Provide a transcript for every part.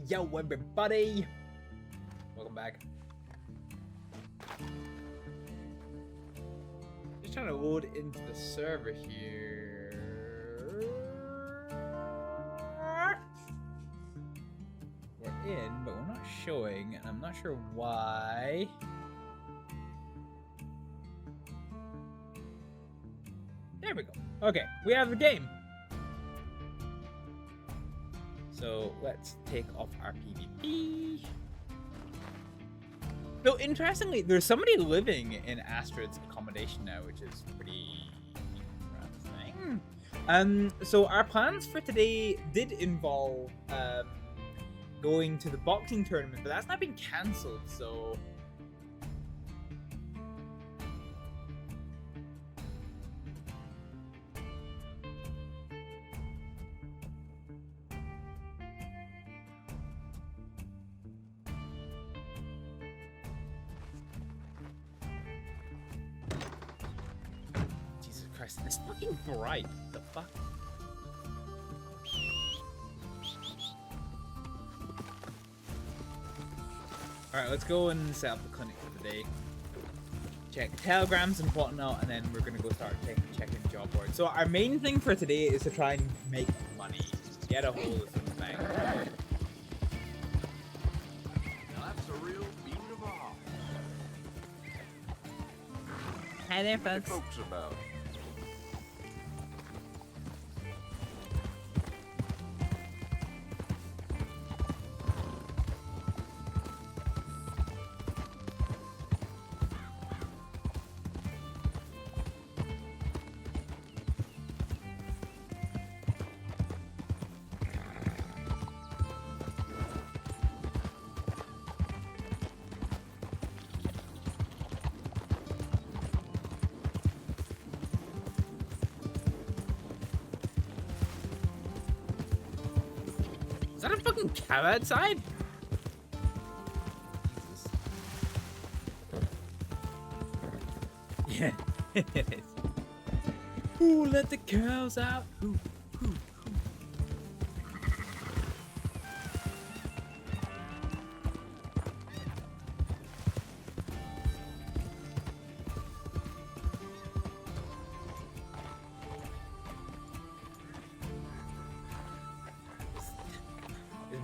Yo everybody! Welcome back. Just trying to load into the server here. We're in, but we're not showing, and I'm not sure why. There we go. Okay, we have a game. So let's take off our PvP. So interestingly, there's somebody living in Astrid's accommodation now, which is pretty interesting. So our plans for today did involve going to the boxing tournament, but that's not been cancelled, so it's fucking bright. The fuck? Alright, let's go and set up the clinic for the day. Check telegrams and whatnot, and then we're gonna go start checking job boards. So our main thing for today is to try and make money. Get a hold of some bank. Now that's a real beat of a hop. Hi there, folks. Folks about. Is that a fucking cow outside? Jesus. Yeah, it is. Ooh, let the cows out. Ooh, ooh, ooh.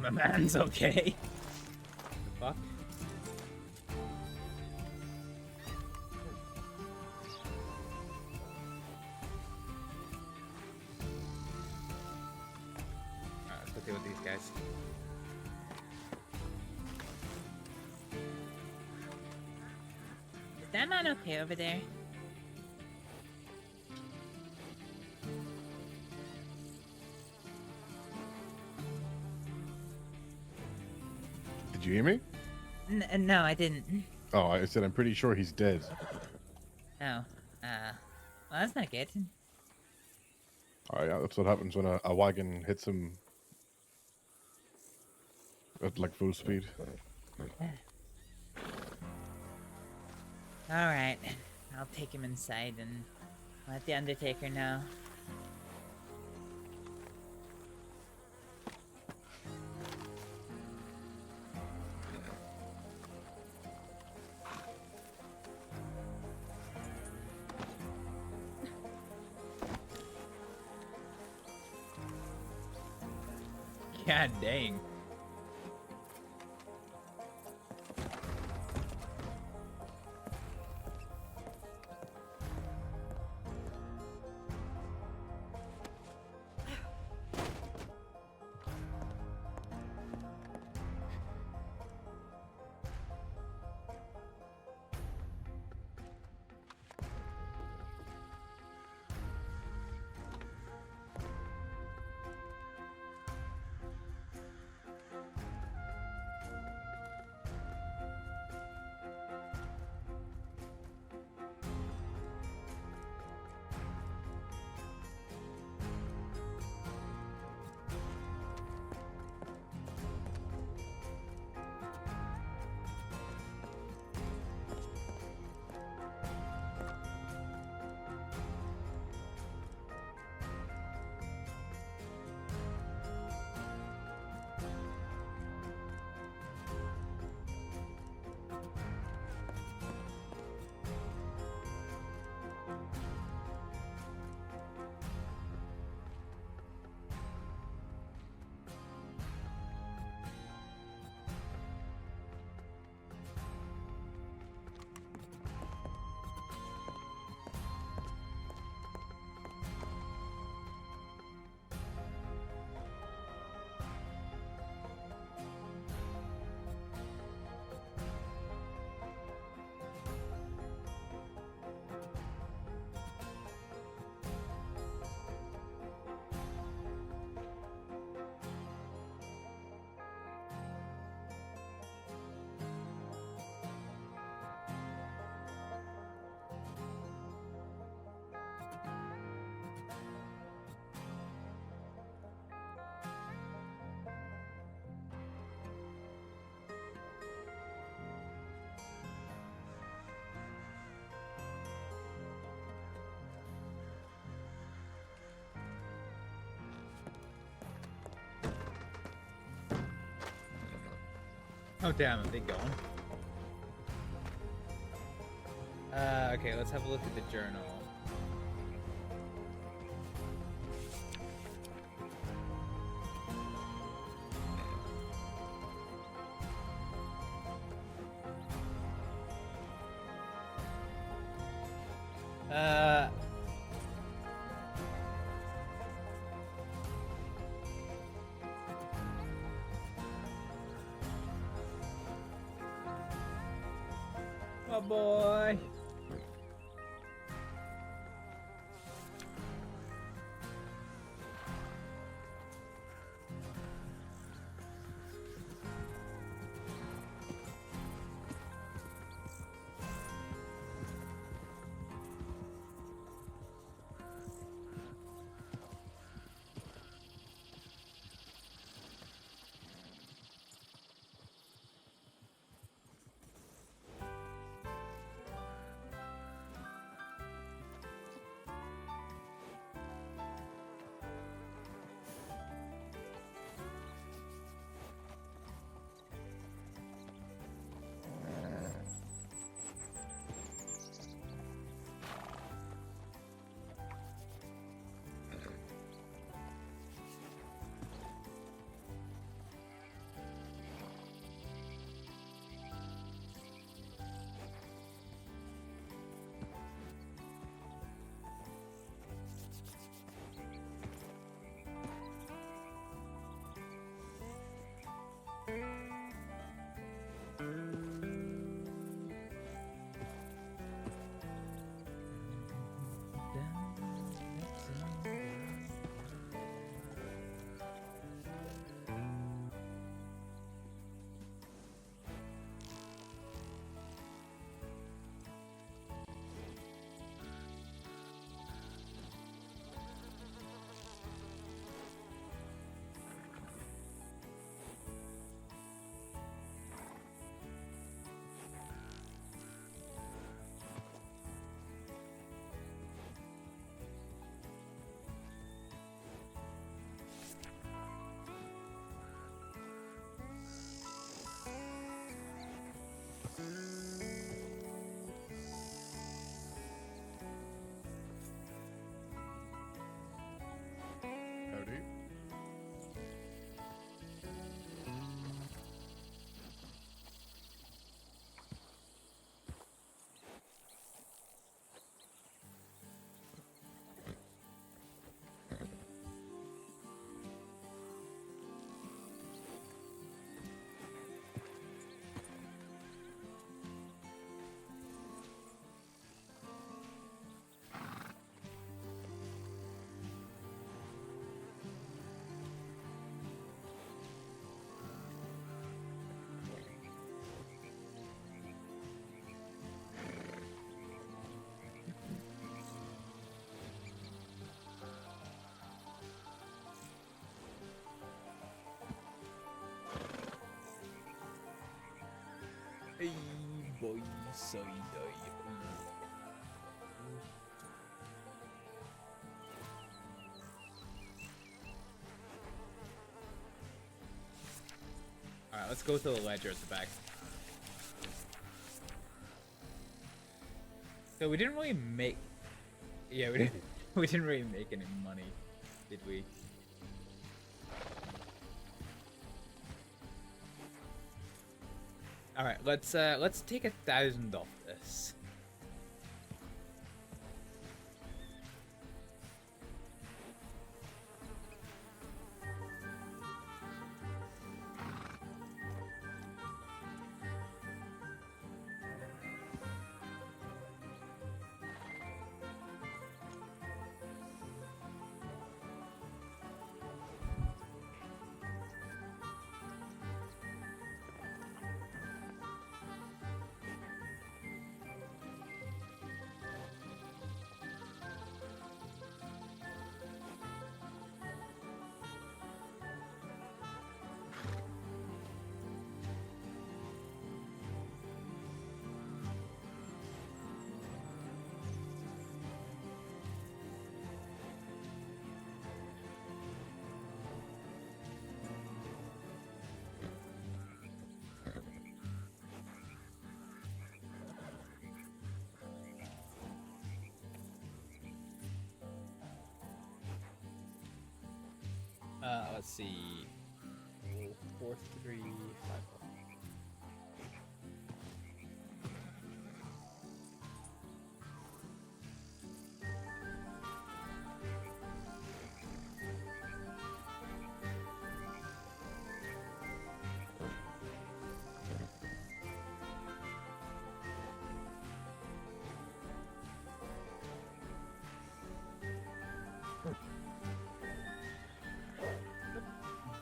My man's okay. The fuck? Alright, let's go deal with these guys. Is that man okay over there? Did you hear me? No, I didn't. Oh, I said I'm pretty sure he's dead. Oh, well, that's not good. Alright, yeah, that's what happens when a wagon hits him at like full speed. Alright, I'll take him inside and let the Undertaker know. God dang. Oh damn, are they going? Okay, let's have a look at the journal. Oh boy. Howdy. Hey boy, side eye. Alright, let's go to the ledger at the back. So we didn't really make... Yeah, we didn't, we didn't really make any money, did we? Alright, let's take 1,000 off this. Let's see. 4, 3, 5, 4.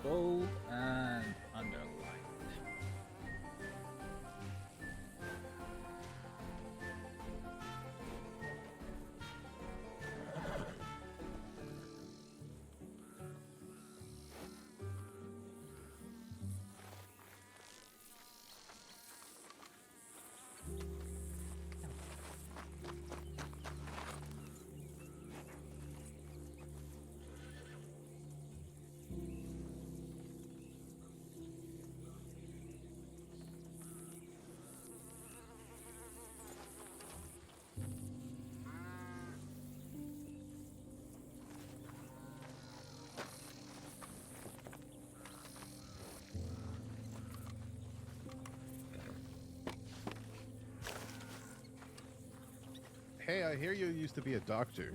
Bold and underlined. Hey, I hear you used to be a doctor.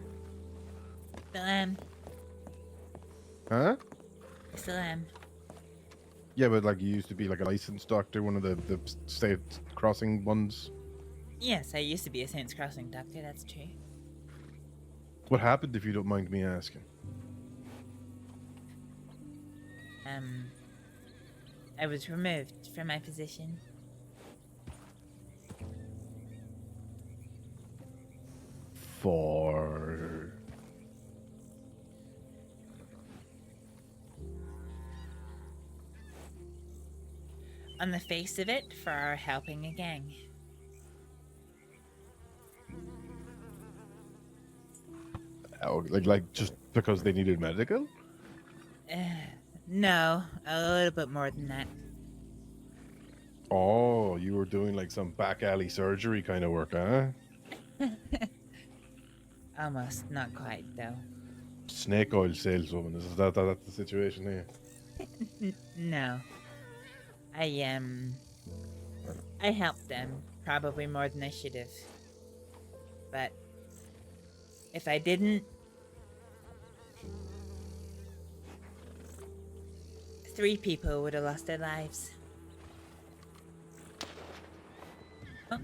Still am. Huh? Still am. Yeah, but like you used to be like a licensed doctor, one of the state crossing ones. Yes, I used to be a Saints Crossing doctor, that's true. What happened, if you don't mind me asking? I was removed from my position. For... On the face of it, for helping a gang. Oh, like just because they needed medical? No, a little bit more than that. Oh, you were doing like some back alley surgery kind of work, huh? Almost, not quite though. Snake oil saleswoman. Is that's the situation here? No. I helped them, probably more than I should have. But if I didn't, 3 people would have lost their lives. Oh.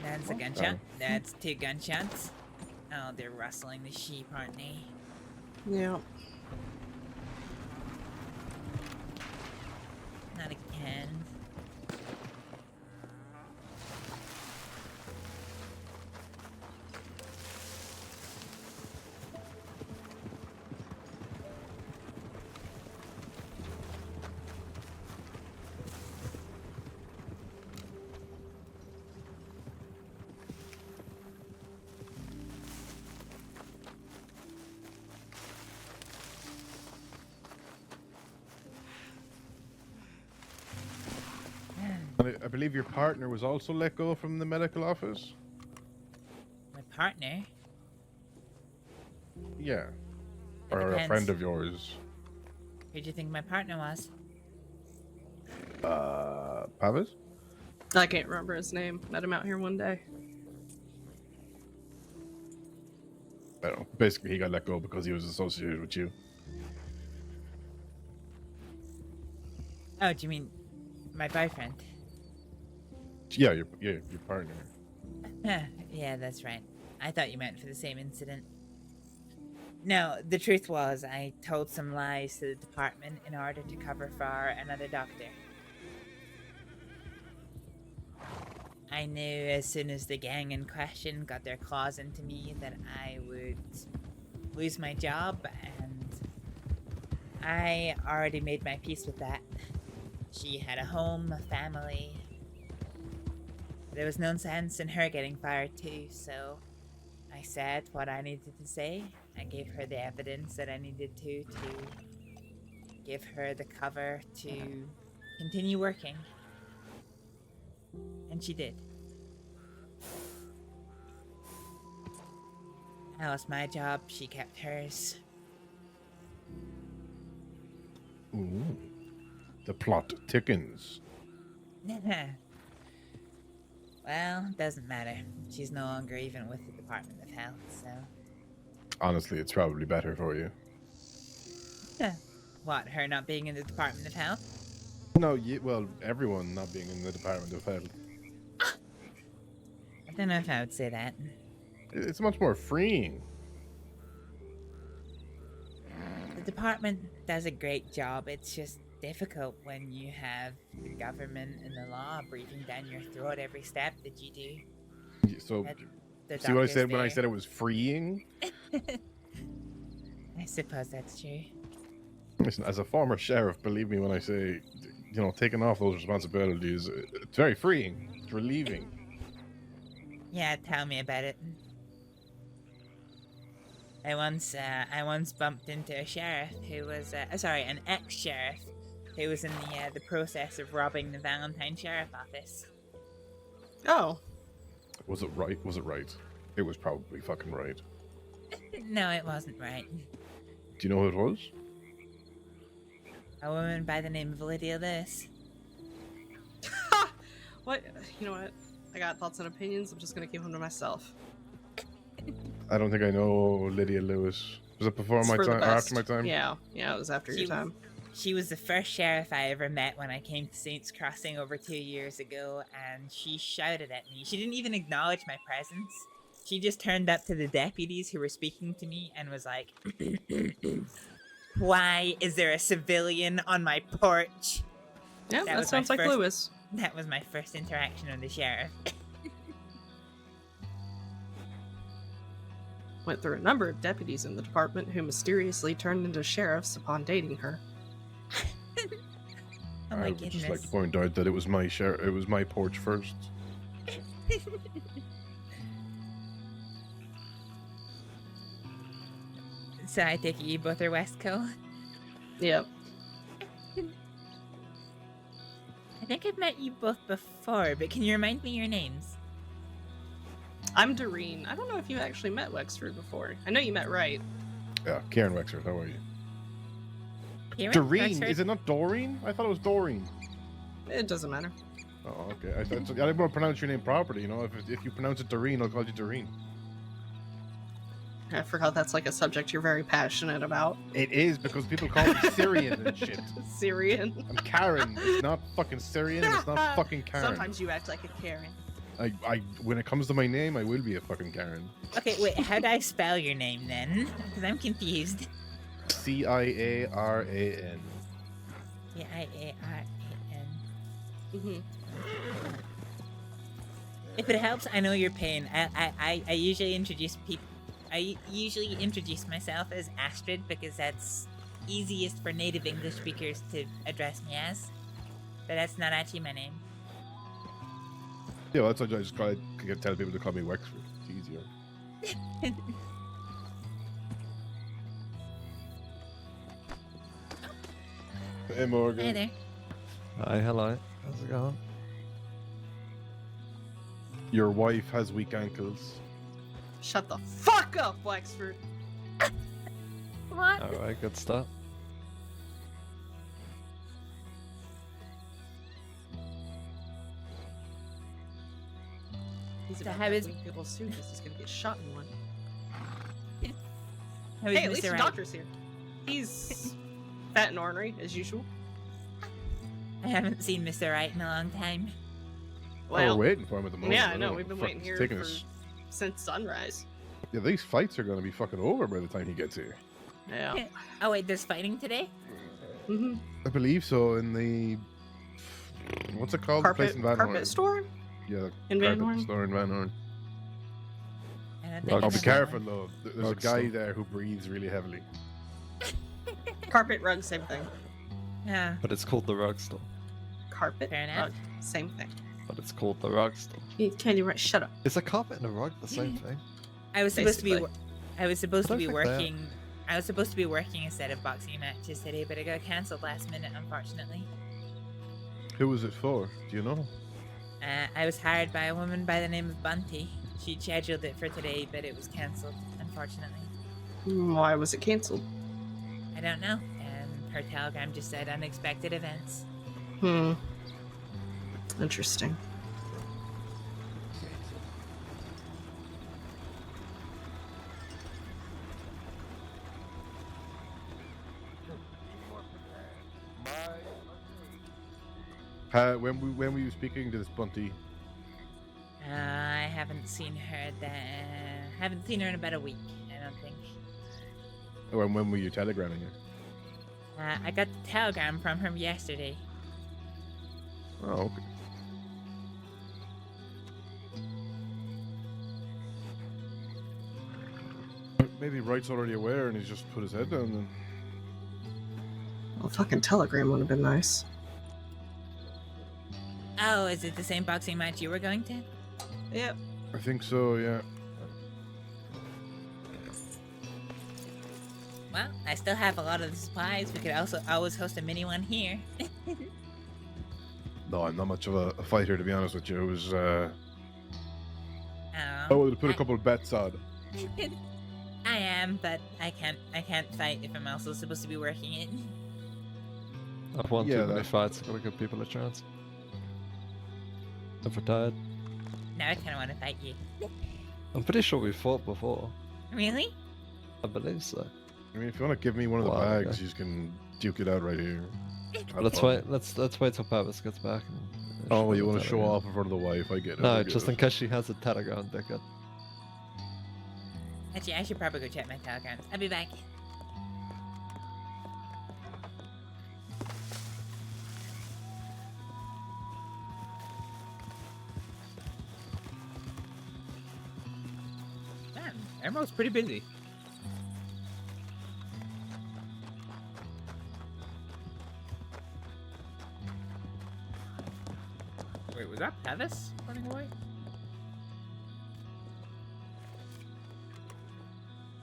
That's a gunshot. That's 2 gunshots. Oh, they're rustling the sheep, aren't they? Yeah. Not again. I believe your partner was also let go from the medical office? My partner? Yeah. It Or a depends. friend of yours. Who do you think my partner was? Pavis? I can't remember his name. Met him out here one day. I don't know. Basically, he got let go because he was associated with you. Oh, do you mean my boyfriend? Yeah, your partner. Yeah, that's right. I thought you meant for the same incident. No, the truth was I told some lies to the department in order to cover for another doctor. I knew as soon as the gang in question got their claws into me that I would lose my job, and I already made my peace with that. She had a home, a family. There was no sense in her getting fired too, so I said what I needed to say. I gave her the evidence that I needed to give her the cover to continue working. And she did. I lost my job, she kept hers. The plot thickens. Well, doesn't matter. She's no longer even with the Department of Health, so... Honestly, it's probably better for you. What, her not being in the Department of Health? No, well, everyone not being in the Department of Health. I don't know if I would say that. It's much more freeing. The department does a great job. It's just difficult when you have the government and the law breathing down your throat every step that you do. So, The see what I doctors said when I there- said it was freeing? I suppose that's true. Listen, as a former sheriff, believe me when I say, you know, taking off those responsibilities, it's very freeing. It's relieving. Yeah, tell me about it. I once bumped into a sheriff who was, an ex-sheriff who was in the process of robbing the Valentine Sheriff Office. Oh. Was it right? Was it right? It was probably fucking right. No, it wasn't right. Do you know who it was? A woman by the name of Lydia Lewis. What? You know what? I got thoughts and opinions. I'm just gonna keep them to myself. I don't think I know Lydia Lewis. Was it before It's my for the time or after best. my time? Yeah, it was after your time. She was the first sheriff I ever met when I came to Saints Crossing over 2 years ago, and she shouted at me. She didn't even acknowledge my presence. She just turned up to the deputies who were speaking to me and was like, "Why is there a civilian on my porch?" Yeah, that was my sounds like first- Lewis. That was my first interaction with the sheriff. Went through a number of deputies in the department who mysteriously turned into sheriffs upon dating her. Oh I my would just like goodness. to point out that it was my it was my porch first. So I take it you both are Westco? Yep. I think I've met you both before, but can you remind me your names? I'm Doreen. I don't know if you actually met Wexford before. I know you met Wright. Yeah, Karen Wexford, how are you? Kieran? Doreen, Wexford? is it not Doreen? I thought it was Doreen. It doesn't matter. Oh, okay. I didn't want to pronounce your name properly. You know, if you pronounce it Doreen, I'll call you Doreen. I forgot that's like a subject you're very passionate about. It is because people call me Syrian and shit. Syrian. I'm Karen. It's not fucking Syrian. It's not fucking Karen. Sometimes you act like a Karen. When it comes to my name, I will be a fucking Karen. Okay, wait, how do I spell your name then? Because I'm confused. Ciaran. Ciaran. Mm-hmm. If it helps, I know your pain. I usually introduce people. I usually introduce myself as Astrid because that's easiest for native English speakers to address me as. But that's not actually my name. Yeah, well, that's what I just tell people to call me Wexford. It's easier. Hey, Morgan. Hi there. Hi, hello. How's it going? Your wife has weak ankles. Shut the fuck up, Wexford. What? Alright, good stuff. He's So about how to is- weak people soon because he's gonna get shot in one. How is Hey, at least Mr. the Wright? doctor's here. He's fat and ornery, as usual. I haven't seen Mr. Wright in a long time. We're waiting for him at the moment. yeah, I don't know. what We've been the fuck waiting is here taking for us- since sunrise. Yeah, these fights are going to be fucking over by the time he gets here. Yeah. Oh wait, there's fighting today? Mm-hmm. I believe so. In the what's it called? The place in Van Horn. Carpet store Yeah, in Van carpet Horn. store in Van Horn. I don't Well, think Oh, I be know that careful one. though. There's a Rug guy store. there who breathes really heavily. Carpet rug, same thing. Yeah. But it's called the rug store. Carpet Fair enough. rug, same thing. But it's called the rug store. Candy right? Shut up. Is a carpet and a rug the same thing? I was supposed to be. Basically. I was supposed to I be don't think they are. working. I was supposed to be working a set of boxing matches today, but it got cancelled last minute, unfortunately. Who was it for? Do you know? I was hired by a woman by the name of Bunty. She'd scheduled it for today, but it was cancelled, unfortunately. Why was it canceled? I don't know. Her telegram just said unexpected events. Hmm. Interesting. When were you speaking to this Bunty? I haven't seen her. Haven't seen her in about a week. I don't think. Or when were you telegramming her? I got the telegram from her yesterday. Oh, okay. Maybe Wright's already aware and he's just put his head down then. Well, a fucking telegram would have been nice. Oh, is it the same boxing match you were going to? Yep. I think so, yeah. Well, I still have a lot of the supplies. We could also always host a mini one here. No, I'm not much of a fighter, to be honest with you. It was, I Oh, wanted to put a couple of bets on. I am, but I can't fight if I'm also supposed to be working it. I've won Yeah, too many that- fights. I've got to give people a chance. I've retired. Now I kind of want to fight you. I'm pretty sure we fought before. Really? I believe so. I mean, if you want to give me one of the Wow, bags, okay. you can duke it out right here. Let's wait. Let's wait till Pavis gets back. And Oh, you the want to show telegram. off in front of the wife? I get it. No, I get just it. in case she has a telegram ticket. Actually, I should probably go check my telegrams. I'll be back. Man, Emerald's pretty busy. Wait, was that Pavis running away?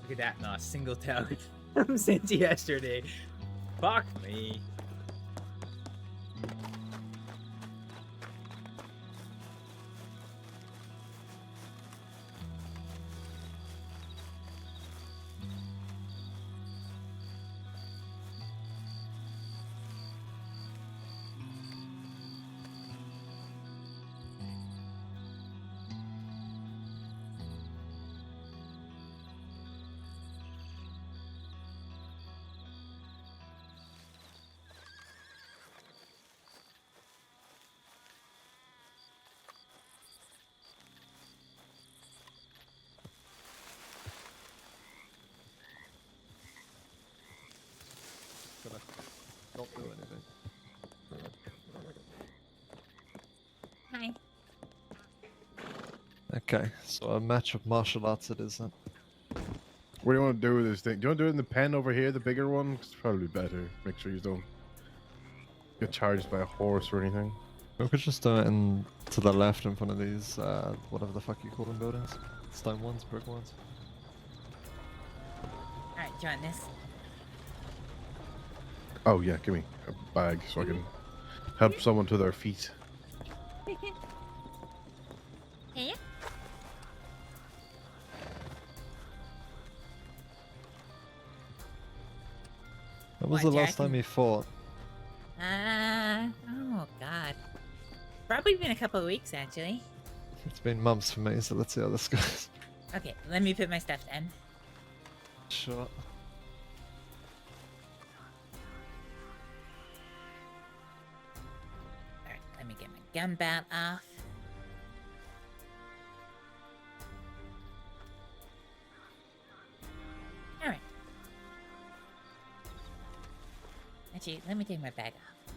Look at that, not a single telegram sent yesterday. Fuck me. Don't do anything. Hi. Okay, so a match of martial arts it is then. What do you want to do with this thing? Do you want to do it in the pen over here, the bigger one? It's probably better. Make sure you don't get charged by a horse or anything. We could just do it in to the left in front of these, whatever the fuck you call them buildings. Stone ones, brick ones. Alright, do you want this? Oh yeah, give me a bag so I can help someone to their feet. Here? When was What, the last Jack? time you fought? Oh god. Probably been a couple of weeks actually. It's been months for me, so let's see how this goes. Okay, let me put my stuff down. Sure. Alright, let me get my gun belt off. Alright. Actually, let me take my bag off.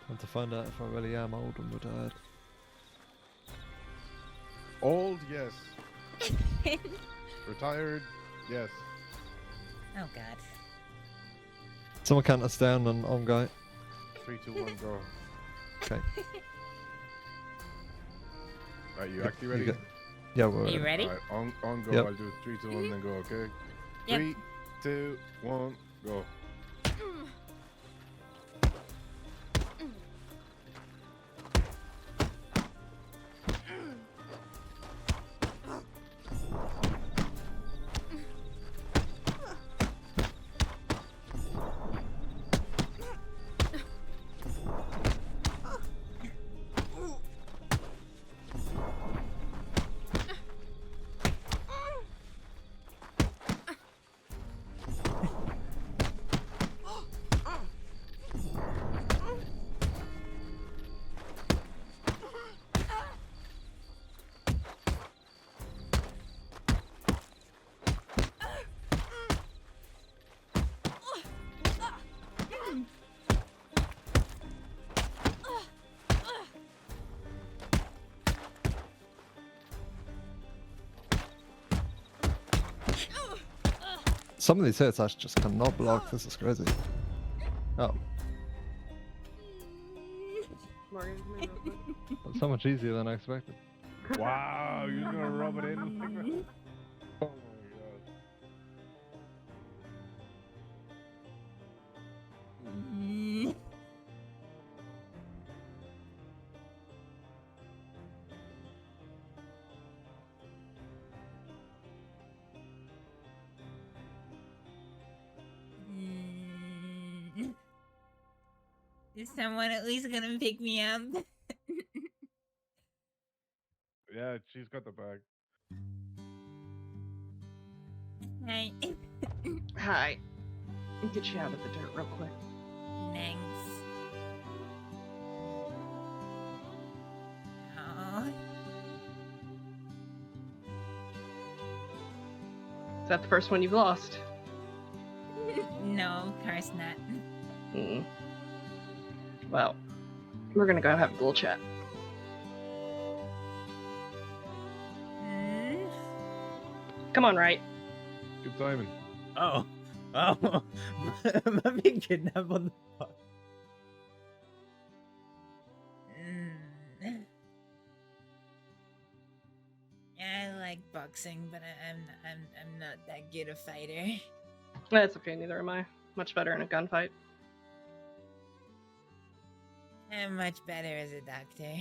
Time to find out if I really am old and retired. Old, yes. Retired, yes. Oh god. Someone count us down on go. 3, 2, 1, go. Okay. Are you actually ready? got- Yeah, we're Are you ready? Alright, on go. Yep. I'll do 3, 2, 1, then go, okay? Yep. 3, 2, 1, go. Some of these hits I just cannot block. This is crazy. Oh, Morgan, come here real quick. that's so much easier than I expected. Wow, you're just gonna rub it in like that? Oh my god. Is someone at least gonna pick me up? Yeah, she's got the bag. Hi. Hi. Get you out of the dirt real quick. Thanks. Oh. Is that the first one you've lost? No, of course not. Mm. Well, we're gonna go have a little chat. Mm. Come on, right? Good timing. Oh. Oh. Am I being kidnapped on the bus? Mm. I like boxing, but I'm not that good a fighter. That's okay, neither am I. Much better in a gunfight. I'm much better as a doctor.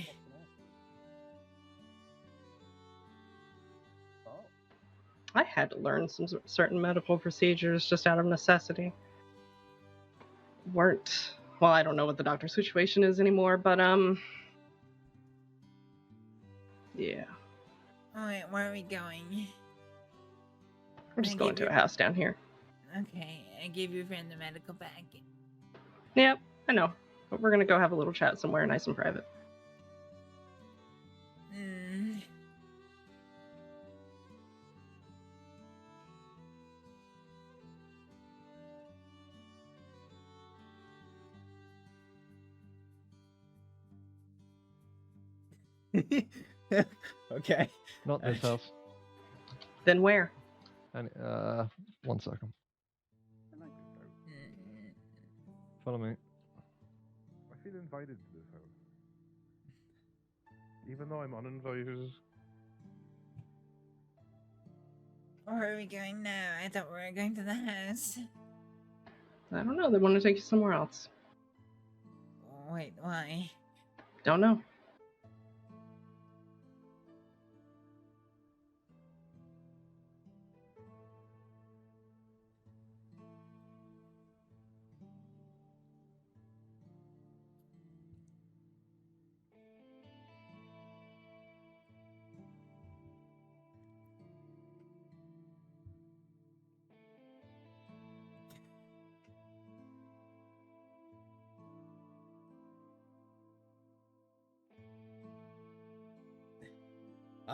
I had to learn some certain medical procedures just out of necessity. Weren't well, I don't know what the doctor situation is anymore, but yeah. Oh wait, where are we going? We're just I going give to you- a house down here. Okay, I gave your friend the medical bag. Yep, I know. But we're gonna go have a little chat somewhere nice and private. Mm. Okay. Not this house. Then where? Any, 1 second. Mm. Follow me. I feel invited to this house. Even though I'm uninvited. Where are we going now? I thought we were going to the house. I don't know. They want to take you somewhere else. Wait, why? Don't know.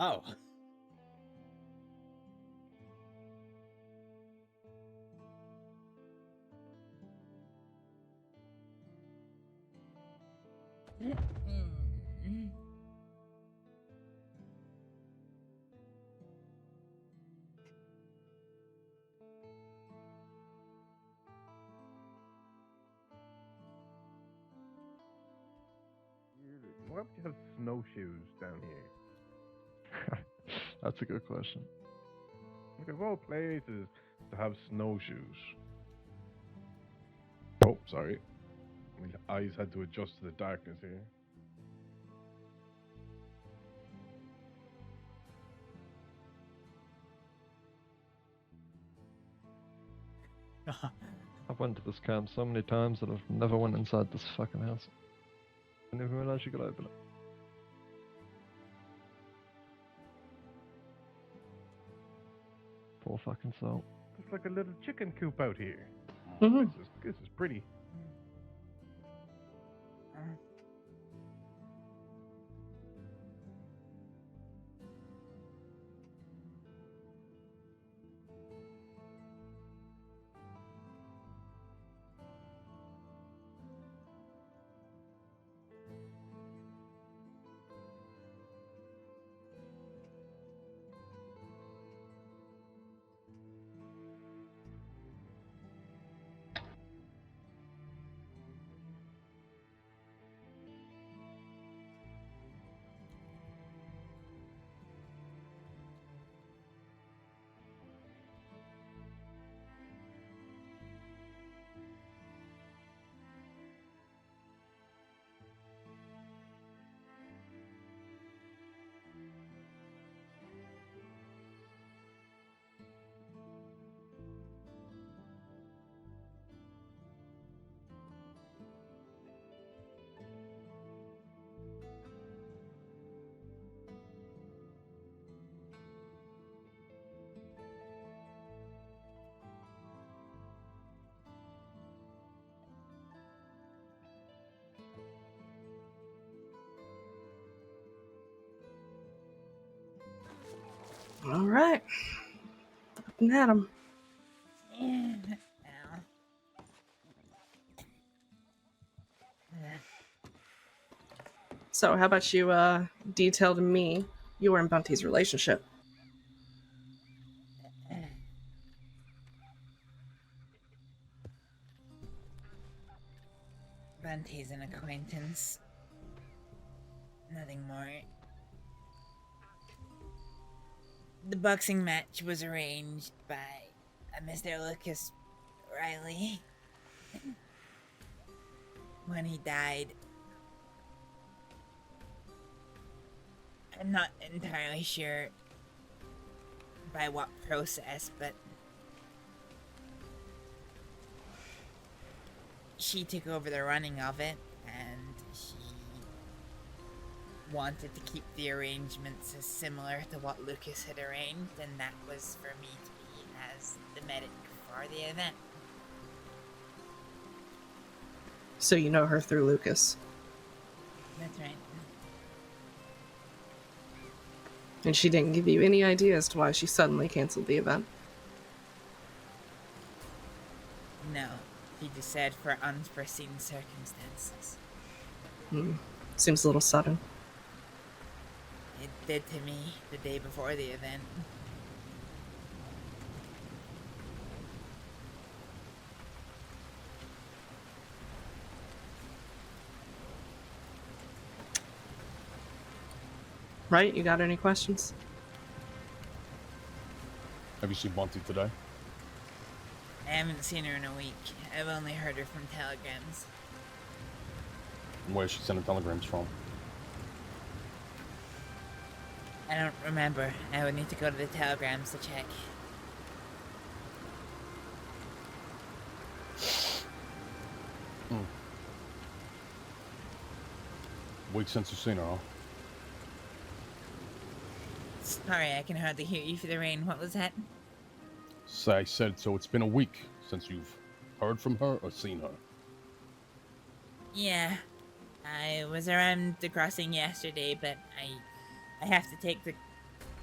Oh. Mm. Why don't you have snowshoes down here? That's a good question. Like of all places to have snowshoes. Oh, sorry. My eyes had to adjust to the darkness here. I've went to this camp so many times that I've never went inside this fucking house. I didn't even realize you could open it. Poor fucking soul. It's like a little chicken coop out here. Mm-hmm. This is pretty. All right. Up and at 'em. Yeah. Ow. So, how about you detail to me your and Bunty's relationship? Bunty's an acquaintance. Nothing more. The boxing match was arranged by Mr. Lucas Riley. When he died, I'm not entirely sure by what process, but she took over the running of it, and she wanted to keep the arrangements as similar to what Lucas had arranged, and that was for me to be as the medic for the event. So you know her through Lucas. That's right. And she didn't give you any idea as to why she suddenly canceled the event. No, he just said for unforeseen circumstances. Seems a little sudden. It did to me the day before the event. Right? You got any questions? Have you seen Bunty today? I haven't seen her in a week. I've only heard her from telegrams. Where is she sending telegrams from? I don't remember. I would need to go to the telegrams to check. Week since you've seen her, huh? Sorry, I can hardly hear you for the rain. What was that? So I said, so it's been a week since you've heard from her or seen her? Yeah. I was around the crossing yesterday, but I have to take the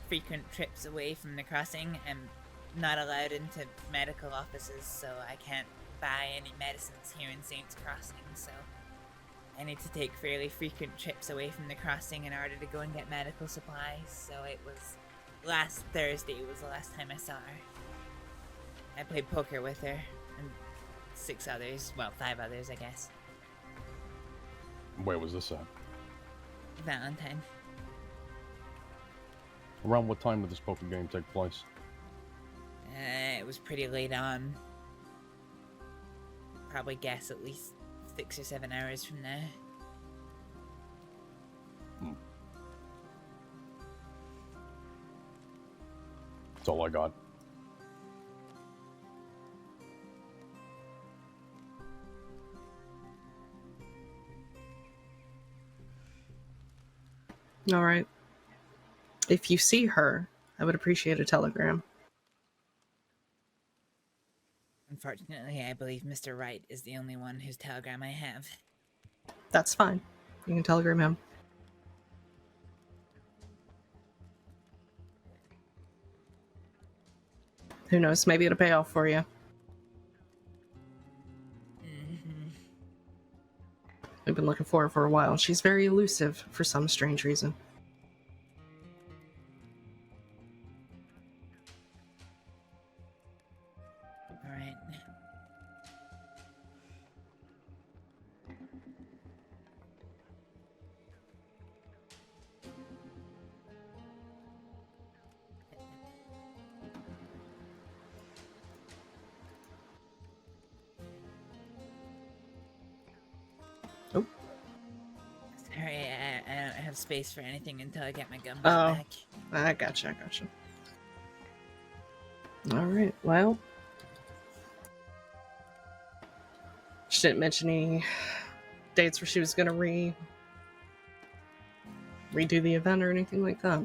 frequent trips away from the crossing. I'm not allowed into medical offices, so I can't buy any medicines here in Saints Crossing, so I need to take fairly frequent trips away from the crossing in order to go and get medical supplies. So it was last Thursday was the last time I saw her. I played poker with her and 6 others, well, 5 others, I guess. Where was this at? Valentine. Around what time did this poker game take place? It was pretty late on. Probably guess at least 6 or 7 hours from now. That's all I got. All right. If you see her, I would appreciate a telegram. Unfortunately, I believe Mr. Wright is the only one whose telegram I have. That's fine. You can telegram him. Who knows? Maybe it'll pay off for you. We've been looking for her for a while. She's very elusive for some strange reason. Alright. Oh. Sorry, I don't have space for anything until I get my gun Oh. back. I gotcha. Alright, well. She didn't mention any dates where she was going to redo the event or anything like that.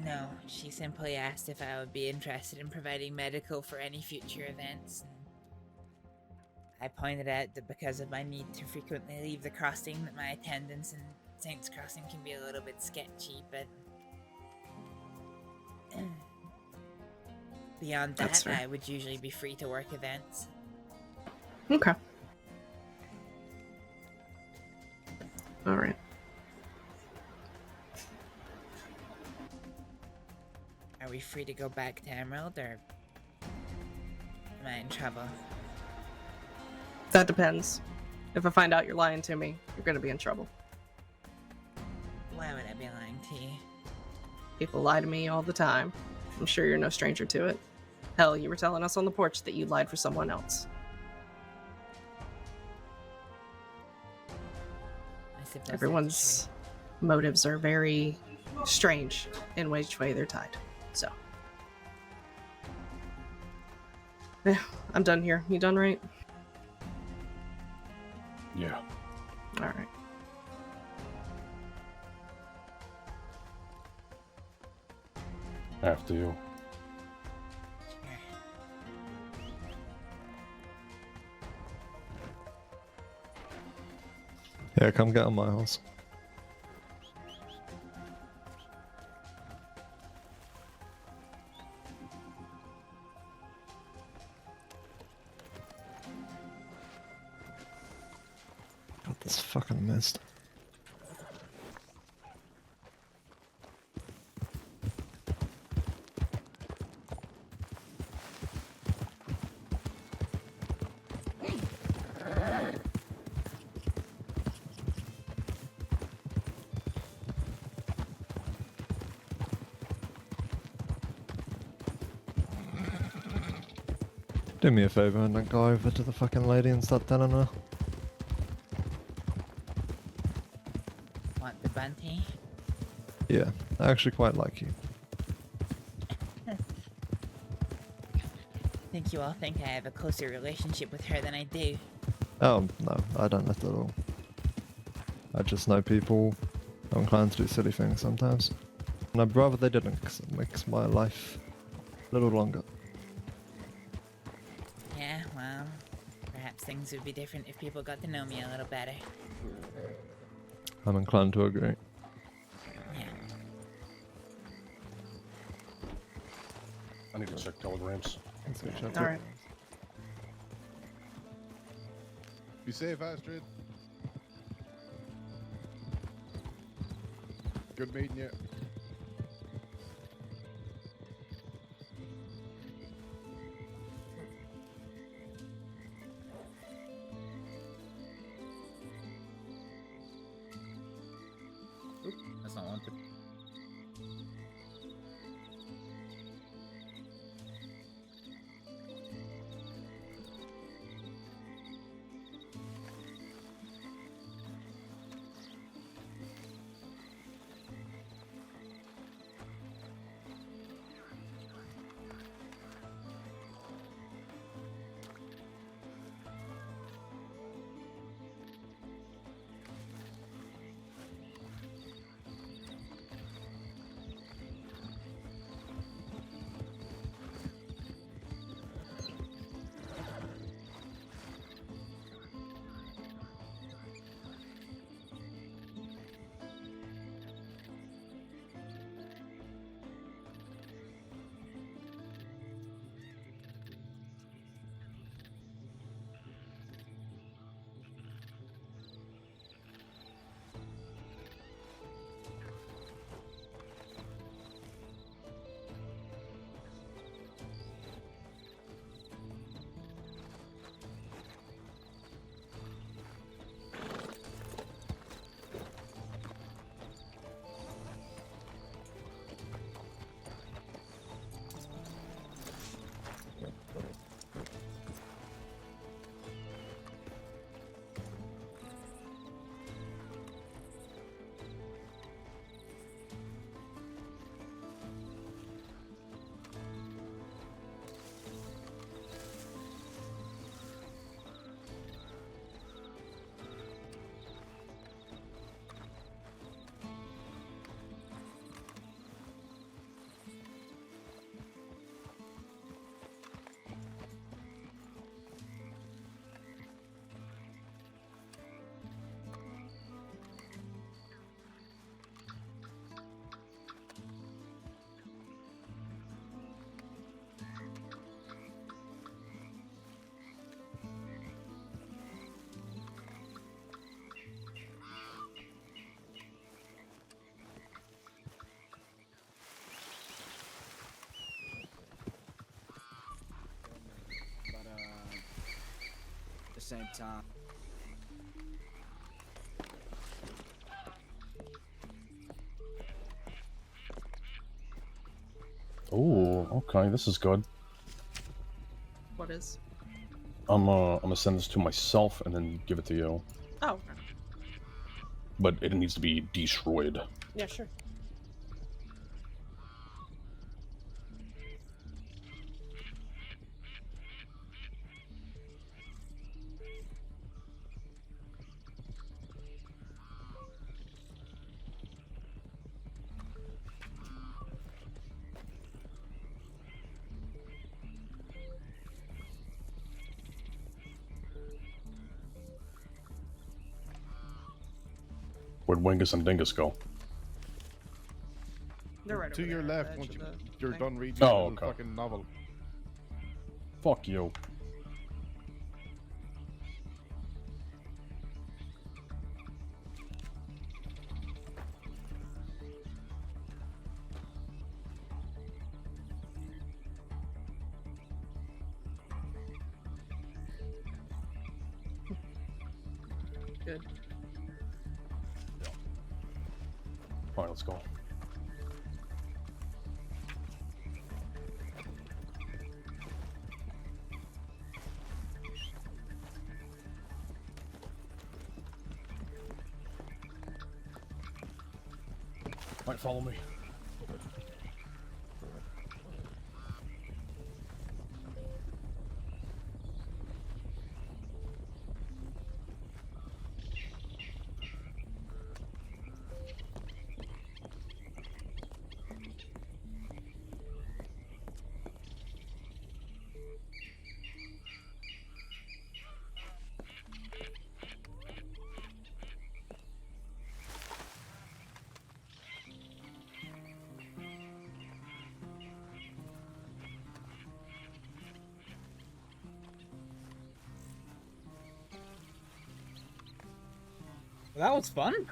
No, she simply asked if I would be interested in providing medical for any future events. And I pointed out that because of my need to frequently leave the crossing, that my attendance in Saints Crossing can be a little bit sketchy, but Beyond That's that, fair. I would usually be free to work events. Okay. All right. Are we free to go back to Emerald, or am I in trouble? That depends. If I find out you're lying to me, you're gonna be in trouble. Why would I be lying to you? People lie to me all the time. I'm sure you're no stranger to it. Hell, you were telling us on the porch that you lied for someone else. I suppose that's Everyone's motives are very strange in which way they're tied. So. Yeah, I'm done here. You done, right? Yeah. All right. After you. true. Yeah, come get on my house. God, this fucking mist. Do me a favor and then go over to the fucking lady and start telling her. Want the bunty? Yeah, I actually quite like you. I think you all think I have a closer relationship with her than I do. Oh, no, I don't at all. I just know people are inclined to do silly things sometimes. And I'd rather they didn't, because it makes my life a little longer. Yeah, well, perhaps things would be different if people got to know me a little better. I'm inclined to agree. Yeah. I need to check telegrams. Let's go check All it. right. Be safe, Astrид. Good meeting you. That's not wanted. same time. Oh, okay, this is good. What is? I'm gonna send this to myself and then give it to you. Oh, okay. But it needs to be destroyed. Yeah, sure. Where'd Wingus and Dingus go? They're right To over your there at left the once edge of the you're thing. done reading Oh, the okay. fucking novel. Fuck you. Good. Alright, let's go. Alright, follow me. Well, that was fun.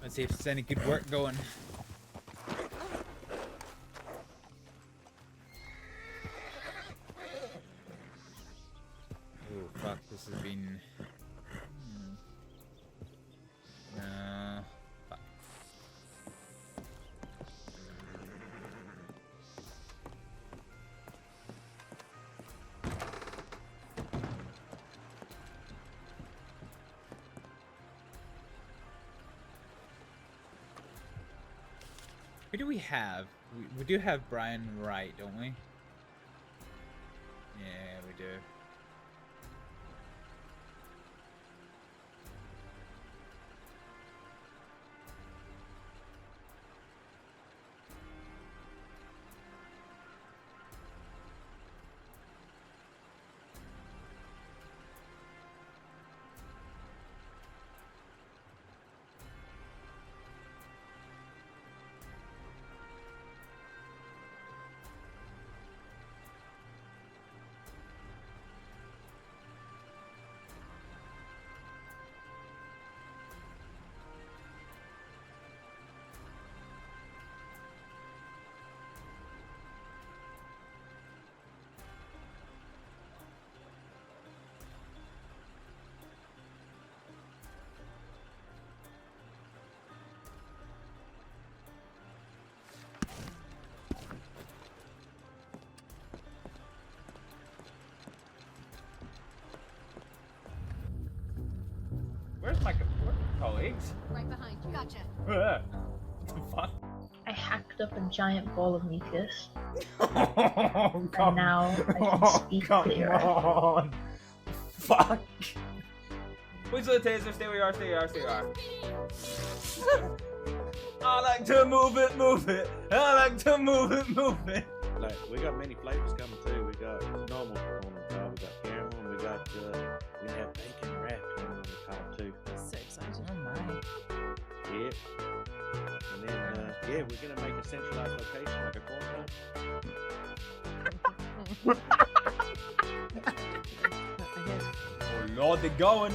Let's see if there's any good work going. Oh fuck, this has been... Fuck. Who do we have? We do have Brian Wright, don't we? Yeah, we do. Where's my colleagues? Right behind you. Gotcha. What the fuck? I hacked up a giant ball of mucus, Oh, come and now I can speak clearer. on. Fuck. Please let the taser. Stay where you are. Stay where you are. Stay where you are. I like to move it, move it. I like to move it, move it. Like, we got many flavors coming too. We got normal on the top, we got caramel, and we got we have bacon wrapped on the top too. So excited. Oh my. Yeah. And then yeah, we're gonna make a centralized location like a quarantine. Oh Lord, they're going.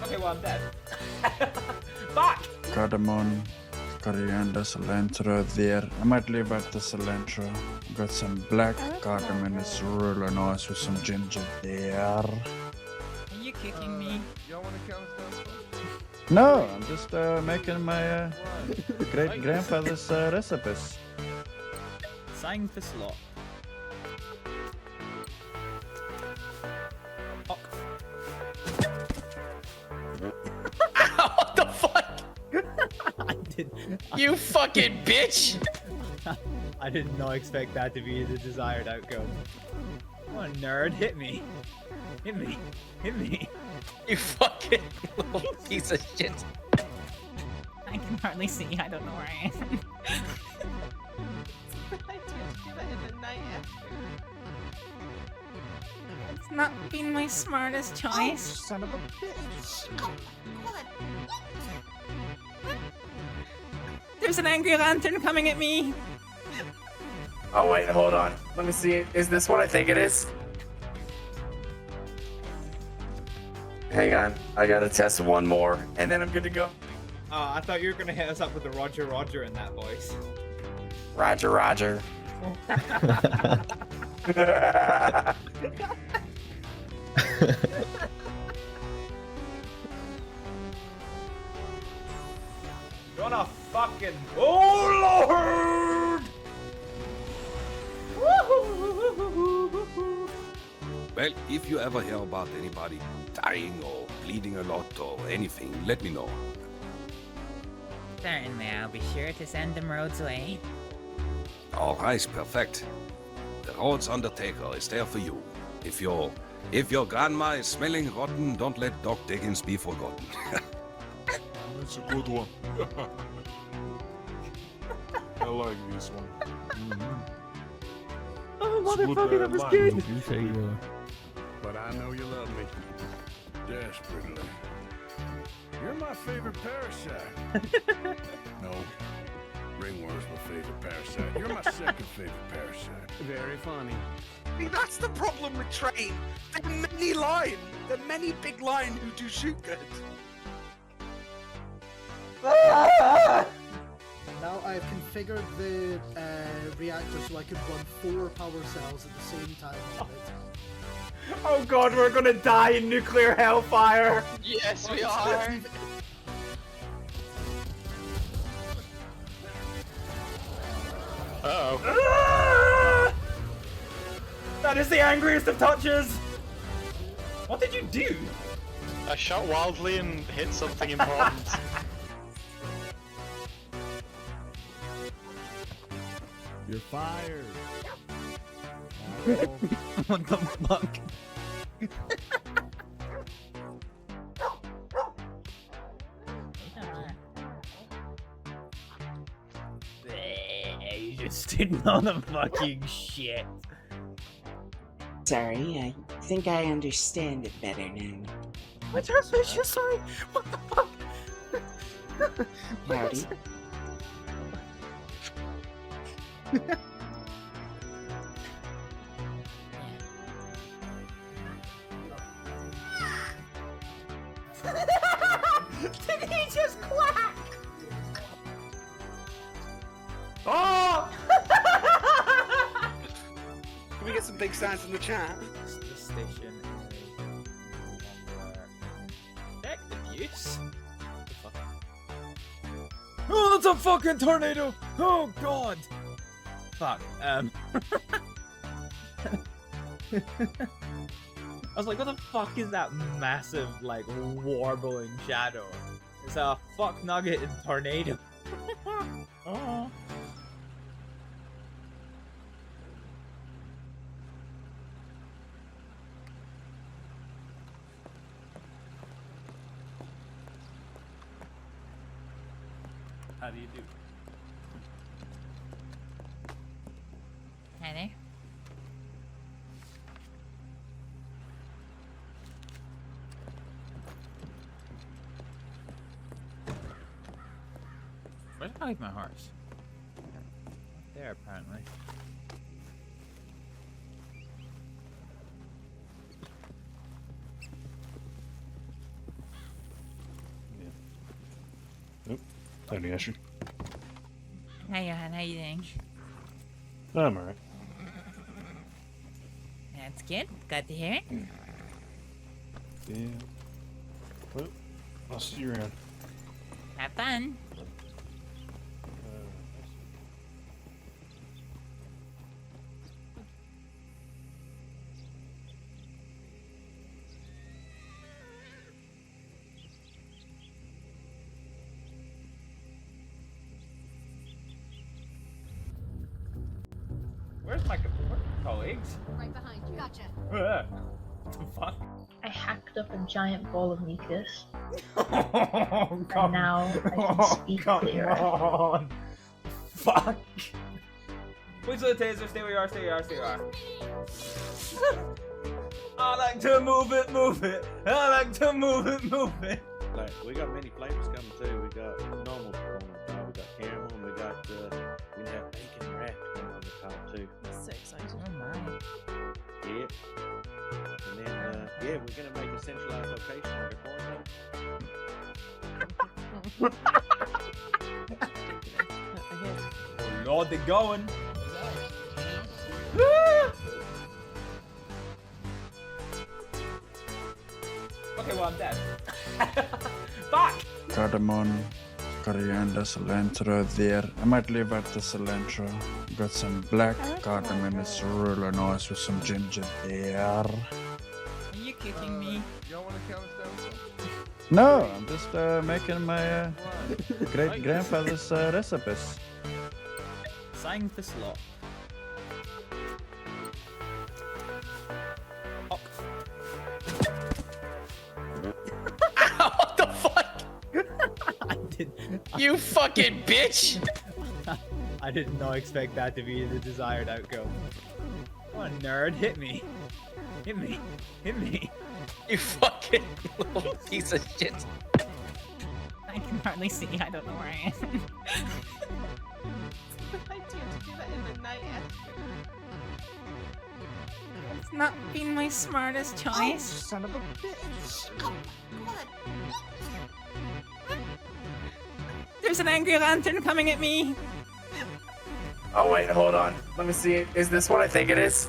Okay, well I'm dead. Fuck! Cardamom, coriander, cilantro there. I might leave out the cilantro. Got some black cardamom, it's really nice with some ginger there. Are you kicking me? Y'all want to count stuff? No, I'm just making my great grandfather's recipes. Sign for slot. Fuck. What the fuck? I did. You fucking bitch! I did not expect that to be the desired outcome. What a nerd! Hit me! Hit me! Hit me! You fucking little piece of shit. I can hardly see. I don't know where I am. It's not been my smartest choice. Son of a bitch. There's an angry lantern coming at me. Oh wait, hold on. Let me see. Is this what I think it is? Hang on. I gotta test one more, and then I'm good to go. I thought you were gonna hit us up with the Roger Roger in that voice. Roger, Roger. Gonna fucking... Oh Lord! Well, if you ever hear about anybody dying or bleeding a lot or anything, let me know. Certainly, I'll be sure to send them Rhodes' way. All right, perfect. The Rhodes Undertaker is there for you. If your grandma is smelling rotten, don't let Doc Diggins be forgotten. That's a good one. I like this one. Oh motherfucker, that was good! You say, but I know you love me. Desperately. You're my favorite parasite. No. Ringworm's my favorite parasite. You're my second favorite parasite. Very funny. See, that's the problem with Train. There are many lion. There are many big lion who do shoot good. Now I've configured the reactor so I can run 4 power cells at the same time on it. Oh god, we're gonna die in nuclear hellfire! Yes, we are. Uh-oh. Ah! That is the angriest of touches! What did you do? I shot wildly and hit something important. You're fired. What the fuck? You just didn't know the fucking shit. Sorry, I think I understand it better now. What's her fish? Sorry. What the fuck? Howdy. Did he just quack? Oh! Can we get some big signs in the chat? This station is no longer effective use. What the fuck? Oh, that's a fucking tornado! Oh god! Fuck. I was like, what the fuck is that massive, like, warbling shadow? It's a fuck nugget in tornado. Oh. How do you do? Hi there. Where did I leave my horse? There, apparently. Nope. Howdy, Asher. Hi, Johan. How you doing? I'm alright. That's good. Glad to hear it. Yeah. Well, I'll see you around. Have fun. Where's my colleagues? Right behind you. Gotcha. What the fuck? I hacked up a giant ball of mucus. Oh, And now I can speak clearer. on. Fuck. Wait till the taser. Stay where you are. Stay where you are. I like to move it, move it. I like to move it, move it. Like, we got many flavors coming too. We got normal corn on the top, we got caramel, and we have bacon wrapped corn on the top too. That's so exciting. Oh my. Yep. And then, yeah, we're gonna make a centralized location like a Oh Lord, they're going. Okay, well, I'm dead. Fuck! Cardamom, coriander, cilantro there. I might leave out the cilantro. Got some black cardamom, it's really nice with some ginger there. Are you kicking me? You don't want to count us down? No, I'm just making my great grandfather's recipes. Sign the slot. Oh. What the fuck? I did. You fucking bitch! I did not expect that to be the desired outcome. What a nerd hit me. Hit me. Hit me. You fucking little piece of shit. I can hardly see. I don't know where I am. I do that in the night. It's not been my smartest choice. Son of a bitch. There's an angry lantern coming at me. Oh wait, hold on. Let me see. Is this what I think it is?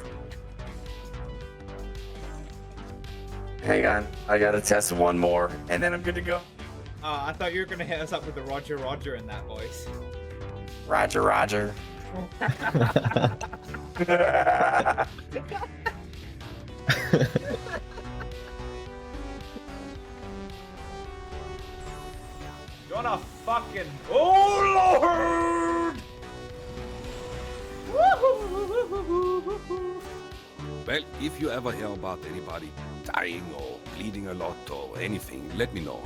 Hang on. I gotta test one more, and then I'm good to go. I thought you were gonna hit us up with the Roger Roger in that voice. Roger, Roger. You wanna fucking... Oh, Lord! Well, if you ever hear about anybody dying or bleeding a lot or anything, let me know.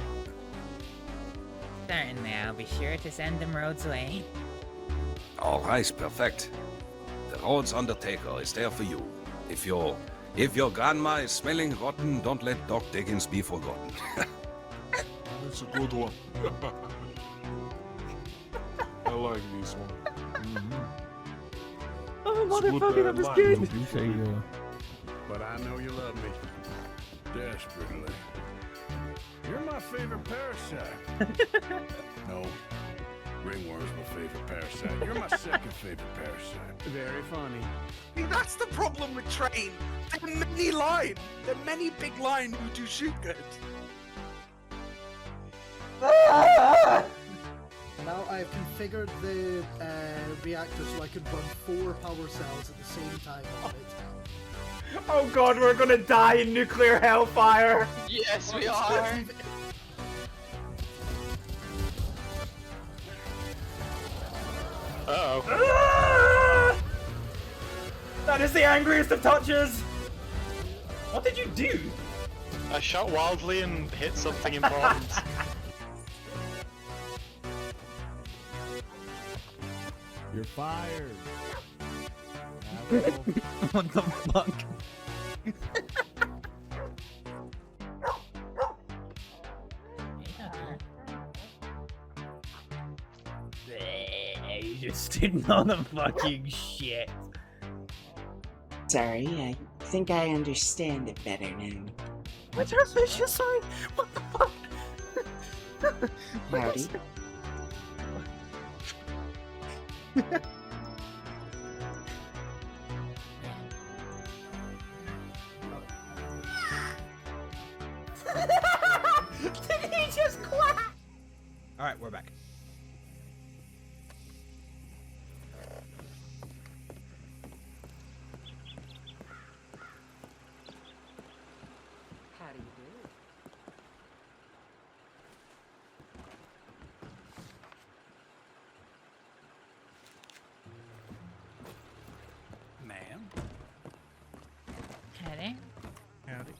Certainly, I'll be sure to send them Rhodes' way. All right, perfect. The Rhodes Undertaker is there for you. If your grandma is smelling rotten, don't let Doc Dickens be forgotten. That's a good one. I like this one. Oh, motherfucker, that was good. But I know you love me. Desperately. You're my favorite parasite. No. Ringworm's my favorite parasite. You're my second favorite parasite. Very funny. That's the problem with Train. There are many line. There are many big line who do shoot good. Now I've configured the reactor so I can run 4 power cells at the same time on it. Oh god, we're gonna die in nuclear hellfire! Yes, we are! Uh-oh. Ah! That is the angriest of touches! What did you do? I shot wildly and hit something important. You're fired. What the fuck? You just didn't know the fucking shit. Sorry, I think I understand it better now. What's her fish? Sorry. What the fuck? Howdy. Did he just clap? Alright, we're back. How do you do? Ma'am. Howdy. Howdy.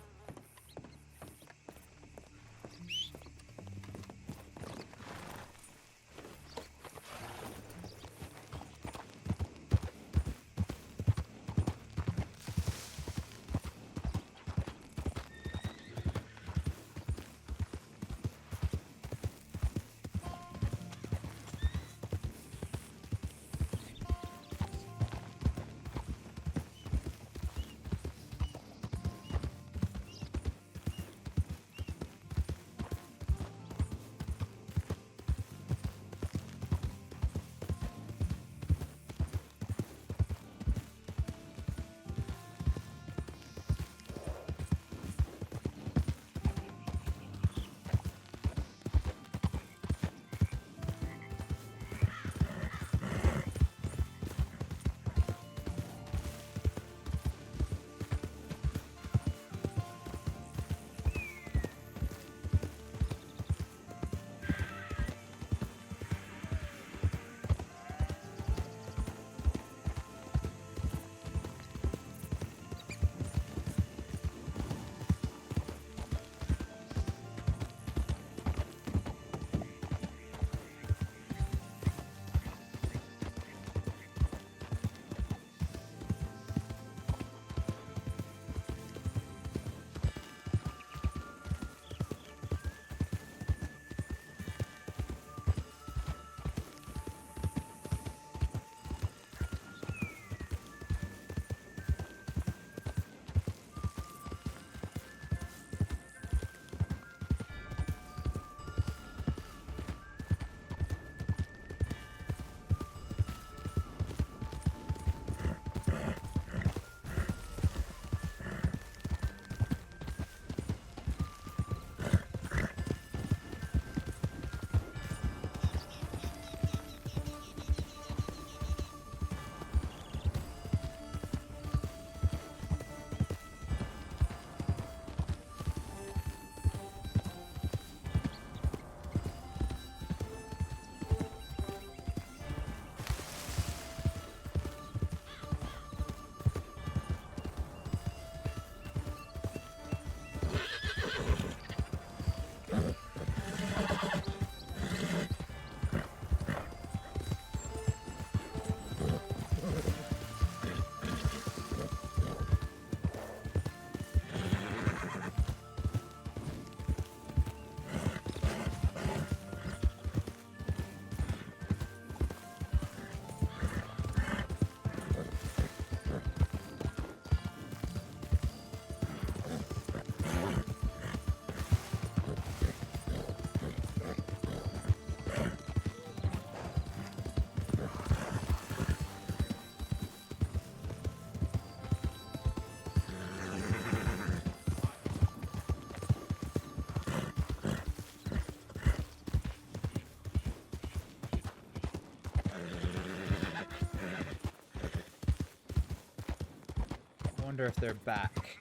wonder if they're back.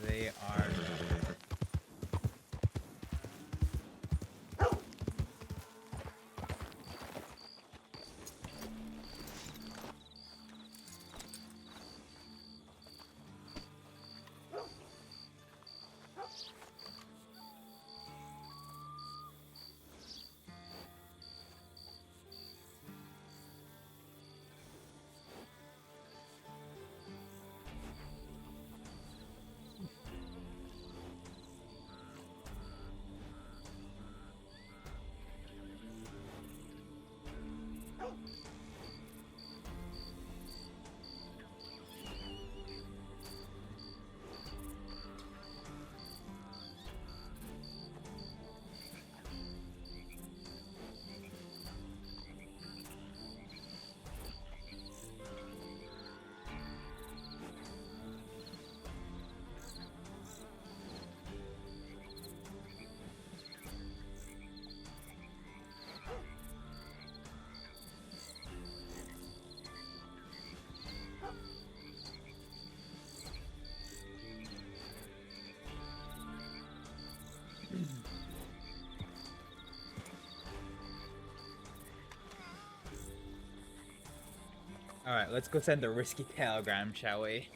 They are. Alright, let's go send a risky telegram, shall we?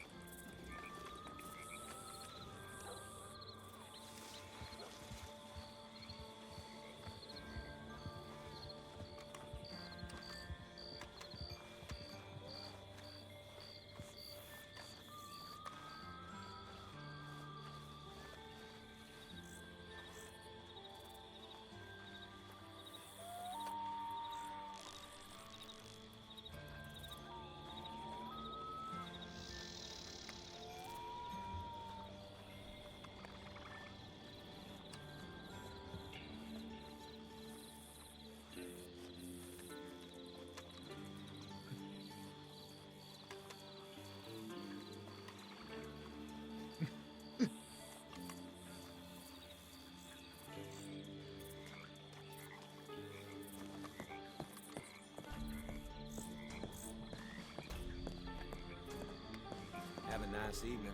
Have a nice evening.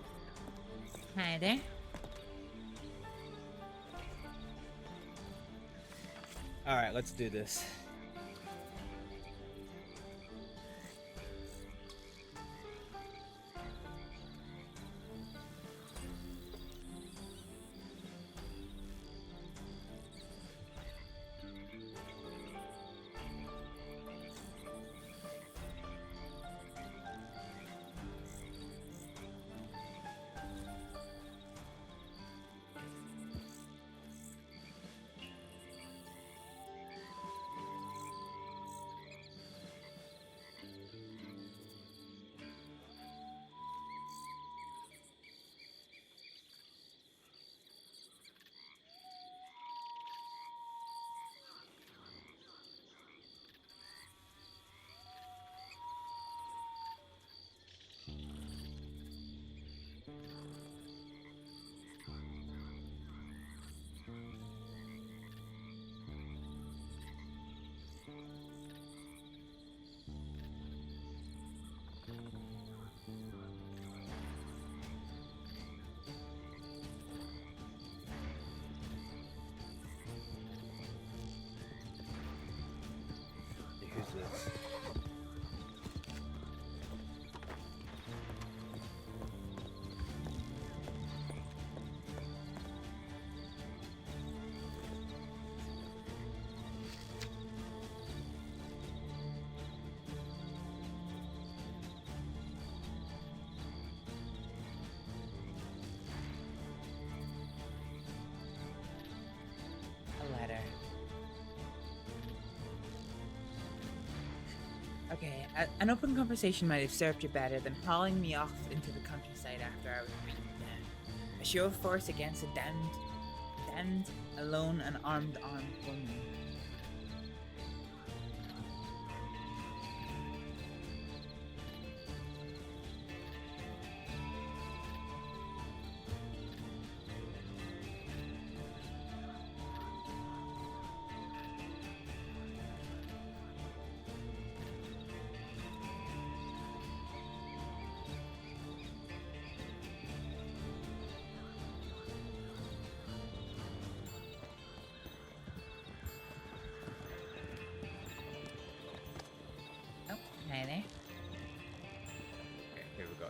Hi there. Alright, let's do this. Who's this? A letter. Okay, an open conversation might have served you better than hauling me off into the countryside after I was beaten down. A show of force against a damned, alone and armed woman. Hi there. Okay, here we go.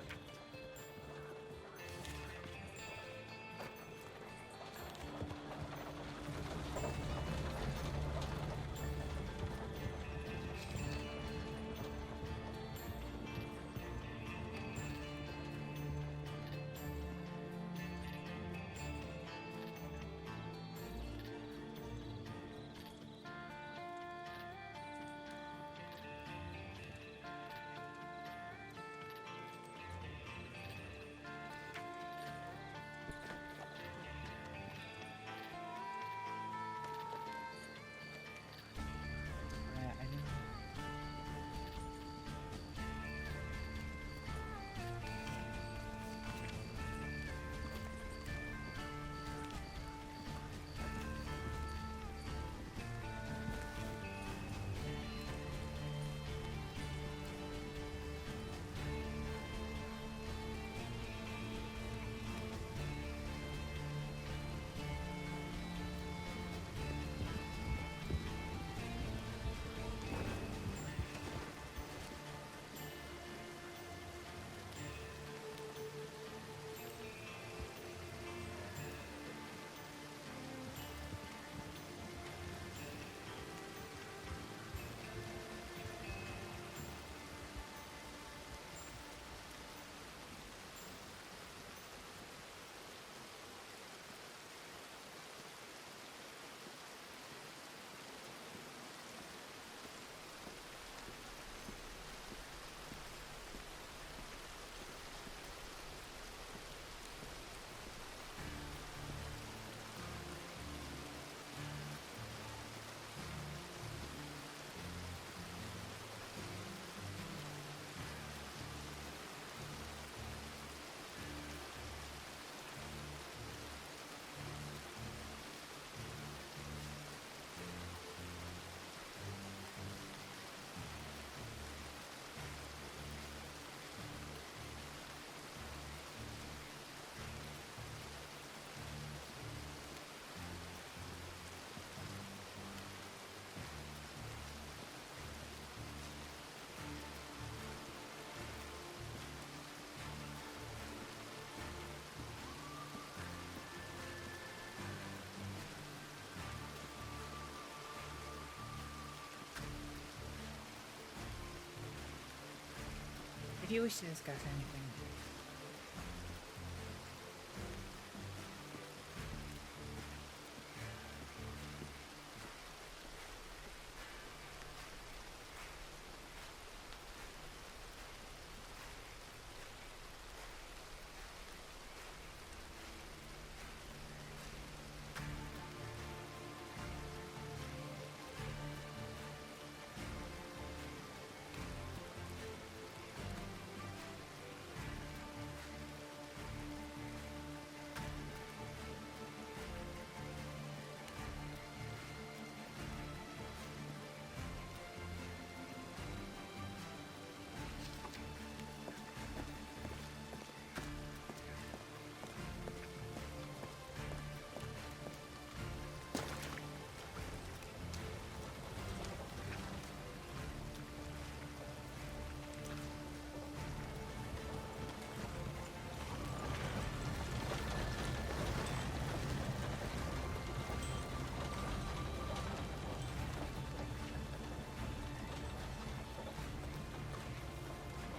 If you wish to discuss anything.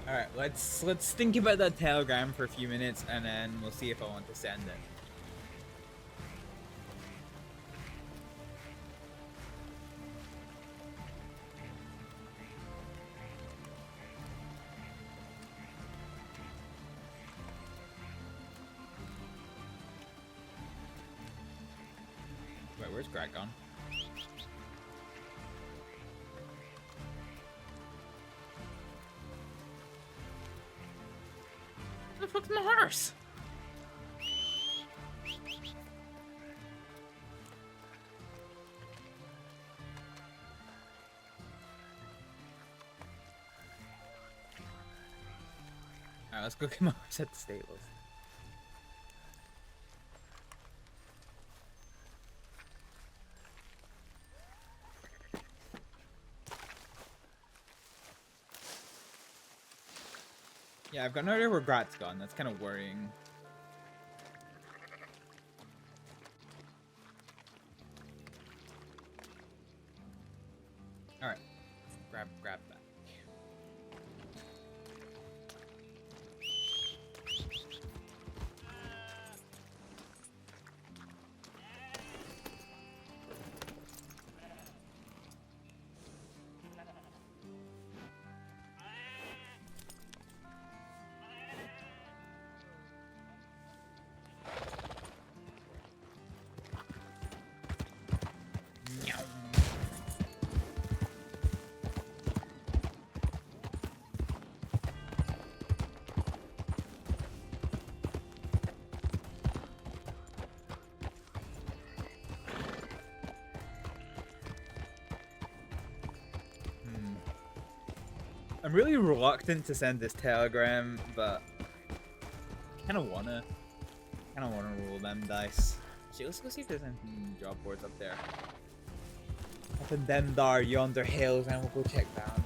All right, let's think about that telegram for a few minutes, and then we'll see if I want to send it. Wait, where's Greg gone? Where the fuck's my horse? Alright, let's go get my horse at the stables. Yeah, I've got no idea where Grat's gone. That's kind of worrying. All right, grab that. I'm really reluctant to send this telegram, but kind of wanna roll them dice. Actually, let's go see if there's any job boards up there. Up in them there yonder hills, and we'll go check Valentine.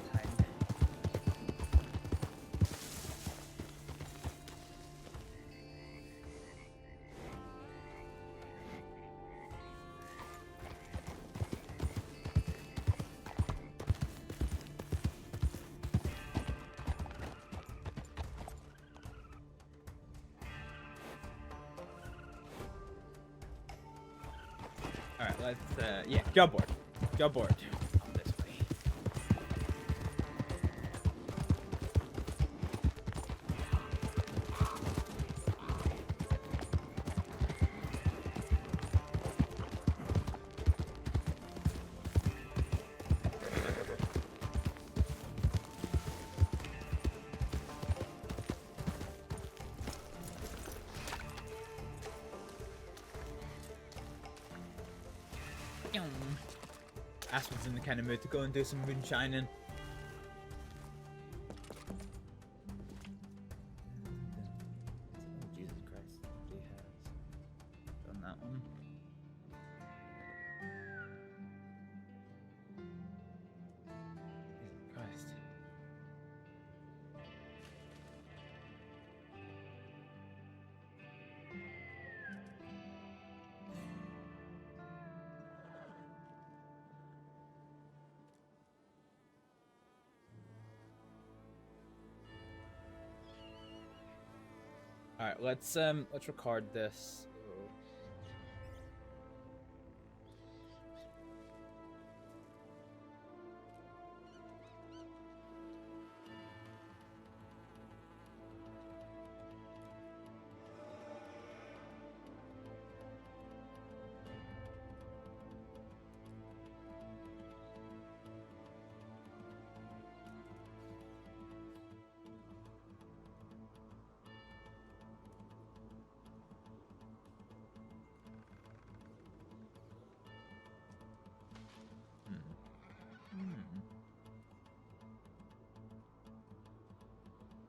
Alright, let's, yeah, job board. Job board. This way. Astrიდ's in the kind of mood to go and do some moonshining. Oh, Jesus Christ. He has done that one. Jesus Christ. All right, let's record this.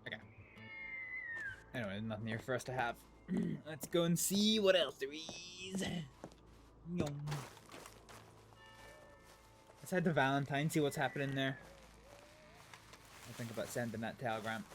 Okay. Anyway, nothing here for us to have. Let's go and see what else there is. Yum. Let's head to Valentine, see what's happening there. I'll think about sending that telegram.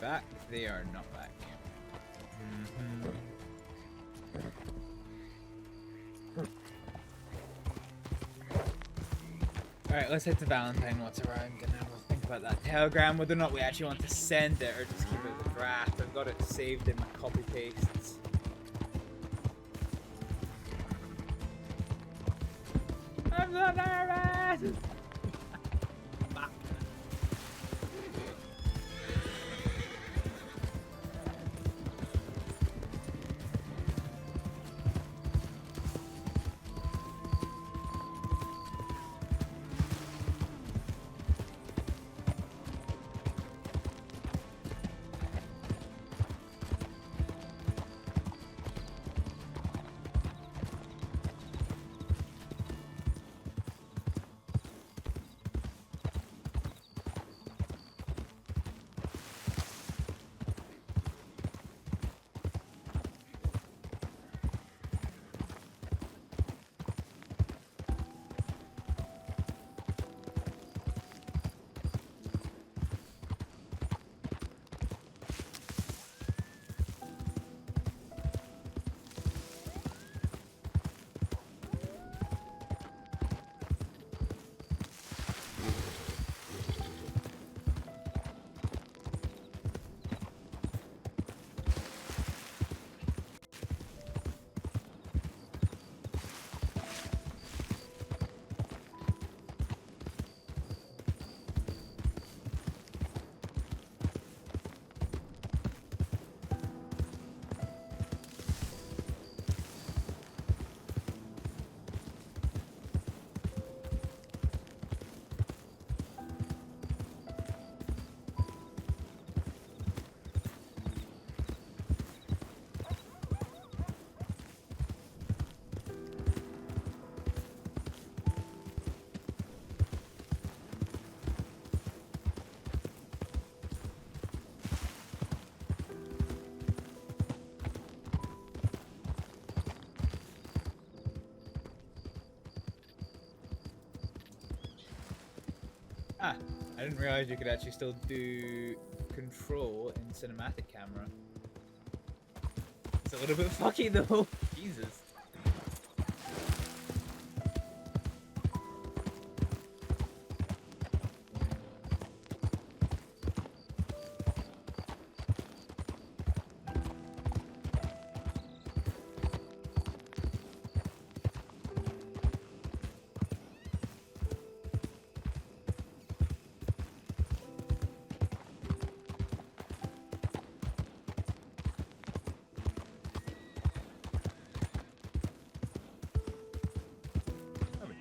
Back? They are not back. Alright, let's head to Valentine. What's around? Gonna have a think about about that telegram, whether or not we actually want to send it or just keep it as a draft. I've got it saved in my copy pastes. I'm so nervous! Ah, I didn't realize you could actually still do control in cinematic camera. It's a little bit fucky though. Jesus.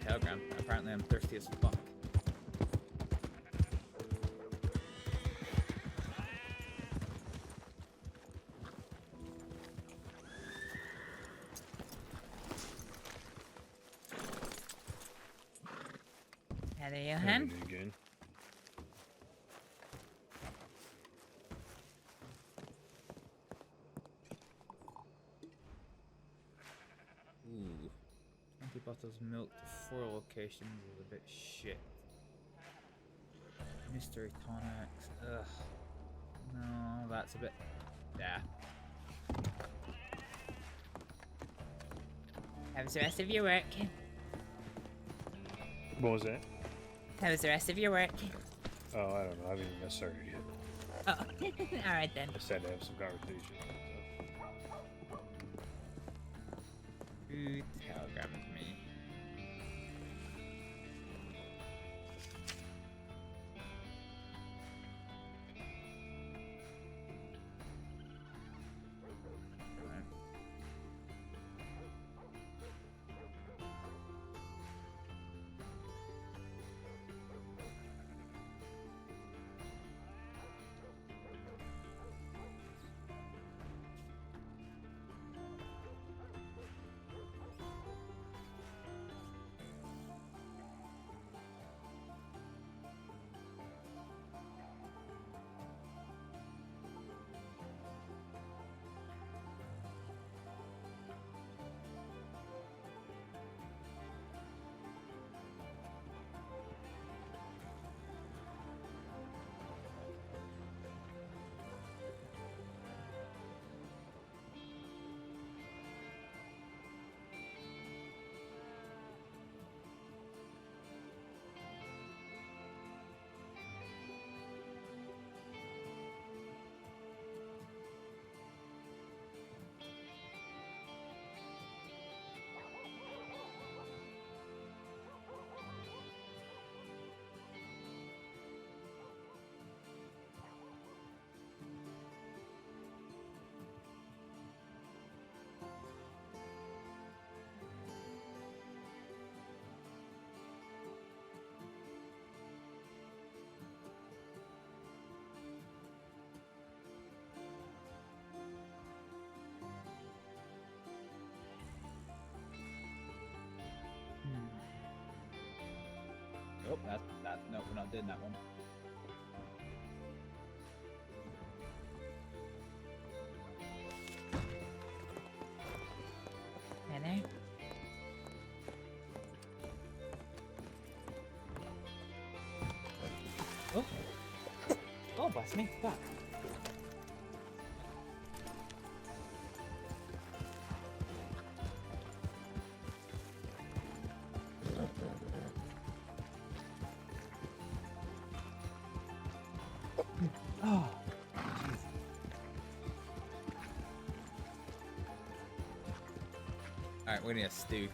Telegram. Apparently I'm thirsty as fuck. Hello, Johan. Again. Ooh. 20 bottles of milk to 4 locations is a bit shit. Mystery tonics. Ugh. No, that's a bit. Yeah. How's the rest of your work? What was that? How's the rest of your work? Oh, I don't know. I haven't even started yet. Oh, alright then. I just had to have some conversation. Who telegrammed me? Oh, no, we're not doing that one. Hello? Oh. Oh, bless me. Fuck. Oh. Alright, we need a stew.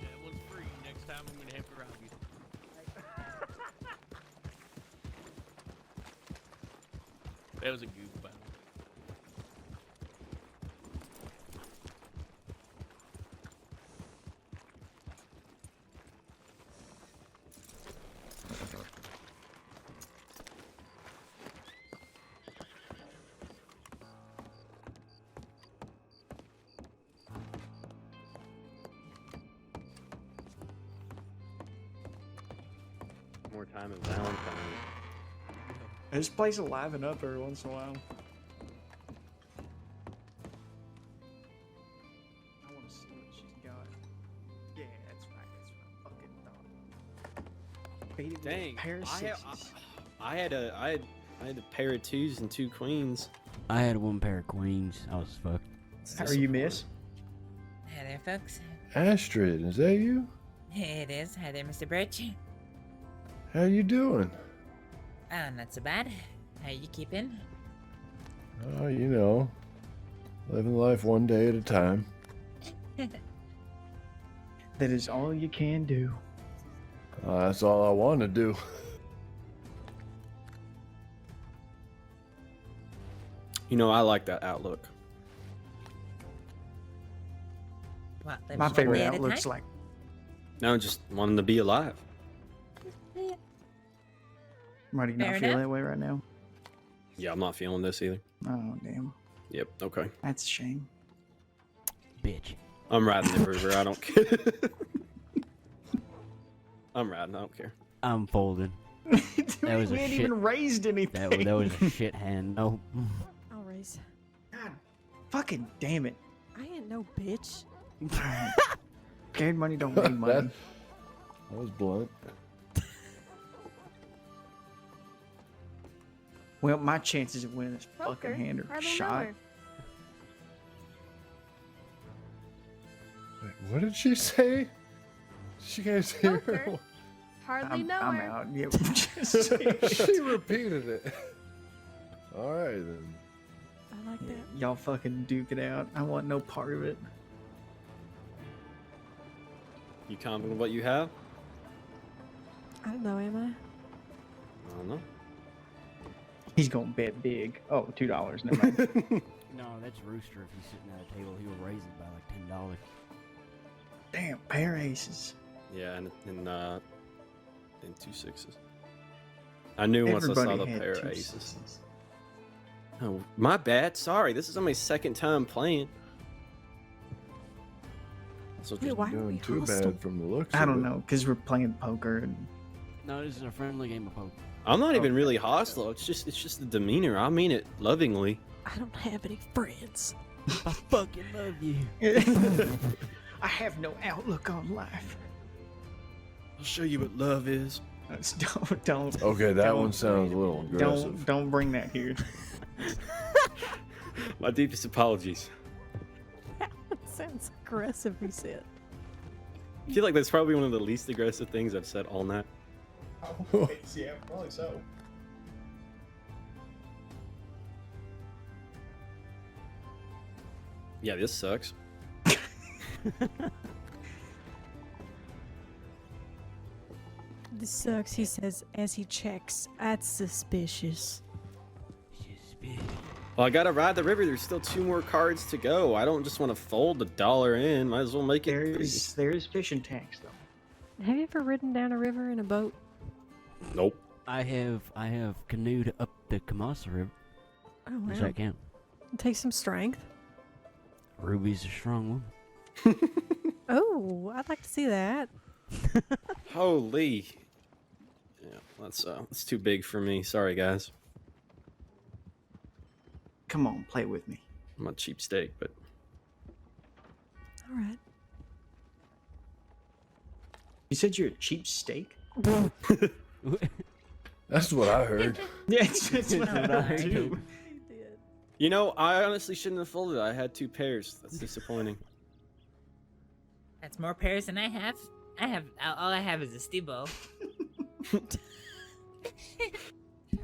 That one's free. Next time I'm gonna have to rob you. That was a goof battle. More time at Valentine's. This place will liven up every once in a while. I want to see what she's got. Yeah, that's right. Fucking beat it with a Dang, pair of sixes. I had a pair of 2s and 2 queens. I had 1 pair of queens. I was fucked. How are you, miss? Hi there, folks. Astrид, is that you? It is. Hi there, Mr. Birch. How you doing? Oh, not so bad. How you keeping? Oh, you know, living life one day at a time. That is all you can do. That's all I want to do. You know, I like that outlook. What, My favorite outlook's like. No, just wanting to be alive. Why do you not Fair feel enough. that way right now? Yeah, I'm not feeling this either. Oh, damn. Yep, okay. That's a shame. Bitch. I'm riding the river, I don't care. I'm riding, I don't care. I'm folding. That was we a ain't shit. even raised anything. That was a shit hand. No. I'll raise. God, fucking damn it. I ain't no bitch. Scared money don't make money. That was blunt. Well, my chances of winning this Poker. fucking hand are Hardly know shot. her. Wait, what did she say? Did you guys hear her? Poker. Hardly know I'm her. out. Yep. She repeated it. All right then. I like that. Y'all fucking duke it out. I want no part of it. You confident in what you have? I don't know, am I? I don't know. He's gonna bet big. Oh, $2. Never mind. No, that's Rooster. If he's sitting at a table, he will raise it by like $10. Damn, pair of aces. Yeah, and 2 6s. I knew once I saw Everybody the had pair of 2 aces. sixes. Oh, my bad. Sorry, this is my second time playing. So Wait, why are we Doing too hostile? bad from the looks. I of don't it. know, because we're playing poker and No, this is a friendly game of poker. I'm not even really hostile. It's just the demeanor. I mean it lovingly. I don't have any friends. I fucking love you. I have no outlook on life. I'll show you what love is. Don't. Okay, that don't- one sounds a little aggressive. Don't bring that here. My deepest apologies. Sounds aggressive, he said. I feel like that's probably one of the least aggressive things I've said all night. Yeah, probably so. Yeah, this sucks. This sucks, he says, as he checks. That's suspicious. Well, I gotta ride the river. There's still 2 more cards to go. I don't just want to fold $1 in. Might as well make it. There is fishing tax though. Have you ever ridden down a river in a boat? Nope. I have canoed up the Kamasa River. Oh, wow. Does that count? It takes some strength. Ruby's a strong woman. Oh, I'd like to see that. Holy. Yeah, that's too big for me. Sorry, guys. Come on, play with me. I'm a cheap steak, but All right. You said you're a cheap steak? That's what I heard. Yeah, that's what I heard too. you know, I honestly shouldn't have folded. I had 2 pairs. That's disappointing. That's more pairs than I have. All I have is a Stebo.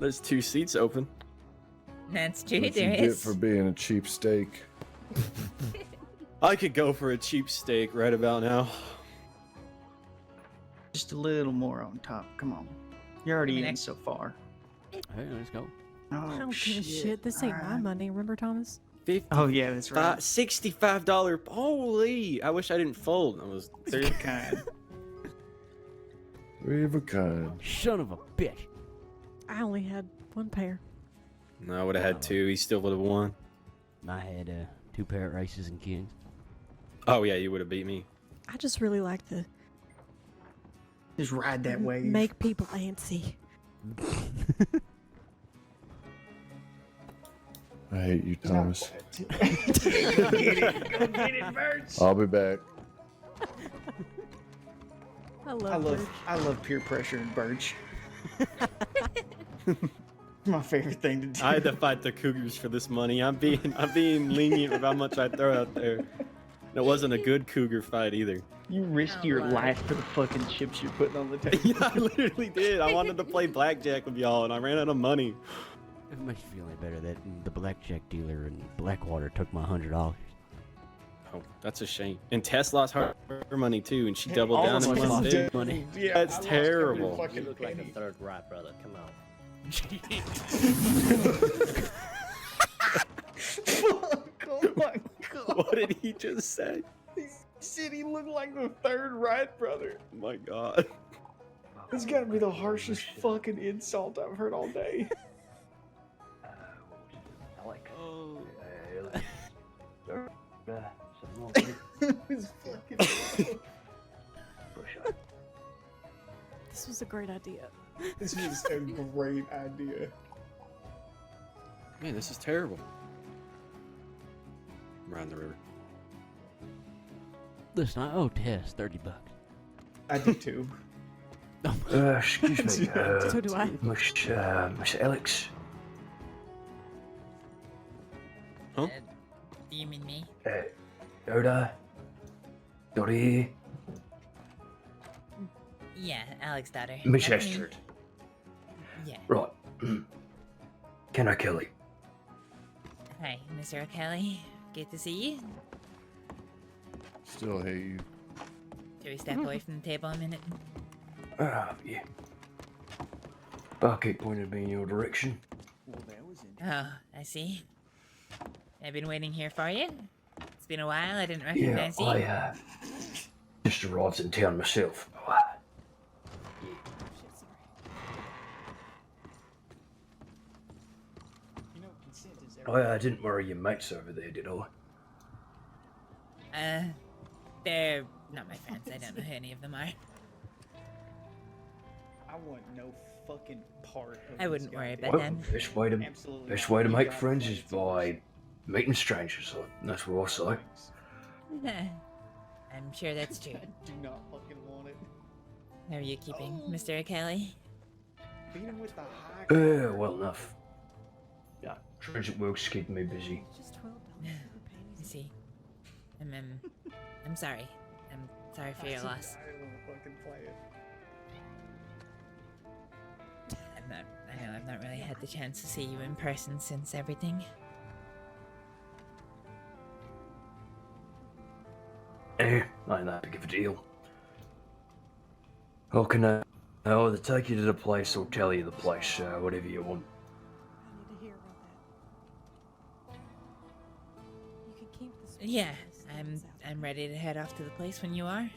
There's 2 seats open. That's true. What There you get is. for being a cheap steak. I could go for a cheap steak right about now. Just a little more on top. Come on. You're already in so far. Hey, let's go. Oh, I don't give a shit. This ain't my money. Remember, Thomas? Oh, yeah, that's right. $65. Holy! I wish I didn't fold. I was kind. 3 of a kind. Son of a bitch. I only had 1 pair. No, I would have had 2. He still would have won. I had 2 parrot races and kings. Oh yeah, you would have beat me. I just really like to Just ride that wave. make people antsy. I hate you, Thomas. Go get it. Go get it, Birch. I'll be back. I love I love peer pressure in Birch. My favorite thing to do. I had to fight the Cougars for this money. I'm being lenient with how much I throw out there. It wasn't a good Cougar fight either. You risked your life for the fucking chips you're putting on the table. Yeah, I literally did. I wanted to play blackjack with y'all, and I ran out of money. It makes you feel any better that the blackjack dealer in Blackwater took my $100. Oh, that's a shame. And Tess lost her money too, and she doubled All down of and us won lost big it. money. Yeah, That's I lost terrible. every fucking You look like penny. a third right, brother. Come on. Fuck, oh my god. What did he just say? He said he looked like the third right brother. Oh my god. It's gotta be the harshest fucking insult I've heard all day. Alex. Oh. It's fucking This was a great idea. This was a great idea. Man, this is terrible. Around the river. Listen, I owe Tess $30. I do too. Excuse me. So do I. Miss Alex. Huh? Do you mean me? Oda. Dottie. Yeah, Aleksdóttir. Miss That's me. Astrид. Yeah. Right. Can I kill you? Hi, Mr. O'Kelly. Good to see you. Still hate you. Shall we step away from the table a minute? Yeah. I'll keep pointing me in your direction. Oh, I see. I've been waiting here for you. It's been a while. I didn't recognize you. I just arrived in town myself. I didn't worry your mates over there, did I? They're not my friends. I don't know who any of them are. I want no fucking part of I wouldn't worry about Well, them. best way to make friends is by meeting strangers. That's what I say. I'm sure that's true. I do not fucking want it. How are you keeping, Mr. O'Kelly? Beating with the high. Well enough. Yeah, transit work's keeping me busy. I see. I'm sorry. I'm sorry for your loss. I don't want to fucking play it. I know I've not really had the chance to see you in person since everything. Ain't that big of a deal. How can I either take you to the place or tell you the place, whatever you want. Yeah, I'm ready to head off to the place when you are.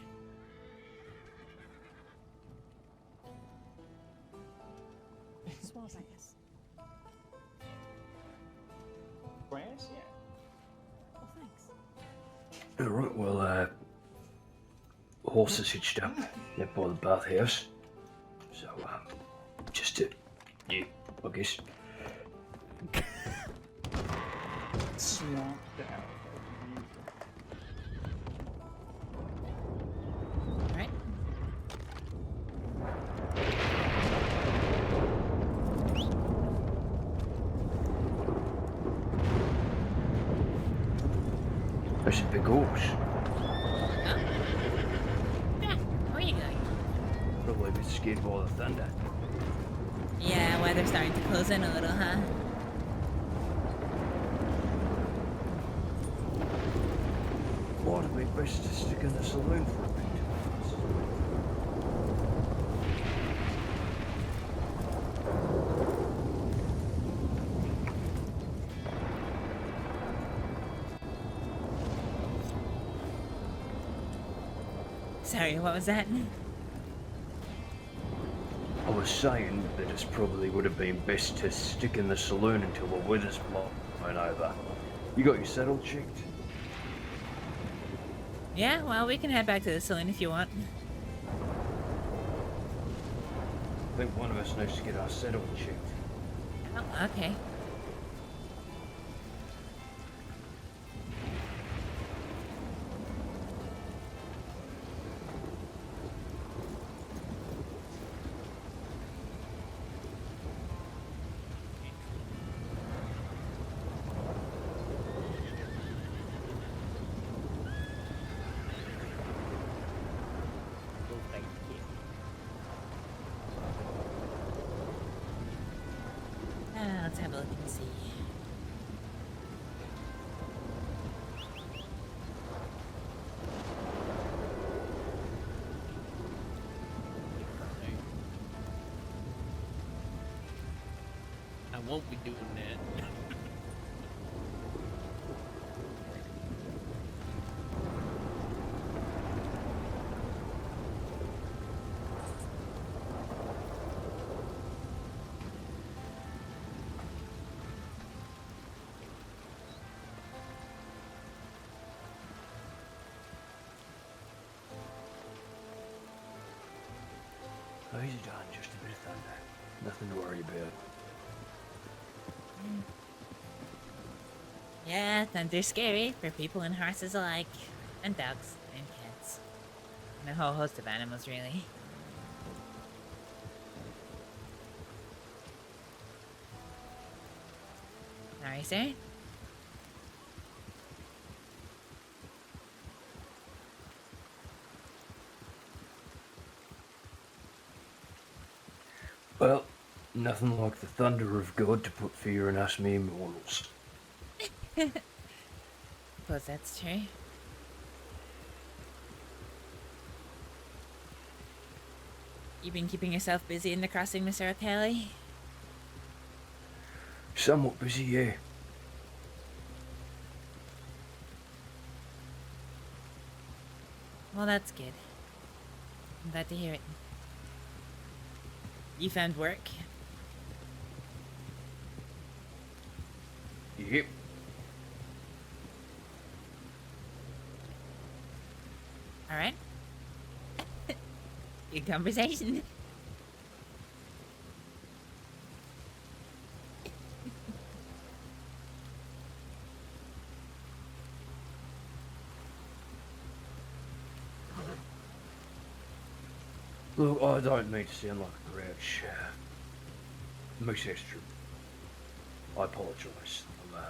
nice, yeah. Oh, thanks. Alright, well, horses hitched up there by the bathhouse. So, just to you, I guess. Swamp down. Alright. That's a big horse. Yeah, where are you going? Probably a bit scared by the thunder. Yeah, weather's starting to close in a little, huh? Might have been best to stick in the saloon for a bit. Sorry, what was that? I was saying that it probably would have been best to stick in the saloon until the weather's blown over. You got your saddle checked? Yeah, well, we can head back to the saloon if you want. I think one of us needs to get our saddle checked. Oh, okay. Let's have a look and see. I won't be doing that. Easy, John, just a bit of thunder. Nothing to worry about. Yeah, thunder's scary for people and horses alike. And dogs and cats. And a whole host of animals, really. Sorry, sir? Well, nothing like the thunder of God to put fear in us mere mortals. Suppose that's true. You been keeping yourself busy in the crossing, Mr. O'Kelly? Somewhat busy, yeah. Well, that's good. I'm glad to hear it. You found work? Yep. Alright. Good conversation. Look, I don't mean to sound like a grouch. Most extra. I apologise. I'm,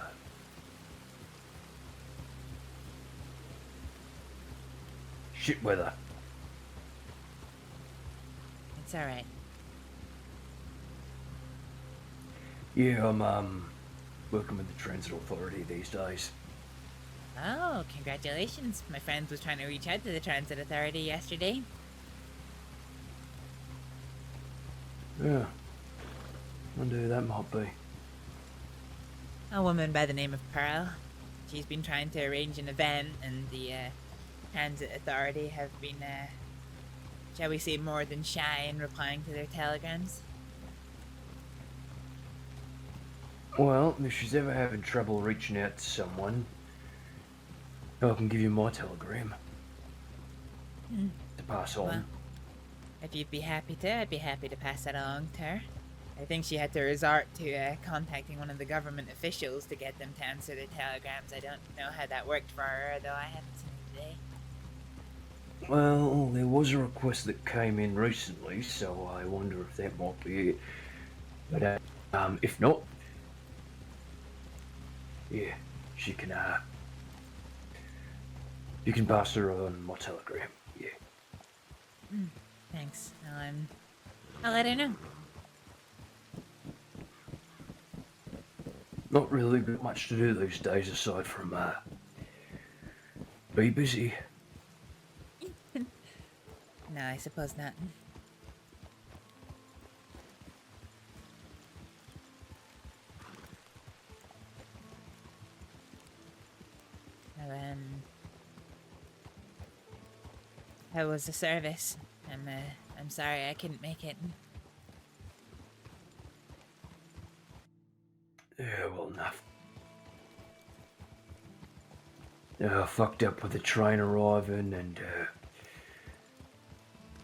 shit weather. It's alright. Yeah, I'm, working with the Transit Authority these days. Oh, congratulations. My friend was trying to reach out to the Transit Authority yesterday. Yeah. Wonder who that might be. A woman by the name of Pearl. She's been trying to arrange an event, and the Transit Authority have been, shall we say, more than shy in replying to their telegrams. Well, if she's ever having trouble reaching out to someone, I can give you my telegram to pass on. Well, if you'd be happy to, I'd be happy to pass that along to her. I think she had to resort to contacting one of the government officials to get them to answer their telegrams. I don't know how that worked for her, though I haven't seen it today. Well, there was a request that came in recently, so I wonder if that might be it. But if not, yeah, she can. You can pass her on my telegram. Yeah. Thanks. I'll let her know. Not really got much to do these days aside from be busy. No, I suppose not. Well, how was the service? I'm sorry I couldn't make it. Yeah, well, enough. I fucked up with the train arriving, and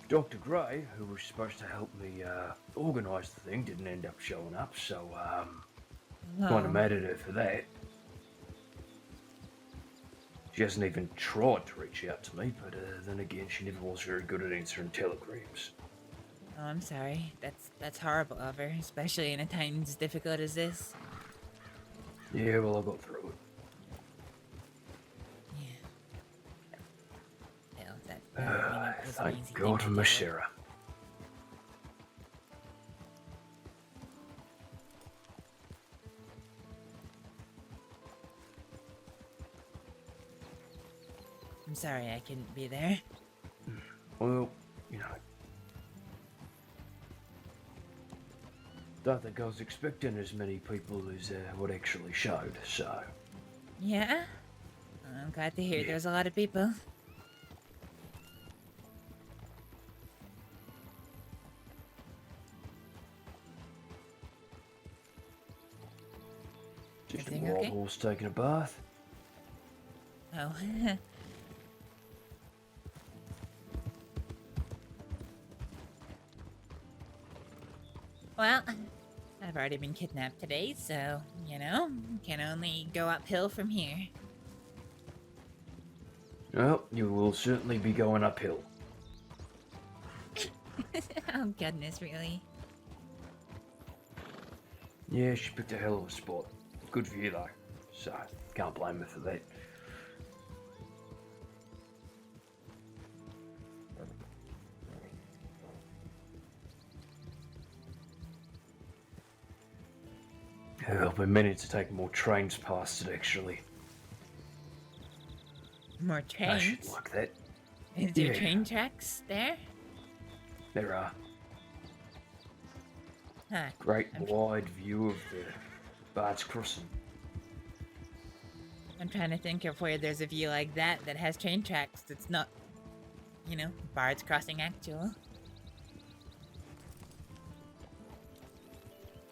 Dr. Gray, who was supposed to help me organise the thing, didn't end up showing up, so kind of mad at her for that. She hasn't even tried to reach out to me, but then again, she never was very good at answering telegrams. Oh, I'm sorry. That's horrible of her, especially in a time as difficult as this. Yeah, well, I got through it. Thank God for Miss Sarah. I'm sorry I couldn't be there. Well, you know, don't think I was expecting as many people as what actually showed, so... Yeah? I'm glad to hear there's a lot of people. Just a Everything wild okay? horse taking a bath. Oh. Well, I've already been kidnapped today, so, you know, can only go uphill from here. Well, you will certainly be going uphill. Oh, goodness, really? Yeah, she picked a hell of a spot. Good for you, though. So, can't blame her for that. I've been meaning to take more trains past it, actually. More trains? I should like that. Is there train tracks there? There are. Huh. Great wide view of the Bard's Crossing. I'm trying to think of where there's a view like that that has train tracks that's not, you know, Bard's Crossing actual.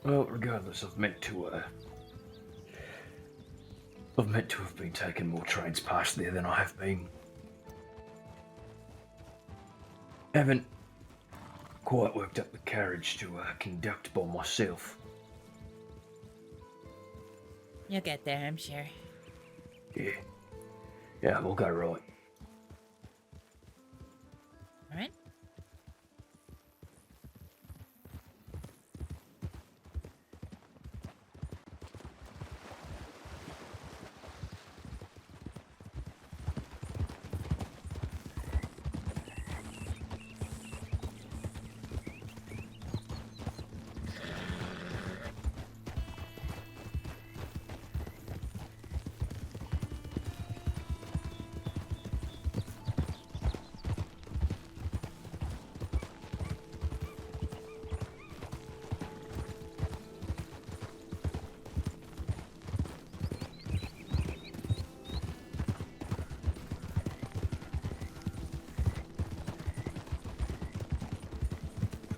Well, regardless, I've meant to have been taking more trains past there than I have been. Haven't quite worked up the courage to conduct by myself. You'll get there, I'm sure. Yeah, we'll go right. Alright.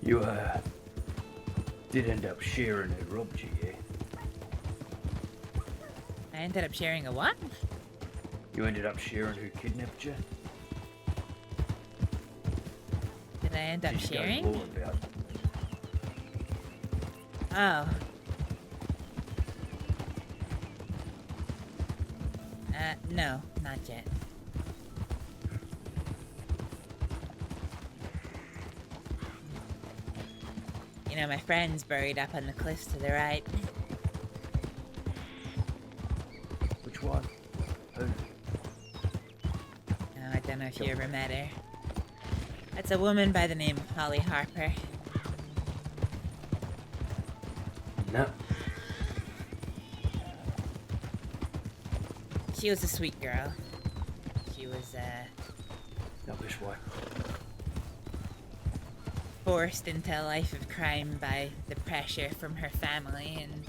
You did end up sharing it, robbed you, yeah? I ended up sharing a what? You ended up sharing who kidnapped you? Did I end up Did you go sharing? law about? Oh. No, not yet. You know, my friend's buried up on the cliffs to the right. Which one? Who? Oh, I don't know if you ever met her. That's a woman by the name of Holly Harper. No. She was a sweet girl. She was, Not this way. forced into a life of crime by the pressure from her family, and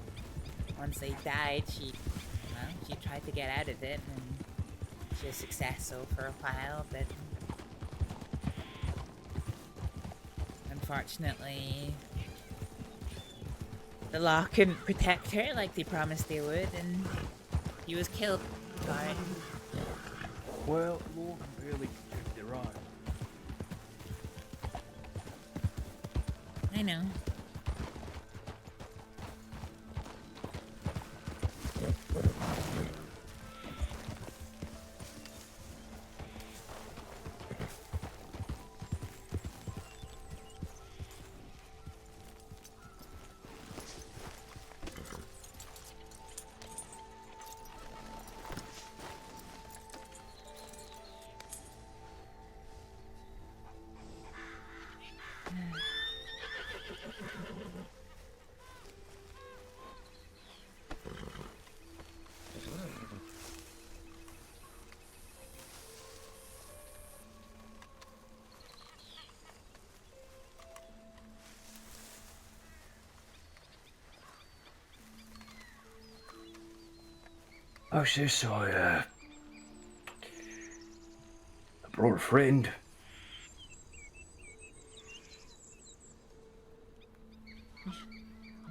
once they died, she tried to get out of it, and she was successful for a while, but unfortunately, the law couldn't protect her like they promised they would, and he was killed for it. Well, law can barely protect their own. I know. Oh, sis, I brought a friend.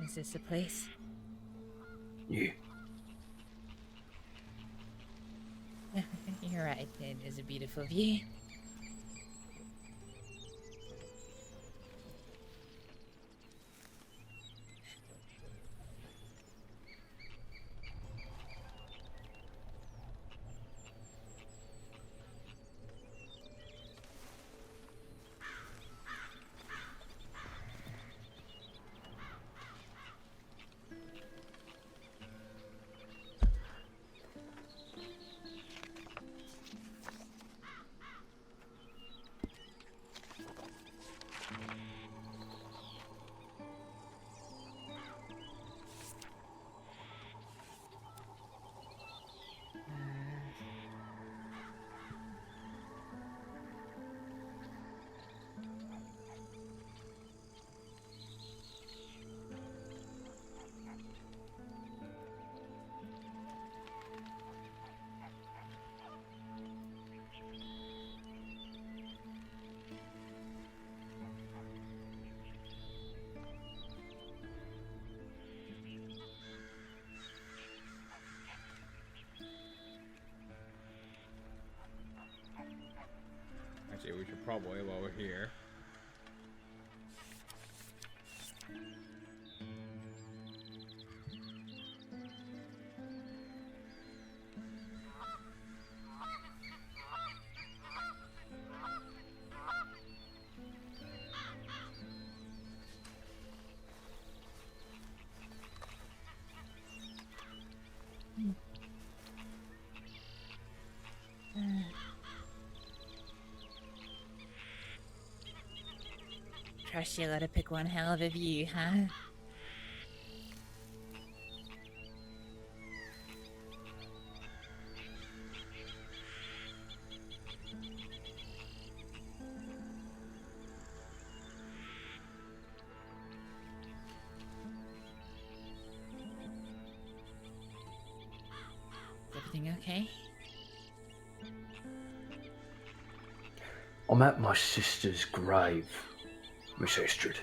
Is this the place? Yeah. You're right, it is a beautiful view. Actually, we should probably, while we're here. Trust you gotta pick one hell of a view, huh? Is everything okay? I'm at my sister's grave, Miss Astrид.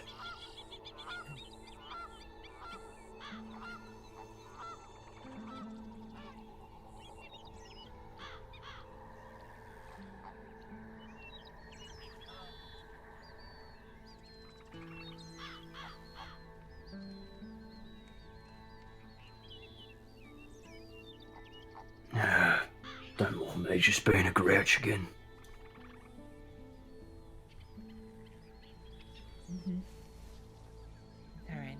me just being a grouch again. Mm-hmm. Alright.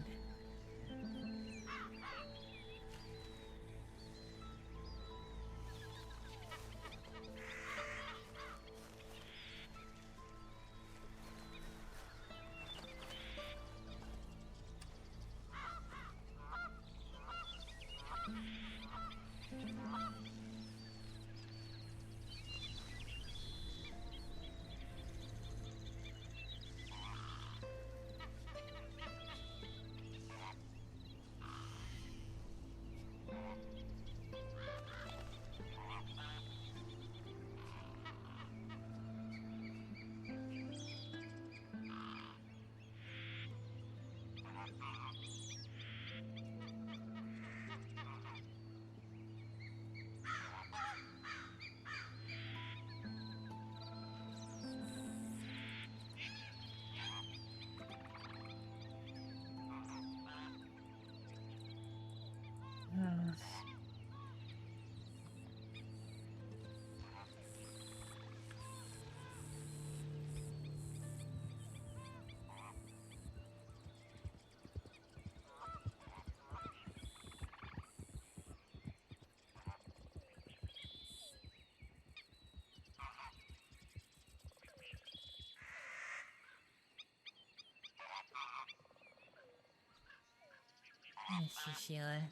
I miss you, Sheila.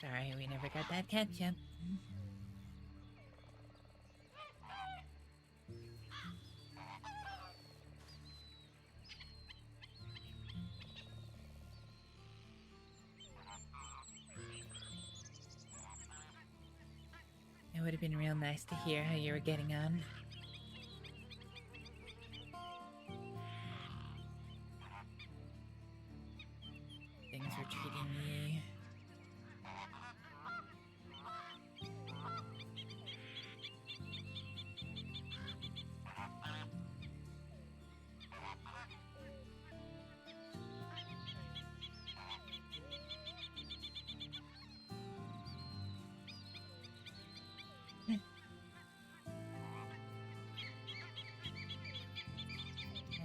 Sorry, we never got that ketchup. It would have been real nice to hear how you were getting on. Things were treating you.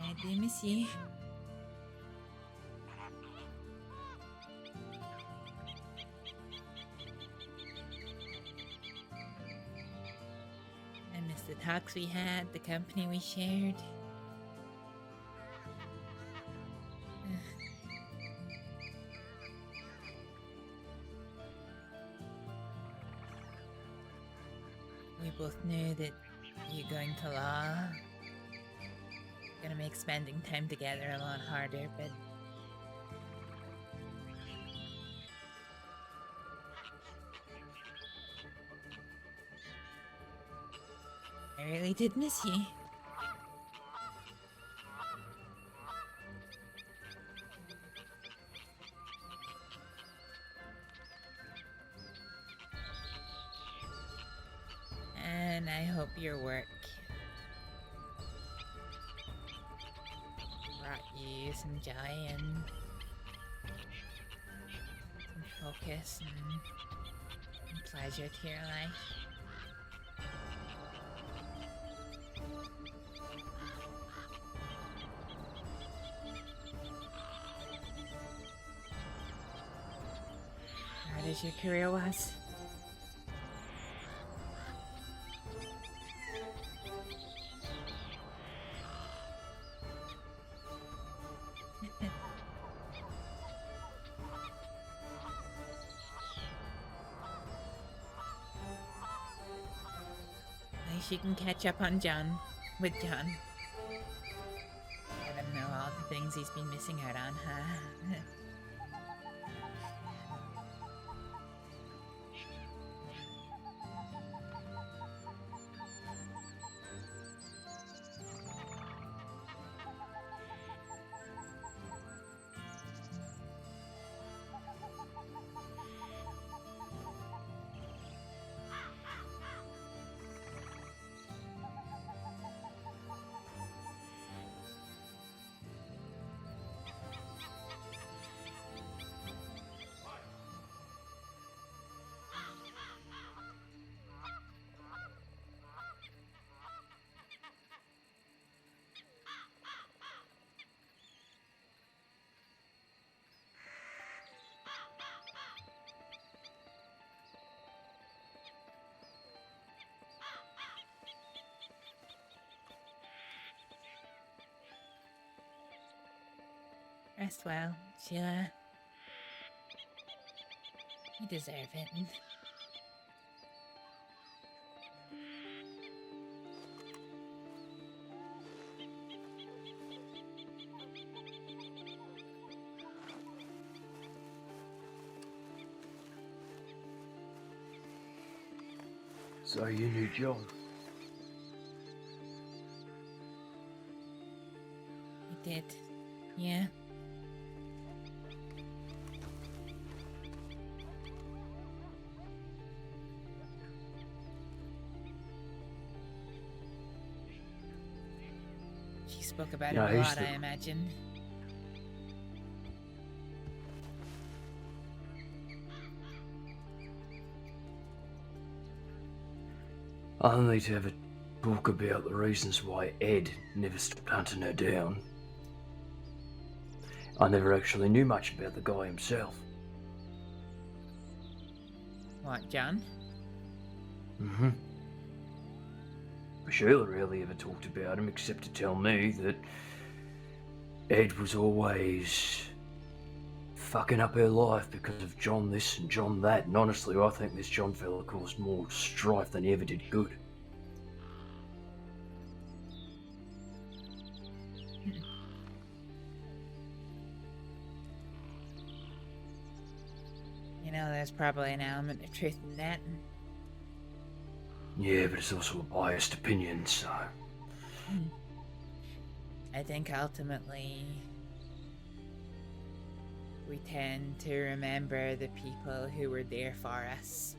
I do miss you. I miss the talks we had, the company we shared. We both knew that you going to law gonna make spending time together a lot harder, but I really did miss you. And I hope your work brought you some joy and some focus and pleasure to your life. Hard as your career was. At least you can catch up on John, with John. Let him know all the things he's been missing out on, huh? Rest well, Sheila. You deserve it. So you knew John? I did. Yeah. She spoke about Yeah, it a he's lot, the- I imagine. I'll need to have a talk about the reasons why Ed never stopped hunting her down. I never actually knew much about the guy himself. What, John? Mm-hmm. Sheila rarely ever talked about him except to tell me that Ed was always fucking up her life because of John this and John that, and honestly I think this John fella caused more strife than he ever did good. You know, there's probably an element of truth in that. Yeah, but it's also a biased opinion, so... I think ultimately we tend to remember the people who were there for us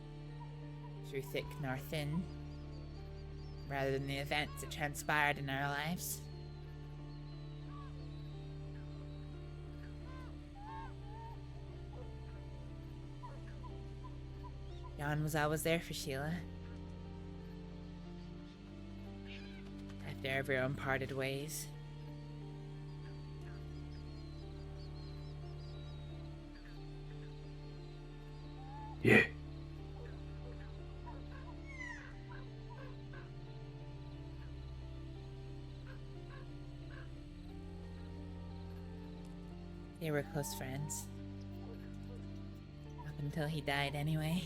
through thick nor thin, rather than the events that transpired in our lives. John was always there for Sheila. After everyone parted ways. Yeah. They were close friends. Up until he died, anyway.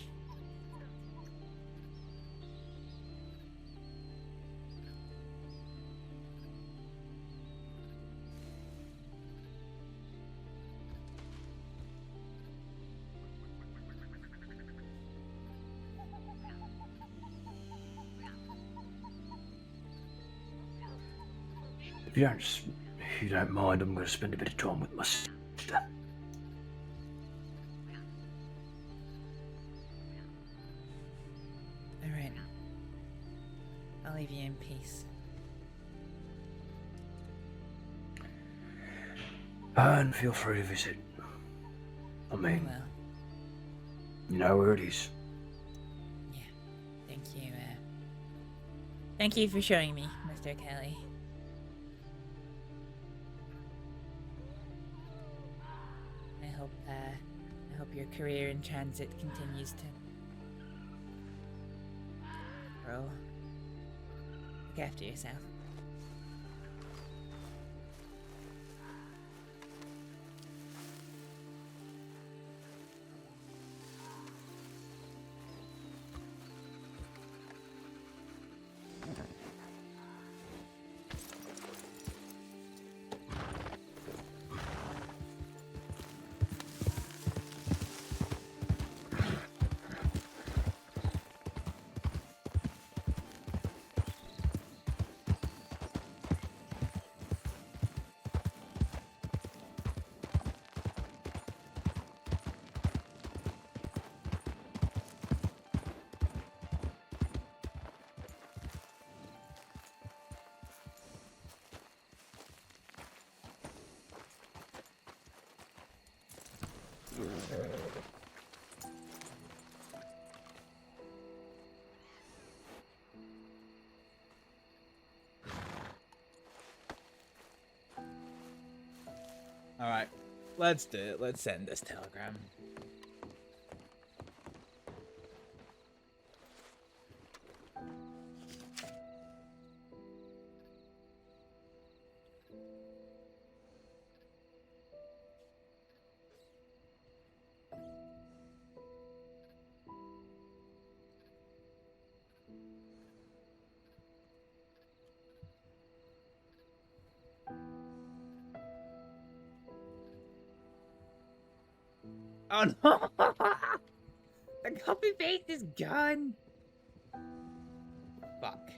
If you don't mind, I'm going to spend a bit of time with my sister. Alright. I'll leave you in peace. And feel free to visit. I mean, Well, you know where it is. thank you. Thank you for showing me, Mr. Kelly. I hope your career in transit continues to grow. Look after yourself. Alright, let's do it. Let's send this telegram. Oh no! The copy paste is gone. Fuck.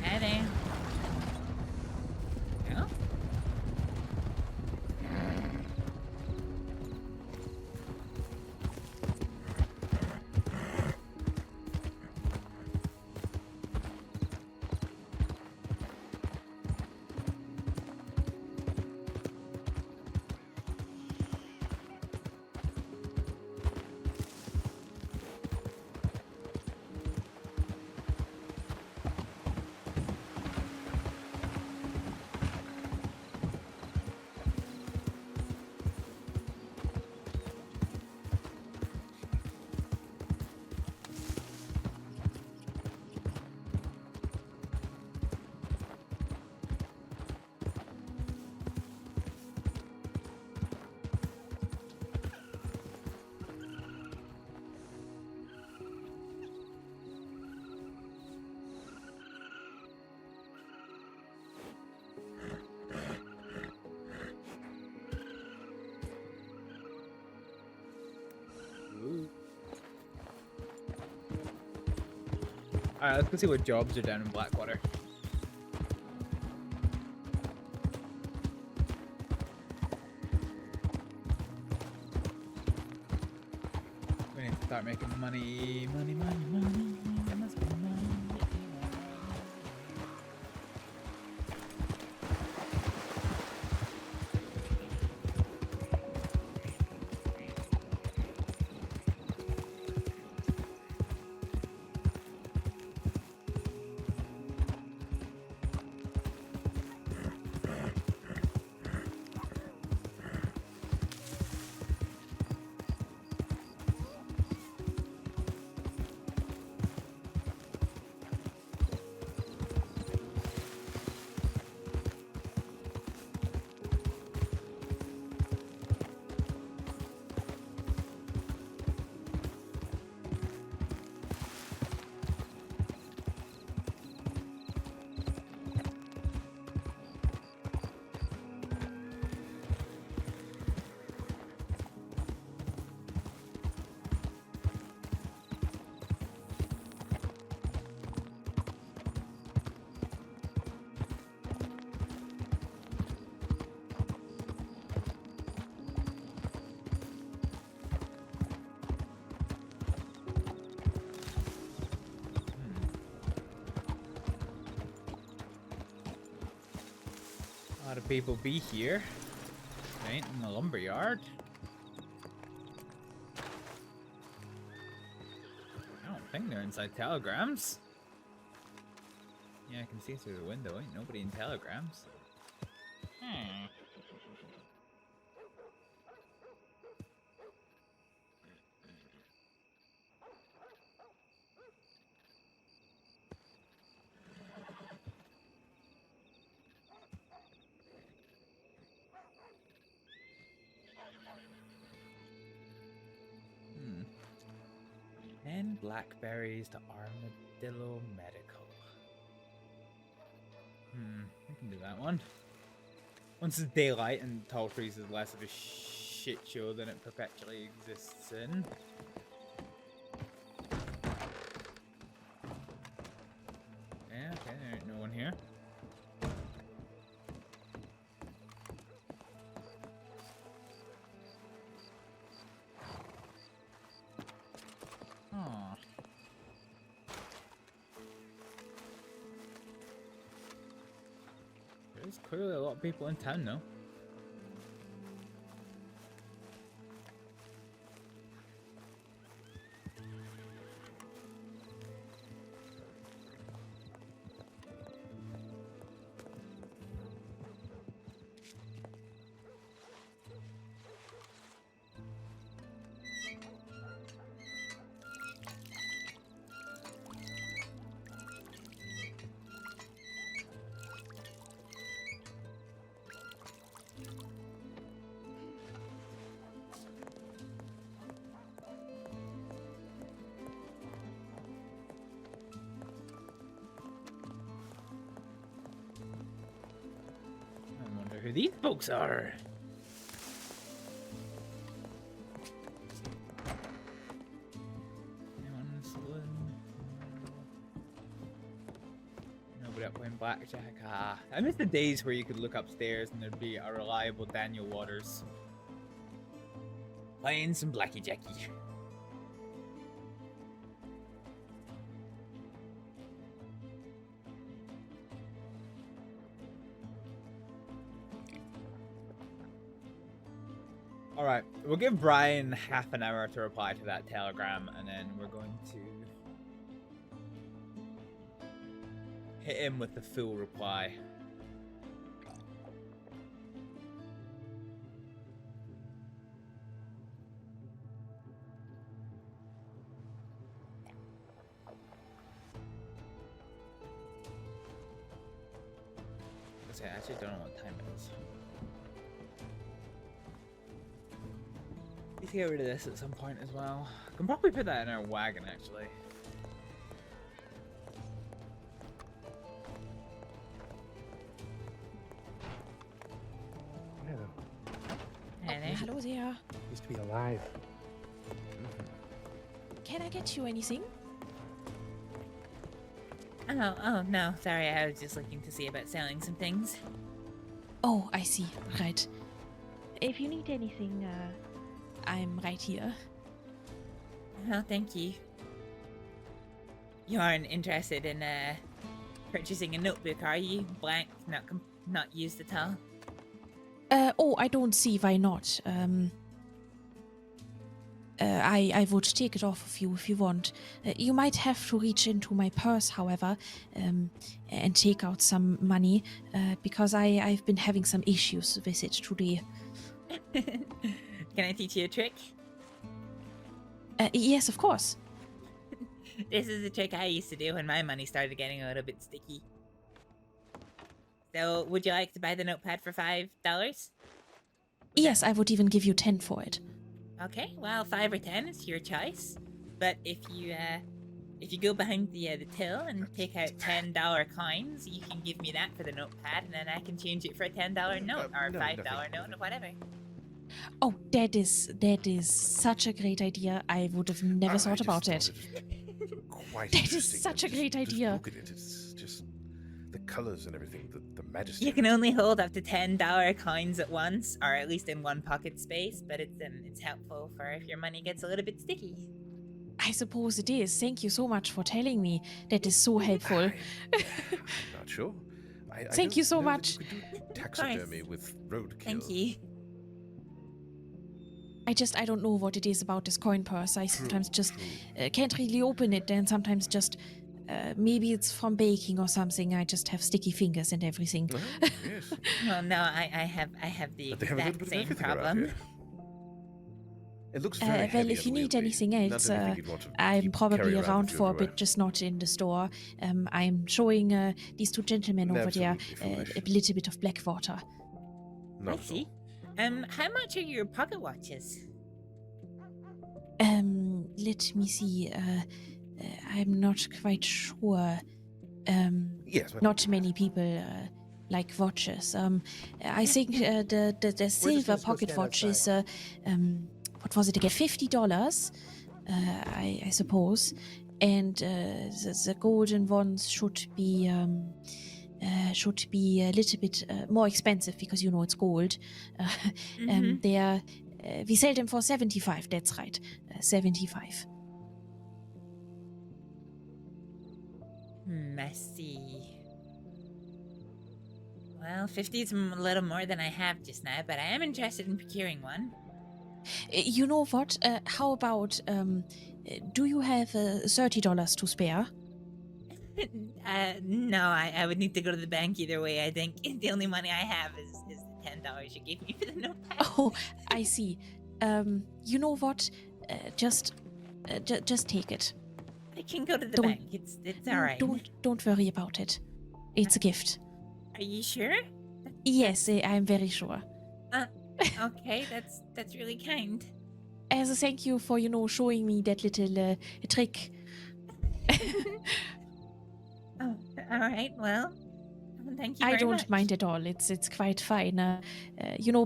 Eddie. Yeah? Alright, let's go see what jobs are down in Blackwater. We need to start making money, money, money, money. There must be money. people be here. Right, in the lumberyard. I don't think they're inside telegrams. Yeah, I can see through the window. Ain't nobody in telegrams. Hmm. And blackberries to Armadillo Medical. We can do that one. Once it's daylight and Tall Trees is less of a shit show than it perpetually exists in. Yeah, okay, there ain't no one here. Aw. There's clearly a lot of people in town now. I wonder who these folks are. Anyone saloon? Nobody up playing blackjack. Ah, I miss the days where you could look upstairs and there'd be a reliable Daniel Waters playing some blacky jacky. Alright, we'll give Brian half an hour to reply to that telegram, and then we're going to hit him with the full reply. I actually don't know what time it is. Need to get rid of this at some point as well. I can probably put that in our wagon, actually. Hello there. Used to be alive. Can I get you anything? Oh, no, sorry, I was just looking to see about selling some things. Oh, I see. Right. If you need anything, I'm right here. Oh, thank you. You aren't interested in purchasing a notebook, are you? Blank, not used at all. Oh, I don't see why not. I would take it off of you if you want. You might have to reach into my purse, however, and take out some money, because I've been having some issues with it today. Can I teach you a trick? Yes, of course. This is a trick I used to do when my money started getting a little bit sticky. So, would you like to buy the notepad for $5? Yes, I would even give you 10 for it. Okay, well, 5 or 10 is your choice. But if you go behind the till and take out $10 coins, you can give me that for the notepad, and then I can change it for a $10 note or a $5 note or whatever. Oh, that is such a great idea. I would have never thought about it. That is such a great idea. Look at it. It's just the colors and everything, the majesty. You can only hold up to $10 coins at once, or at least in one pocket space, but it's helpful for if your money gets a little bit sticky. I suppose it is. Thank you so much for telling me. That is so helpful. I'm not sure. I Thank you so much. Taxidermy with roadkill. Thank you. I don't know what it is about this coin purse. I sometimes just can't really open it, and sometimes just maybe it's from baking or something. I just have sticky fingers and everything. Yes. Well, no, I have the They have a little exact bit of same everything around problem. here. It looks very Well, heavy if on you the need wheel anything being. else, Not anything you'd want to I'm keep probably carry around with you for a everywhere. bit, just not in the store. I'm showing these two gentlemen over there Absolutely foolish. a little bit of black water. Not I at see. How much are your pocket watches? Let me see. I'm not quite sure. Yes, well- Not many people like watches. I think the silver just go pocket stand watch outside. is what was it again? $50, I suppose, and the golden ones should be a little bit more expensive because you know it's gold. They are. We sell them for 75. That's right, 75. I see. Well, 50 is a little more than I have just now, but I am interested in procuring one. You know what? How about do you have $30 to spare? No, I would need to go to the bank either way. I think the only money I have is the $10 you gave me for the notepad. Oh, I see. You know what? Just take it. I can go to the Don't- bank. It's all right. Don't worry about it. It's a gift. Are you sure? Yes, I'm very sure. Okay, that's really kind. As a thank you for showing me that little trick. Oh, all right. Well, thank you very I don't much. mind at all. It's quite fine.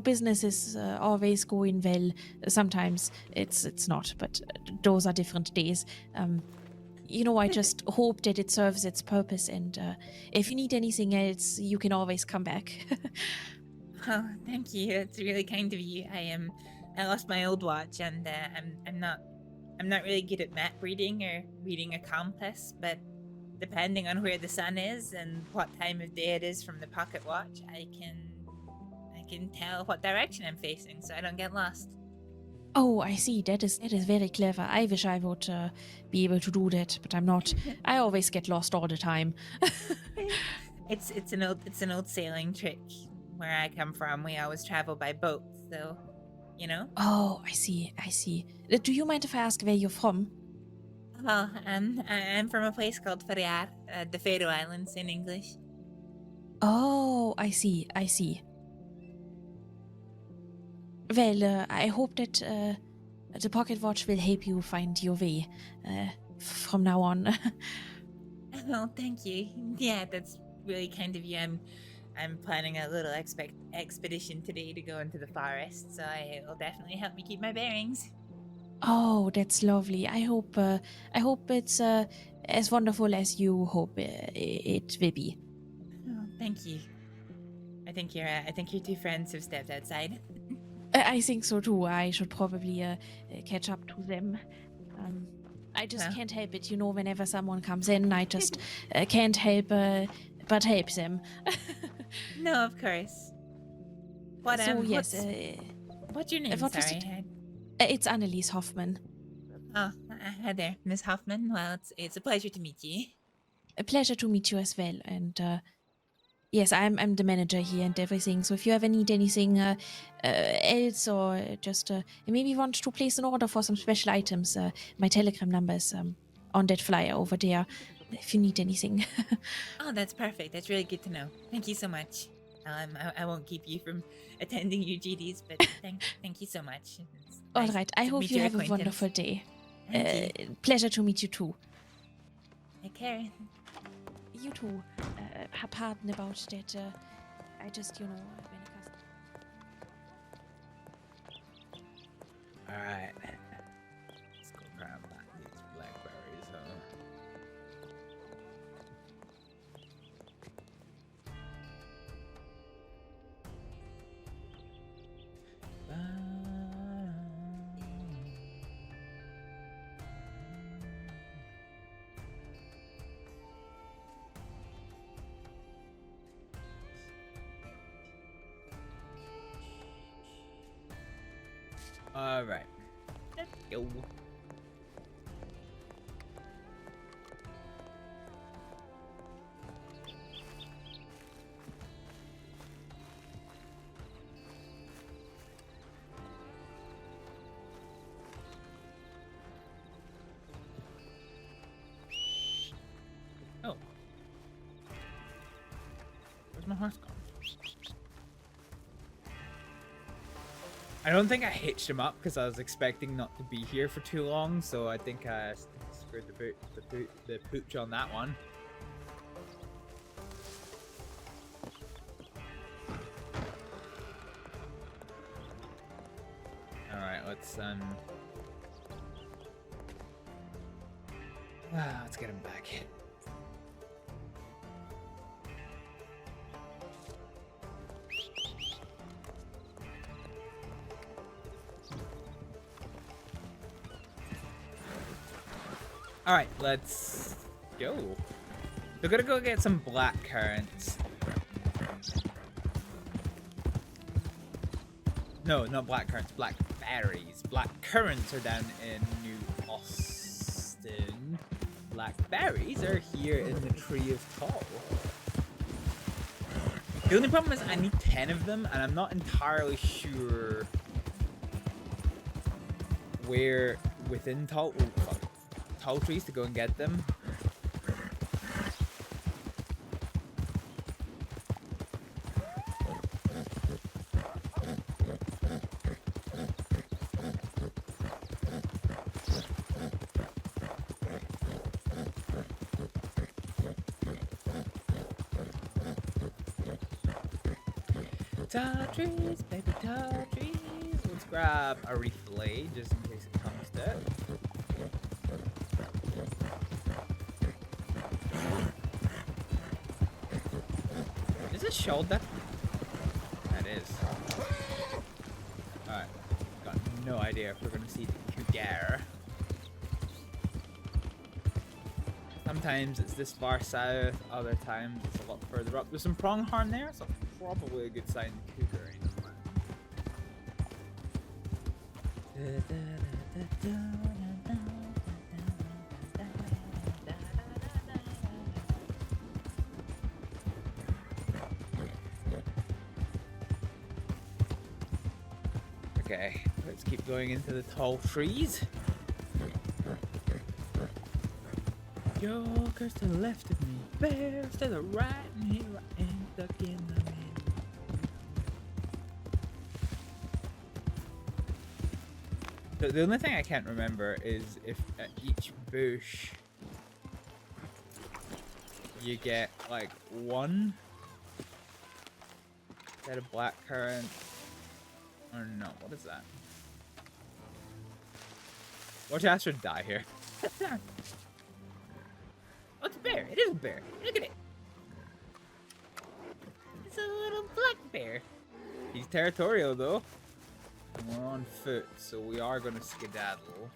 Business is always going well. Sometimes it's not, but those are different days. I just hope that it serves its purpose, and if you need anything else, you can always come back. Oh, thank you. That's really kind of you. I lost my old watch, and I'm not really good at map reading or reading a compass, but depending on where the sun is and what time of day it is from the pocket watch, I can tell what direction I'm facing, so I don't get lost. Oh, I see. That is very clever. I wish I would be able to do that, but I'm not. I always get lost all the time. It's an old sailing trick. Where I come from, we always travel by boat, so Oh, I see. Do you mind if I ask where you're from? Well, I'm from a place called Ferriar, the Faroe Islands in English. Oh, I see. Well, I hope that the pocket watch will help you find your way from now on. Oh, thank you. Yeah, that's really kind of you. I'm planning a little expedition today to go into the forest, so it will definitely help me keep my bearings. Oh, that's lovely. I hope it's as wonderful as you hope it will be. Oh, thank you. I think your two friends have stepped outside. I think so too. I should probably catch up to them. I just can't help it, whenever someone comes in, I just can't help but help them. No, of course. What, So, yes, what's your name? what was Sorry. It's Anneliese Hoffman. Oh, hi there, Miss Hoffman. Well, it's a pleasure to meet you. A pleasure to meet you as well. And yes, I'm the manager here and everything. So if you ever need anything else, or just maybe want to place an order for some special items, my telegram number is on that flyer over there. If you need anything. Oh, that's perfect. That's really good to know. Thank you so much. I won't keep you from attending your GDs, but thank you so much. It's All nice right. I to hope meet you your have a acquaintance. wonderful day. Thank Pleasure to meet you too. Take care. You too. Pardon about that. I just, when it comes. Alright. Let's go grab back these blackberries, huh? Alright. Let's go. Oh. Where's my horse gone? I don't think I hitched him up because I was expecting not to be here for too long, so I think I screwed the pooch on that one. Alright, let's let's get him back. Alright, let's go. We're gonna go get some black currants. No, not black currants, black berries. Black currants are down in New Austin. Black berries are here in the Tree of Tall. The only problem is I need 10 of them, and I'm not entirely sure where within Tall trees to go and get them. Tall trees, baby tall trees. Let's grab a replay just in case it comes to it. Is it shoulder? That is. Alright. Got no idea if we're gonna see the cougar. Sometimes it's this far south, other times it's a lot further up. There's some pronghorn there, so probably a good sign the cougar ain't Okay, let's keep going into the tall trees. Jokers to the left of me, bears to the right, and here I am stuck in the middle. So the only thing I can't remember is if at each bush you get like one set of black currant. Or no, what is that? Watch Astrид die here. Oh, it's a bear. It is a bear. Look at it. It's a little black bear. He's territorial though. And we're on foot, so we are going to skedaddle.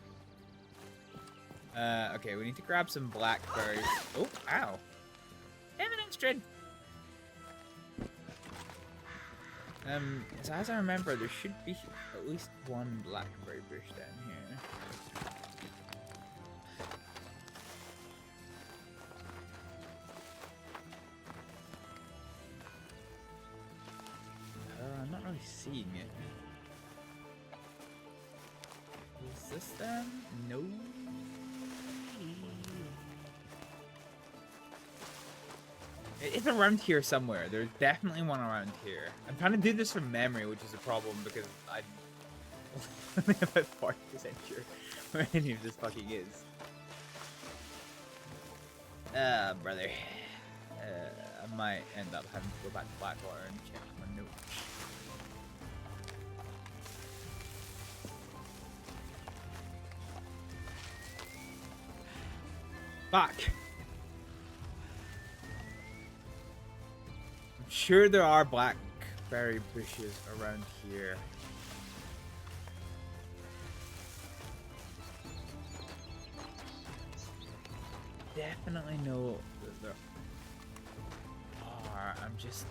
Okay, we need to grab some blackberries. Oh, ow. Damn it, Astrid. So as I remember, there should be at least one blackberry bush down here. I'm not really seeing it. Is this them? No. It's around here somewhere. There's definitely one around here. I'm trying to do this from memory, which is a problem because I'm only about 40% sure where any of this fucking is. Brother. I might end up having to go back to Blackwater and check my notes. Fuck. I'm sure there are blackberry bushes around here. Definitely know that there are. I'm just...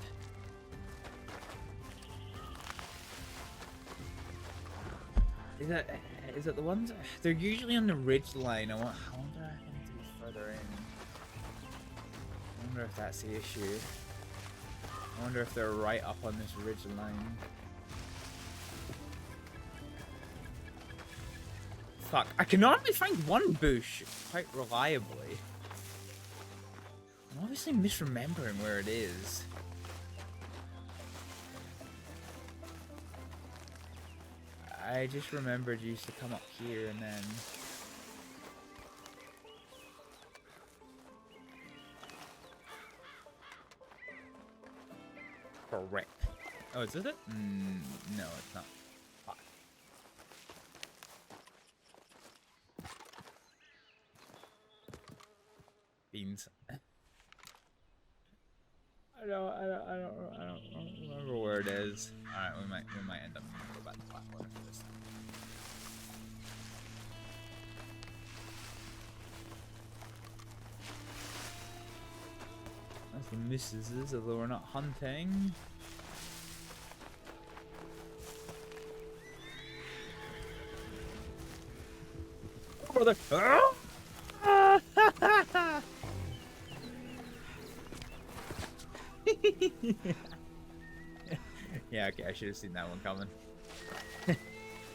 Is it the ones? They're usually on the ridge line. I wonder if I need to be further in. I wonder if that's the issue. I wonder if they're right up on this ridge line. Fuck, I can normally find one bush quite reliably. I'm obviously misremembering where it is. I just remembered you used to come up here and then... Correct. Oh, is this it? No, it's not. Fuck. Beans. I don't remember where it is. Alright, we might end up having to go back to Blackwater for this time. That's the missuses, although we're not hunting. Oh, brother! Yeah, okay, I should have seen that one coming.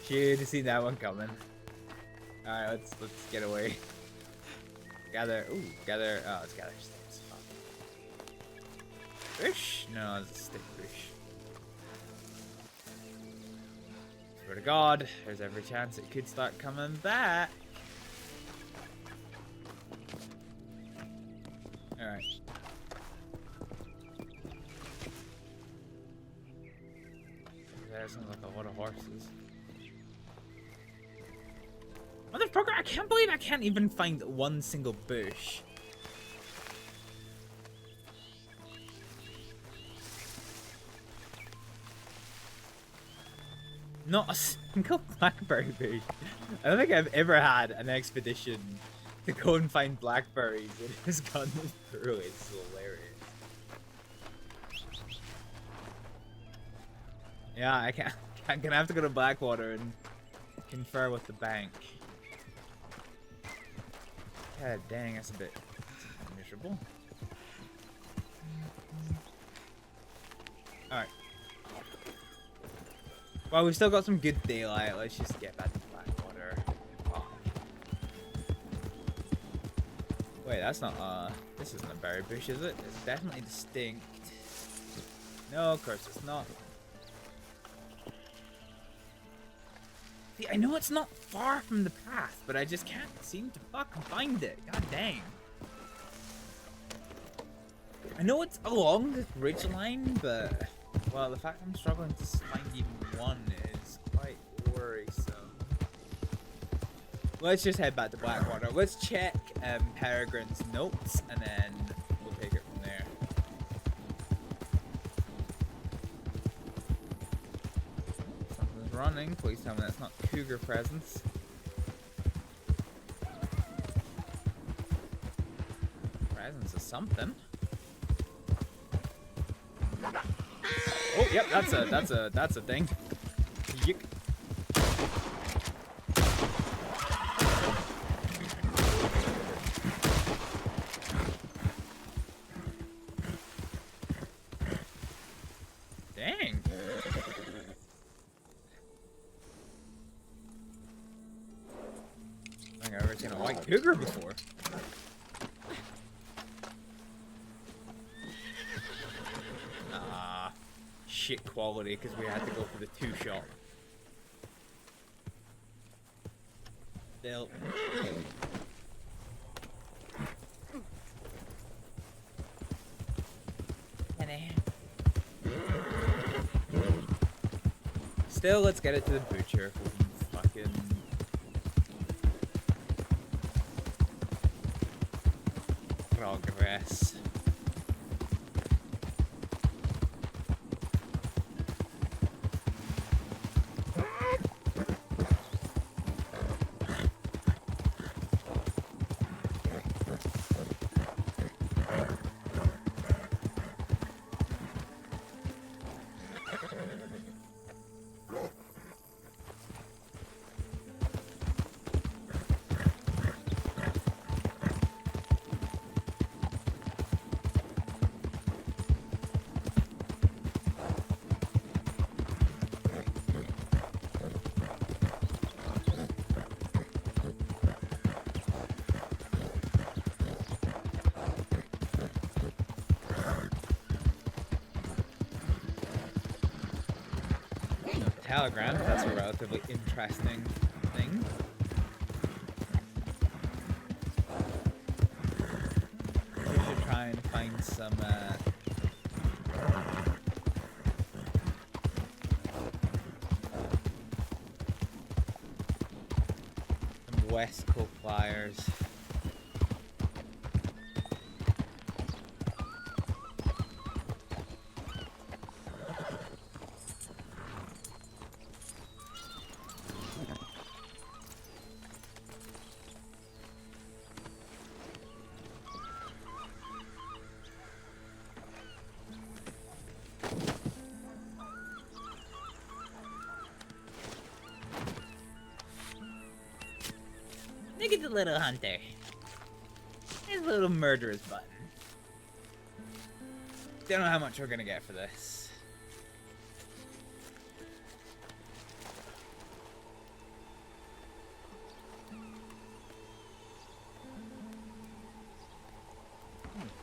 Should have seen that one coming. Alright, let's get away. Gather. Ooh, gather. Oh, let's gather sticks. Bush? No, it's a stick bush. Swear to God, there's every chance it could start coming back. Alright. That sounds like a lot of horses. Motherfucker, I can't believe I can't even find one single bush. Not a single blackberry bush. I don't think I've ever had an expedition to go and find blackberries and has gone this through. It's hilarious. Yeah, I'm gonna have to go to Blackwater and confer with the bank. God dang, that's a bit miserable. Alright. Well, we've still got some good daylight. Let's just get back to Blackwater. Oh. Wait, that's not, this isn't a berry bush, is it? It's definitely distinct. No, of course it's not. See, I know it's not far from the path, but I just can't seem to fucking find it. God dang. I know it's along this ridge line, but... Well, the fact I'm struggling to find even one is quite worrisome. Let's just head back to Blackwater. Let's check Peregrine's notes, and then we'll take it from there. Something's running. Please tell me that's not cougar presence. Presence of something. Oh, yep, that's a thing. Yick. Dang. I think I've ever seen a white cougar before. Shit quality because we had to go for the 2-shot. Still. Still, let's get it to the butcher if we can fucking... progress. telegram. That's a relatively interesting thing. We should try and find some West Coast flyers. Look at the little hunter. His little murderer's button. Don't know how much we're gonna get for this.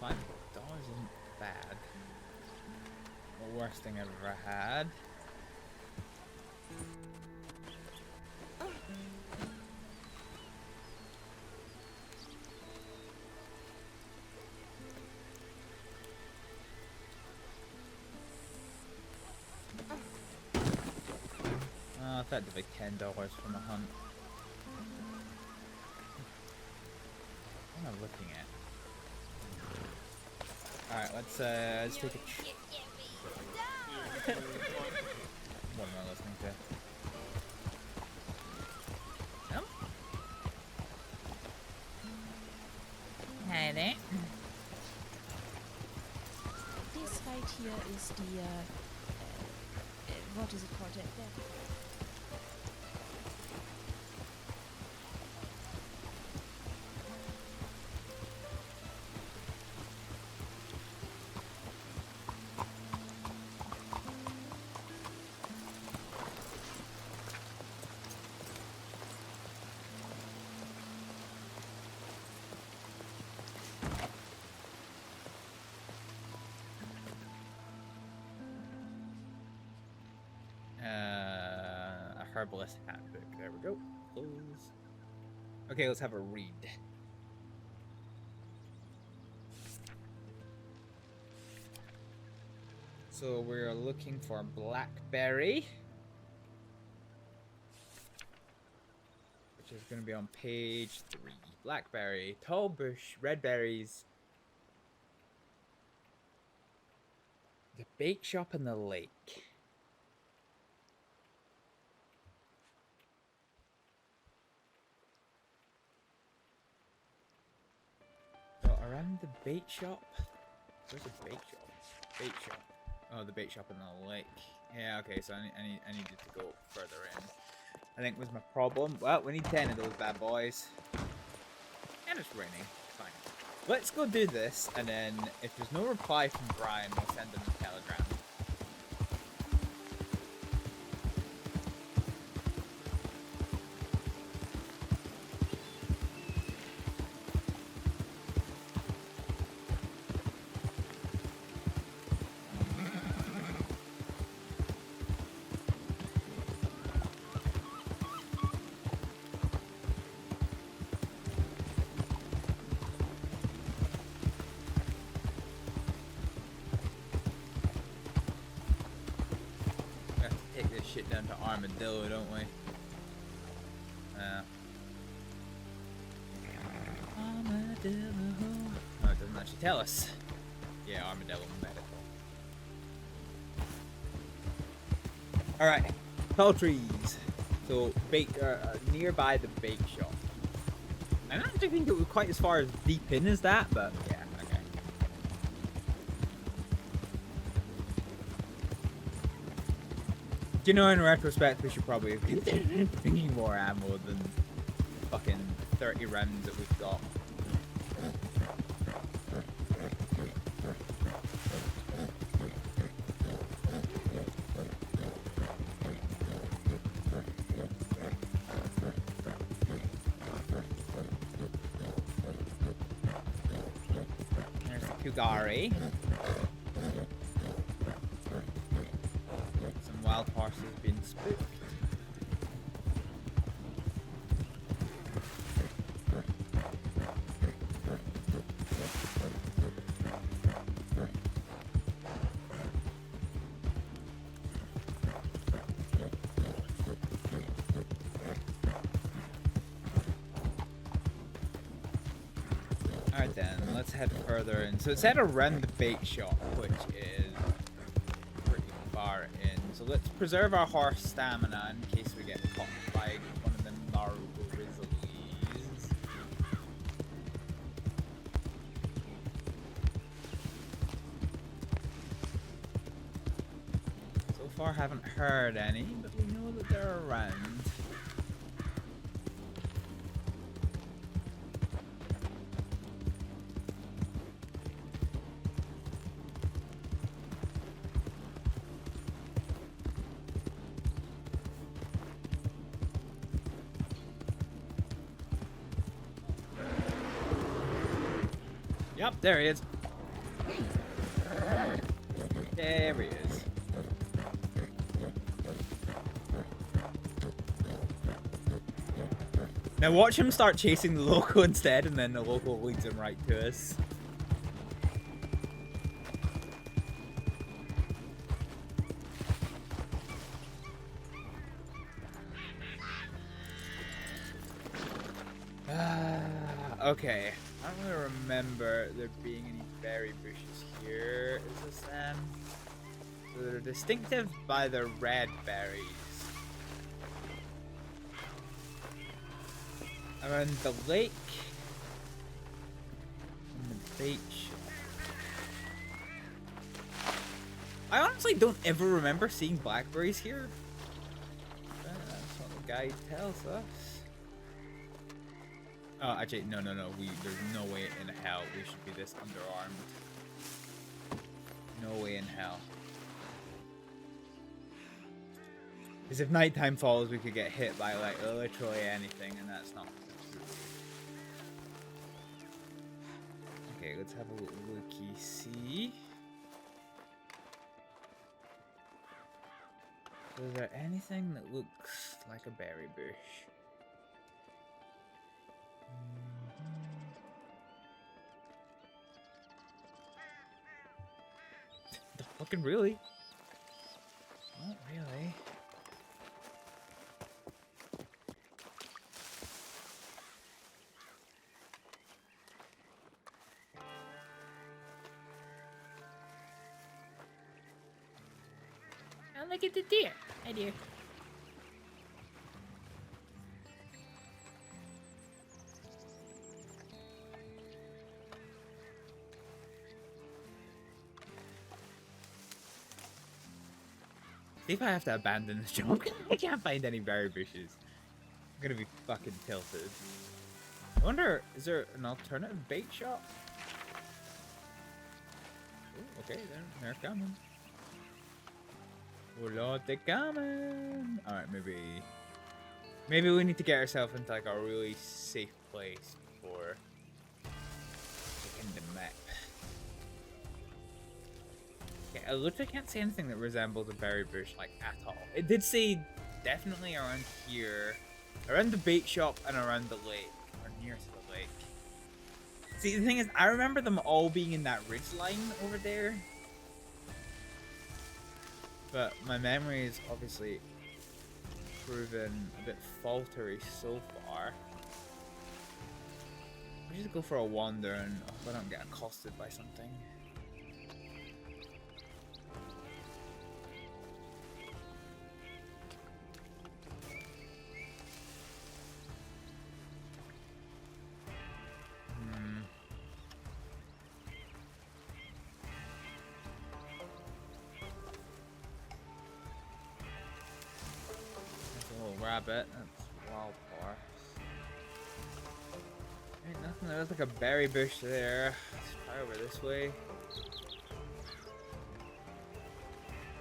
$5 isn't bad. The worst thing I've ever had. Effectively $10 from a hunt. What am I looking at? Alright, let's take a what am I listening to? No? Hi there. This right here is the what is it called? A herbalist handbook. There we go. Close. Okay, let's have a read. So we're looking for blackberry, which is going to be on page 3. Blackberry, tall bush, red berries. The bake shop in the lake. So around the bait shop. Where's the bait shop? Bait shop. Oh, the bait shop in the lake. Yeah, okay, so I needed to go further in. I think was my problem. Well, we need 10 of those bad boys. And it's raining. Fine. Let's go do this, and then if there's no reply from Brian, we'll send him a telegram. Shit down to Armadillo, don't we? Armadillo. No, it doesn't actually tell us. Yeah, Armadillo medical. Alright, tall trees. So, nearby the bake shop. I don't actually think it was quite as far as deep in as that, but yeah. You know, in retrospect, we should probably have been thinking more ammo than fucking 30 rounds that we've got. There's the Kugari. wild horse has been spooked. Alright then, let's head further in. So it's head around the bait shop, which is pretty far in. So let's preserve our horse stamina in case we get caught by one of them gnarled grizzlies. So far haven't heard any, but we know that they're around. Yep, there he is. There he is. Now watch him start chasing the local instead, and then the local leads him right to us. Okay. I don't really remember there being any berry bushes here. Is this them? So they're distinctive by their red berries. Around the lake. And the beach. I honestly don't ever remember seeing blackberries here. That's what the guide tells us. Oh, actually, no. There's no way in hell we should be this underarmed. No way in hell. Because if nighttime falls, we could get hit by, like, literally anything, and that's not true. Okay, let's have a little looky-see. Is there anything that looks like a berry bush? Not fucking really. Not really. Oh, look at the deer. Hi, dear. See if I have to abandon this job. I can't find any berry bushes. I'm gonna be fucking tilted. I wonder, is there an alternative bait shop? Ooh, okay, they're coming. Oh Lord, they're coming. Alright, maybe we need to get ourselves into like a really safe place before checking the map. Okay, I literally can't see anything that resembles a berry bush like at all. It did say definitely around here, around the bait shop and around the lake, or near to the lake. See, the thing is, I remember them all being in that ridge line over there. But my memory is obviously proven a bit faltery so far. I'll just go for a wander and hope I don't get accosted by something. Rabbit, that's wild horse. Ain't nothing, there's like a berry bush there. Let's try over this way.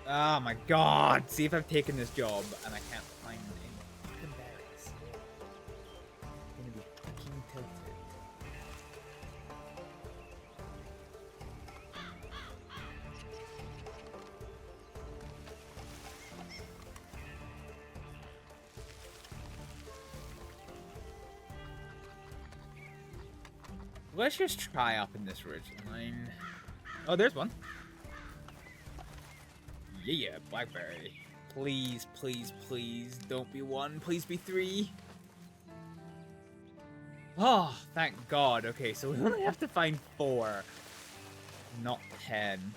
Oh my god! See if I've taken this job and I can't find any fucking berries. I'm gonna be fucking tilted. Let's just try up in this ridge line. Oh, there's one. Yeah, blackberry. Please, please, please, don't be 1. Please be 3. Oh, thank God. Okay, so we only have to find 4, not 10.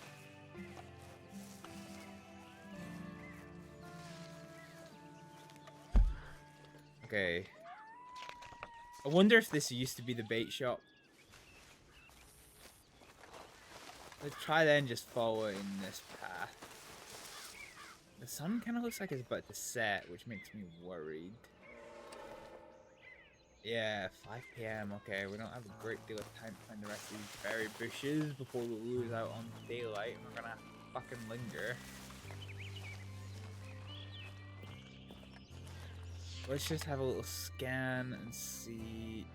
Okay. I wonder if this used to be the bait shop. Let's try then just following this path. The sun kind of looks like it's about to set, which makes me worried. Yeah, 5 PM. Okay, we don't have a great deal of time to find the rest of these berry bushes before we lose out on daylight, and we're gonna have to fucking linger. Let's just have a little scan and see.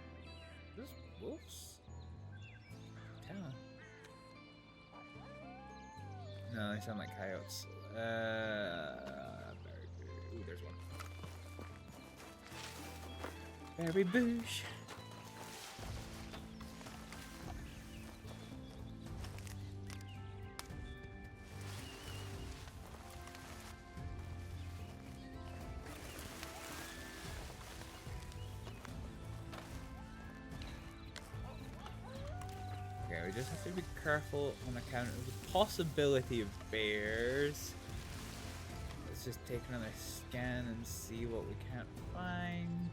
Those wolves? Kinda. No, they sound like coyotes. Berry bush. Ooh, there's one. Berry bush. Okay, we just have to be careful on account of the possibility of bears. Let's just take another scan and see what we can't find.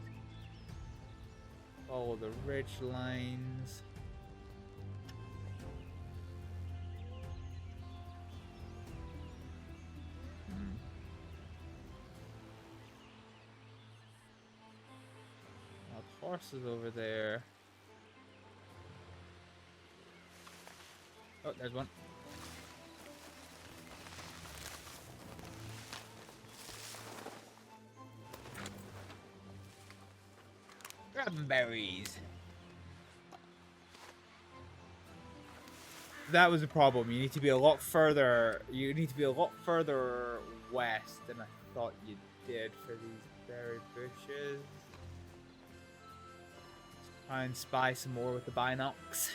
Follow the ridge lines. Wild horses over there. Oh, there's one. Grab berries. That was a problem. You need to be a lot further. You need to be a lot further west than I thought you did for these berry bushes. Let's try and spy some more with the binocs.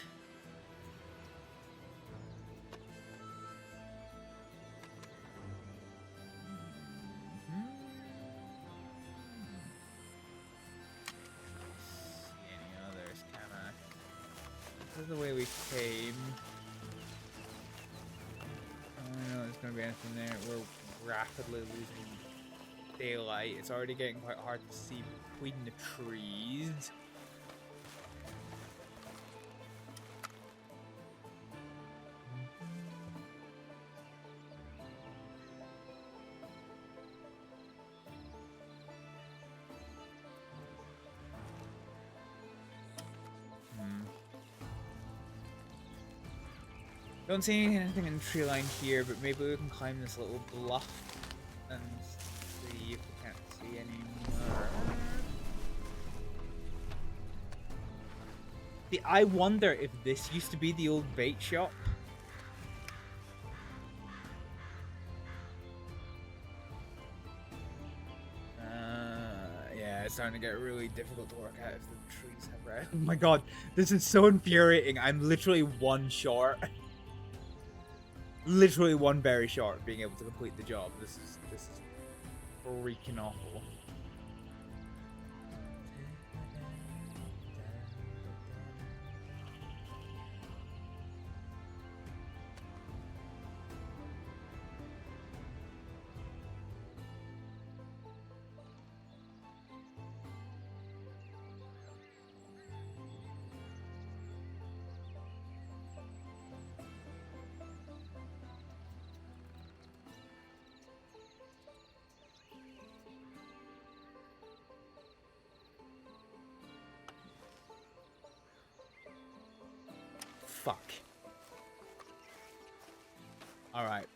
This is the way we came. I don't know if there's gonna be anything there. We're rapidly losing daylight. It's already getting quite hard to see between the trees. Don't see anything in the tree line here, but maybe we can climb this little bluff and see if we can't see any more. See, I wonder if this used to be the old bait shop. Yeah, it's starting to get really difficult to work out if the trees have red. Oh my god, this is so infuriating. I'm literally 1 short. Literally 1 berry short of being able to complete the job. This is freaking awful. Fuck. Alright.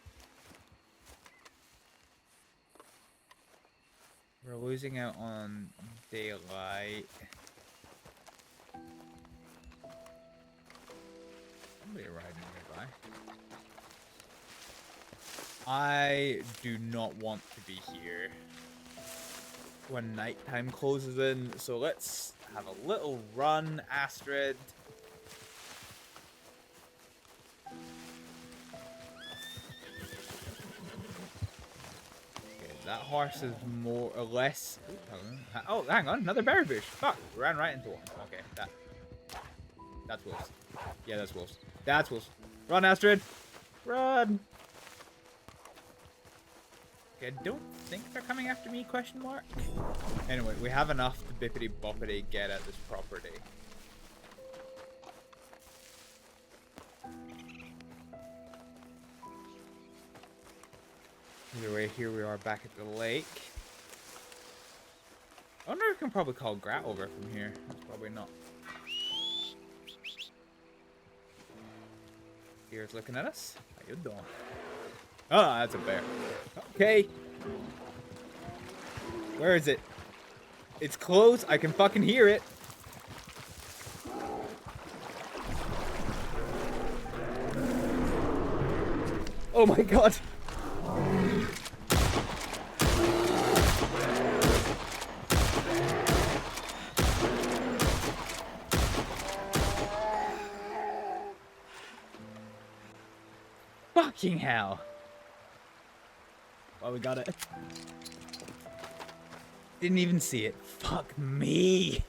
We're losing out on daylight. Somebody riding nearby. I do not want to be here when nighttime closes in, so let's have a little run, Astrид. That horse is more or less. Oh, hang on, another berry bush. Fuck, ran right into one. Okay, that's wolves. Yeah, that's wolves. That's wolves. Run, Astrид. Run. Okay, I don't think they're coming after me, question mark. Anyway, we have enough to bippity boppity get at this property. Either way, here we are back at the lake. I wonder if we can probably call Grat over from here. That's probably not. Deer's looking at us. How you doing? Oh, that's a bear. Okay. Where is it? It's close. I can fucking hear it. Oh my god. Fucking hell. Well, we got it. Didn't even see it. Fuck me.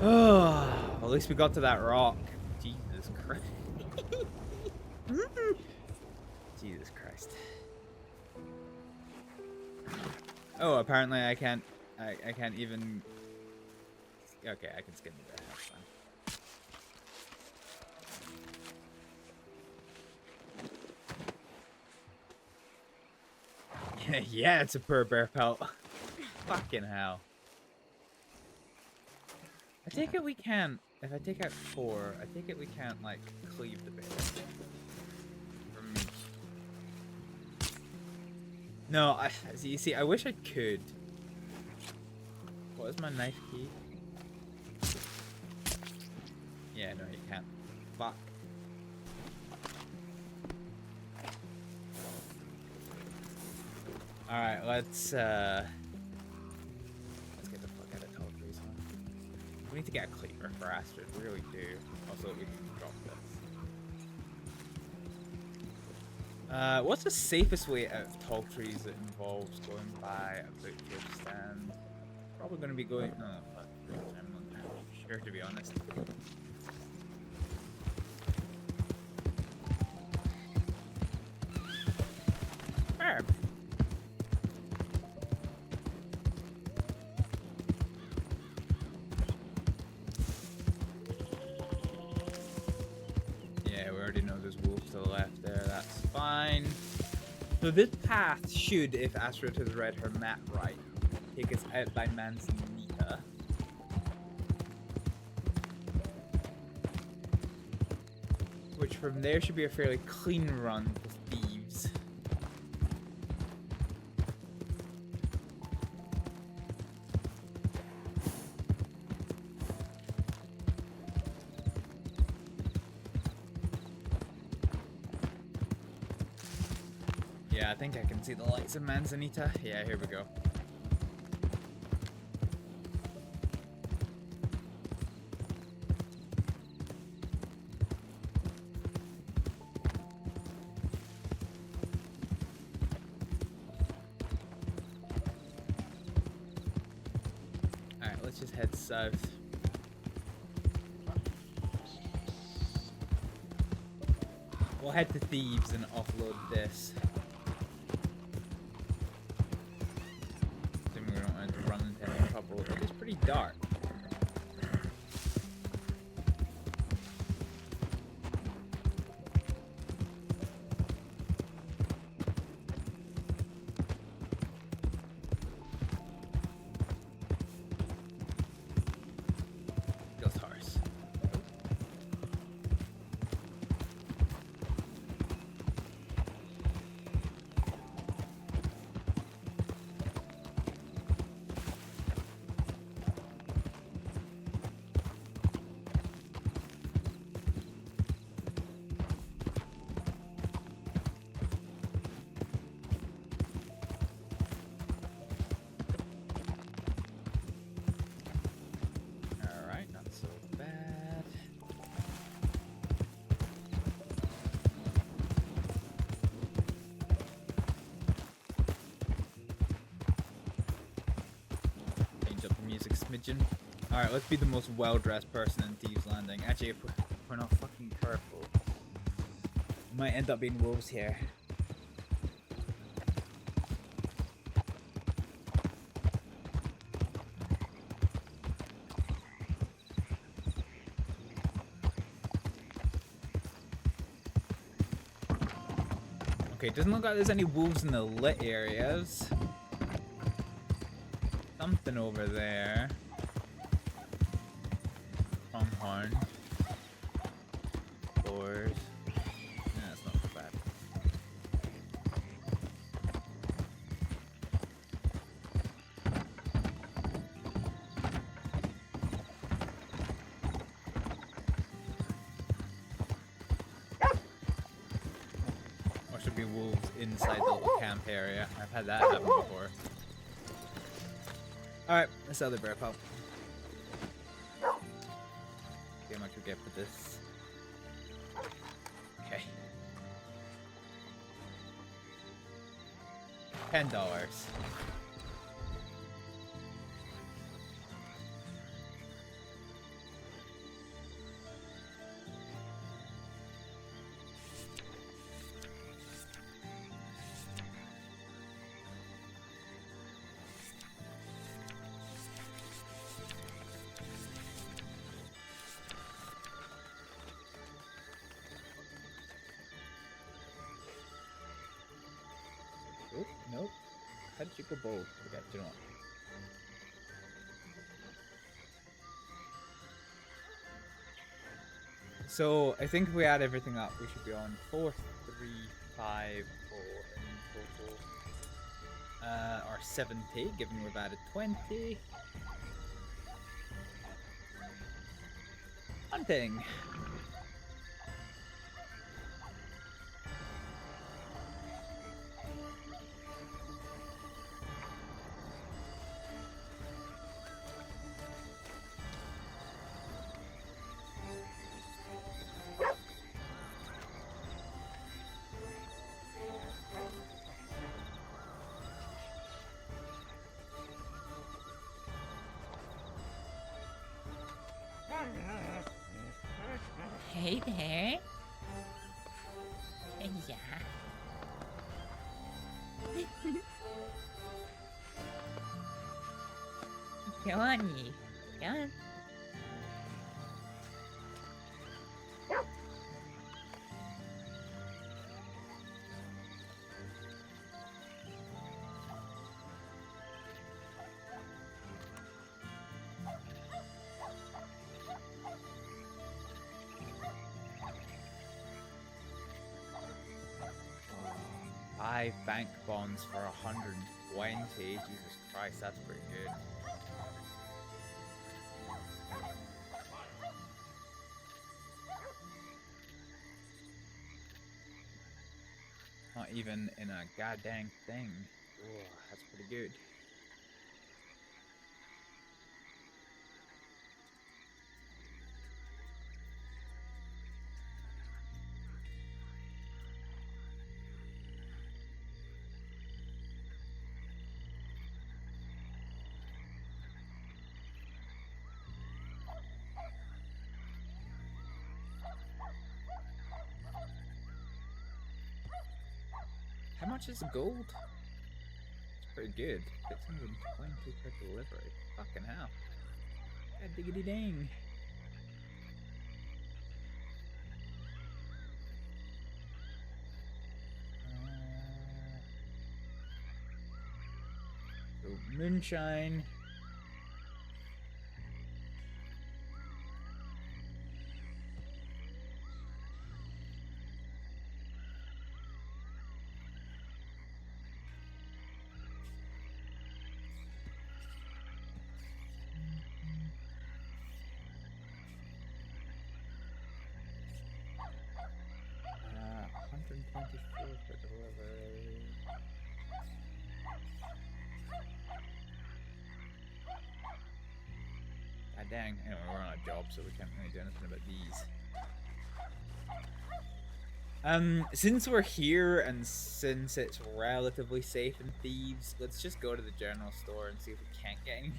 Oh, at least we got to that rock. Jesus Christ. Jesus Christ. Oh, apparently I can't even. Okay, I can skin the bear. That's fine. Yeah, it's a purr bear pelt. Fucking hell. I take it we can't. If I take out 4, I take it we can't like cleave the bear. From me. No, you see, I wish I could. What is my knife key? Yeah, no, you can't. Fuck. Alright, let's get the fuck out of tall trees, huh? We need to get a cleaver for Astrид, we really do. Also, we can drop this. What's the safest way out of tall trees that involves going by a butcher stand? Probably gonna be going. No, I'm not sure, to be honest. Herb. Yeah, we already know there's wolves to the left there, that's fine. So this path should, if Astrид has read her map right, take us out by Manzanita. Which from there should be a fairly clean run for thieves. Yeah, I think I can see the lights of Manzanita. Yeah, here we go. Alright, let's just head south. We'll head to Thieves and offload this. Assuming we don't want to run into any trouble. It is pretty dark. Ghost horse. just a smidgen. Alright, let's be the most well-dressed person in Thieves Landing. Actually, if we're not fucking careful, we might end up being wolves here. Okay, doesn't look like there's any wolves in the lit areas. Something over there. Pronghorn. Boars. Nah, that's not so bad. Or should be wolves inside the little camp area. I've had that happen before. Alright, let's sell the bear pulp. See how much we get for this. Okay. $10. Oop, nope. How did you go both? Okay, do you know what? So I think if we add everything up, we should be on 4, 3, 5, 4 in total. Or 70, given we've added 20. Hunting. Hey there. Yeah. Come on, you. Come on. Five bank bonds for 120. Jesus Christ, that's pretty good. Not even in a goddamn thing. Oh, that's pretty good. How much is gold? It's pretty good. 620 per delivery. Fucking hell. God diggity dang. So moonshine. For delivery. God dang. Anyway, we're on a job, so we can't really do anything about these. Since we're here and since it's relatively safe in Thieves, let's just go to the general store and see if we can't get any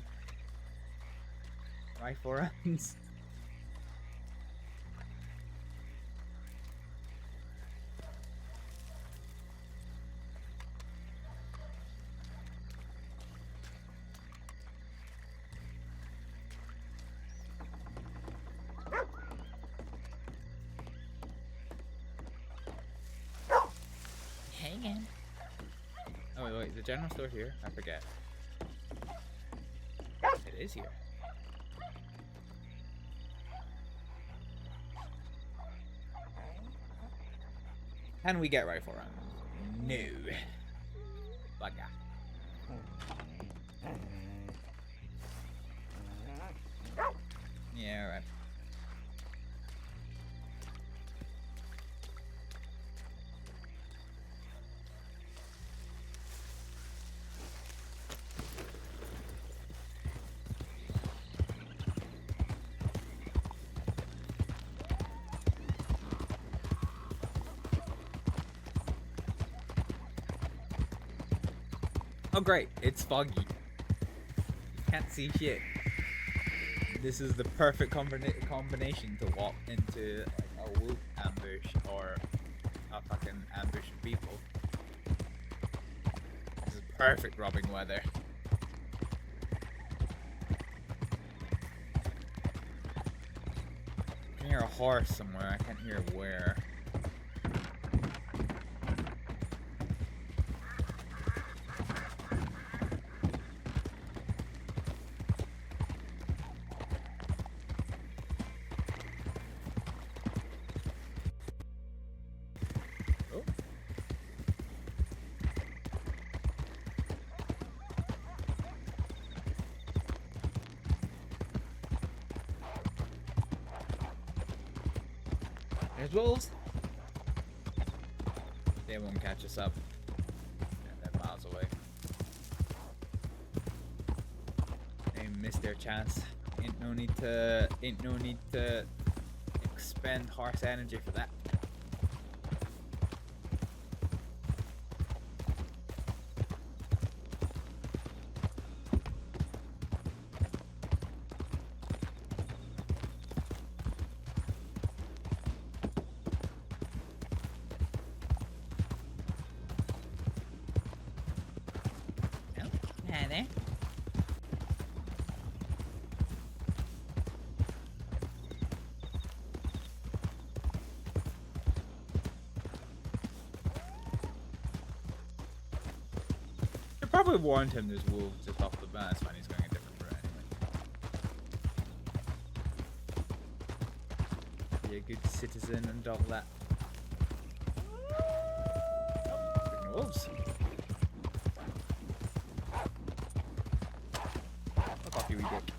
Rifle rounds. Hang on. Oh wait, the general store here? I forget. It is here. Can we get rifle rounds? No. Bugger. Yeah, right. Oh great, it's foggy. Can't see shit. This is the perfect combination to walk into like a wolf ambush or a fucking ambush of people. This is perfect robbing weather. I can hear a horse somewhere, I can't hear where. There's wolves. They won't catch us up. They're miles away. They missed their chance. Ain't no need to expend horse energy for that. Hi there. I probably warned him there's wolves just off the bat. It's fine, he's going a different route anyway. Be a good citizen and all that. Oh, wolves. Fuck off, you idiot.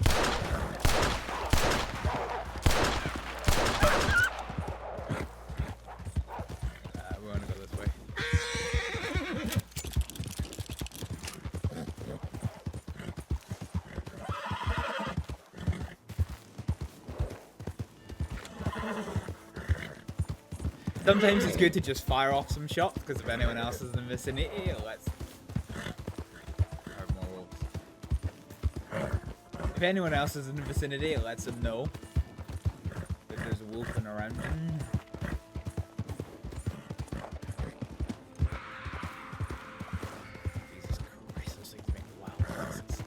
We're gonna go this way. Sometimes it's good to just fire off some shots, because if anyone else is in the vicinity, let's... More wolves. If anyone else is in the vicinity, it lets them know that there's a wolf around them. Jesus Christ, those things make wild noises.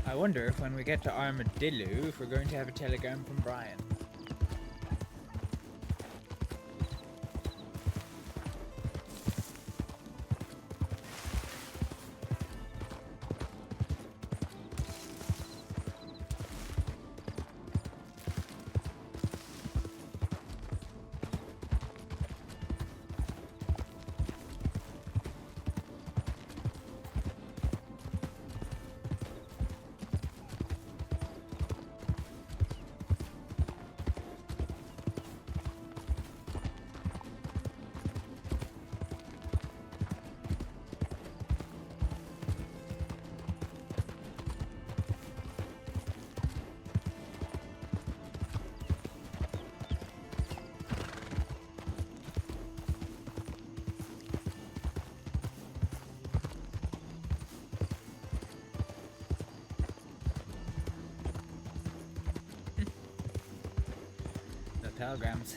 I wonder if when we get to Armadillo, if we're going to have a telegram from Brian. telegrams.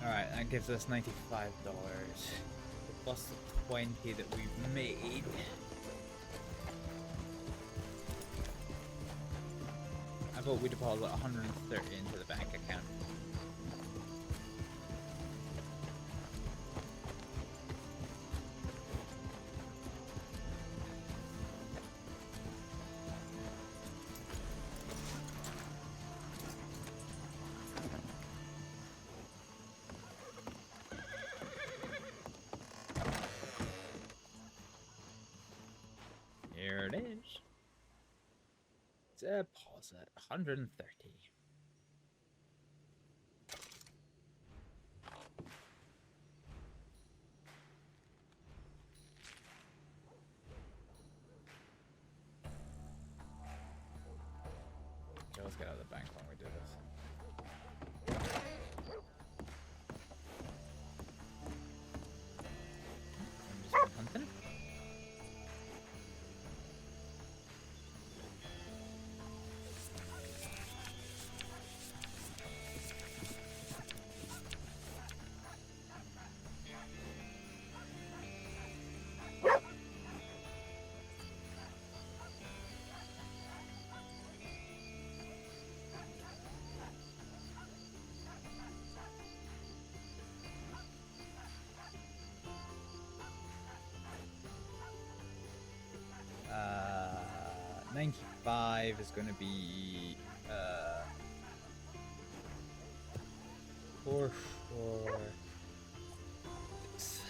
Alright, that gives us $95. Plus the 20 that we've made. I vote we deposit 130 into the bank account. Here it is. Deposit 130. Let's get out of the bank when we do this. I'm just been hunting. Uh, 95 is going to be 4, 4, 6.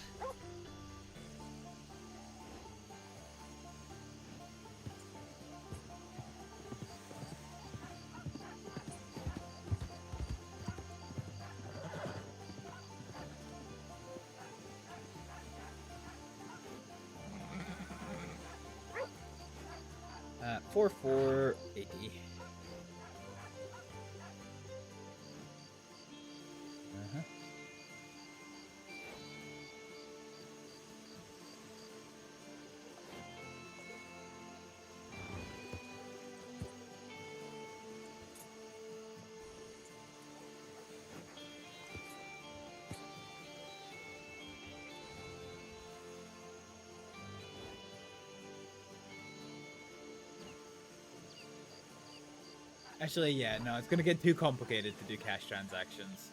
Uh, 4,480. Uh-huh. Actually, yeah, no, it's gonna get too complicated to do cash transactions.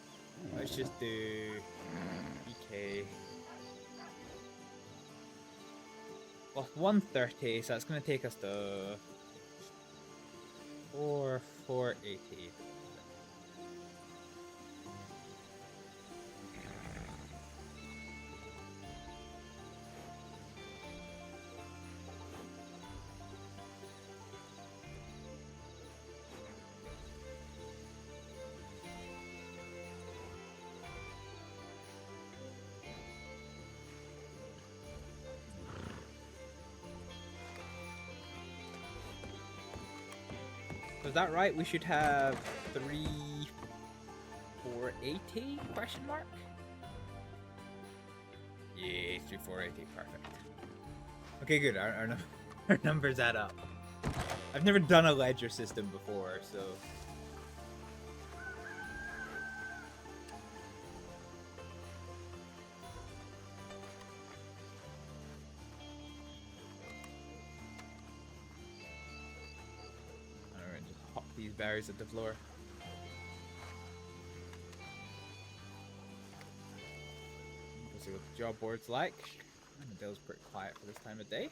Let's just do EK. Well, 130, so that's gonna take us to 4,480. Was that right? We should have 3,480 question mark? Yeah, 3,480, perfect. Okay, good. Our numbers add up. I've never done a ledger system before, so. These berries at the floor. Let's see what the job board's like. And the bill's pretty quiet for this time of day.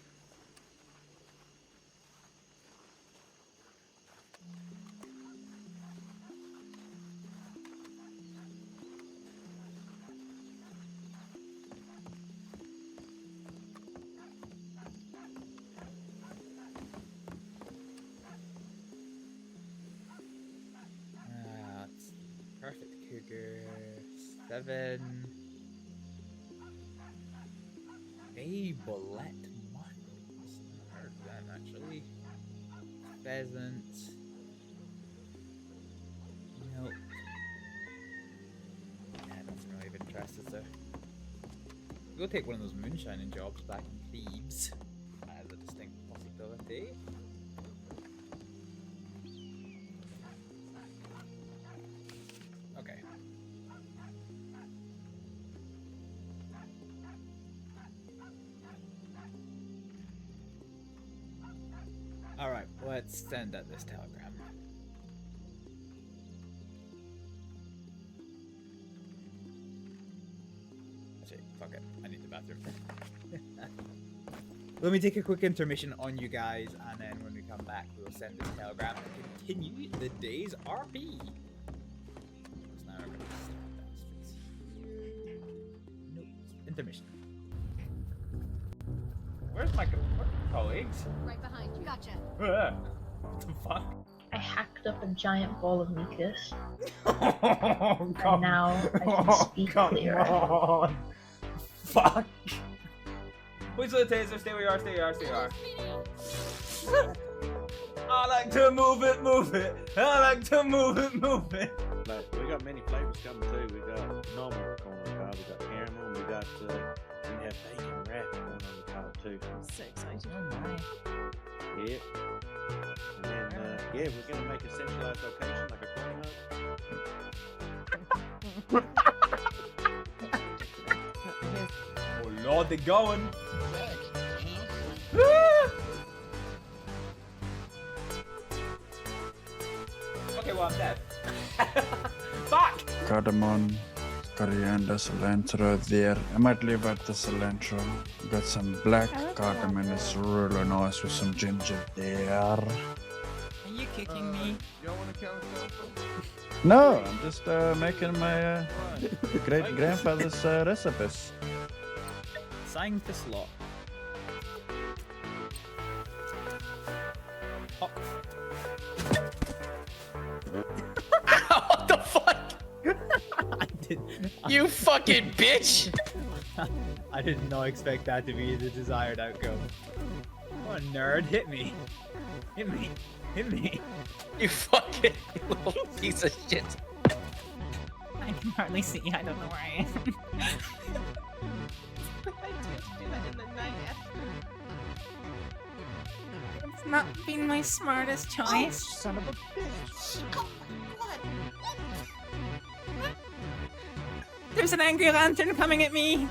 Perfect cougar. 7. Abelet muttons. Heard of them actually. Pheasant. Nope. Yeah, nothing really of interest, is there? We'll go take one of those moonshining jobs back in Thebes as a distinct possibility. let's send out this telegram. Actually, fuck it. I need the bathroom. Let me take a quick intermission on you guys, and then when we come back, we'll send this telegram and continue the day's RP. So now we're gonna start Astrids here. Nope. Intermission. Where's my colleagues? Right behind you. Gotcha. What the fuck? I hacked up a giant ball of mucus. Oh, and now I can speak clearer. On. Fuck. Please let the taser. Stay where you are. Stay where you are. I like to move it. I like to move it. Like, we got many flavors coming too. We got normal corn on the cob, we got caramel, and we have bacon wrap corn on the cob too. So exciting. Oh my. Yeah. And then, yeah, we're gonna make a centralized location like a corn hut. Oh lord, they're going. Okay, well I'm dead. Fuck! Cardamom, coriander, cilantro there. I might leave out the cilantro. Got some black cardamom, it's really nice with some ginger there. Are you kicking me? You don't want to count yourself? No, I'm just making my great grandfather's recipes. Sign the slot. Oh. What the fuck? You fucking bitch! I did not expect that to be the desired outcome. What a nerd. Hit me. Hit me. Hit me. You fucking little piece of shit. I can hardly see. I don't know where I am. It's not been my smartest choice. Oh, son of a bitch. Oh my god. There's an angry lantern coming at me.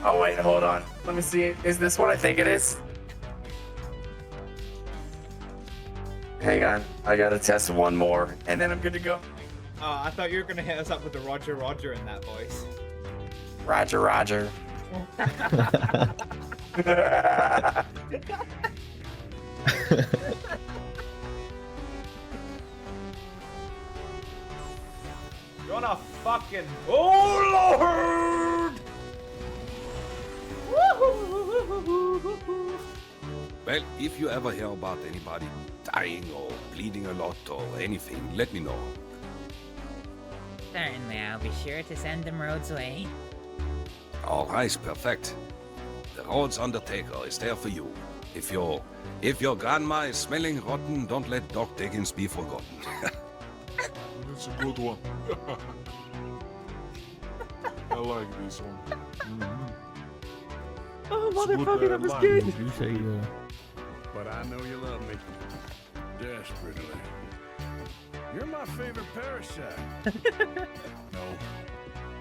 Oh wait, hold on. Let me see. Is this what I think it is? Hang on. I gotta test one more, and then I'm good to go. I thought you were gonna hit us up with the Roger Roger in that voice. Roger, Roger. You're on a fucking. Oh Lord! Well, if you ever hear about anybody dying or bleeding a lot or anything, let me know. Certainly, I'll be sure to send them Rhodes' way. All right, perfect. The Rhodes Undertaker is there for you. If your grandma is smelling rotten, don't let Doc Dickens be forgotten. That's a good one. I like this one. Oh, It's good motherfucker, that was good. You say, but I know you love me. Desperately. You're my favorite parasite. No.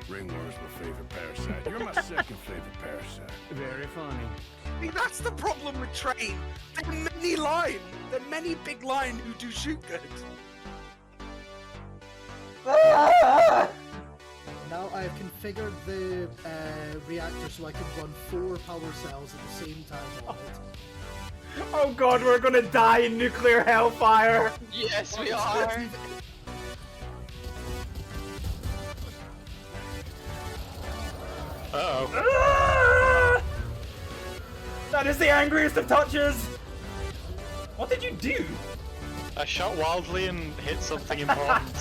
Ringworm's my favorite parasite. You're my second favorite parasite. Very funny. See, that's the problem with Train. There are many line. There are many big line who do shoot good. Now I've configured the reactor so I can run 4 power cells at the same time on it. Oh god, we're gonna die in nuclear hellfire! Yes, we are. Uh-oh. Ah! That is the angriest of touches! What did you do? I shot wildly and hit something important.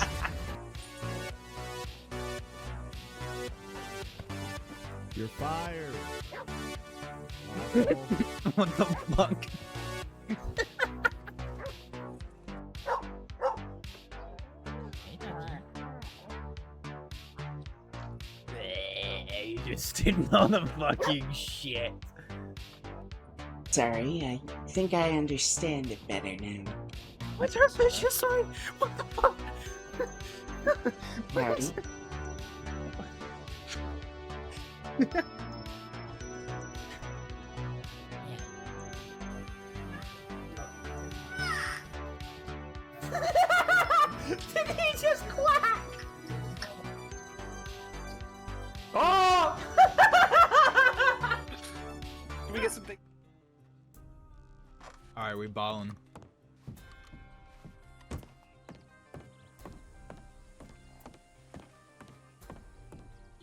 You're fired. What the fuck? You just didn't know the fucking shit. Sorry, I think I understand it better now. What's her vicious sorry? What the fuck? Howdy. are we balling?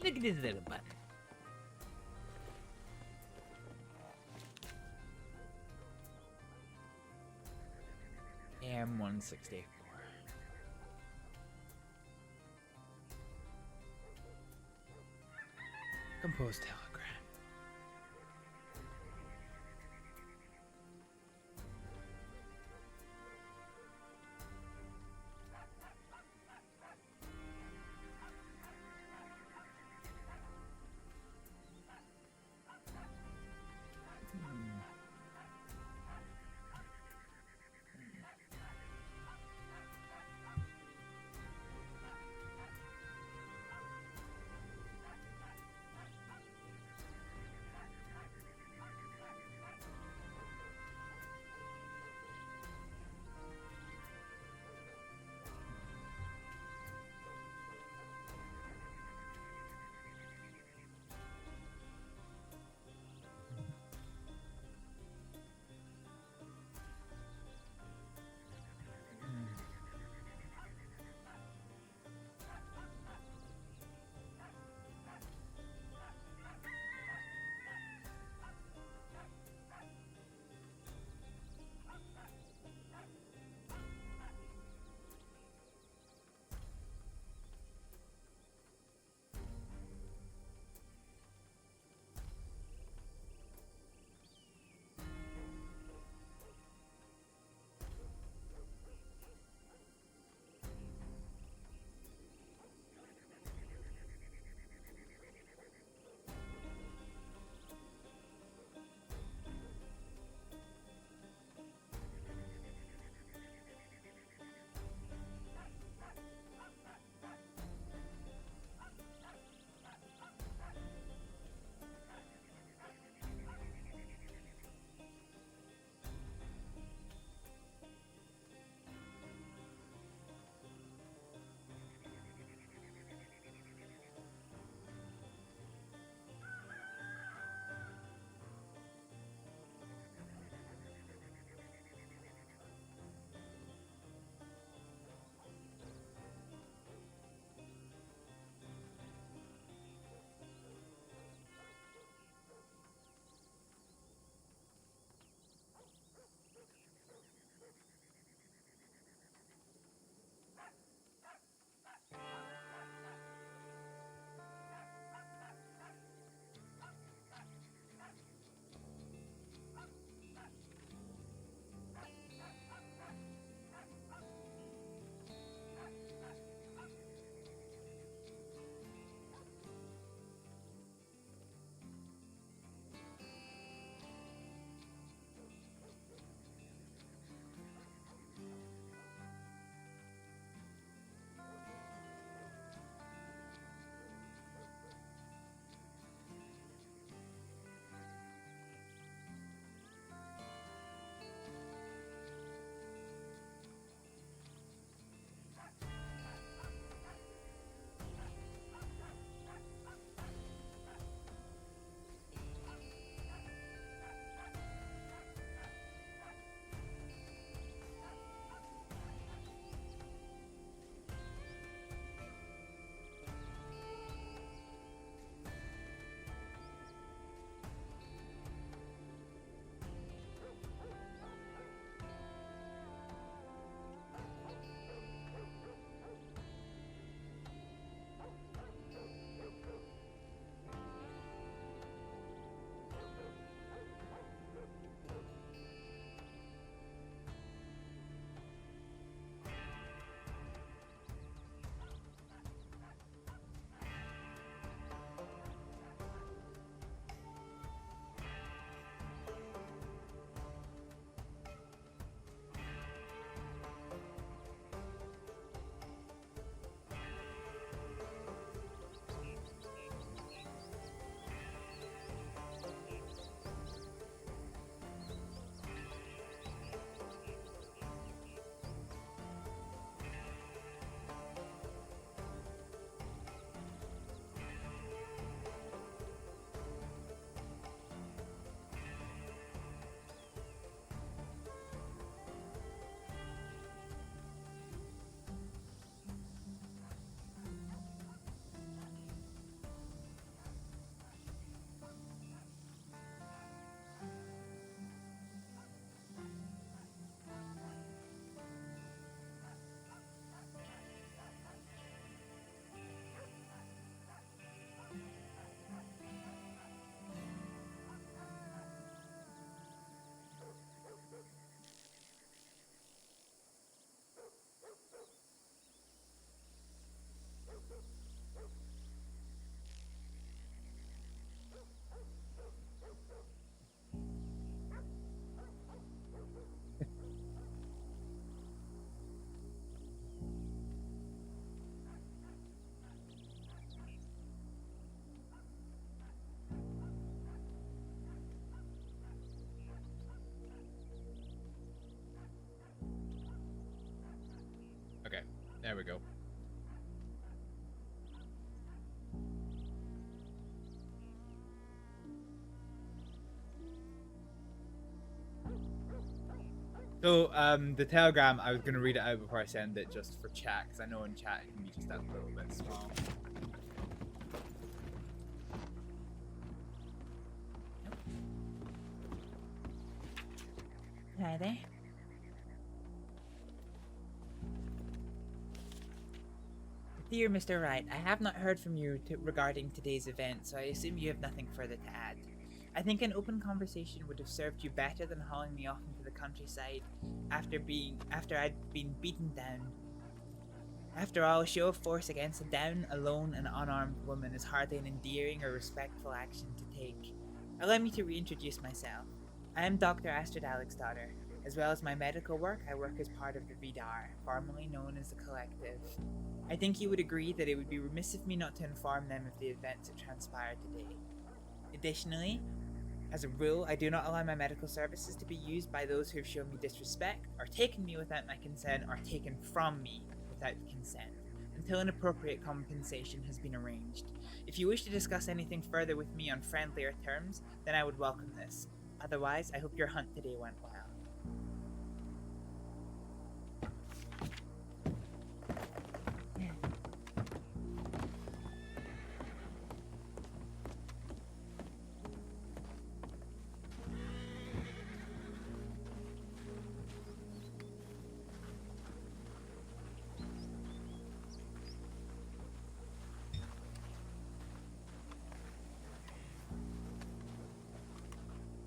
Look at this little button. M164. Compose telegram. There we go. So, the telegram, I was going to read it out before I send it just for chat, because I know in chat it can be just that little bit small. Hi there. Dear Mr. Wright, I have not heard from you regarding today's event, so I assume you have nothing further to add. I think an open conversation would have served you better than hauling me off into the countryside after I'd been beaten down. After all, a show of force against a down, alone, and unarmed woman is hardly an endearing or respectful action to take. Allow me to reintroduce myself. I am Dr. Astrid Aleksdóttir. As well as my medical work, I work as part of the Vidar, formerly known as the Collective. I think you would agree that it would be remiss of me not to inform them of the events that transpired today. Additionally, as a rule, I do not allow my medical services to be used by those who have shown me disrespect, or taken me without my consent, or taken from me without consent, until an appropriate compensation has been arranged. If you wish to discuss anything further with me on friendlier terms, then I would welcome this. Otherwise, I hope your hunt today went well.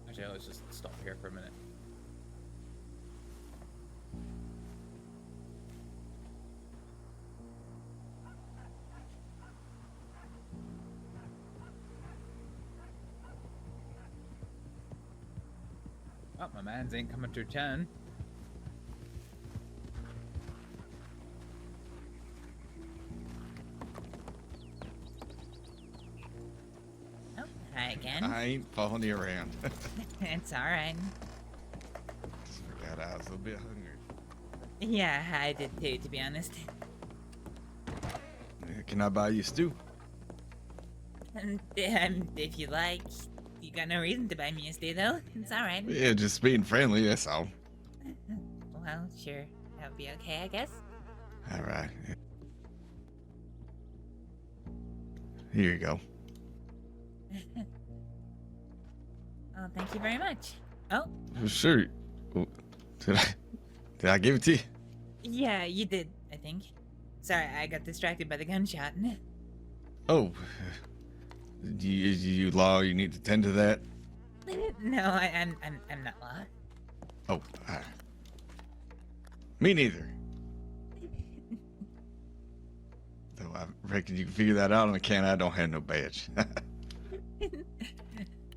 Actually, let's just stop here for a minute. Oh, my mans ain't coming through town. Oh, hi again. I ain't following you around. It's alright. Just forgot I was a bit hungry. Yeah, I did too, to be honest. Can I buy you stew? And, if you like, you got no reason to buy me a stew, though. It's alright. Yeah, just being friendly, that's all. Well, sure. That would be okay, I guess. All right. Here you go. Oh, thank you very much. Oh, Sure. Did I give it to you? yeah, you did, I think. Sorry, I got distracted by the gunshot. Oh. You law, you need to tend to that? No, I'm not law. Oh, me neither. Though I reckon you can figure that out on account I don't have no badge.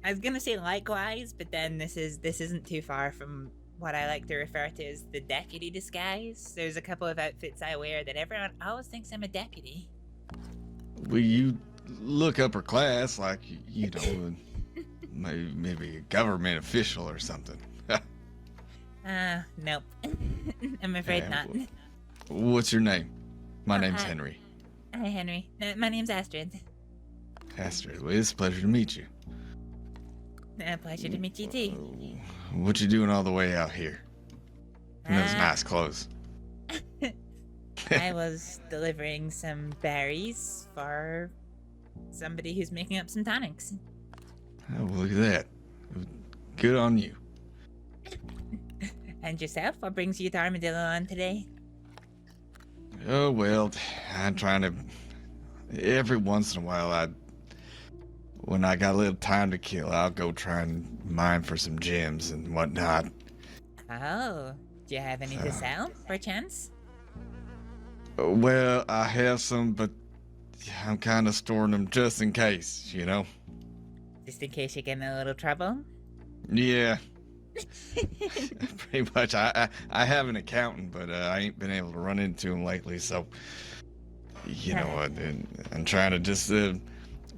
I was gonna say likewise, but then this isn't too far from what I like to refer to as the deputy disguise. There's a couple of outfits I wear that everyone always thinks I'm a deputy. Well, you look upper class, like, you know, maybe a government official or something. Nope. I'm afraid Yeah, not. What's your name? My Oh, name's hi. Henry. Hi, Henry. My name's Astrид. Astrid, well, it's a pleasure to meet you. Pleasure to meet you too. What you doing all the way out here? In those nice clothes. I was delivering some berries for somebody who's making up some tonics. Oh, well, look at that. Good on you. And yourself? What brings you to Armadillo on today? Oh, well, I'm trying to... Every once in a while, when I got a little time to kill, I'll go try and mine for some gems and whatnot. Oh, do you have any to sell, perchance? Well, I have some, but I'm kind of storing them just in case, you know? Just in case you get in a little trouble? Yeah. Pretty much. I have an accountant, but I ain't been able to run into him lately, so... You know what, I'm trying to just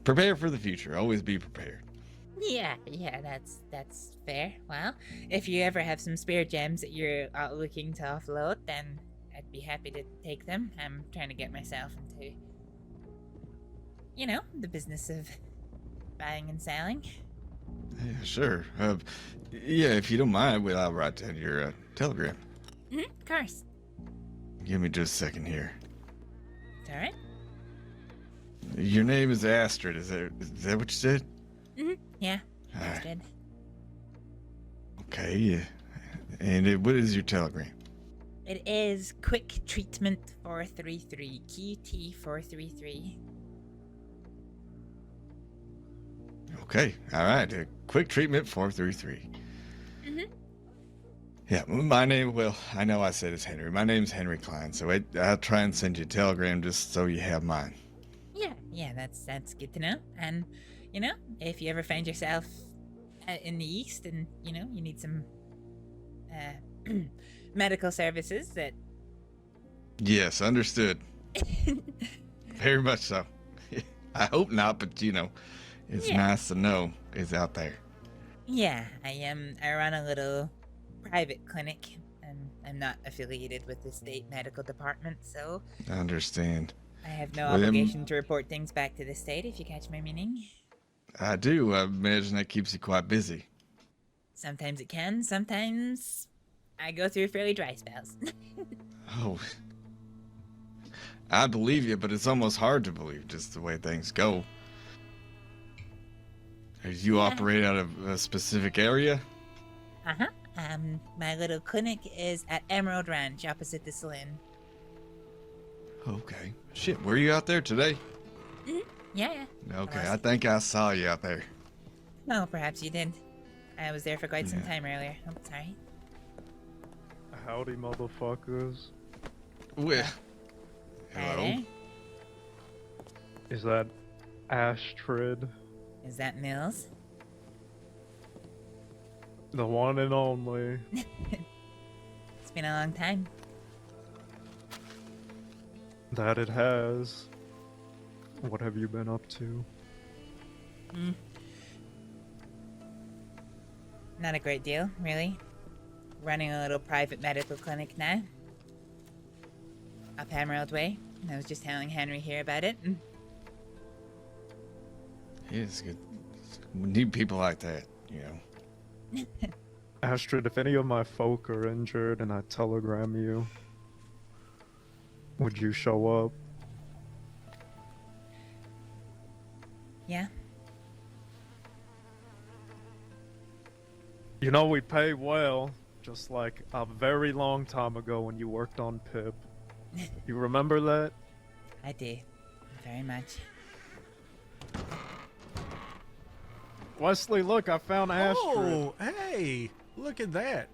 prepare for the future. Always be prepared. Yeah, that's fair. Well, if you ever have some spare gems that you're looking to offload, then I'd be happy to take them. I'm trying to get myself into, you know, the business of buying and selling. Yeah, sure. Yeah, if you don't mind, I'll write down your telegram. Of course. Give me just a second here. It's all right. Your name is Astrид. Is that what you said? Yeah. All right. Good. Okay. Yeah. And what is your telegram? It is Quick Treatment 433. QT 433. Okay. All right. Quick treatment 433. Yeah, my name, well, I know I said it's Henry. My name's Henry Klein, so I'll try and send you a telegram just so you have mine. Yeah, that's good to know. And, you know, if you ever find yourself in the East and, you know, you need some medical services that... Yes, understood. Very much so. I hope not, but, you know, it's nice to know it's out there. Yeah, I run a little private clinic, and I'm not affiliated with the state medical department, so I understand. I have no obligation to report things back to the state, if you catch my meaning. I do. I imagine that keeps you quite busy. Sometimes it can, sometimes I go through fairly dry spells. Oh, I believe you, but it's almost hard to believe just the way things go. You operate out of a specific area? Uh-huh. My little clinic is at Emerald Ranch, opposite the saloon. Okay. Shit, were you out there today? Yeah. Okay, I think I saw you out there. Oh, perhaps you did. I was there for quite some time earlier. Oh, sorry. Howdy, motherfuckers. Hello? Hi Is that Astrид? there. Is that Mills? The one and only. It's been a long time. That it has. What have you been up to? Not a great deal, really. Running a little private medical clinic now. Up Emerald Way. I was just telling Henry here about it. Yeah, it's good. We need people like that, you know. Astrид, if any of my folk are injured and I telegram you, would you show up? Yeah. You know, we pay well, just like a very long time ago when you worked on Pip. You remember that? I do. Very much. Wesley, look, I found Astrid. Oh, hey, look at that.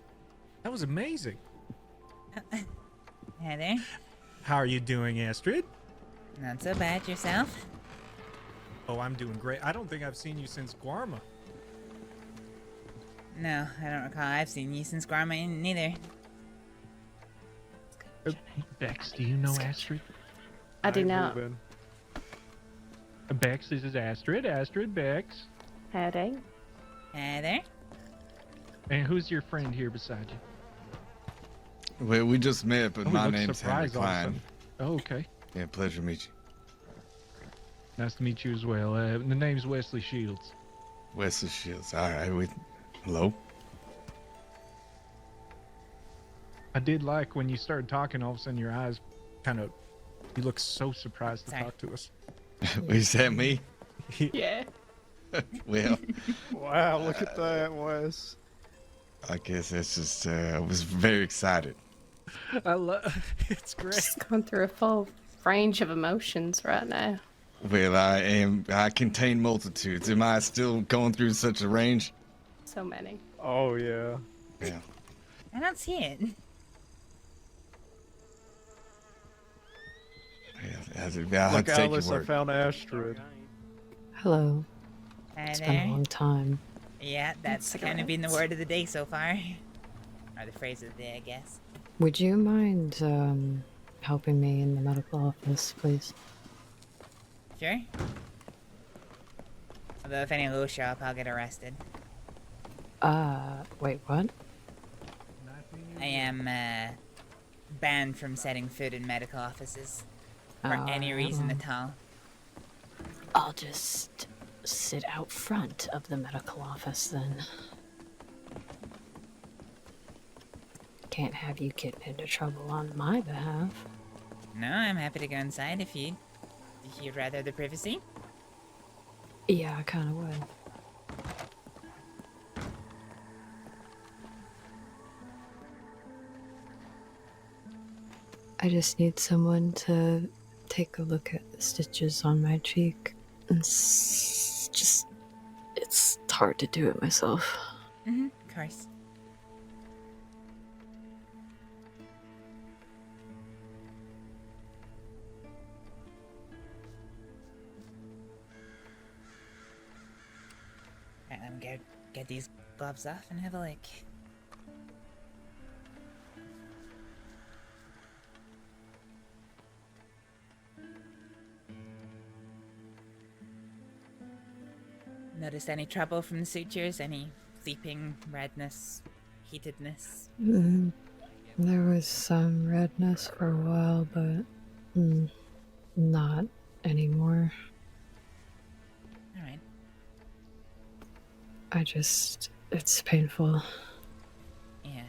That was amazing. Hi there. How are you doing, Astrid? Not so bad. Yourself? Oh, I'm doing great. I don't think I've seen you since Guarma. No, I don't recall. I've seen you since Garma neither. Bex, do you know Astrid? I do not. Bex, this is Astrid. Astrid, Bex. Howdy. Hi there. And who's your friend here beside you? Well, we just met, but my name's Henry Klein. Oh, okay. Yeah, pleasure to meet you. Nice to meet you as well. The name's Wesley Shields. Wesley Shields. All right. Hello? I did like when you started talking, all of a sudden your eyes kind of... You look so surprised to talk to us. Is that me? Yeah. Well... Wow, look at that, Wes. I guess that's just... I was very excited. I love... It's great. Just going through a full range of emotions right now. Well, I contain multitudes. Am I still going through such a range? So many. Oh, yeah. Yeah. I don't see it. Look, Alice, I found Astrid. Hello. Hi It's there. been a long time. Yeah, that's kind of been the word of the day so far. Or the phrase of the day, I guess. Would you mind helping me in the medical office, please? Sure. Although if any low show up, I'll get arrested. Wait, what? I am, banned from setting foot in medical offices for any Alright, reason well, at all. I'll just sit out front of the medical office then. Can't have you getting into trouble on my behalf. No, I'm happy to go inside if you'd rather the privacy. Yeah, I kinda would. I just need someone to take a look at the stitches on my cheek. It's hard to do it myself. Of course. Right, let me get these gloves off and have a look. Noticed any trouble from the sutures? Any seeping, redness, heatedness? There was some redness for a while, but not anymore. Alright. It's painful. Yeah.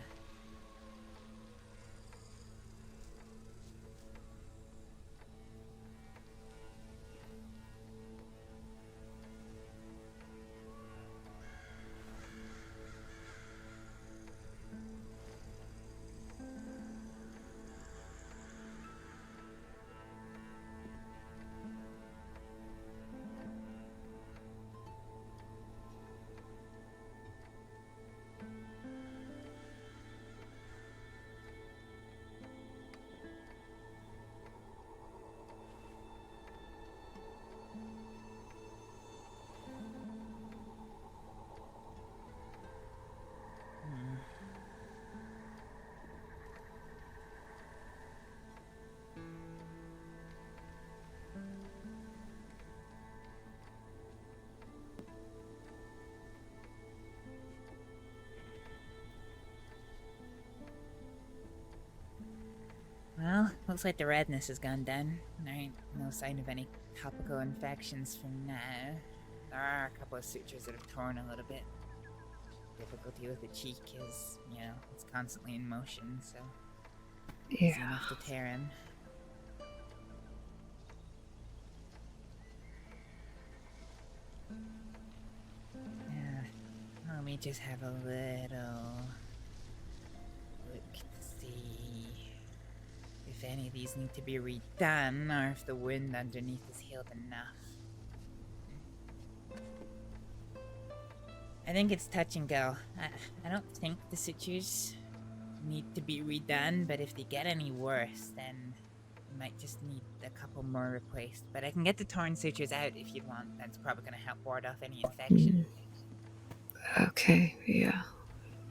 Well, looks like the redness has gone down. There ain't no sign of any topical infections for now. There are a couple of sutures that have torn a little bit. Difficulty with the cheek is, it's constantly in motion, so easy enough to tear in. Yeah, let me just have a little look to see if any of these need to be redone, or if the wound underneath is healed enough. I think it's touch and go. I don't think the sutures need to be redone, but if they get any worse, then you might just need a couple more replaced. But I can get the torn sutures out if you'd want. That's probably going to help ward off any infection. Okay, yeah.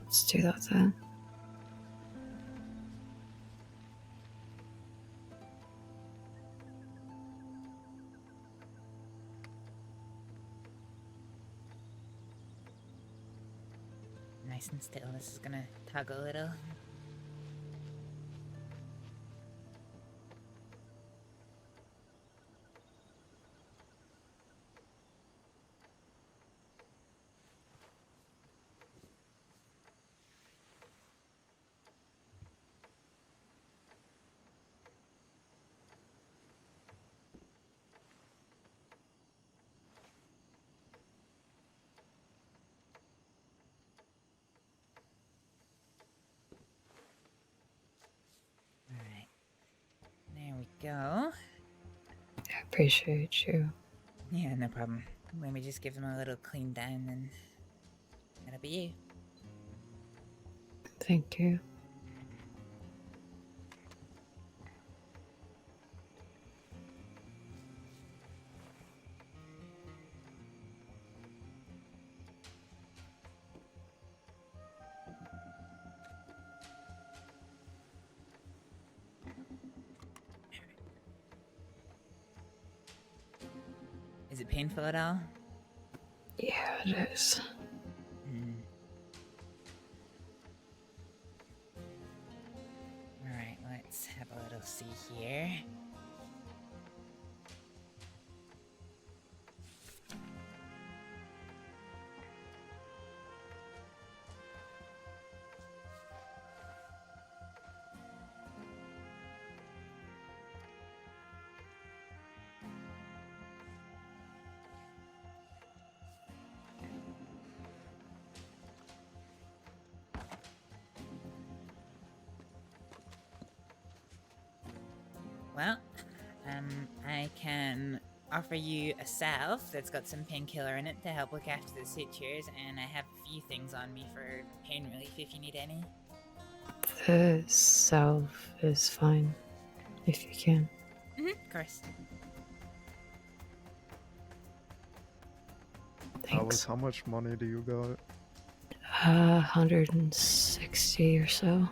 Let's do that then. Nice and still. This is gonna tug a little. Go. I appreciate you. Yeah, no problem. Let me just give them a little clean down, and that'll be you. Thank you. Is it painful at all? Yeah, it is. Alright, let's have a little see here. Well, I can offer you a salve that's got some painkiller in it to help look after the sutures, and I have a few things on me for pain relief if you need any. The salve is fine, if you can. Of course. Thanks. How much money do you got? 160 or so.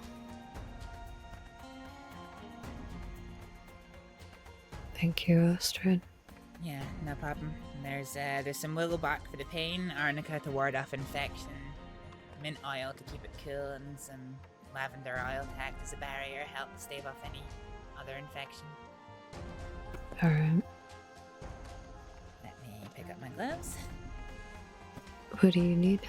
Thank you, Astrид. Yeah, no problem. There's some willow bark for the pain, arnica to ward off infection, mint oil to keep it cool, and some lavender oil to act as a barrier, help stave off any other infection. Alright. Let me pick up my gloves. What do you need?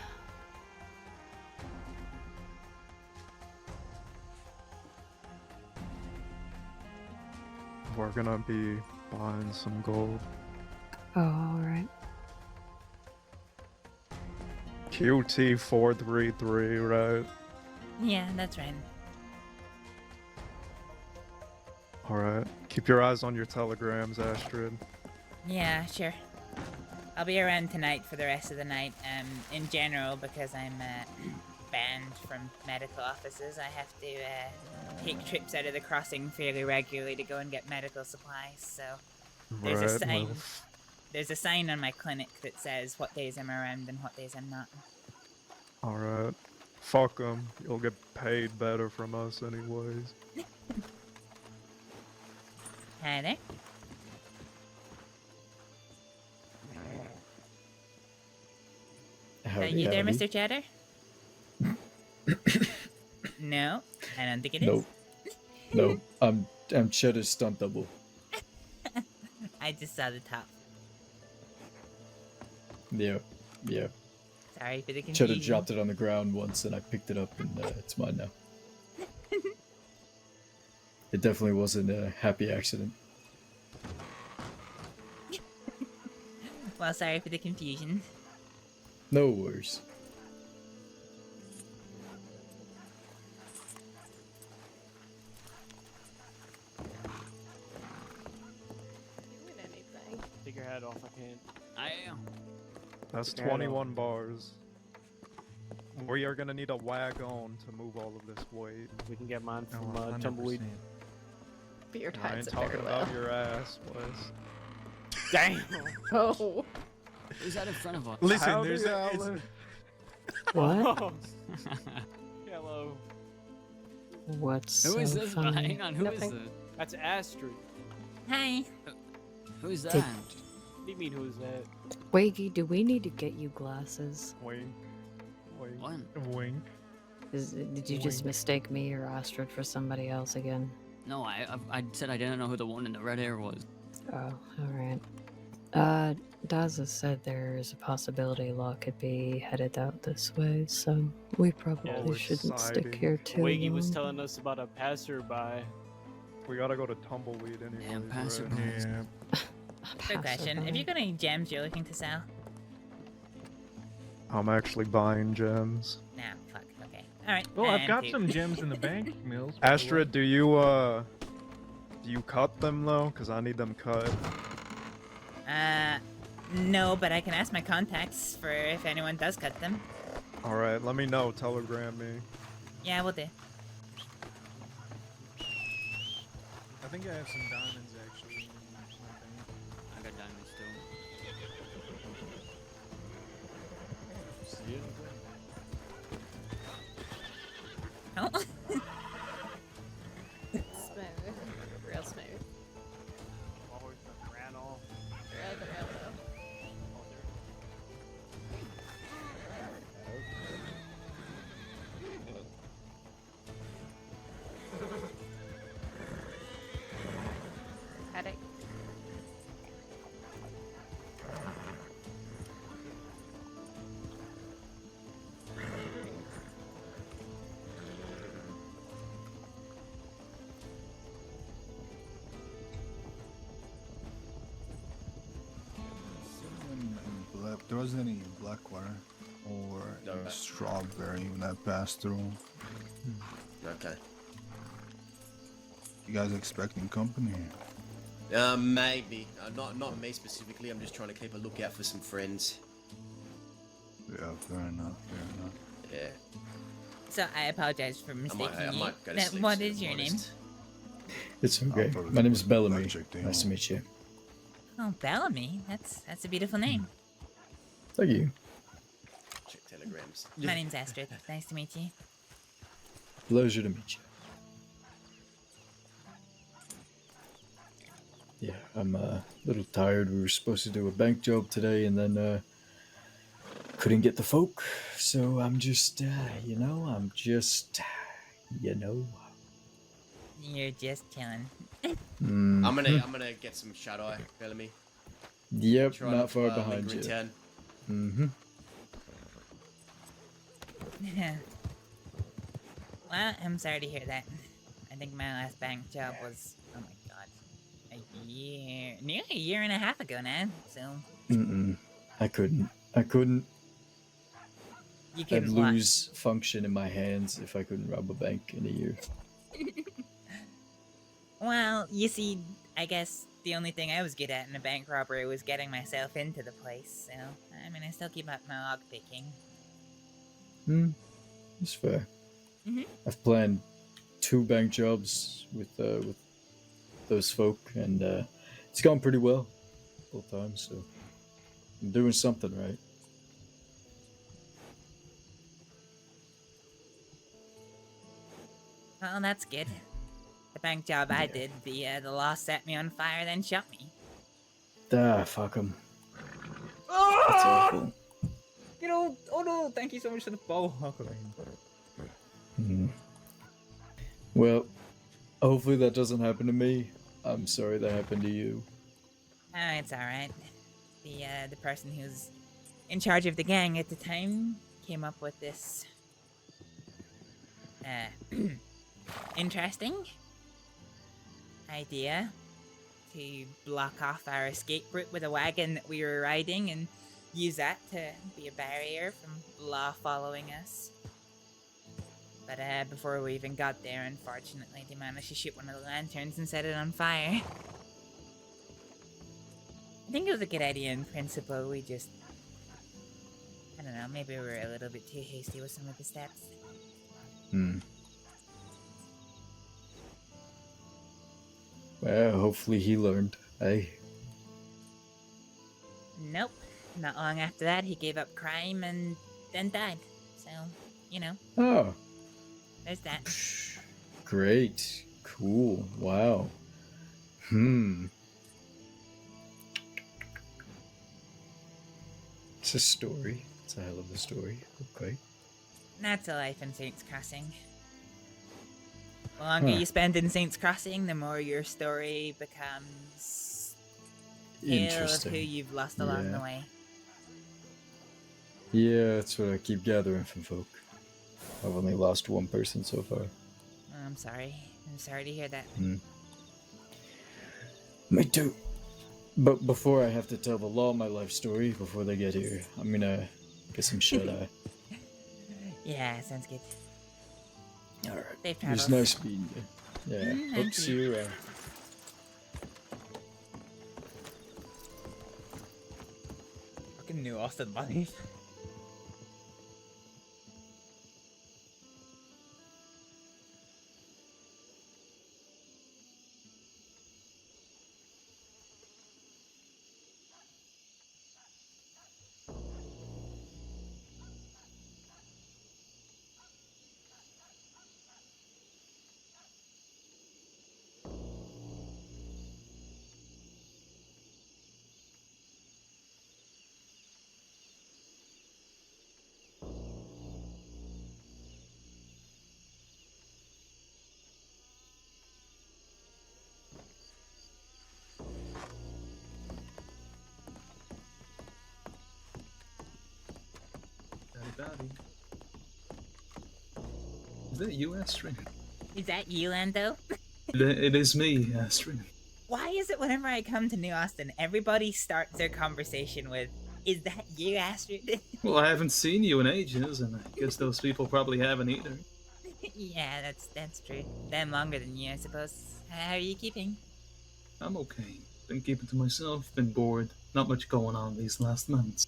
We're gonna be buying some gold. Oh, alright. QT433, right? Yeah, that's right. Alright. Keep your eyes on your telegrams, Astrид. Yeah, sure. I'll be around tonight for the rest of the night. In general, because I'm banned from medical offices, I have to take trips out of the crossing fairly regularly to go and get medical supplies. So there's a sign. There's a sign on my clinic that says what days I'm around and what days I'm not. Alright. Fuck them. You'll get paid better from us anyways. Hi there. Are you there, Mr. Chatter? No, I don't think it is. No, I'm Cheddar's stunt double. I just saw the top. Yeah. Sorry for the confusion. Cheddar dropped it on the ground once and I picked it up and it's mine now. It definitely wasn't a happy accident. Well, sorry for the confusion. No worries. Take your hat off, I can't. I am. That's 21 bars. We are gonna need a wagon to move all of this weight. We can get mine from Tumbleweed. But your I ain't tights talking about your ass, Wes. Damn! Oh. Who's that in front of us? Listen, Howdy, there's a. Alan. What? Hello. What's Who is so this? funny? Hang on, who is Nothing. that? That's Astrid. Hi. Who's that? Did- What do you mean, who's that? Wakey, do we need to get you glasses? Wink. Wink. What? Wink. Did you just mistake me or Astrид for somebody else again? No, I said I didn't know who the one in the red hair was. Oh, alright. Daza said there is a possibility Law could be headed out this way, so we probably shouldn't stick here too Wiggy long. was telling us about a passerby. We gotta go to Tumbleweed anyway. Damn, passerby. Yeah. Quick question. Have you got any gems you're looking to sell? I'm actually buying gems. Nah, fuck. Okay. Alright. Oh, I've got poop. some gems in the bank, Mills. by the way. Astrid, do you cut them though? Cause I need them cut. No, but I can ask my contacts for if anyone does cut them. All right, let me know. Telegram me. Yeah, we'll do. I think I have some diamonds actually. I got diamonds too. Oh. Smooth. Real smooth. Always been ran off. Real there was any Blackwater or any strawberry when I passed through. Okay. You guys expecting company? Maybe. Not me specifically. I'm just trying to keep a lookout for some friends. Yeah, fair enough. Yeah. So I apologize for mistaking I you. might go to Now, sleep what soon, is your name? honest. It's okay. My name is Bellamy. Nice to meet you. Oh, Bellamy. That's a beautiful name. Thank you. Check telegrams. My name's Astrид. Nice to meet you. Pleasure to meet you. Yeah, I'm a little tired. We were supposed to do a bank job today and then couldn't get the folk. So I'm just, I'm just. You're just chilling. Mhm. I'm gonna get some shut eye, Bellamy. Yep, Try not far to, behind linger in you. town. Mm-hmm. Well, I'm sorry to hear that. I think my last bank job was, oh my god, nearly a year and a half ago now. So Mm-mm. I couldn't. you I'd can what? lose function in my hands if I couldn't rob a bank in a year. Well, you see, I guess the only thing I was good at in a bank robbery was getting myself into the place. So I mean, I still keep up my log picking. It's fair. Mhm. I've planned 2 bank jobs with those folk, and it's gone pretty well both times. So I'm doing something right. Well, that's good. The bank job I did, the law set me on fire, then shot me. Fuck them. That's awful. You know, oh no, thank you so much for the bow. Well, hopefully that doesn't happen to me. I'm sorry that happened to you. Oh, it's alright. The person who's in charge of the gang at the time came up with this interesting idea to block off our escape route with a wagon that we were riding and use that to be a barrier from law following us. But before we even got there, unfortunately, they managed to shoot one of the lanterns and set it on fire. I think it was a good idea in principle, we just... I don't know, maybe we were a little bit too hasty with some of the steps. Well, hopefully he learned, eh? Nope. Not long after that, he gave up crime and then died. So, you know. Oh, There's that. great. Cool. Wow. It's a story. It's a hell of a story. Okay. That's a life in Saints Crossing. The longer you spend in Saints Crossing, the more your story becomes tale of Interesting. who you've lost along the way. Yeah, that's what I keep gathering from folk. I've only lost 1 person so far. Oh, I'm sorry. I'm sorry to hear that. Me too. But before I have to tell the law my life story, before they get here, I'm gonna get some shut-eye. Yeah, sounds good. Alright. Safe It was travels. nice meeting you. Yeah, hope thank to see you. you around. Fucking New Austin bunnies. Daddy. Is that you, Astrид? Is that you, Lando? It is me, Astrid. Why is it whenever I come to New Austin, everybody starts their conversation with, Is that you, Astrид? Well, I haven't seen you in ages, and I guess those people probably haven't either. Yeah, that's true. Them longer than you, I suppose. How are you keeping? I'm okay. Been keeping to myself, been bored. Not much going on these last months.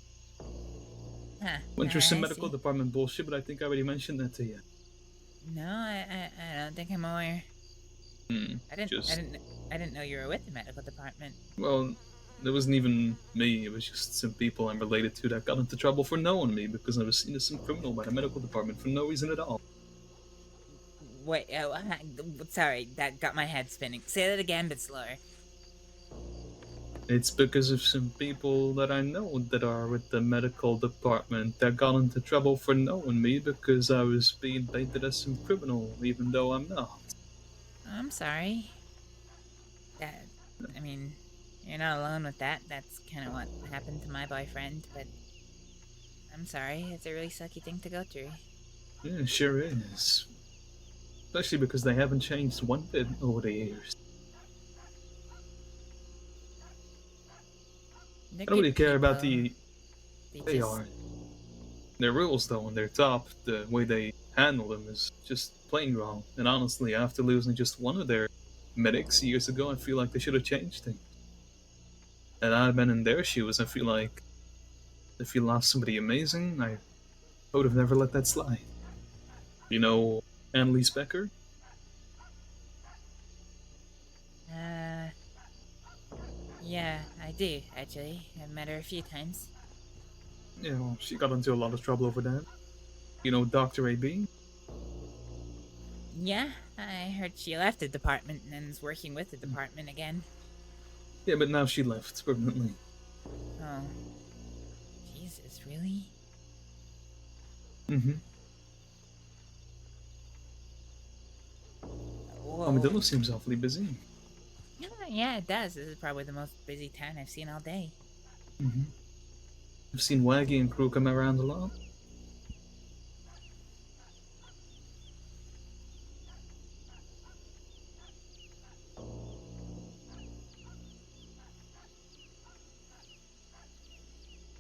Huh. Went through some I medical see. department bullshit, but I think I already mentioned that to you. No, I don't think I'm aware. I didn't know you were with the medical department. Well, it wasn't even me. It was just some people I'm related to that got into trouble for knowing me because I was seen as some criminal by the medical department for no reason at all. Wait, sorry, that got my head spinning. Say that again, but slower. It's because of some people that I know that are with the medical department that got into trouble for knowing me because I was being painted as some criminal, even though I'm not. I'm sorry. I mean, you're not alone with that. That's kind of what happened to my boyfriend, but I'm sorry. It's a really sucky thing to go through. Yeah, it sure is. Especially because they haven't changed one bit over the years. I don't really care about the... They are. Their rules, though, and their top, the way they handle them is just plain wrong. And honestly, after losing just one of their medics years ago, I feel like they should have changed things. And I've been in their shoes, I feel like if you lost somebody amazing, I would have never let that slide. You know Annalise Becker? Yeah, I do, actually. I've met her a few times. Yeah, well, she got into a lot of trouble over that. You know Dr. A.B.? Yeah, I heard she left the department and is working with the department again. Yeah, but now she left permanently. Oh. Jesus, really? Mm-hmm. Armadillo seems awfully busy. Yeah, it does. This is probably the most busy town I've seen all day. Mm-hmm. I've seen Waggy and crew come around a lot.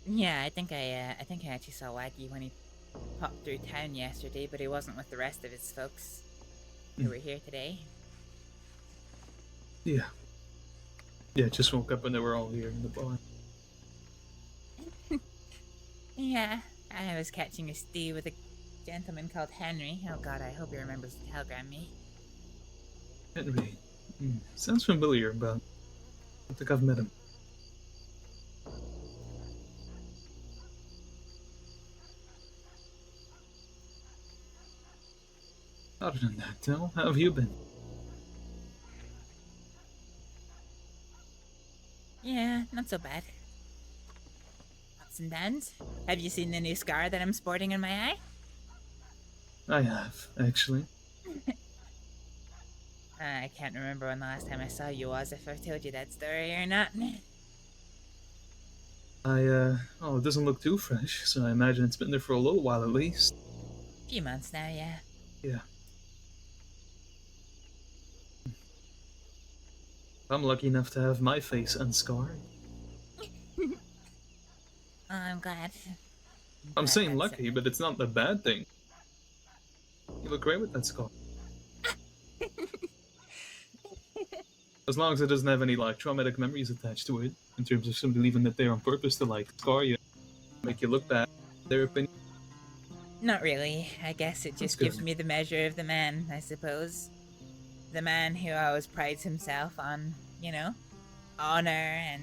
Yeah, I think I actually saw Waggy when he popped through town yesterday, but he wasn't with the rest of his folks who were here today. Yeah. Yeah, just woke up and they were all here in the bar. Yeah, I was catching a stew with a gentleman called Henry. Oh god, I hope he remembers to telegram me. Henry. Sounds familiar, but I don't think I've met him. Other than that, though, how have you been? Yeah, not so bad. Ups and downs. Have you seen the new scar that I'm sporting in my eye? I have, actually. I can't remember when the last time I saw you was, if I've told you that story or not. Oh, it doesn't look too fresh, so I imagine it's been there for a little while at least. A few months now, yeah. Yeah. I'm lucky enough to have my face unscarred. Oh, I'm glad. I'm saying lucky, but it's not a bad thing. You look great with that scar. As long as it doesn't have any, like, traumatic memories attached to it, in terms of somebody leaving it there on purpose to, like, scar you, make you look bad, their opinion. Not really. I guess it just gives me the measure of the man, I suppose. The man who always prides himself on, you know, honor and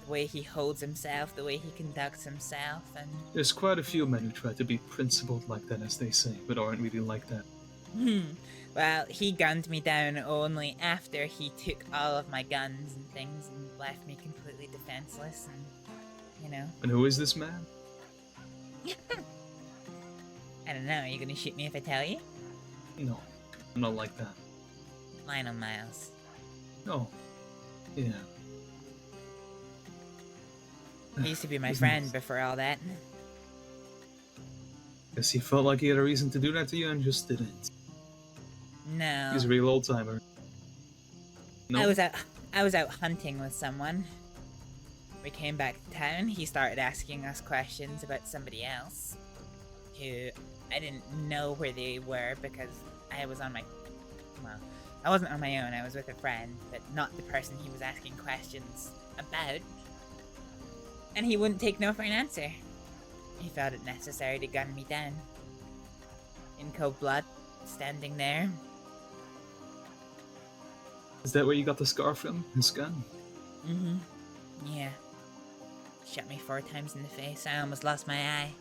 the way he holds himself, the way he conducts himself, and... There's quite a few men who try to be principled like that, as they say, but aren't really like that. Well, he gunned me down only after he took all of my guns and things and left me completely defenseless and, you know... And who is this man? I don't know, are you gonna shoot me if I tell you? No, I'm not like that. Lionel Miles. Oh, yeah. He used to be my friend before all that. Guess he felt like he had a reason to do that to you and just didn't. No. He's a real old timer. No? I was out hunting with someone. we came back to town, he started asking us questions about somebody else, who I didn't know where they were because I was on my, well, I wasn't on my own, I was with a friend, but not the person he was asking questions about. And he wouldn't take no for an answer. He felt it necessary to gun me down. In cold blood, standing there. Is that where you got the scar from? His gun? Mm-hmm. Yeah. Shot me 4 times in the face. I almost lost my eye.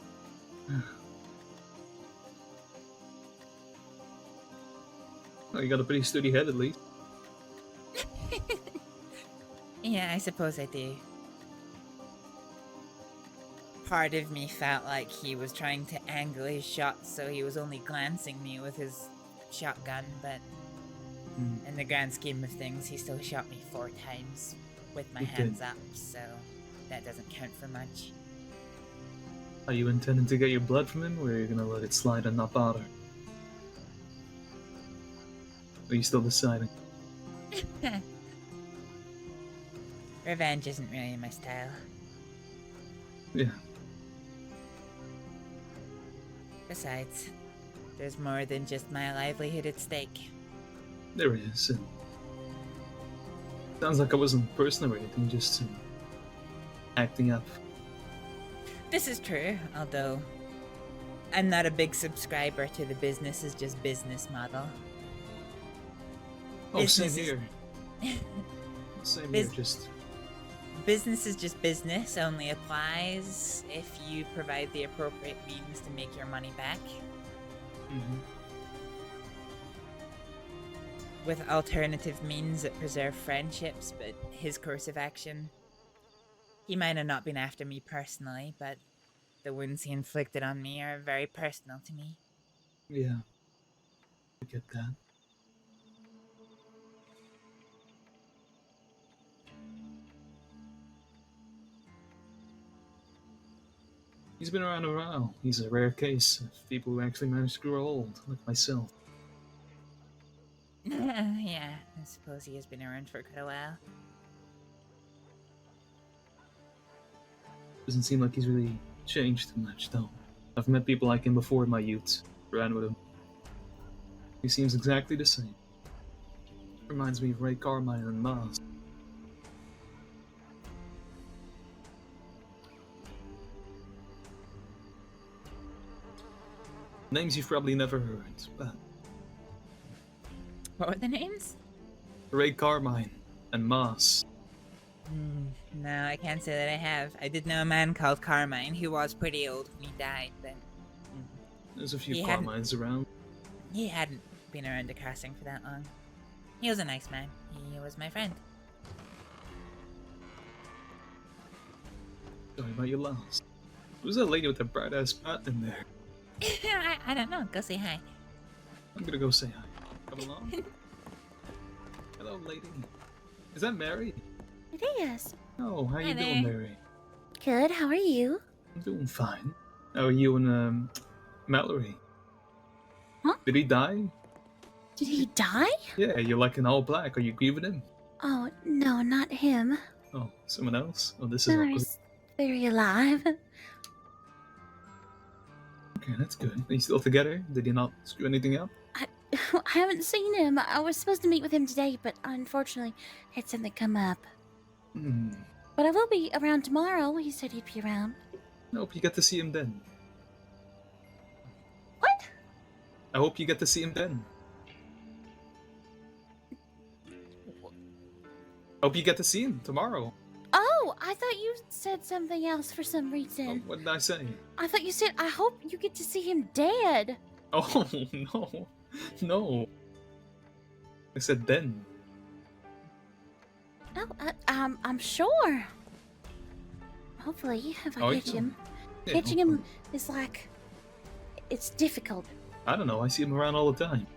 Well, you got a pretty sturdy head at least. Yeah, I suppose I do. Part of me felt like he was trying to angle his shots so he was only glancing me with his shotgun, but in the grand scheme of things, he still shot me 4 times with my hands up, so that doesn't count for much. Are you intending to get your blood from him, or are you gonna let it slide and not bother? Are you still deciding? Revenge isn't really my style. Yeah. Besides, there's more than just my livelihood at stake. There is. Sounds like I wasn't personal or anything, just acting up. This is true, although I'm not a big subscriber to the business is just business model. Oh, Business same is- here. Same here, just... Business is just business, only applies if you provide the appropriate means to make your money back. With alternative means that preserve friendships, but his course of action, he might have not been after me personally, but the wounds he inflicted on me are very personal to me. Yeah. I get that. He's been around a while. He's a rare case of people who actually manage to grow old, like myself. Yeah, I suppose he has been around for quite a while. Doesn't seem like he's really changed too much, though. I've met people like him before in my youth. Ran with him. He seems exactly the same. Reminds me of Ray Carmine and Maz. Names you've probably never heard, but... What were the names? Ray Carmine and Maz. No, I can't say that I have. I did know a man called Carmine who was pretty old when he died, but There's a few He hadn't- Carmines around. he hadn't been around the crossing for that long. He was a nice man. He was my friend. Sorry about your loss. Who's that lady with that bright ass pat in there? I don't know. Go say hi. I'm gonna go say hi. Come along. Hello, lady. Is that Mary? It is. Oh, how Hi you there. doing, Mary? Good, how are you? I'm doing fine. How are you and Mallory? Huh? Did he die? Did he die? Yeah, you're like in all black. Are you grieving him? Oh, no, not him. Oh, someone else? Oh, this is awkward. Mallory's very alive. Okay, that's good. Are you still together? Did he not screw anything up? I haven't seen him. I was supposed to meet with him today, but unfortunately had something come up. But I will be around tomorrow. He said he'd be around. Nope, you get to see him then. What? I hope you get to see him then. Hope you get to see him tomorrow. Oh, I thought you said something else for some reason. What did I say? I thought you said, I hope you get to see him dead. Oh, no. No. I said then. Oh, I'm sure. Hopefully, if I Oh, catch yeah. him. Yeah, Catching him is like, it's difficult. I don't know. I see him around all the time.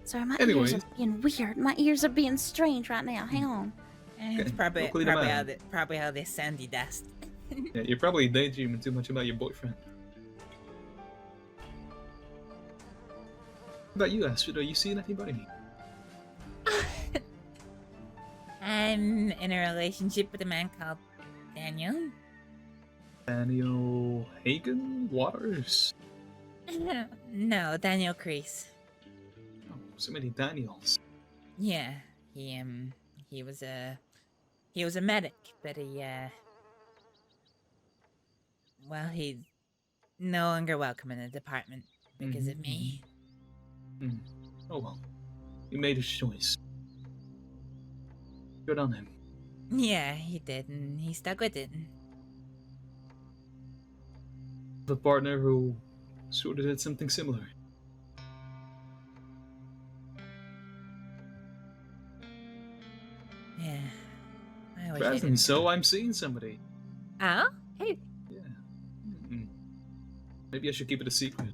Sorry, my Anyways. ears are being weird. My ears are being strange right now. Hang on. It's probably Luckily the man. probably how they sandy dust. Yeah, you're probably daydreaming too much about your boyfriend. about you, Astrид? Are you seeing anybody? I'm in a relationship with a man called Daniel. Daniel Hagen Waters? No, Daniel Crease. Oh, so many Daniels. Yeah, he was a medic, but he's no longer welcome in the department because of me. Oh well, he made his choice. Good on him. Yeah, he did, and he stuck with it. The partner who sort of did something similar. Yeah. I wish I Rather than didn't. so, I'm seeing somebody. Oh? Hey. Maybe I should keep it a secret.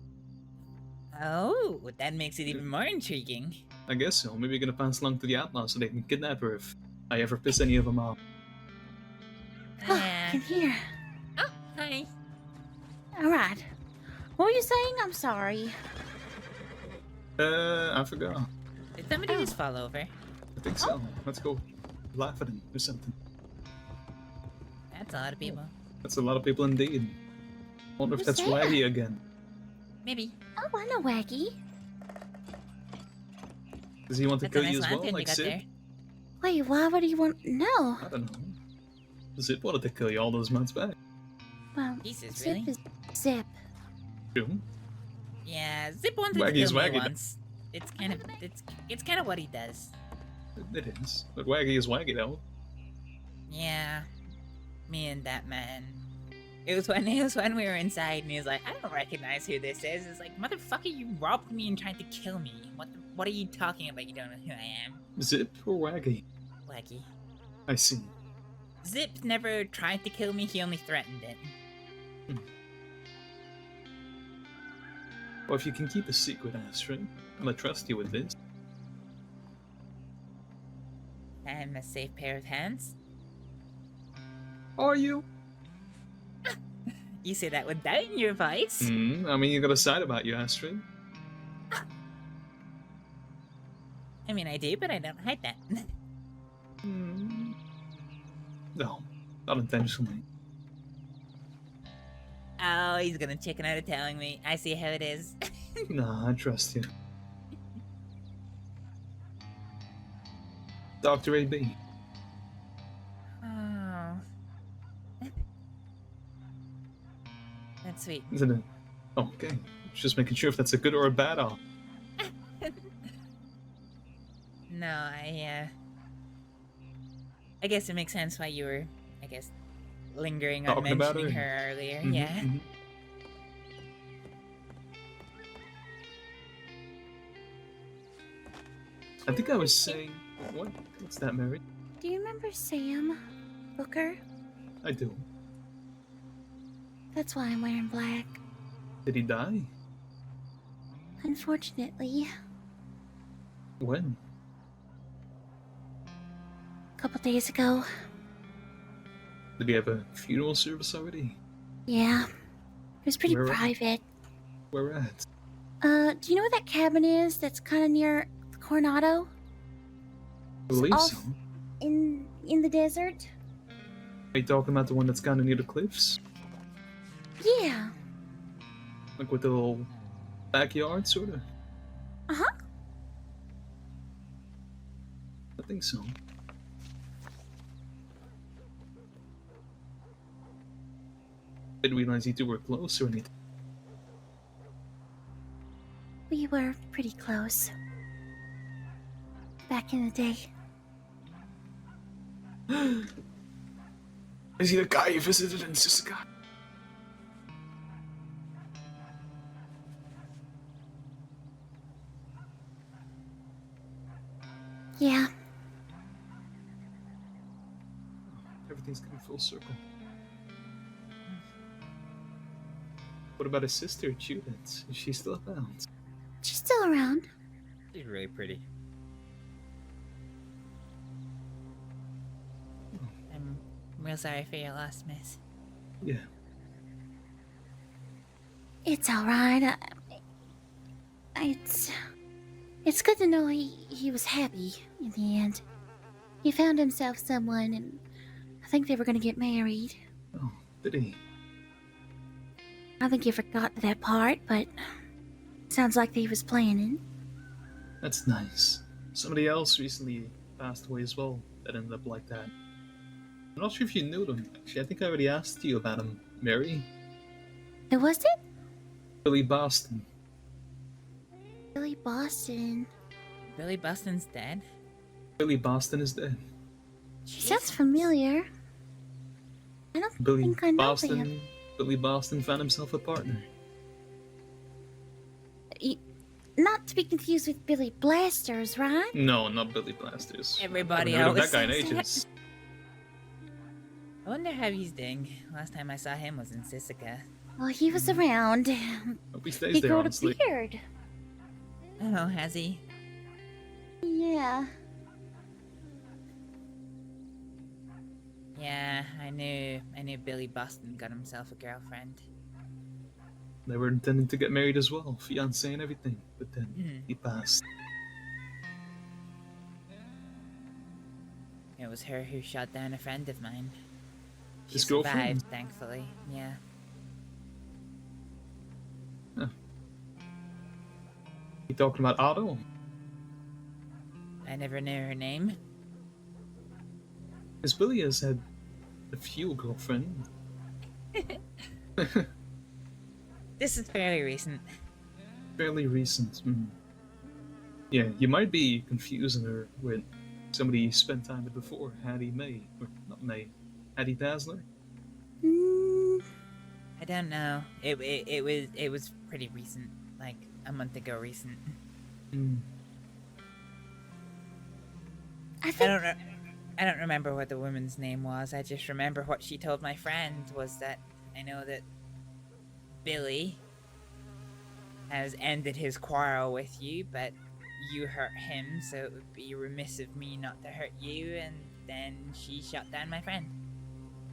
Oh, that makes it even more intriguing. I guess so. Maybe you're gonna pass along to the outlaws so they can kidnap her if I ever piss any of them off. Yeah. I can hear. Oh, hi. Alright. What were you saying? I'm sorry. I forgot. Did somebody just fall over? I think so. Let's go laugh at him or something. That's a lot of people. That's a lot of people indeed. Wonder if Who's that's that? Waggy again. Maybe. Oh, I know Waggy. Does he want to That's a kill nice you as well, lantern like you got Sid? there. Wait, why would he want... No. I don't know. Zip wanted to kill you all those months back. Well, Jesus, Zip really? is Zip. True. Yeah, Zip wanted Waggy's to kill me Waggy. once. It's kind of what he does. It is. But Waggy is Waggy though. Yeah. Me and that man. It was when we were inside and he was like, I don't recognize who this is. It's like, motherfucker, you robbed me and tried to kill me. What are you talking about? You don't know who I am. Zip or Waggy? Waggy. I see. Zip never tried to kill me, he only threatened it. Well, if you can keep a secret, Astrид, I'm gonna trust you with this. I'm a safe pair of hands. Are you? You say that with doubt in your voice. I mean, you got a side about you, Astrid. I mean, I do, but I don't hide that. No, not intentionally. Oh, he's gonna chicken out of telling me. I see how it is. Nah, I trust you. Dr. AB. Oh. That's sweet. Isn't it? Oh, okay. Just making sure if that's a good or a bad off. No, I guess it makes sense why you were, lingering on Talking about mentioning her? her earlier. Mhm, Yeah. mhm. I think I was saying... What's that, Mary? Do you remember Sam Booker? I do. That's why I'm wearing black. Did he die? Unfortunately, When? a couple days ago. Did he have a funeral service already? Yeah. It was pretty Where- private. Where at? Do you know where that cabin is that's kind of near Coronado? I believe off so. In the desert? Are you talking about the one that's kind of near the cliffs? Yeah. Like with the little backyard, sort of? Uh-huh. I think so. Didn't realize you two were close or anything. We were pretty close. Back in the day. Is he the guy you visited in Sisika? Yeah. Everything's coming full circle. What about his sister, Judith? Is she still around? She's still around. She's really pretty. I'm real sorry for your loss, miss. Yeah. It's alright. It's... It's good to know he was happy in the end. He found himself someone, and I think they were gonna get married. Oh, did he? I think he forgot that part, but sounds like he was planning. That's nice. Somebody else recently passed away as well that ended up like that. I'm not sure if you knew them, actually. I think I already asked you about him, Mary. Who was it? Billy Boston. Billy Boston. Billy Boston's dead? Billy Boston is dead. Sounds familiar. I don't Billy think I know Boston. him. Billy Boston found himself a partner. Not to be confused with Billy Blasters, right? No, not Billy Blasters. Everybody Haven't heard of always that guy in says that. ages. I wonder how he's doing. Last time I saw him was in Sisika. Well, he was around. Hope he stays He there, grew a honestly. beard. Oh, has he? Yeah. Yeah, I knew Billy Boston got himself a girlfriend. They were intending to get married as well, fiancé and everything, but then Mhm. he passed. It was her who shot down a friend of mine. She His girlfriend? survived, thankfully. Yeah. You talking about Otto? I never knew her name. Because Billy has had a few girlfriends. This is fairly recent. Fairly recent. Yeah, you might be confusing her with somebody you spent time with before, Hattie May. Or not May. Hattie Dazzler? I don't know. It was pretty recent, like a month ago recent. I don't remember what the woman's name was. I just remember what she told my friend was that I know that Billy has ended his quarrel with you, but you hurt him, so it would be remiss of me not to hurt you, and then she shot down my friend.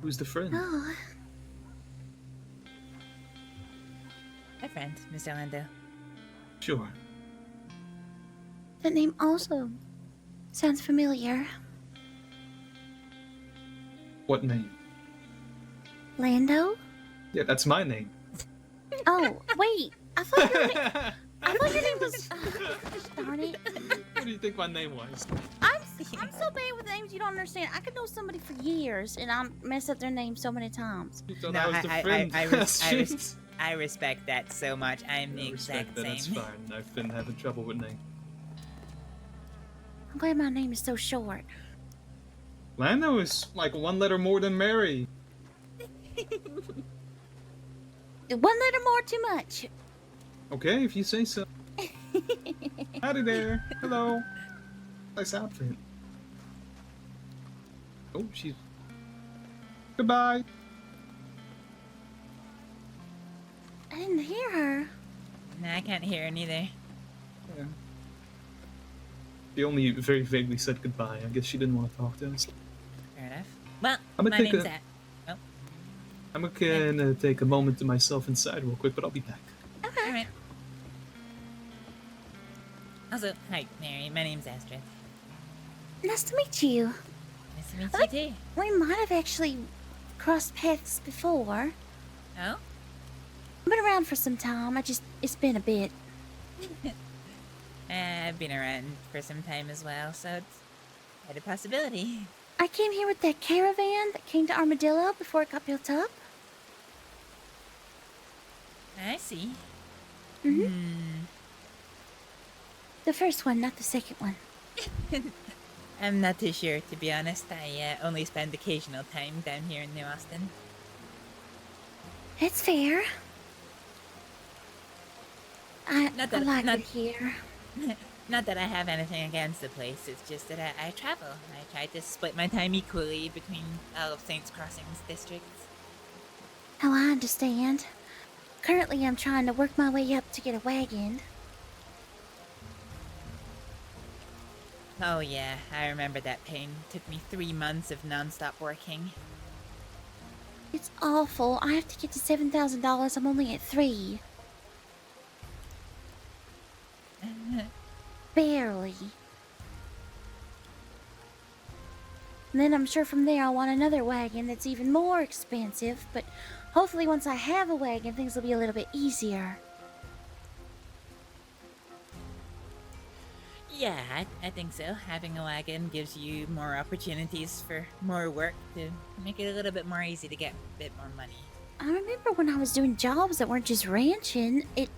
Who's the friend? Oh. My friend, Mr. Lando. Sure. That name also sounds familiar. What name? Lando? Yeah, that's my name. Oh, wait. I thought your name was. Darn it. What do you think my name was? I'm so bad with names you don't understand. I could know somebody for years and I mess up their name so many times. You thought I was the friend. I respect that so much. I'm the I respect exact that, same. that's fine. I've been having trouble with names. I'm glad my name is so short. Lando is like one letter more than Mary. 1 letter more too much. Okay, if you say so. Howdy there. Hello. Nice outfit. Oh, she's... Goodbye. I didn't hear her. No, I can't hear her neither. Yeah. She only very vaguely said goodbye. I guess she didn't want to talk to us. Fair enough. Well, I'm gonna my take name's a- Zach. Oh, I'm gonna take a moment to myself inside real quick, but I'll be back. alright. Also, hi, Mary. My name's Astrid. Nice to meet you. Nice to meet I you think too. we might have actually crossed paths before. Oh? I've been around for some time. It's been a bit. I've been around for some time as well, so it's quite a possibility. I came here with that caravan that came to Armadillo before it got built up. I see. The first one, not the second one. I'm not too sure, to be honest. I only spend occasional time down here in New Austin. It's fair. I Not that- like not- it here. Not that I have anything against the place, it's just that I travel. I try to split my time equally between all of Saints Crossing's districts. Oh, I understand. Currently, I'm trying to work my way up to get a wagon. Oh yeah, I remember that pain. Took me 3 months of non-stop working. It's awful. I have to get to $7,000. I'm only at 3. barely. And then I'm sure from there I'll want another wagon that's even more expensive, but hopefully once I have a wagon, things will be a little bit easier. Yeah, I think so. Having a wagon gives you more opportunities for more work to make it a little bit more easy to get a bit more money. I remember when I was doing jobs that weren't just ranching, it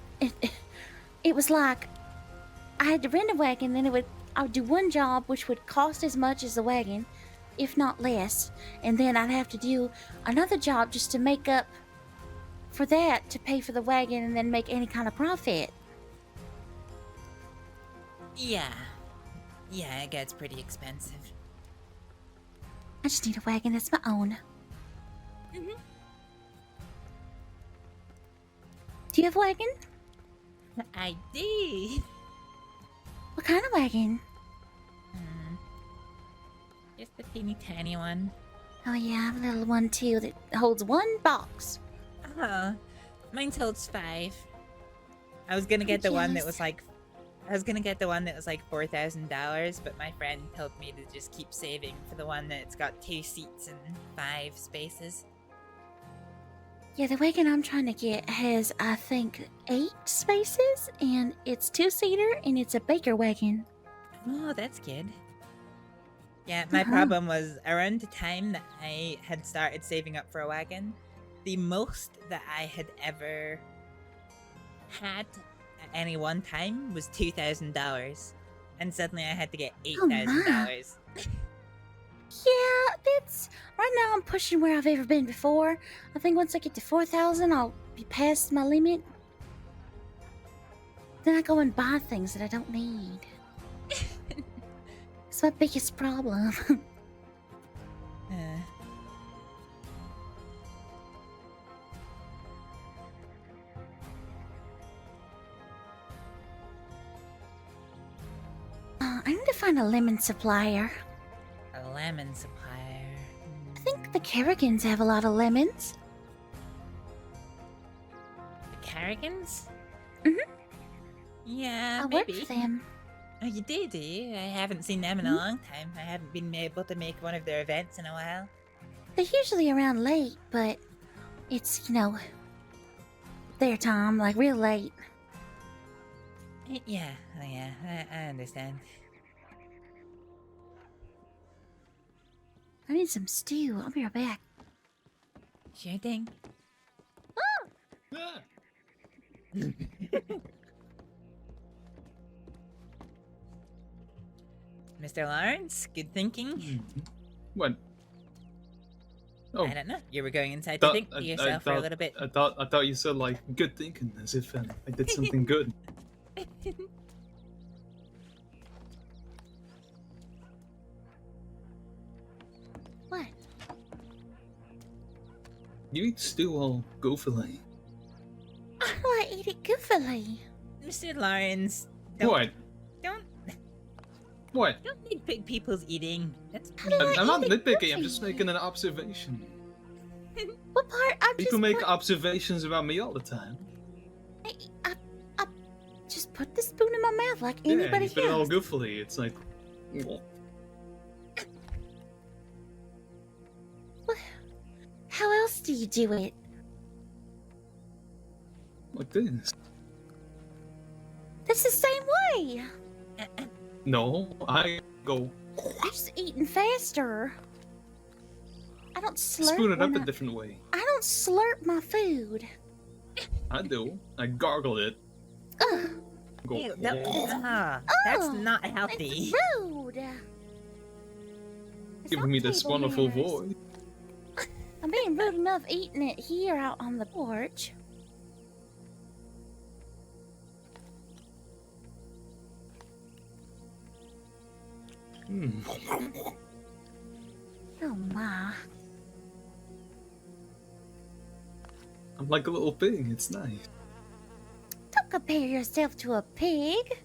was like I had to rent a wagon, then I would do one job which would cost as much as the wagon, if not less, and then I'd have to do another job just to make up for that to pay for the wagon and then make any kind of profit. Yeah, it gets pretty expensive. I just need a wagon that's my own. Mm-hmm. Do you have a wagon? I do. What kind of wagon? Just a teeny tiny one. Oh yeah, I have a little one too that holds one box. Oh, mine holds 5. I was gonna get the one that was like $4,000, but my friend told me to just keep saving for the one that's got 2 seats and 5 spaces. Yeah, the wagon I'm trying to get has, I think, 8 spaces, and it's 2-seater, and it's a baker wagon. Oh, that's good. Yeah, my problem was around the time that I had started saving up for a wagon, the most that I had ever had at any one time was $2,000, and suddenly I had to get $8,000. Yeah, that's... Right now I'm pushing where I've ever been before. I think once I get to 4,000, I'll be past my limit. Then I go and buy things that I don't need. It's my biggest problem. I need to find a lemon supplier. A lemon supplier. I think the Kerrigans have a lot of lemons. The Kerrigans? Mm-hmm. Yeah, I maybe. work for them. Oh, you do? I haven't seen them in a long time. I haven't been able to make one of their events in a while. They're usually around late, but it's, their time, like real late. Yeah, I understand. I need some stew. I'll be right back. Sure thing. Mr. Lawrence, good thinking. What? Oh, I don't know. You were going inside to think to yourself for a little bit. I thought you said like good thinking, as if I did something good. What? You eat stew all goofily. How do I eat it goofily? Mr. Lawrence, What? Don't nitpick people's eating. That's I'm not nitpicking. I'm just making an observation. What part? People make observations about me all the time. I just put the spoon in my mouth like Yeah, anybody you put it all else. goofily. It's like, How else do you do it? like this. That's the same way. No, I go You're just eating faster. I don't slurp. spoon it up when a different way. I don't slurp my food. I do. I gargle it. Ugh. Go. Ew, that's not healthy. It's rude. Giving me this table wonderful manners. voice. I'm being rude enough eating it here out on the porch. Oh my. I'm like a little pig. It's nice. Don't compare yourself to a pig.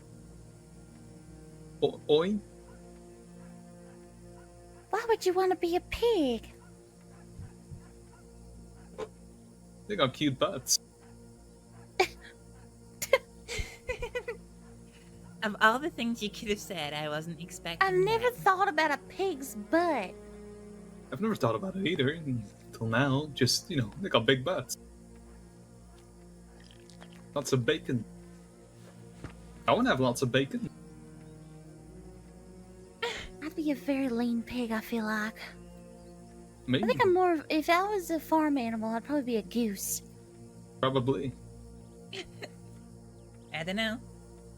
Oi. Why would you want to be a pig? They got cute butts. Of all the things you could have said, I wasn't expecting. I've never thought about a pig's butt. I've never thought about it either until now. Just, you know, they got big butts. Lots of bacon. I want to have lots of bacon. I'd be a very lean pig, I feel like. Maybe. I think I'm more of, if I was a farm animal, I'd probably be a goose. Probably. I don't know.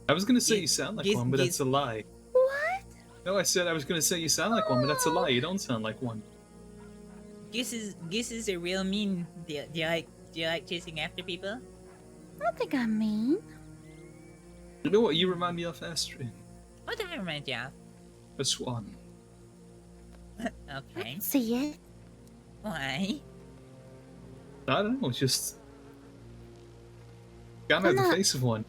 I was gonna say you sound like one, but that's a lie. What? No, I said I was gonna say you sound like one, but that's a lie. You don't sound like one. Gooses are real mean. Do you like chasing after people? I don't think I'm mean. You know what you remind me of, Astrid? What do I remind you of? A swan. Okay. See it? Why? I don't know, it's just... Gotta have the face of one.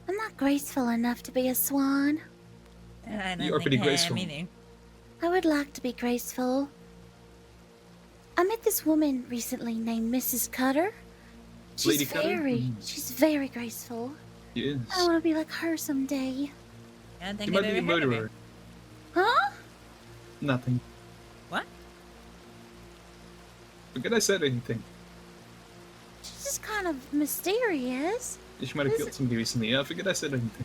I'm not graceful enough to be a swan. I don't You are pretty think I am graceful. either. I would like to be graceful. I met this woman recently named Mrs. Cutter. Lady Cutter? She's very graceful. Yes. I want to be like her someday. I don't think You I've might be a ever heard of her. murderer. Huh? Nothing. What? Forget I said anything. She's just kind of mysterious. She might have killed somebody recently. I forget I said anything.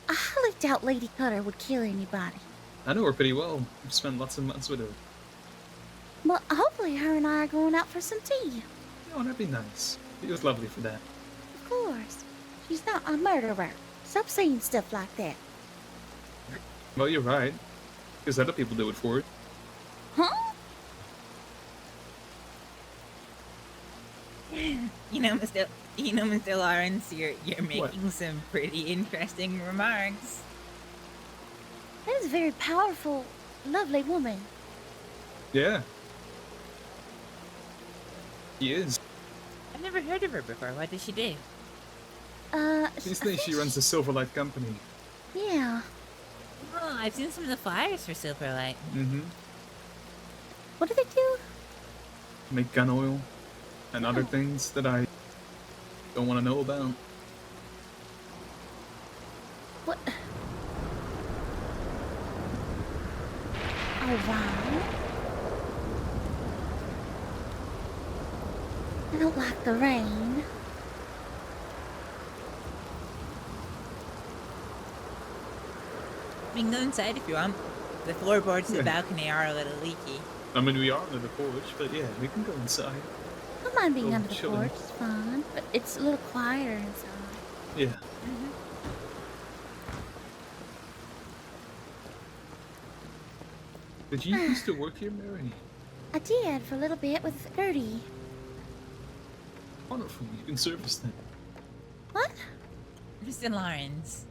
I highly doubt Lady Cutter would kill anybody. I know her pretty well. I've spent lots of months with her. Well, hopefully her and I are going out for some tea. Oh, that'd be nice. It was lovely for that. Of course. She's not a murderer. Stop saying stuff like that. Well, you're right. Because other people do it for it. Huh? You know, Mr. Lawrence, you're making some pretty interesting remarks. That is a very powerful, lovely woman. Yeah. He is. I've never heard of her before. What does she do? These days she runs the Silverlight Company. Yeah. Oh, I've seen some of the flyers for Silverlight. Mm-hmm. What do they do? Make gun oil. And other things that I don't want to know about. What? Oh, wow. I don't like the rain. We can go inside if you want. The floorboards to the balcony are a little leaky. I mean, we are under the porch, but yeah, we can go inside. I don't mind being Oh, under the chilling. porch. It's fine. But it's a little quieter inside. Yeah. Did you used to work here, Mary? I did for a little bit with Gertie. Wonderful. You can service them. What? Mr. Lawrence.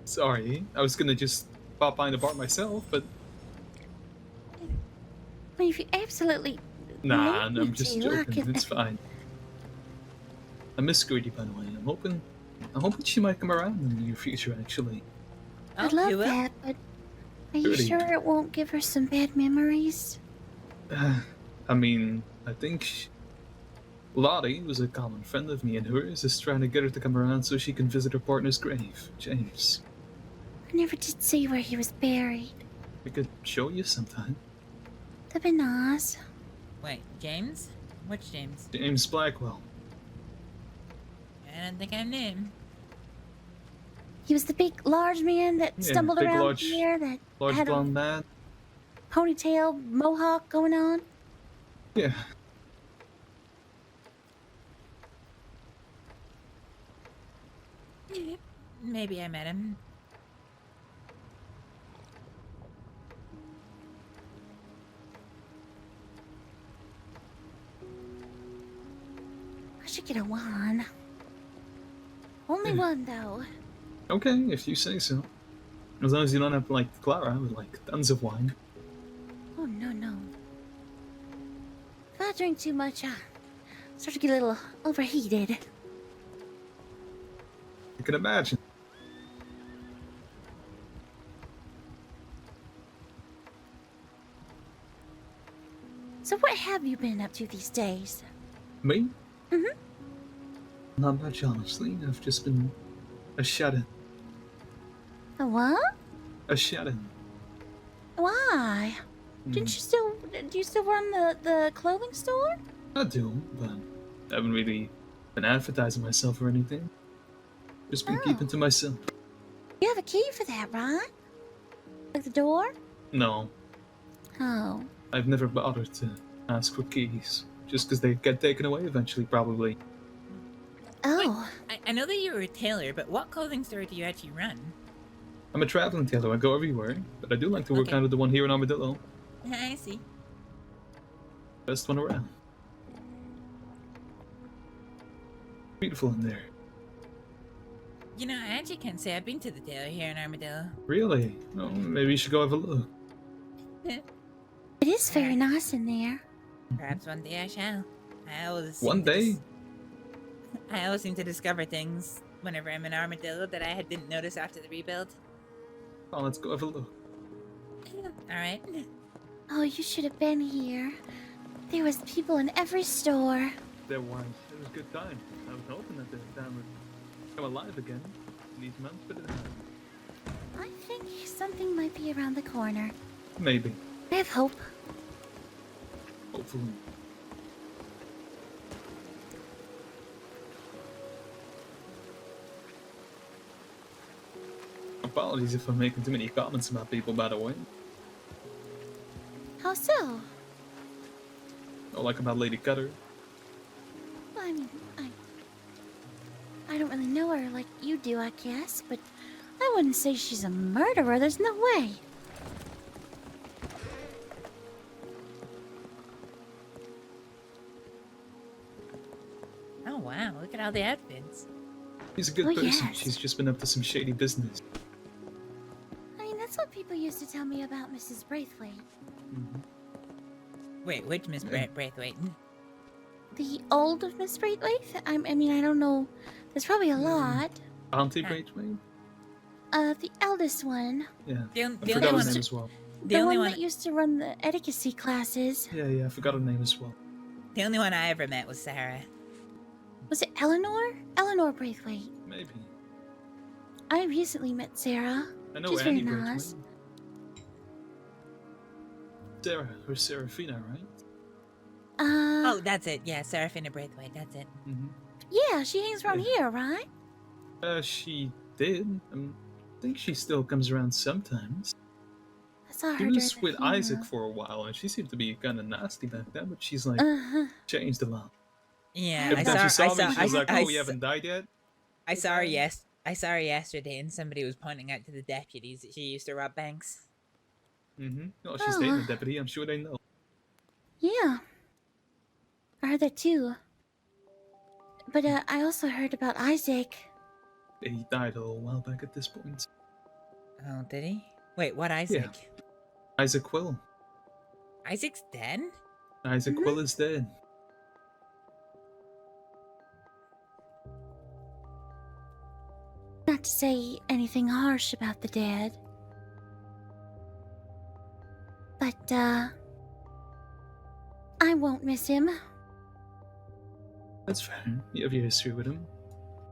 Sorry, I was gonna just pop by the bar myself, but I mean, if you absolutely nah, need no, I'm me just to, I joking. can- It's fine. I miss Gertie, by the way. I'm hoping she might come around in the near future. Actually, I'd love that, but are you Gertie. sure it won't give her some bad memories? I mean, I think Lottie was a common friend of me and hers is trying to get her to come around so she can visit her partner's grave, James. I never did see where he was buried. I could show you sometime. That'd be nice. Wait, James? Which James? James Blackwell. I don't think I knew him. He was the big, large man that Yeah, stumbled big, around large- here that Large had blonde a man. ponytail mohawk going on. Yeah. Maybe I met him. I should get a wine. Only one, though. Okay, if you say so. As long as you don't have like Clara with like tons of wine. Oh, no, no. If I drink too much, I start to get a little overheated. I can imagine. So what have you been up to these days? Me? Mm-hmm. Not much, honestly. I've just been A shut-in. A what? A shut-in. Why? Do you still run the clothing store? I do, but I haven't really been advertising myself or anything. Just been keeping to myself. You have a key for that, right? Like the door? No, Oh. I've never bothered to ask for keys. Just because they get taken away eventually, probably. Oh. I know that you were a tailor, but what clothing store do you actually run? I'm a traveling tailor. I go everywhere, but I do like to work Okay. out of the one here in Armadillo. I see. Best one around. Beautiful in there. You know, I actually can't say I've been to the tailor here in Armadillo. Really? Oh, maybe you should go have a look. It is very nice in there. Perhaps one day I shall. One day? I always seem to discover things whenever I'm in Armadillo that I didn't notice after the rebuild. Oh, let's go have a look. Alright. Oh, you should have been here. There was people in every store. There was. It was a good time. I was hoping that the town would come alive again in these months, but it hasn't. I think something might be around the corner. Maybe. I have hope. Hopefully. Apologies if I'm making too many comments about people, by the way. How so? Oh, like about Lady Cutter. Well, I mean, I don't really know her like you do, I guess, but I wouldn't say she's a murderer. There's no way. Oh wow, look at all the outfits. She's a good Oh, person. yes. She's just been up to some shady business. I mean, that's what people used to tell me about Mrs. Braithwaite. Wait, which Miss Braithwaite? The old of Miss Braithwaite? I mean, I don't know. There's probably a lot. Auntie Braithwaite? The eldest one. Yeah. The I forgot her name as well. The only one one- that used to run the etiquette classes. Yeah, I forgot her name as well. The only one I ever met was Sarah. Was it Eleanor? Eleanor Braithwaite. Maybe. I recently met Sarah. I know She's Annie very Braithwaite. nice. Sarah, or Serafina, right? Oh, that's it. Yeah, Seraphina Braithwaite. That's it. Yeah, she hangs around here, right? She did. I think she still comes around sometimes. I saw her She during was the with funeral. Isaac for a while, and she seemed to be kind of nasty back then, but she's like changed a lot. Yeah, Every time she saw me, she was like, "Oh, we I haven't died yet." I saw her I saw her yesterday, and somebody was pointing out to the deputies that she used to rob banks. Oh, she's dating a deputy. I'm sure they know. Yeah. I heard that too. But I also heard about Isaac. He died a little while back at this point. Oh, did he? Wait, what Isaac? Isaac Quill. Isaac's dead? Isaac Quill is dead. Not to say anything harsh about the dead. But, I won't miss him. That's fair. You have your history with him.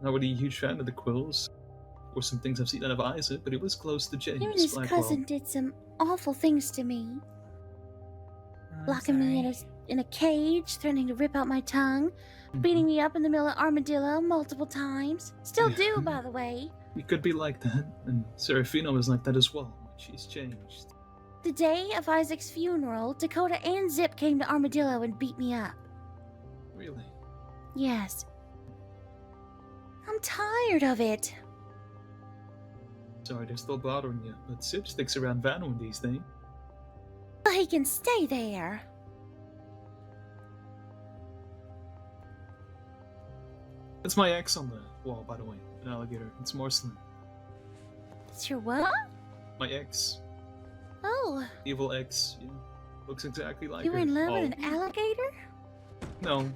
Not really a huge fan of the Quills. Or some things I've seen out of Isaac, but he was close to James Him and his Blackwell. cousin did some awful things to me. Locking me in a cage, threatening to rip out my tongue, beating me up in the middle of Armadillo multiple times. Still do, by the way. He could be like that, and Serafina was like that as well. She's changed. The day of Isaac's funeral, Dakota and Zip came to Armadillo and beat me up. Really? Yes. I'm tired of it. Sorry, they're still bothering you, but Sip sticks around Vanwin these days. But he can stay there. That's my ex on the wall, by the way. An alligator. It's Marceline. It's your what? My ex. Oh, Evil ex. Yeah. Looks exactly like you were her. in love Oh, with an alligator? no.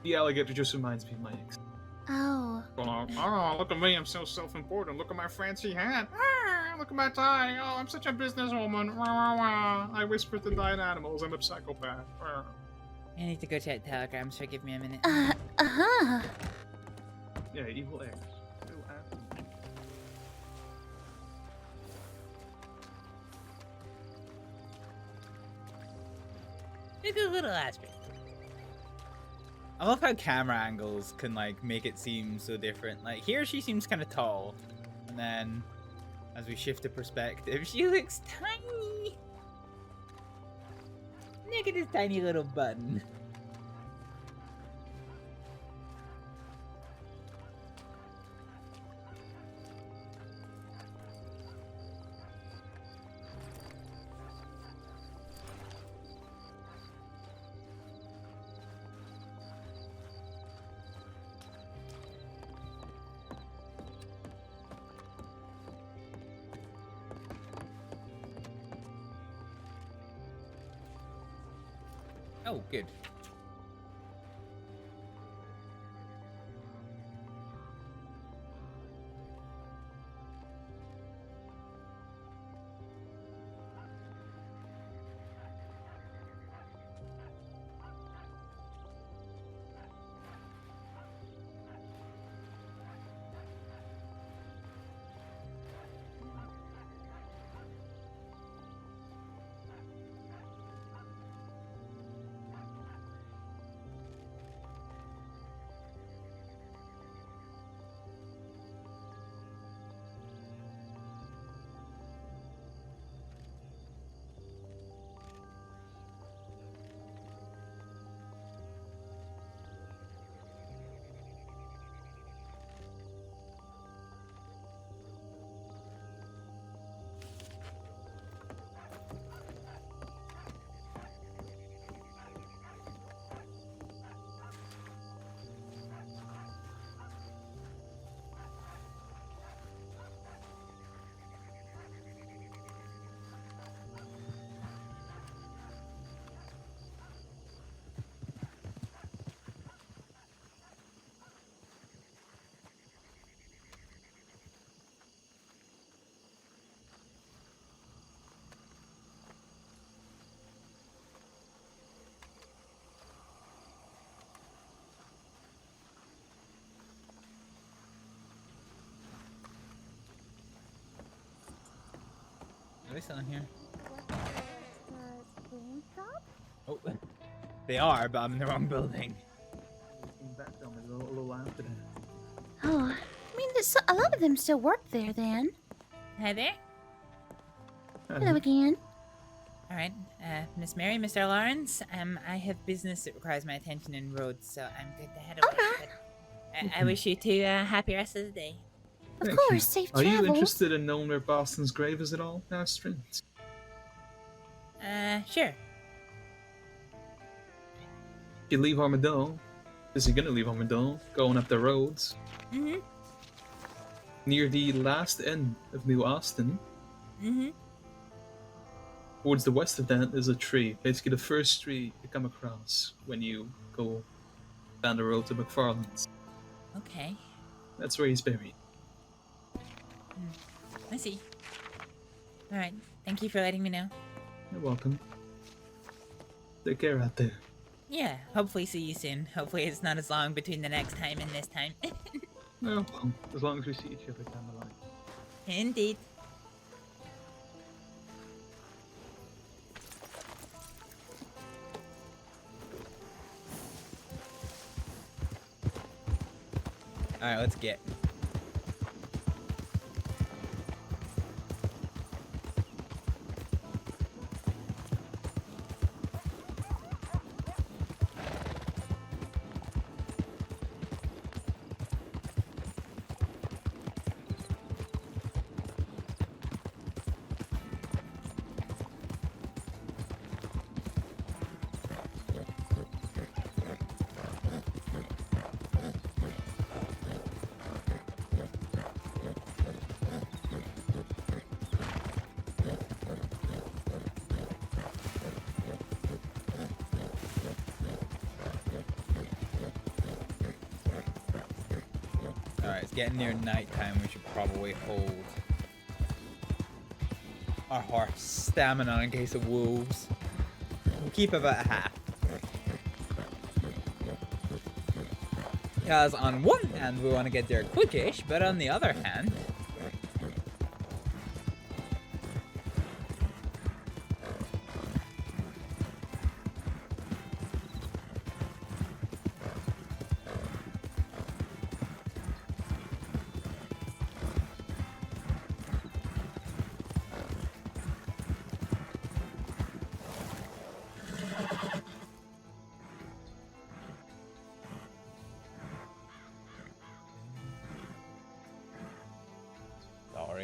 The alligator just reminds me of my ex. Oh. Oh, look at me, I'm so self-important. Look at my fancy hat. Ah, look at my tie. Oh, I'm such a businesswoman. Wah, wah, wah. I whisper to dying animals. I'm a psychopath. Ah. I need to go check telegrams, so give me a minute. Uh-huh. Yeah, evil ex. Still asking. Look at little Astrид. I love how camera angles can like make it seem so different. Like here she seems kind of tall, and then as we shift the perspective, she looks tiny. Look at this tiny little button. Oh, good. Are they still in here? Oh, they are, but I'm in the wrong building. Oh, I mean, there's a lot of them still work there then. Hi there. Hello again. All right, Miss Mary, Mr. Lawrence. I have business that requires my attention in roads, so I'm good to head away. But I wish you two a happy rest of the day. Of Thank course, you. safe Are travels. you interested in knowing where Boston's grave is at all, Astrид? Sure. You leave Armadillo. Is he gonna leave Armadillo? Going up the roads. Mm-hmm. Near the last end of New Austin. Mm-hmm. Towards the west of that is a tree. Basically the first tree you come across when you go down the road to McFarland's. Okay. That's where he's buried. I see. All right. Thank you for letting me know. You're welcome. Take care out there. Yeah. Hopefully see you soon. Hopefully it's not as long between the next time and this time. Well, as long as we see each other down the line. Indeed. Alright, let's get. Alright, it's getting near nighttime. We should probably hold our horse stamina in case of wolves. We'll keep about half. Because on one hand we want to get there quickish, but on the other hand,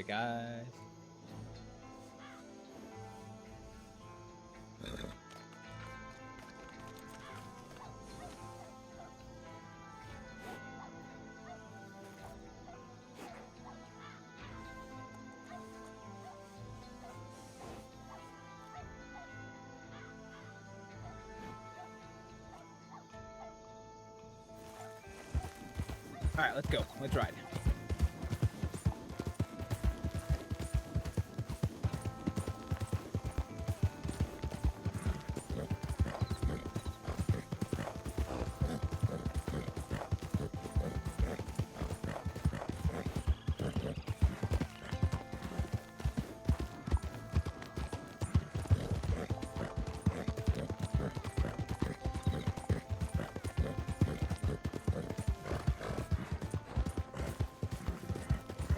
Sorry, guys. Alright, let's go. Let's ride.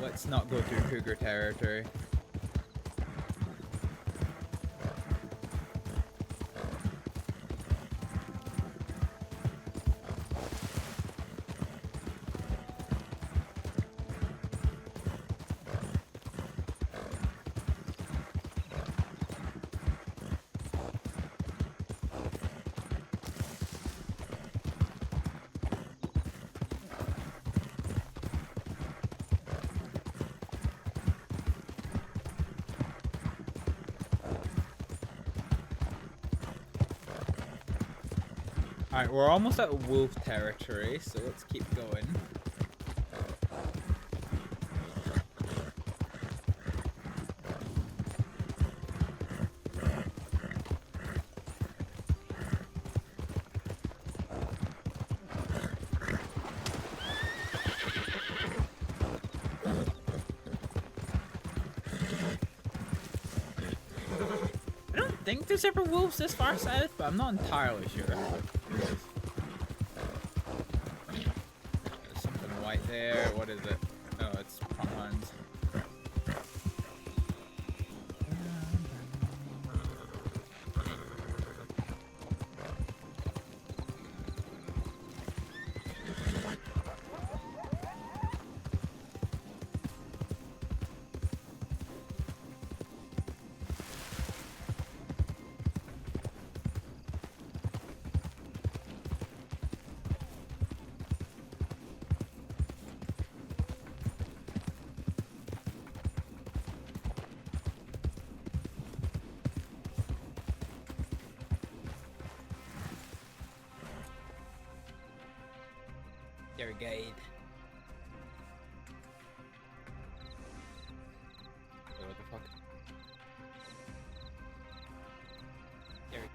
Let's not go through cougar territory. Alright, we're almost at wolf territory, so let's keep going. I don't think there's ever wolves this far south, but I'm not entirely sure. There's something white there. What is it? Oh, it's pronghorns. There we go. Wait, what the fuck? There we go.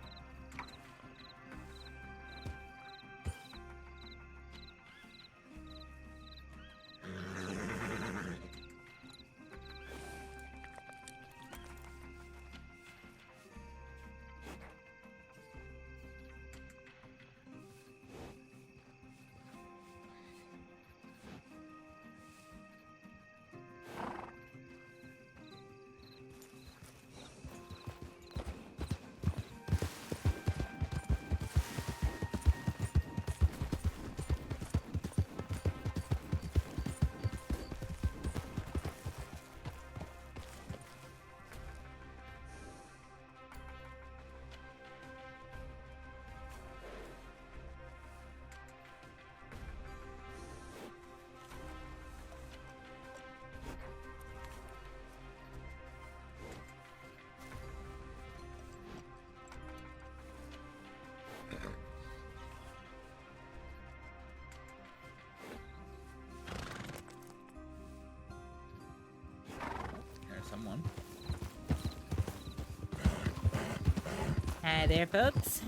Someone. Hi there, folks.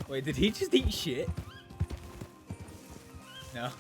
Wait, did he just eat shit? No.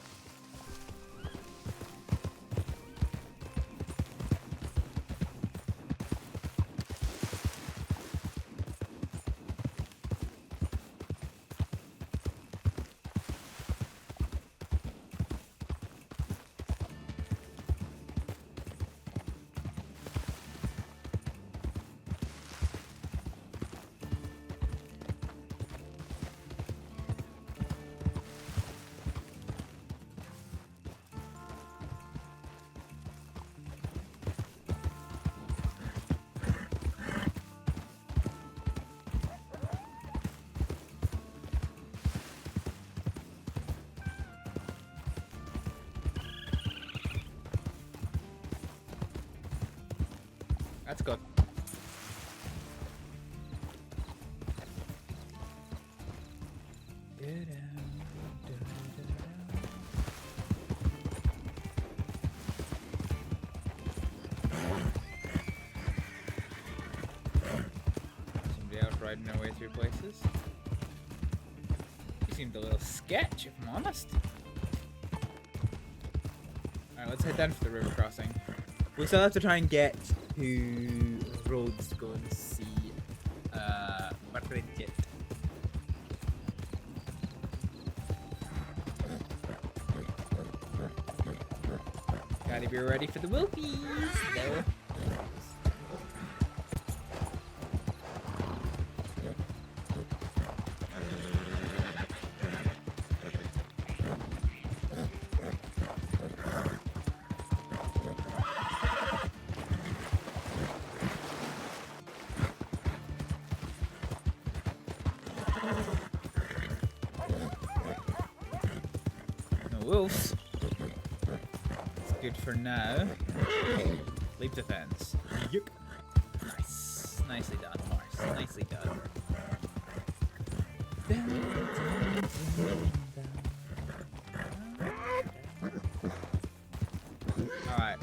That's good. Somebody else riding their way through places. You seemed a little sketch, if I'm honest. Alright, let's head down for the river crossing. We still have to try and get to Rhodes to go and see Bridget. Gotta be ready for the wolfies, though. Wolves. It's good for now. Leap defense. Yup. Nice. Nicely done, horse. Nicely done. Alright.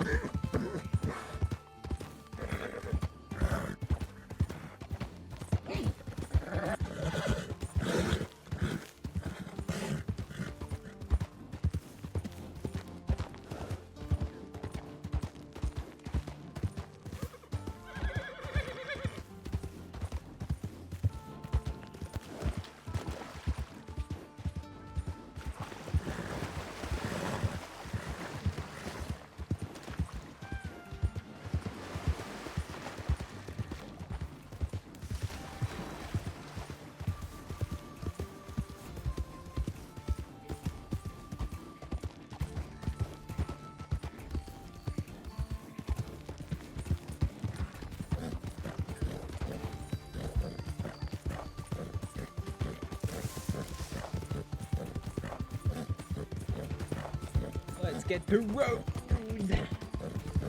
Let's get to road.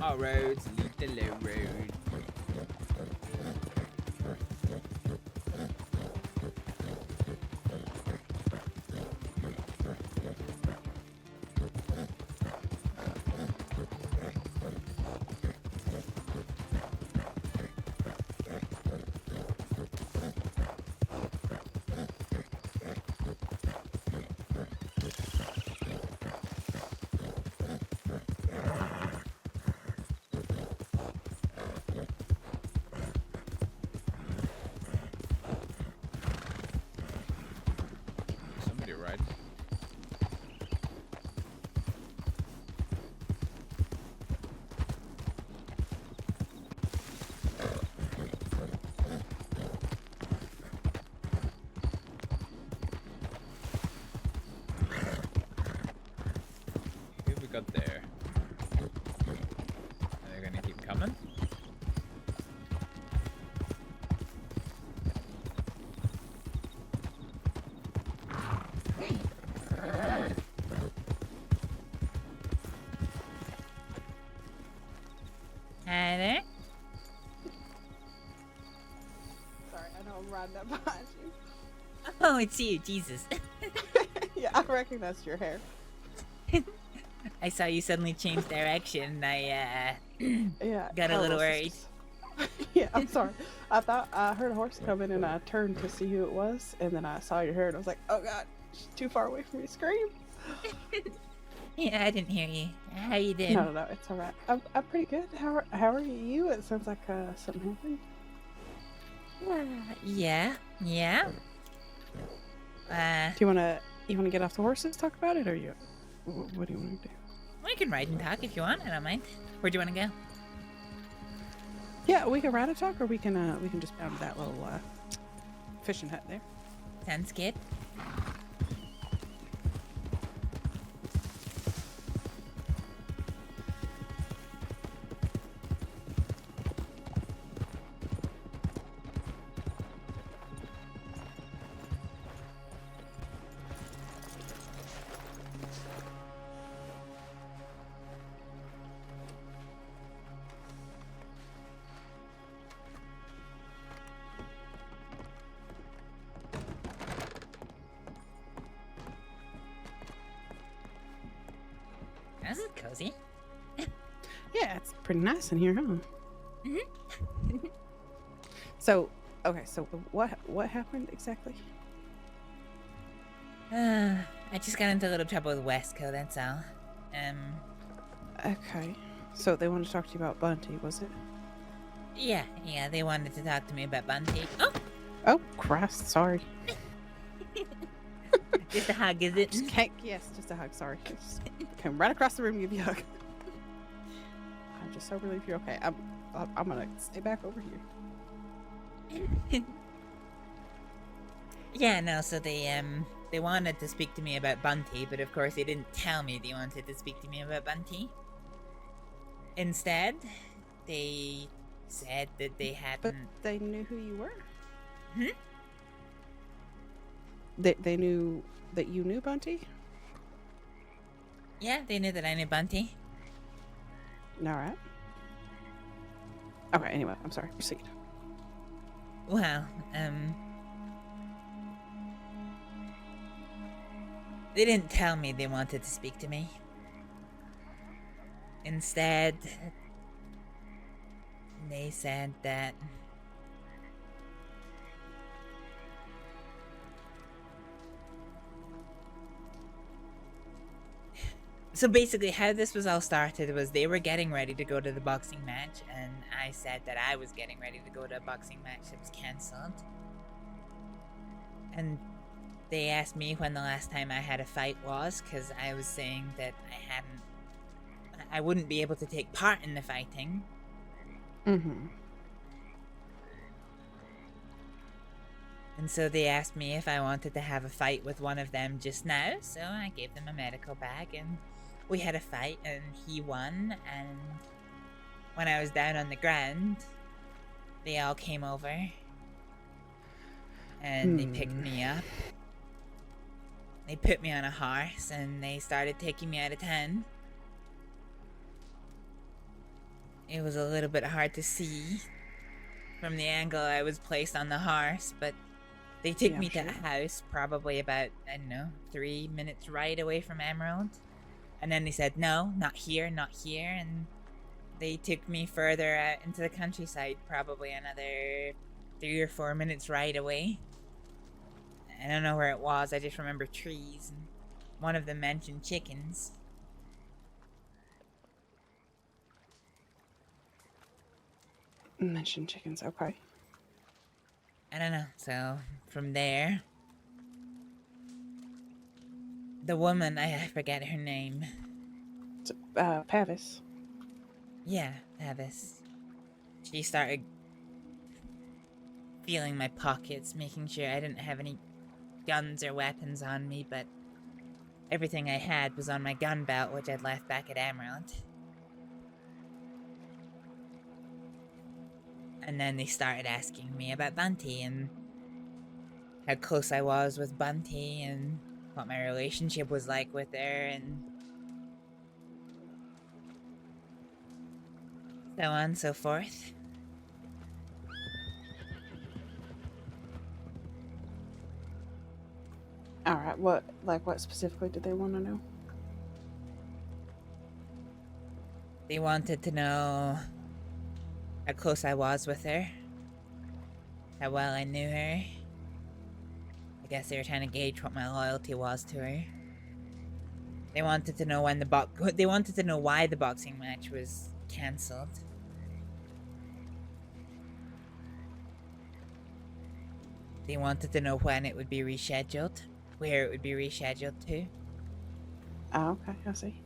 Our roads lead the low road. Got there. Are they gonna keep coming? Hi there. Sorry, I know I'm riding up behind you. Oh, it's you, Jesus. Yeah, I recognized your hair. I saw you suddenly change direction. I Yeah, got a little worried. Yeah, I'm sorry. I thought I heard a horse coming and I turned to see who it was, and then I saw your hair and I was like, oh god, she's too far away from me to scream. Yeah, I didn't hear you. How you doing? No, it's alright. I'm pretty good. How are you? It sounds like something happened. Yeah. Do you wanna get off the horses, talk about it, or you? What do you want to do? We can ride and talk if you want. I don't mind. Where do you want to go? Yeah, we can ride and talk, or we can just down to that little fishing hut there. Sounds good. cozy. Yeah, it's pretty nice in here, huh? Mm-hmm. So, okay, so what happened exactly? I just got into a little trouble with Westco, that's all. Okay. So they wanted to talk to you about Bunty, was it? Yeah, they wanted to talk to me about Bunty. Oh! Oh, Christ, sorry. Just a hug, is it? Yes, just a hug, sorry. Just came right across the room and give you a hug. I'm just so relieved you're okay. I'm gonna stay back over here. Yeah, no, so they wanted to speak to me about Bunty, but of course they didn't tell me they wanted to speak to me about Bunty. Instead, they said that they hadn't... But they knew who you were? Hmm? They knew that you knew Bunty? Yeah, they knew that I knew Bunty. Alright. Okay, anyway, I'm sorry. Proceed. Well, they didn't tell me they wanted to speak to me. Instead, they said that so basically how this was all started was they were getting ready to go to the boxing match, and I said that I was getting ready to go to a boxing match that was cancelled. And they asked me when the last time I had a fight was, because I was saying that I wouldn't be able to take part in the fighting. Mm-hmm. And so they asked me if I wanted to have a fight with one of them just now, so I gave them a medical bag, and we had a fight, and he won, and when I was down on the ground, they all came over, and they picked me up. They put me on a horse, and they started taking me out of town. It was a little bit hard to see from the angle I was placed on the horse, but they took me to a house probably about, I don't know, 3 minutes ride away from Emerald. And then they said, no, not here, not here. And they took me further out into the countryside, probably another 3 or 4 minutes ride away. I don't know where it was, I just remember trees. And one of them mentioned chickens. Mentioned chickens, okay. I don't know, so from there, the woman, I forget her name. It's, Pavis. Yeah, Pavis. She started feeling my pockets, making sure I didn't have any guns or weapons on me, but everything I had was on my gun belt, which I'd left back at Emerald. And then they started asking me about Bunty and how close I was with Bunty and what my relationship was like with her and so on and so forth. Alright, what specifically did they want to know? They wanted to know how close I was with her, how well I knew her. I guess they were trying to gauge what my loyalty was to her. They wanted to know when they wanted to know why the boxing match was cancelled. They wanted to know when it would be rescheduled, where it would be rescheduled to. Oh, okay, I see.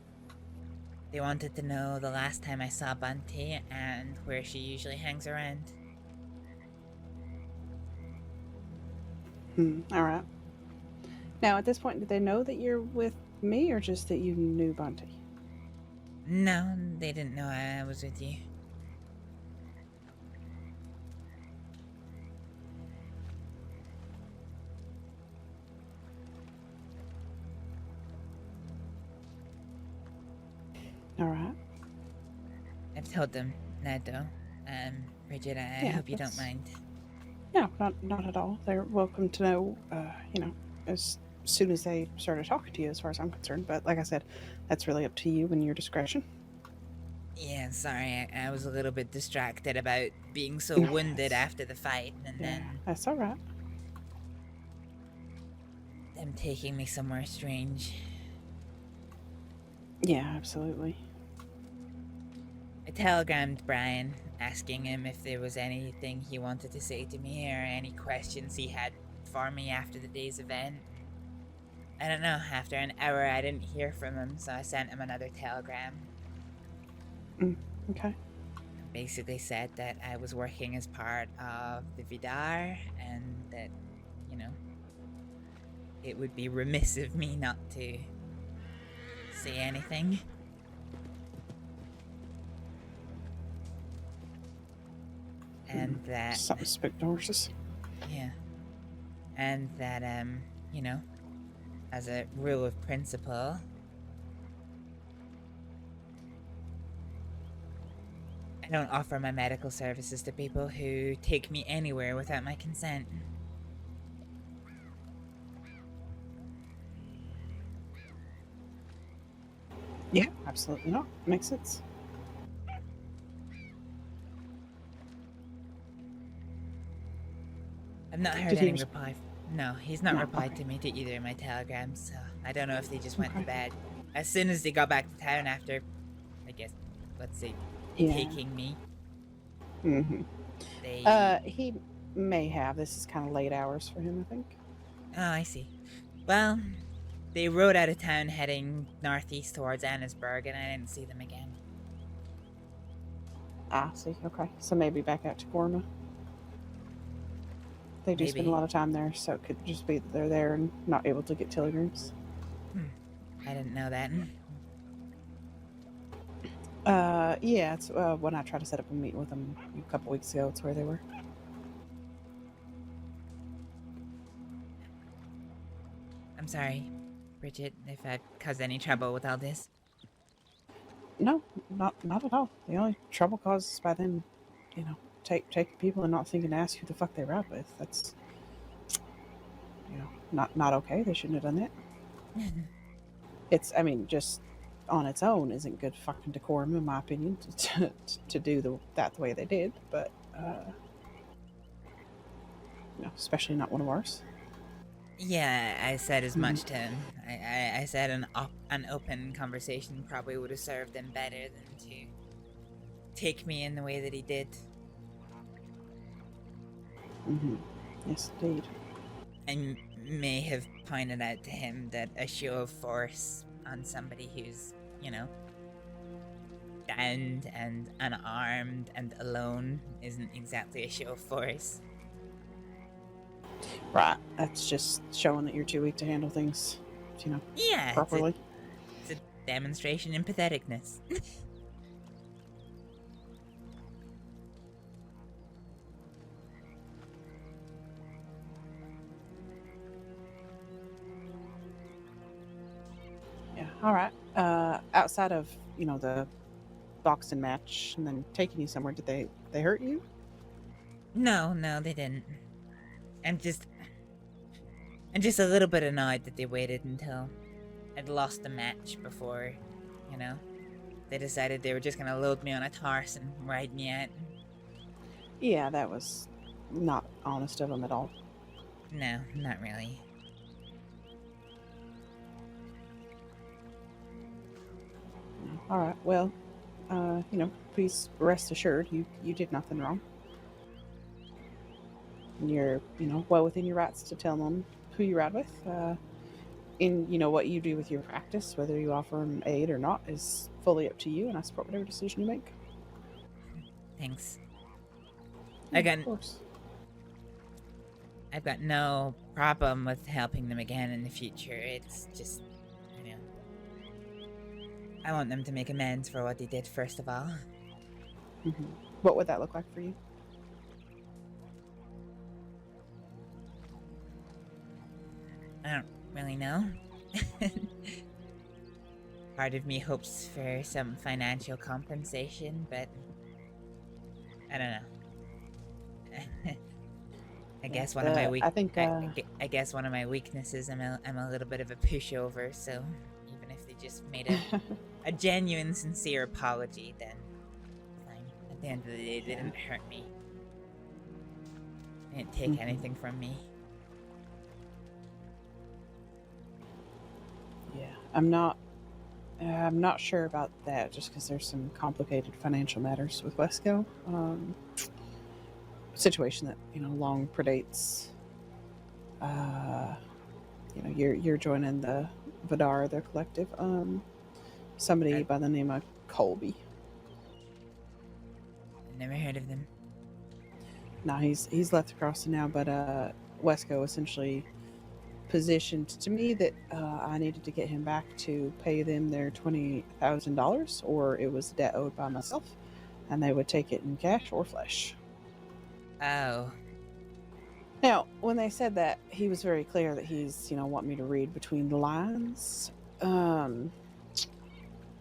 They wanted to know the last time I saw Bunty and where she usually hangs around. Alright. Now, at this point, did they know that you're with me, or just that you knew Bunty? No, they didn't know I was with you. Alright. I've told them that though. Bridget, I hope you don't mind. No, not at all. They're welcome to know, as soon as they started talking to you, as far as I'm concerned. But like I said, that's really up to you and your discretion. Yeah, sorry, I was a little bit distracted about being so wounded after the fight, and then That's all right. them taking me somewhere strange. Yeah, absolutely. I telegrammed Brian, asking him if there was anything he wanted to say to me or any questions he had for me after the day's event. I don't know, after an hour I didn't hear from him, so I sent him another telegram. Okay. Basically said that I was working as part of the Vidar, and that, you know, it would be remiss of me not to say anything. And that... Something spooked horses. Yeah. And that, you know, as a rule of principle, I don't offer my medical services to people who take me anywhere without my consent. Yeah, absolutely not. Makes sense. I've not heard Did he any reply. No, he's not No, replied to me to either of my telegrams, so I don't know if they just went to bed. As soon as they got back to town after, I guess, let's say, taking me. He may have. This is kind of late hours for him, I think. Oh, I see. Well, they rode out of town heading northeast towards Annesburg, and I didn't see them again. Ah, see. Okay. So maybe back out to Gorma. They do spend a lot of time there, so it could just be that they're there and not able to get telegrams. I didn't know that. Yeah, it's when I tried to set up a meeting with them a couple weeks ago, it's where they were. I'm sorry, Bridget, if I caused any trouble with all this. No, not at all. The only trouble caused is by them, you know, taking people and not thinking to ask who the fuck they ride with. That's, you know, not okay. They shouldn't have done that. It's, I mean, just on its own isn't good fucking decorum, in my opinion, to do that the way they did. But, you know, especially not one of ours. Yeah, I said as much to him. I said an open conversation probably would have served him better than to take me in the way that he did. Yes, indeed. I may have pointed out to him that a show of force on somebody who's, you know, downed and unarmed and alone isn't exactly a show of force. Right. That's just showing that you're too weak to handle things, you know, properly. It's a demonstration in patheticness. Yeah. All right. Outside of, you know, the boxing match and then taking you somewhere, did they hurt you? No, they didn't. I'm just a little bit annoyed that they waited until I'd lost the match before, you know, they decided they were just gonna load me on a horse and ride me out. Yeah, that was not honest of them at all. No, not really. All right. Well, you know, please rest assured you did nothing wrong. And you're, you know, well within your rights to tell them who you ride with. In, you know, what you do with your practice, whether you offer them aid or not, is fully up to you, and I support whatever decision you make. Thanks. Of course. I've got no problem with helping them again in the future. It's just, you know, I want them to make amends for what they did first of all. What would that look like for you? I don't really know. Part of me hopes for some financial compensation, but I don't know. I guess one of my I think I guess one of my weaknesses, I'm a little bit of a pushover, so even if they just made a genuine, sincere apology, then fine. At the end of the day, they didn't hurt me. They didn't take anything from me. Yeah, I'm not sure about that, just because there's some complicated financial matters with Wesco. Situation that long predates. You're joining the Vidar, the collective. Somebody by the name of Colby. Never heard of them. No, he's left the crossing now, but Wesco essentially positioned to me that I needed to get him back to pay them their $20,000, or it was a debt owed by myself, and they would take it in cash or flesh. Oh. Now, when they said that, he was very clear that he's, want me to read between the lines, in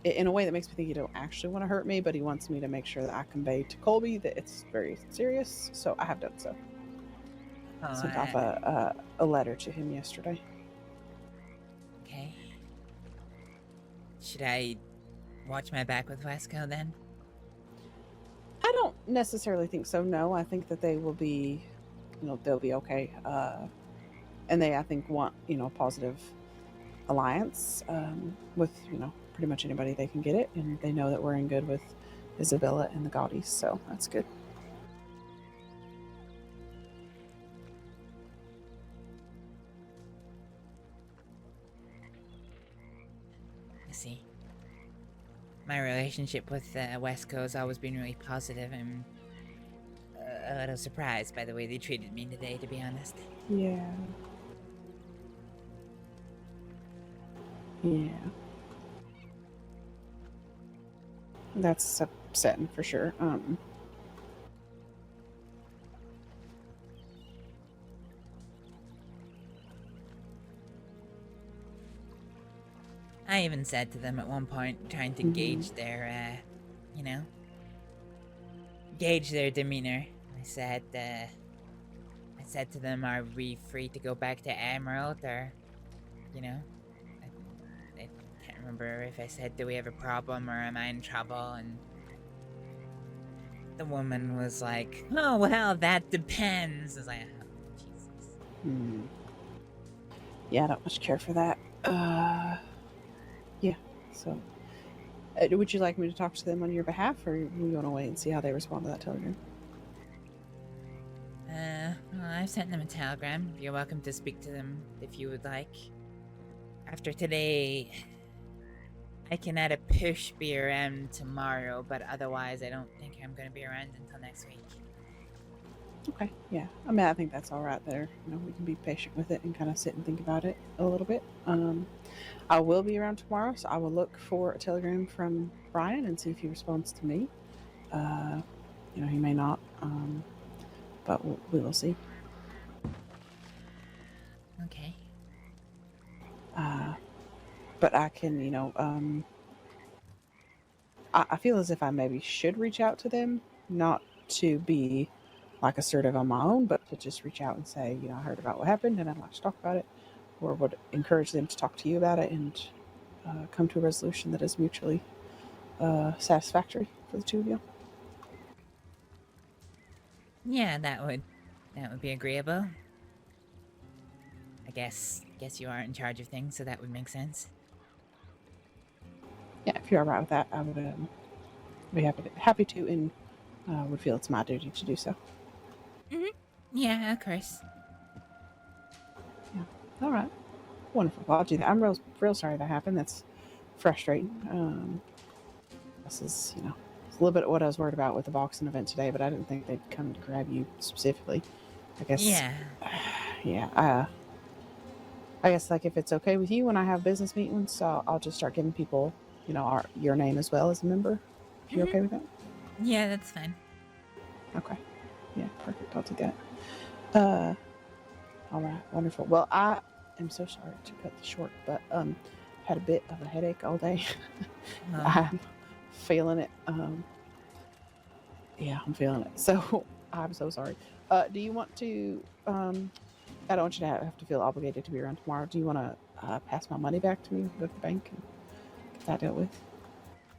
a way that makes me think he don't actually want to hurt me, but he wants me to make sure that I convey to Colby that it's very serious, so I have done so. Sent off a letter to him yesterday. Okay. Should I watch my back with Wesco then? I don't necessarily think so. No, I think that they will be, they'll be okay. And they, I think, want positive alliance with pretty much anybody they can get it, and they know that we're in good with Isabella and the Gaudis, so that's good. I see. My relationship with Wesco has always been really positive. I'm a little surprised by the way they treated me today, to be honest. Yeah. Yeah. That's upsetting for sure. I even said to them at one point, trying to gauge their, gauge their demeanor. I said to them, "Are we free to go back to Emerald, or, I can't remember if I said, do we have a problem, or am I in trouble?" And the woman was like, "Oh well, that depends." I was like, "Oh, Jesus." Yeah, I don't much care for that. Yeah, so would you like me to talk to them on your behalf, or you want to wait and see how they respond to that telegram? Well, I've sent them a telegram. You're welcome to speak to them if you would like. After today, I can add a push BRM tomorrow, but otherwise I don't think I'm going to be around until next week. Okay, yeah. I mean, I think that's all right there. We can be patient with it and kind of sit and think about it a little bit. I will be around tomorrow, so I will look for a telegram from Brian and see if he responds to me. He may not, but we will see. Okay. But I can, I feel as if I maybe should reach out to them, not to be like assertive on my own, but to just reach out and say, I heard about what happened and I'd like to talk about it, or would encourage them to talk to you about it and come to a resolution that is mutually satisfactory for the two of you. Yeah, that would be agreeable. I guess you are in charge of things, so that would make sense. Yeah, if you're all right with that, I would be happy to, and would feel it's my duty to do so. Yeah, of course. Yeah. All right. Wonderful. Well, I'll do that. I'm real sorry that happened. That's frustrating. This is, it's a little bit of what I was worried about with the boxing event today, but I didn't think they'd come to grab you specifically. I guess. Yeah. Yeah. I guess, like, if it's okay with you, when I have business meetings, I'll just start giving people, your name as well as a member. If you're okay with that? Yeah, that's fine. Okay. Yeah, perfect. I'll do that. All right. Wonderful. Well, I am so sorry to cut this short, but had a bit of a headache all day. I'm feeling it. Yeah, I'm feeling it. So I'm so sorry. Do you want to? I don't want you to have to feel obligated to be around tomorrow. Do you want to pass my money back to me? Go to the bank and get that dealt with.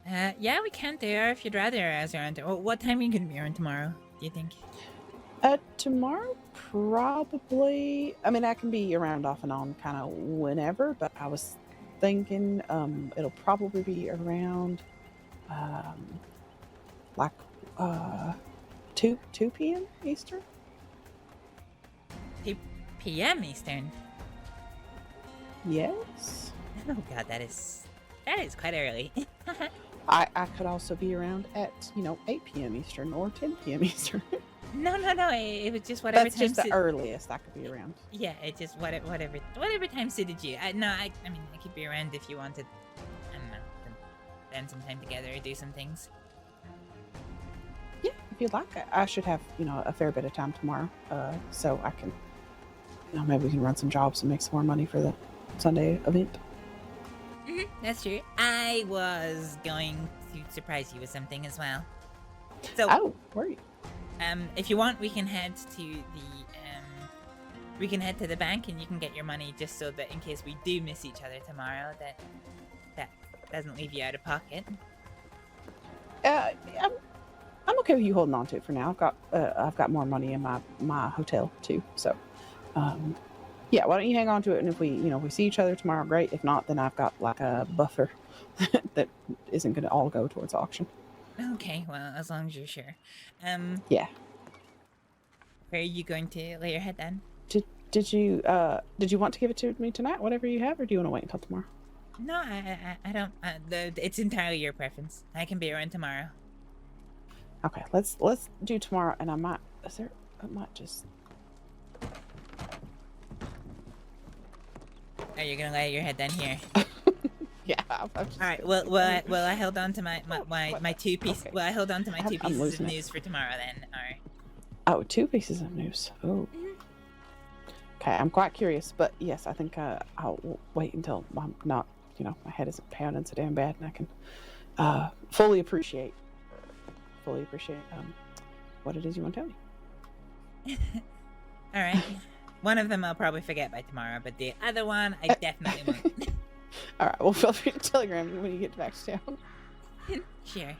Yeah, we can do it if you'd rather. As around. What time are you gonna be around tomorrow? Do you think? Tomorrow, probably. I mean, I can be around off and on kind of whenever, but I was thinking it'll probably be around like 2 p.m. Eastern. 2 p.m. Eastern. Yes. Oh God, that is quite early. I could also be around at 8 p.m. Eastern or 10 p.m. Eastern. No. It was just whatever That's time. just the earliest I could be around. Yeah, it just whatever time suited you. I mean, I could be around if you wanted. I don't know, spend some time together, do some things. Yeah, if you'd like. I should have a fair bit of time tomorrow, so I can maybe we can run some jobs and make some more money for the Sunday event. That's true. I was going to surprise you with something as well. So. Oh, were you? If you want, we can head to the bank and you can get your money just so that in case we do miss each other tomorrow, that doesn't leave you out of pocket. I'm okay with you holding on to it for now. I've got more money in my hotel too. So, yeah, why don't you hang on to it? And if we see each other tomorrow, great. If not, then I've got like a buffer that isn't going to all go towards auction. Okay, well, as long as you're sure. Yeah. Where are you going to lay your head then? Did you want to give it to me tonight, whatever you have, or do you want to wait until tomorrow? No, I don't. It's entirely your preference. I can be around tomorrow. Okay, let's do tomorrow, and I might just. Oh, you're gonna lay your head down here. Yeah. All right. Well, I held on to my 2 pieces. Okay. Well, I held on to my 2 pieces of news for tomorrow. Then. All right. Oh, 2 pieces of news. Oh. Okay, I'm quite curious, but yes, I think I'll wait until I'm not, my head isn't pounding so damn bad, and I can fully appreciate what it is you want to tell me. All right. One of them I'll probably forget by tomorrow, but the other one I definitely won't. All right. Well, feel free to telegram me when you get back to town. Sure.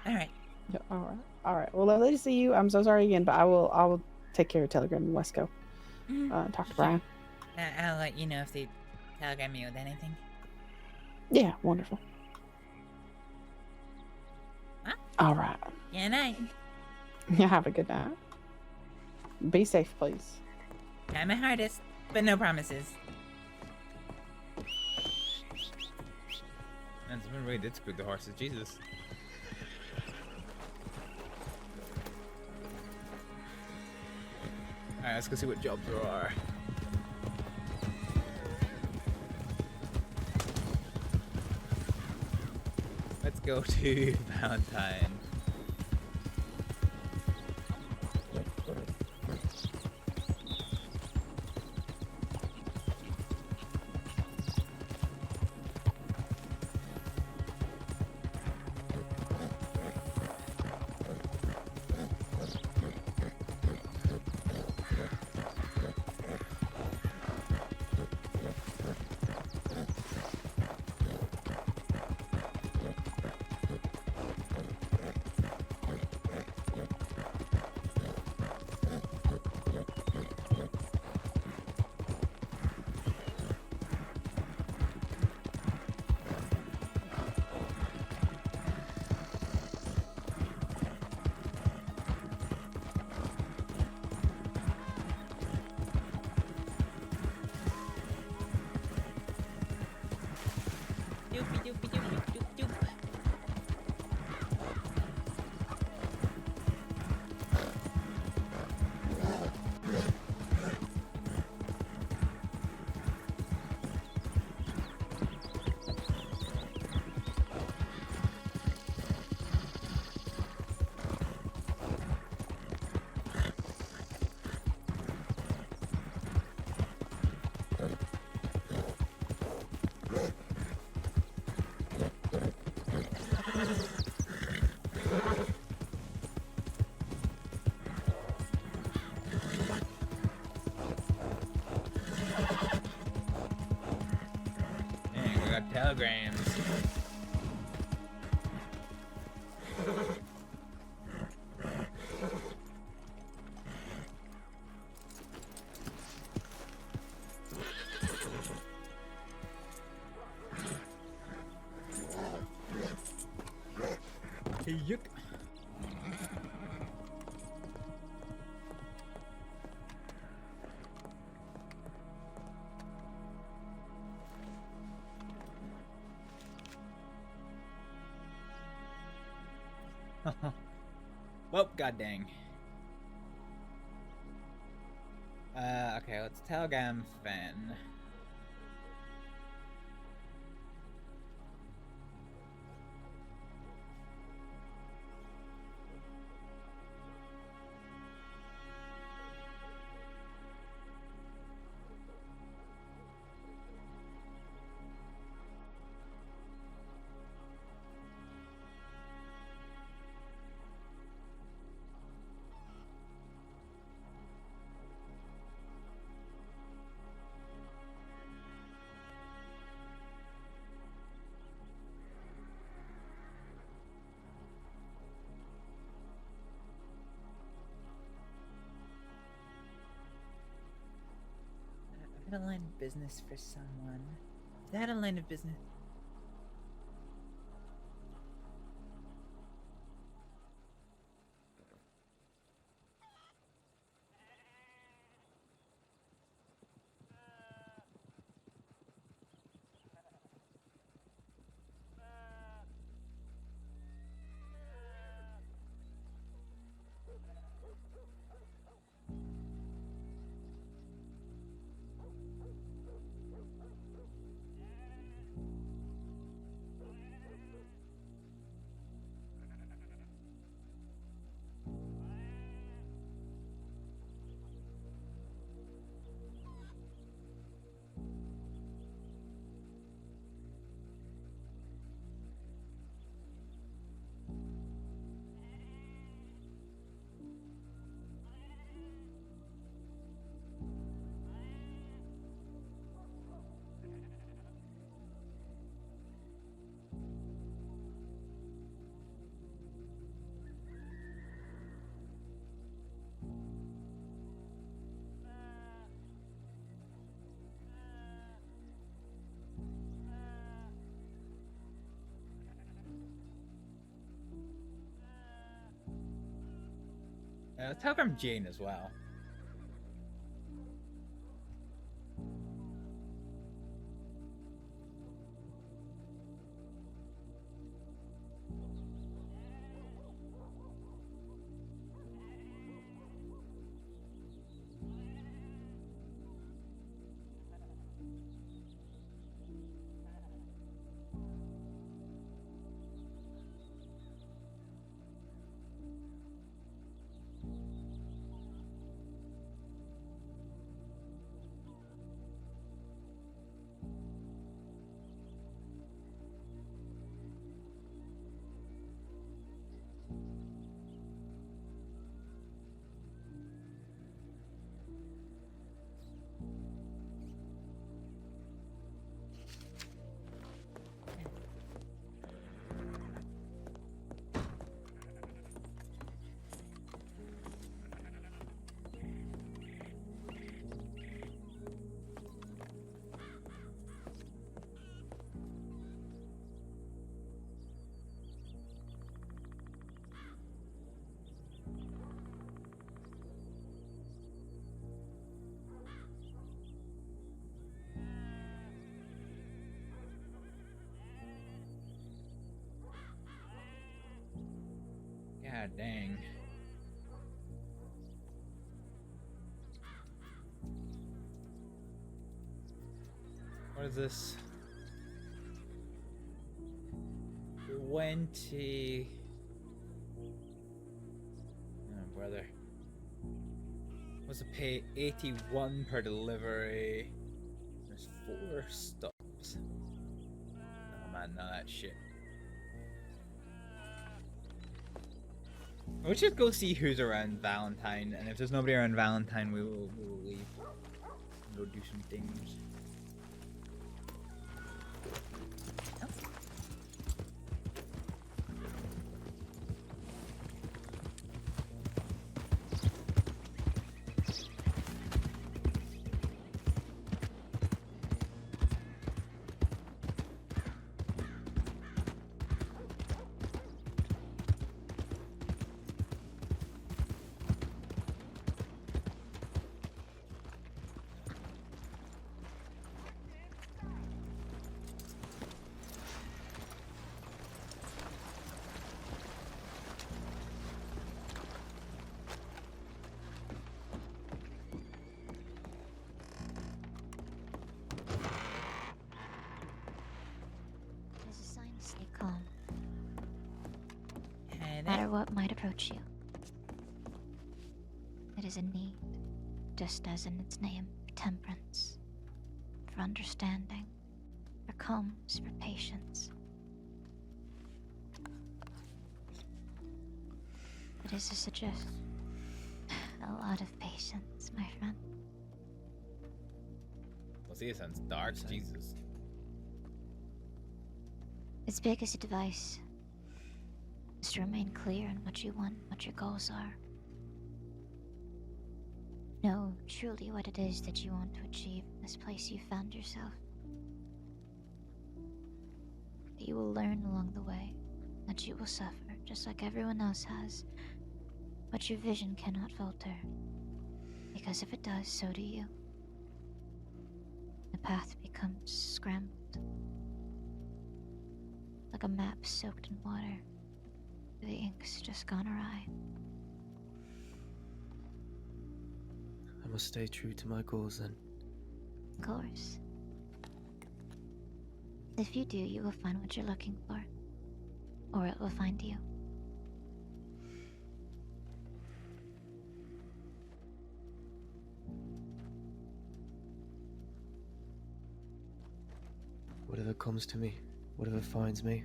All right. Yeah, all right. Well, lovely to see you. I'm so sorry again, but I will take care of Telegram and Wesco. Talk to Brian. I'll let you know if they telegram me with anything. Yeah, wonderful. Huh? All right. Yeah, night. Yeah, have a good night. Be safe, please. Try my hardest, but no promises. Man, someone really did spook the horses. Jesus. Alright, let's go see what jobs there are. Let's go to Valentine. telegrams. Yuck. Well, god dang. Okay, let's telegram Fen. A line of business for someone. Is that a line of business? Telegram Jane as well. God dang. What is this? 20. Oh, brother. What's the pay? 81 per delivery. There's 4 stops. Oh man, none of that shit. Let's just go see who's around Valentine, and if there's nobody around Valentine, we will leave. Go do some things. minute. No matter what might approach you. It is a need, just as in its name, for temperance, for understanding, for calmness, for patience. It is to suggest a lot of patience, my friend. Well, see, it sounds dark. Jesus. Its biggest advice is to remain clear on what you want, what your goals are. Know truly what it is that you want to achieve in this place you found yourself. That you will learn along the way, that you will suffer just like everyone else has, but your vision cannot falter, because if it does, so do you. The path becomes scrambled, like a map soaked in water. The ink's just gone awry. I must stay true to my goals then. Of course. If you do, you will find what you're looking for. Or it will find you. Whatever comes to me, whatever finds me,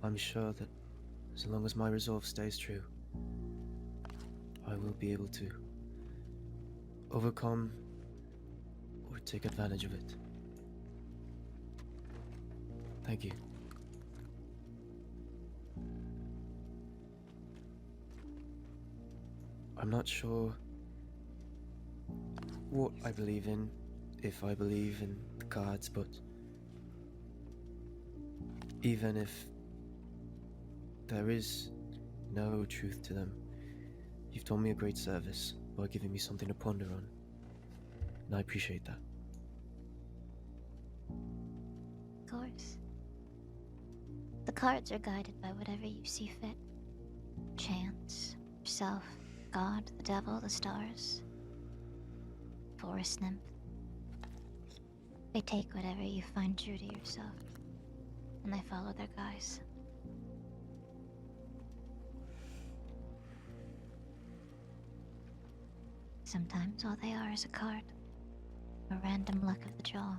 I'm sure that as long as my resolve stays true, I will be able to overcome or take advantage of it. Thank you. I'm not sure what I believe in, if I believe in the cards, but even if there is no truth to them, you've done me a great service by giving me something to ponder on, and I appreciate that. Of course. The cards are guided by whatever you see fit. Chance, yourself, God, the devil, the stars, forest nymph. They take whatever you find true to yourself, and they follow their guise. Sometimes all they are is a card, a random luck of the draw.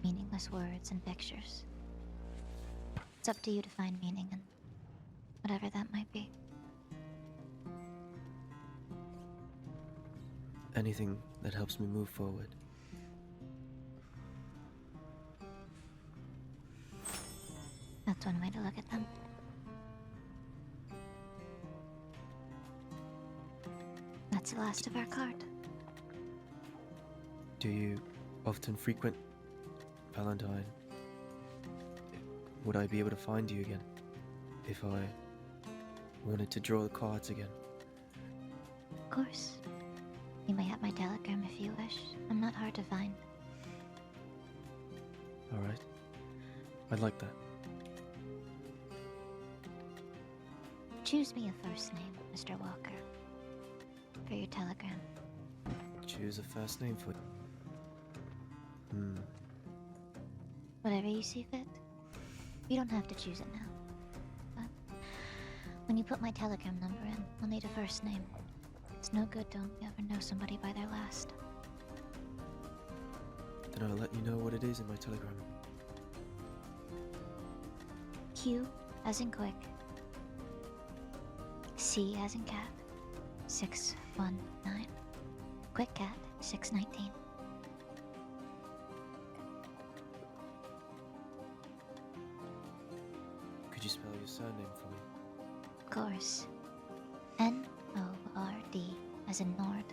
Meaningless words and pictures. It's up to you to find meaning in whatever that might be. Anything that helps me move forward. That's one way to look at them. That's the last of our card. Do you often frequent Valentine? Would I be able to find you again if I wanted to draw the cards again? Of course. You may have my telegram if you wish. I'm not hard to find. Alright. I'd like that. Choose me a first name, Mr. Walker, for your telegram. Choose a first name for you. Whatever you see fit. You don't have to choose it now. But when you put my telegram number in, I'll need a first name. It's no good to only ever know somebody by their last. Then I'll let you know what it is in my telegram. Q as in quick. C as in cat. 619. Quick cat 619. Could you spell your surname for me? Of course. N-O-R-D as in Nord.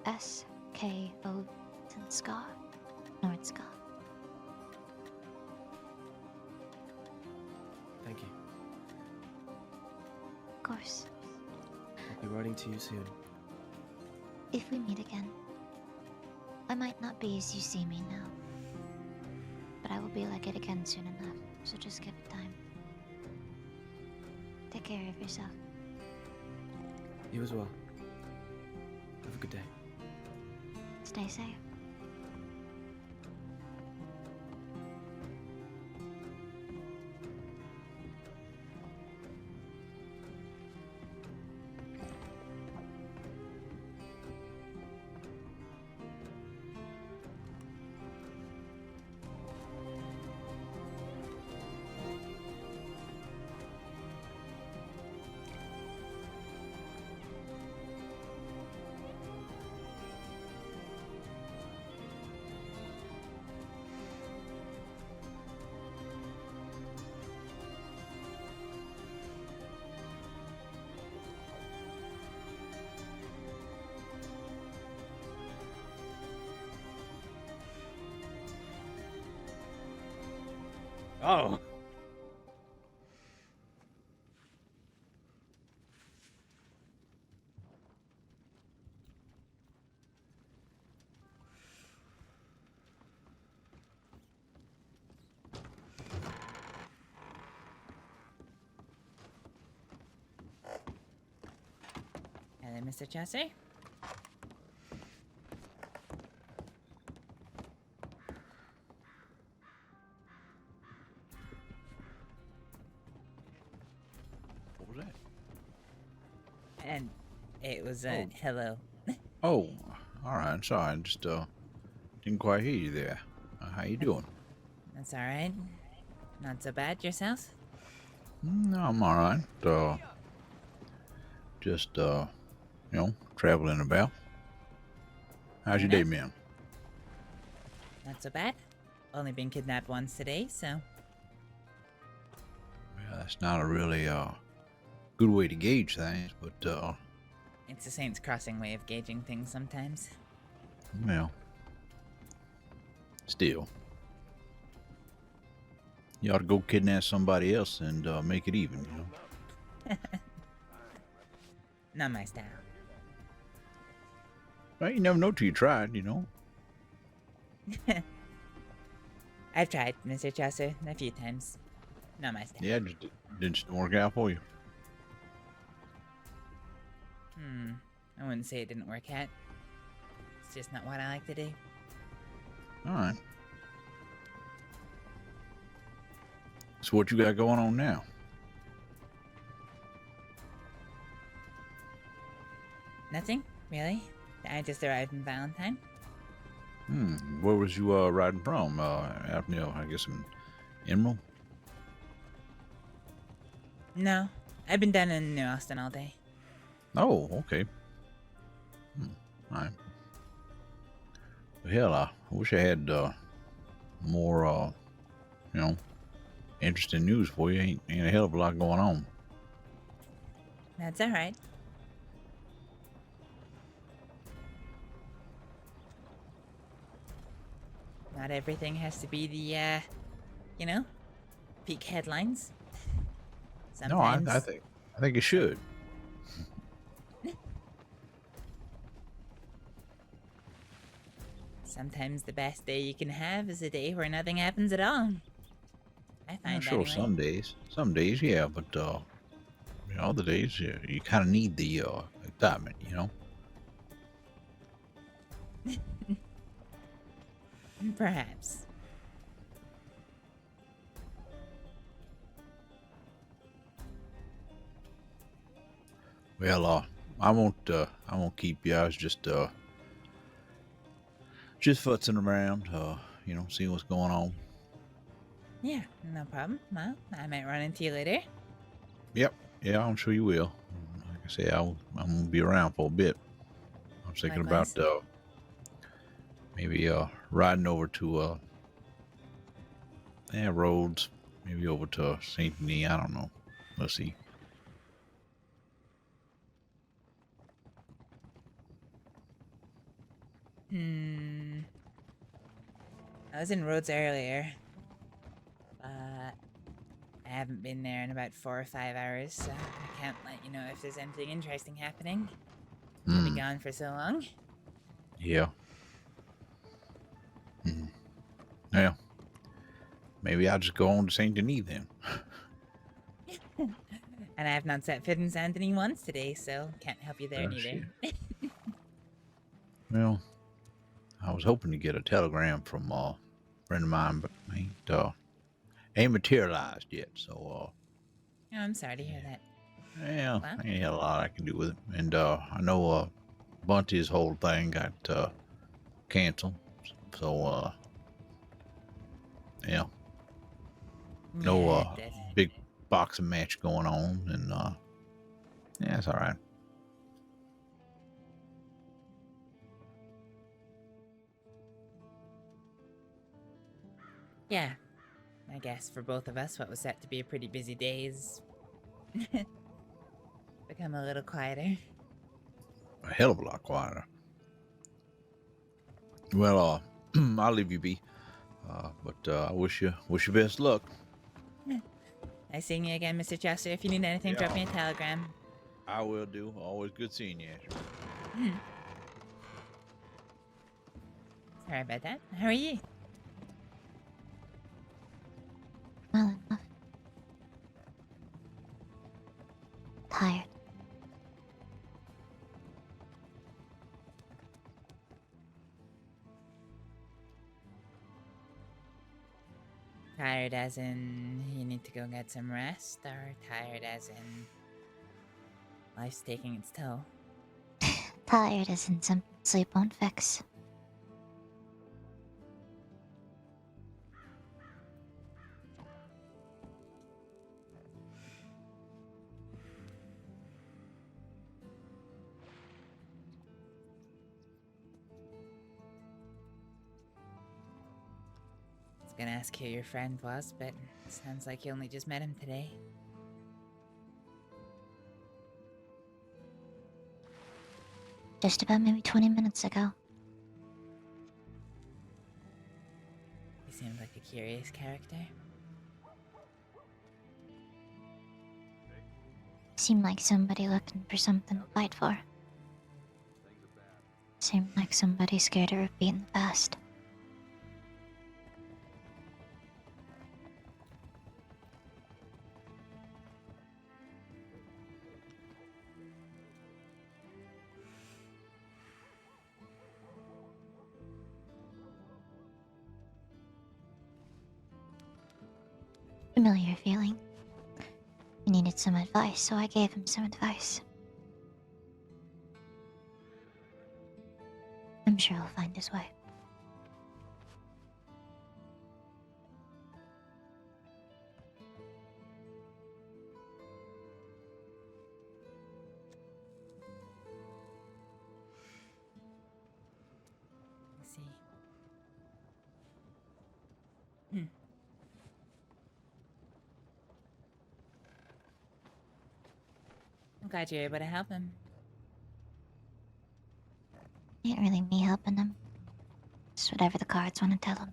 S-K-O as in Scott. Nord Scott. Thank you. Of course. I'll be writing to you soon. If we meet again, I might not be as you see me now, but I will be like it again soon enough, so just give it time. Take care of yourself. You as well. Have a good day. Stay safe. Oh. Hello, Mr. Chaucer. What was that? And it was Oh. hello. Oh, all right. Sorry, I just didn't quite hear you there. How you doing? That's all right. Not so bad. Yourself? No, I'm all right. Just traveling about. How's your day, man? Not so bad. Only been kidnapped once today, so. Well, that's not a really good way to gauge things, but It's a Saints Crossing way of gauging things sometimes. well, still, you ought to go kidnap somebody else and make it even. You know. Not my style. Well, you never know till you tried. You know. I've tried, Mr. Chaucer, a few times. Not my style. Yeah, it just didn't work out for you. I wouldn't say it didn't work out. It's just not what I like to do. All right. So what you got going on now? Nothing, really. I just arrived in Valentine. Where was you riding from? Out, I guess in Emerald? No, I've been down in New Austin all day. Oh, okay. All right. Well, hell, I wish I had more, interesting news for you. Ain't a hell of a lot going on. That's all right. Not everything has to be the, peak headlines. Sometimes. No, I think it should. Sometimes the best day you can have is a day where nothing happens at all. I find Sure, anyway. some days, yeah, but other days you kind of need the excitement, you know. Perhaps. Well, I won't keep you. I was just futzing around, seeing what's going on. Yeah, no problem. Well, I might run into you later. Yep, yeah, I'm sure you will. Like I say, I'm gonna be around for a bit. I was thinking Likewise. about maybe riding over to Rhodes, maybe over to St. Denis. I don't know. Let's see. I was in Rhodes earlier, but I haven't been there in about 4 or 5 hours, so I can't let you know if there's anything interesting happening. I'll be gone for so long. Yeah. Yeah. Maybe I'll just go on to St. Denis then. And I have not set foot in Saint Denis once today, so can't help you there Oh, neither. Well, I was hoping to get a telegram from a friend of mine, but ain't materialized yet. So, Oh, I'm sorry to hear that. yeah, Well. ain't a lot I can do with it. And I know Bunty's whole thing got canceled. So, yeah. No Yeah, it did. big boxing match going on, and yeah, it's all right. Yeah, I guess for both of us, what was set to be a pretty busy day is become a little quieter. A hell of a lot quieter. Well, I'll leave you be. But I wish you best luck. Nice seeing you again, Mr. Chester. If you need anything, drop me a telegram. I will do. Always good seeing you. Sorry about that. How are you? Well enough. Tired. Tired as in you need to go get some rest, or tired as in life's taking its toll? Tired isn't something sleep won't fix. I was gonna ask who your friend was, but it sounds like you only just met him today. Just about maybe 20 minutes ago. He seemed like a curious character. Seemed like somebody looking for something to fight for. Seemed like somebody scared of repeating the past. Familiar feeling. He needed some advice, so I gave him some advice. I'm sure he'll find his way. Let's see. I'm glad you're able to help him. Ain't really me helping him. It's whatever the cards want to tell him.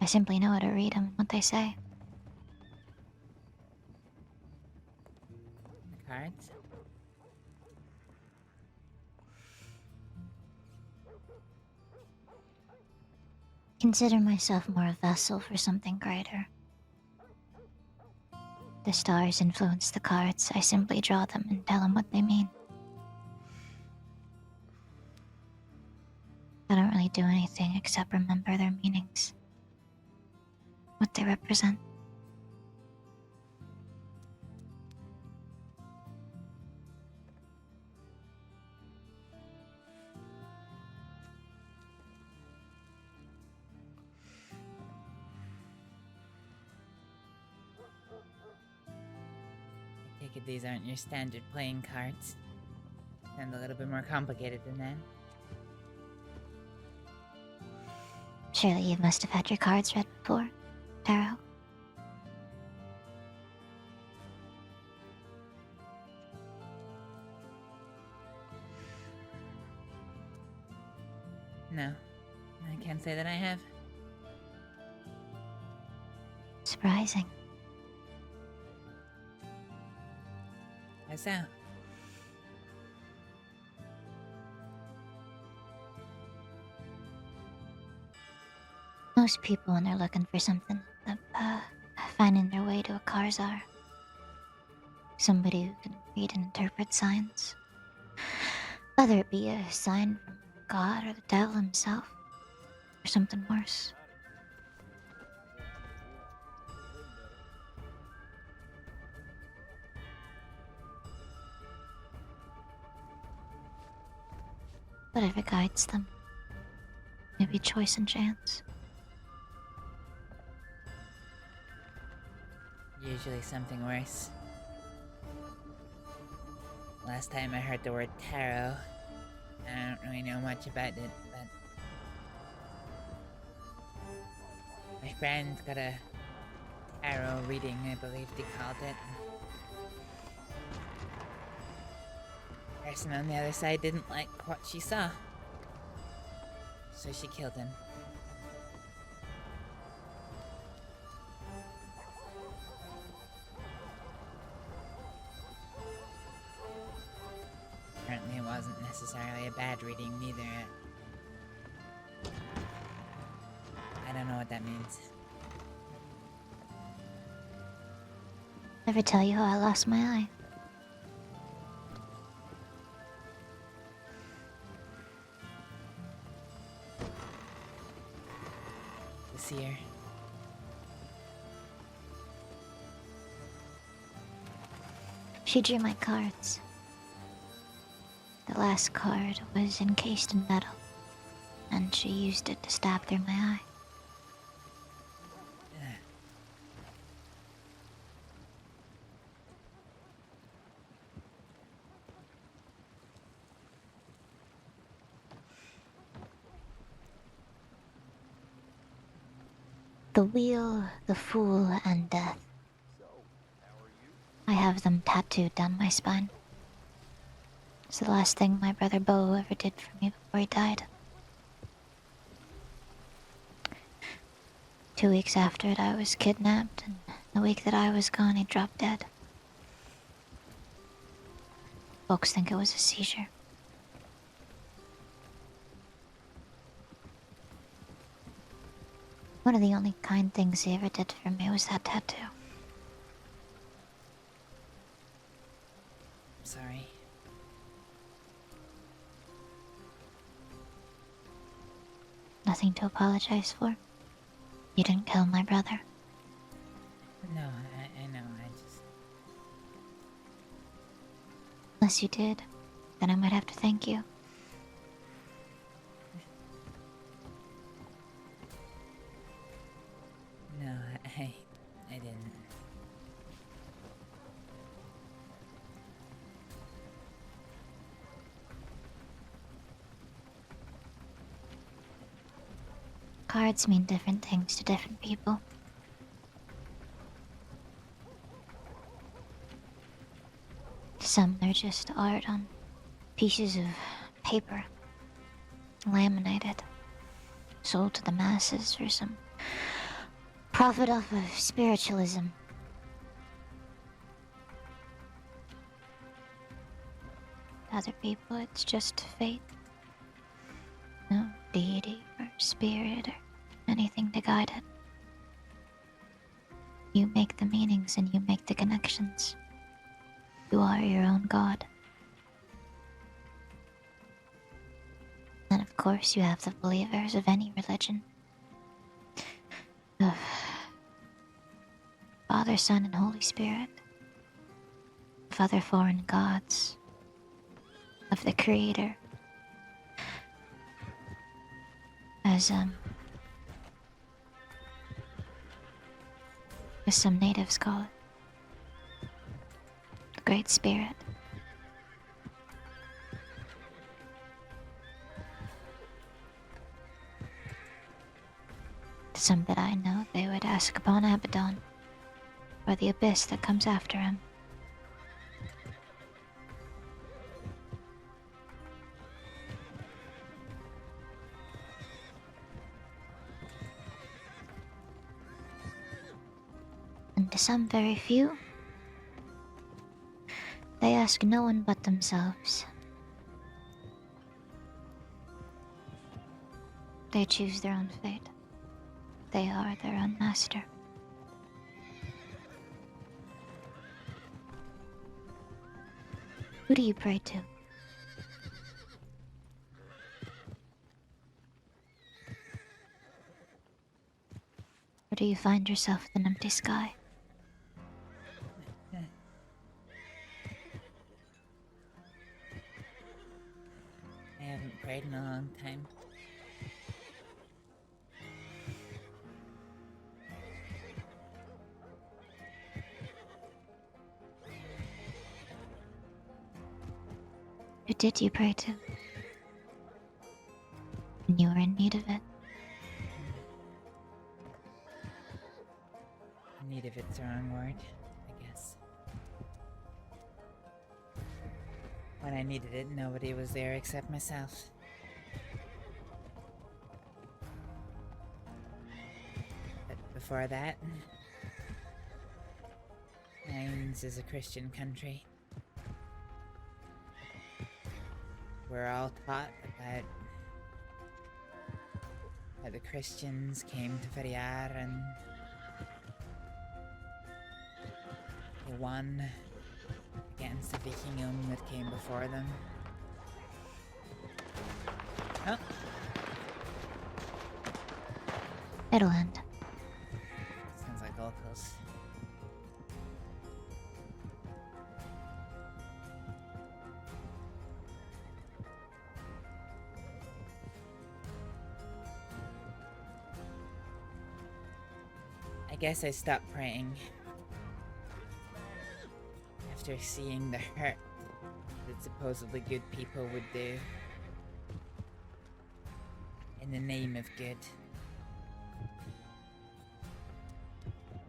I simply know how to read them and what they say. The cards? Consider myself more a vessel for something greater. The stars influence the cards. I simply draw them and tell them what they mean. I don't really do anything except remember their meanings. What they represent. I take it these aren't your standard playing cards. Sound a little bit more complicated than that. Surely you must have had your cards read before, Tarot. No, I can't say that I have. Surprising. How's that? Most people, when they're looking for something, finding their way to a Karzar. Somebody who can read and interpret signs. Whether it be a sign from God or the devil himself, or something worse. Whatever guides them. Maybe choice and chance. Usually something worse. Last time I heard the word tarot, I don't really know much about it, but my friend got a tarot reading, I believe they called it. The person on the other side didn't like what she saw, so she killed him. necessarily a bad reading, neither. I don't know what that means. Ever tell you how I lost my eye? The seer. She drew my cards. The last card was encased in metal, and she used it to stab through my eye. The wheel, the fool, and death. I have them tattooed down my spine. It's the last thing my brother Bo ever did for me before he died. 2 weeks after it, I was kidnapped, and the week that I was gone, he dropped dead. Folks think it was a seizure. One of the only kind things he ever did for me was that tattoo. Sorry. Nothing to apologize for. You didn't kill my brother. No, I know, I just... Unless you did, then I might have to thank you. No, I didn't. Cards mean different things to different people. To some, they're just art on pieces of paper, laminated, sold to the masses for some profit off of spiritualism. To other people, it's just fate. No deity or spirit or anything to guide it. You make the meanings and you make the connections. You are your own god. And of course you have the believers of any religion. Of Father, Son, and Holy Spirit. Of other foreign gods. Of the Creator. As some natives call it. The Great Spirit. To some that I know, they would ask upon Abaddon, or the abyss that comes after him. And to some very few, they ask no one but themselves. They choose their own fate. They are their own master. Who do you pray to? Or do you find yourself with an empty sky? I haven't prayed in a long time. Who did you pray to? When you were in need of it? Need if it's the wrong word, I guess. When I needed it, nobody was there except myself. But before that, Hines is a Christian country. we're all taught about how the Christians came to Ferriar and they won against the Vikingum that came before them. Oh. It'll end. Sounds like locals. I guess I stopped praying after seeing the hurt that supposedly good people would do in the name of good.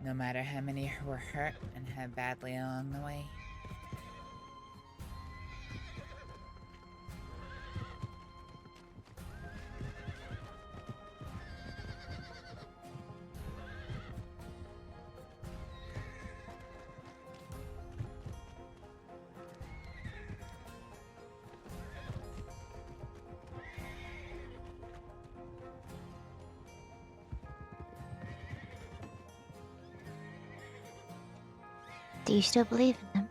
No matter how many were hurt and how badly along the way. Do you still believe in them?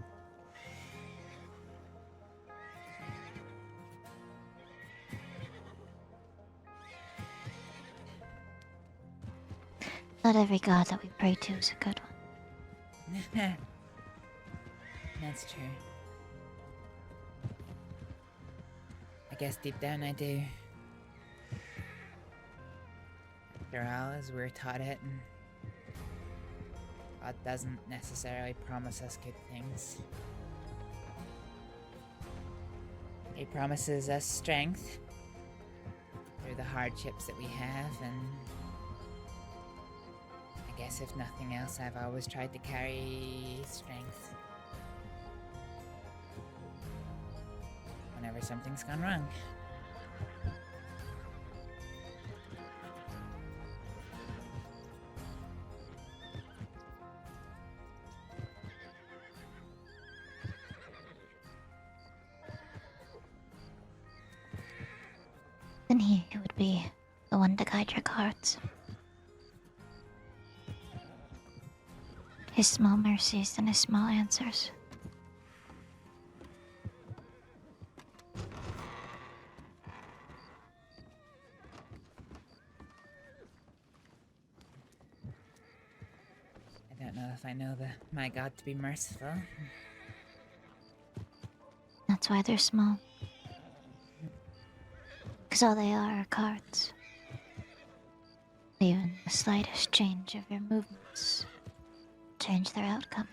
Not every god that we pray to is a good one. That's true. I guess deep down I do. After all, as we're taught it, and God doesn't necessarily promise us good things. He promises us strength through the hardships that we have, and I guess if nothing else, I've always tried to carry strength whenever something's gone wrong. Then he would be the one to guide your cards. His small mercies and his small answers. I don't know if I know my God to be merciful. That's why they're small. Because all they are cards. Even the slightest change of your movements change their outcome.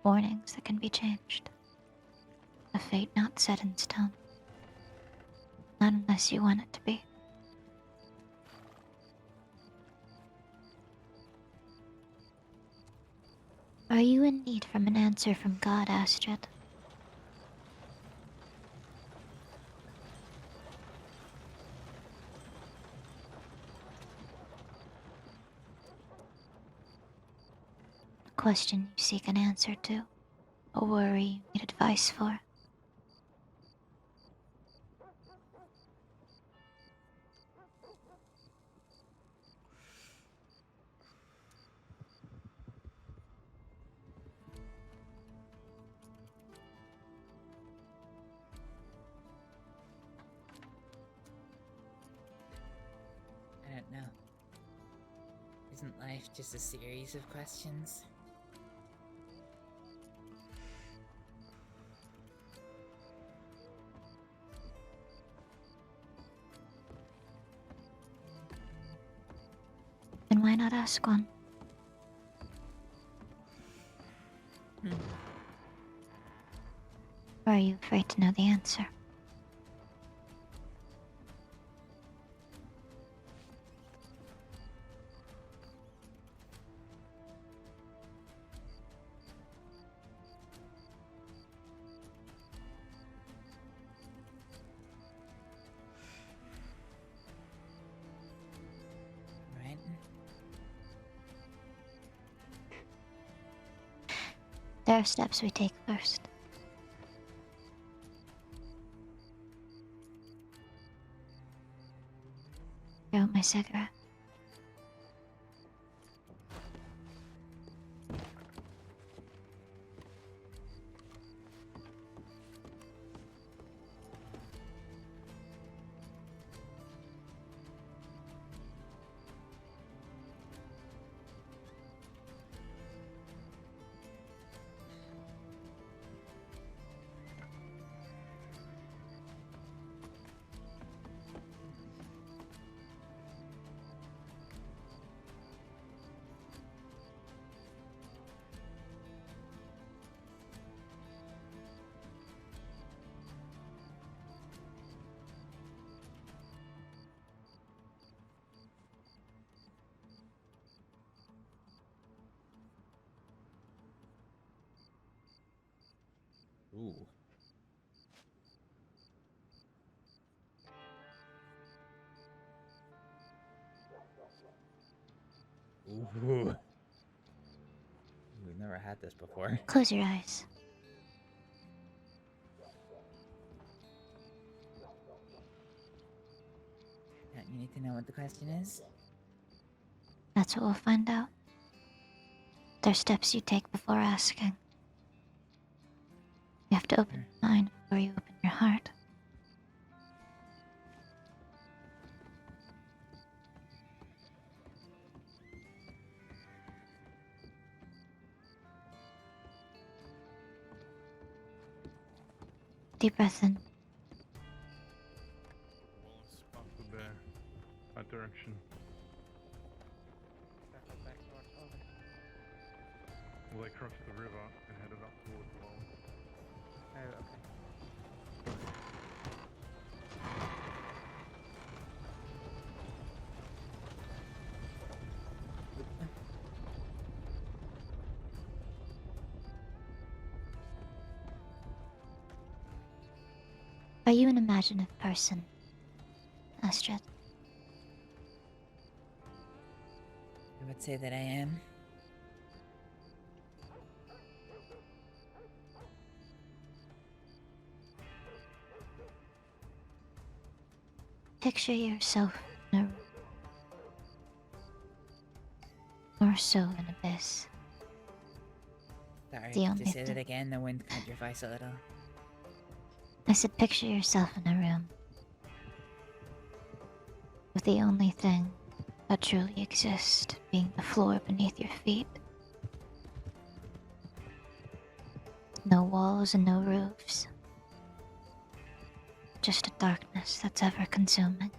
Warnings that can be changed. A fate not set in stone. Not unless you want it to be. Are you in need from an answer from God, Astrид? A question you seek an answer to, a worry you need advice for. I don't know. Isn't life just a series of questions? Then why not ask one? Or are you afraid to know the answer? Right? There are steps we take first. Throw out my cigarette. Ooh. Ooh. We've never had this before. Close your eyes. Don't you need to know what the question is? That's what we'll find out. There's steps you take before asking. You have to open your mind before you open your heart. Deep breath in. Spot the bear. That direction. Well, they crossed the river and headed up towards the wall. Oh, okay. Are you an imaginative person, Astrид? I would say that I am. Picture yourself in a room. Or so an abyss. Sorry, The only just say thing- that again. The wind cut your voice a little. I said picture yourself in a room. With the only thing that truly exists being the floor beneath your feet. No walls and no roofs. Just a darkness that's ever consuming.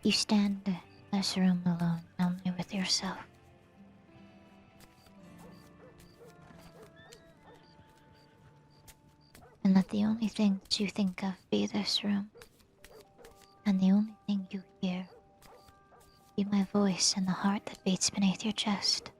You stand in this room alone, only with yourself. And let the only thing that you think of be this room. And the only thing you hear be my voice and the heart that beats beneath your chest.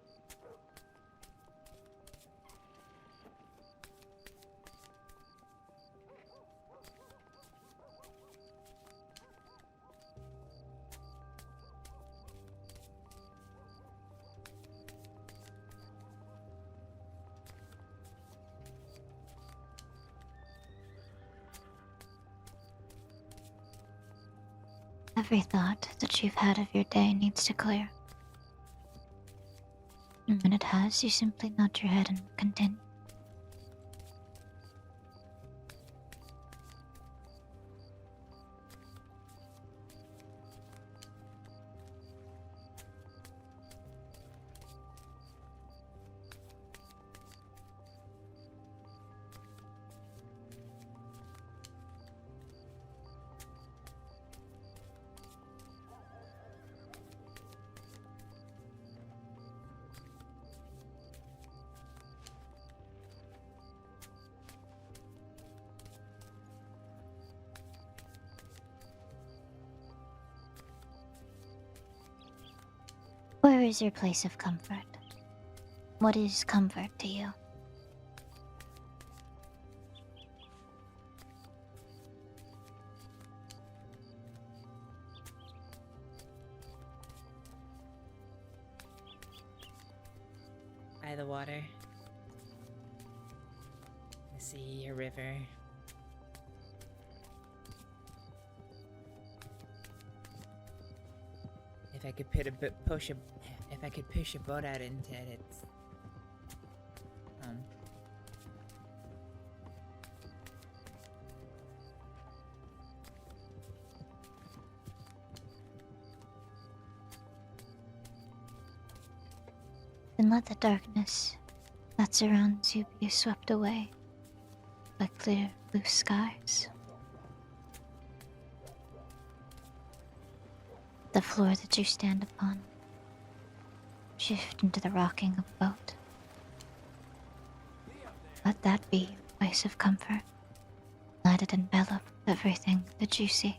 Every thought that you've had of your day needs to clear. And when it has, you simply nod your head and continue. Where is your place of comfort? What is comfort to you? By the water. The sea, a river. If I could push a boat out into it, it's Then let the darkness that surrounds you be swept away by clear blue skies. The floor that you stand upon shift into the rocking of a boat. Let that be your place of comfort. Let it envelop everything that you see.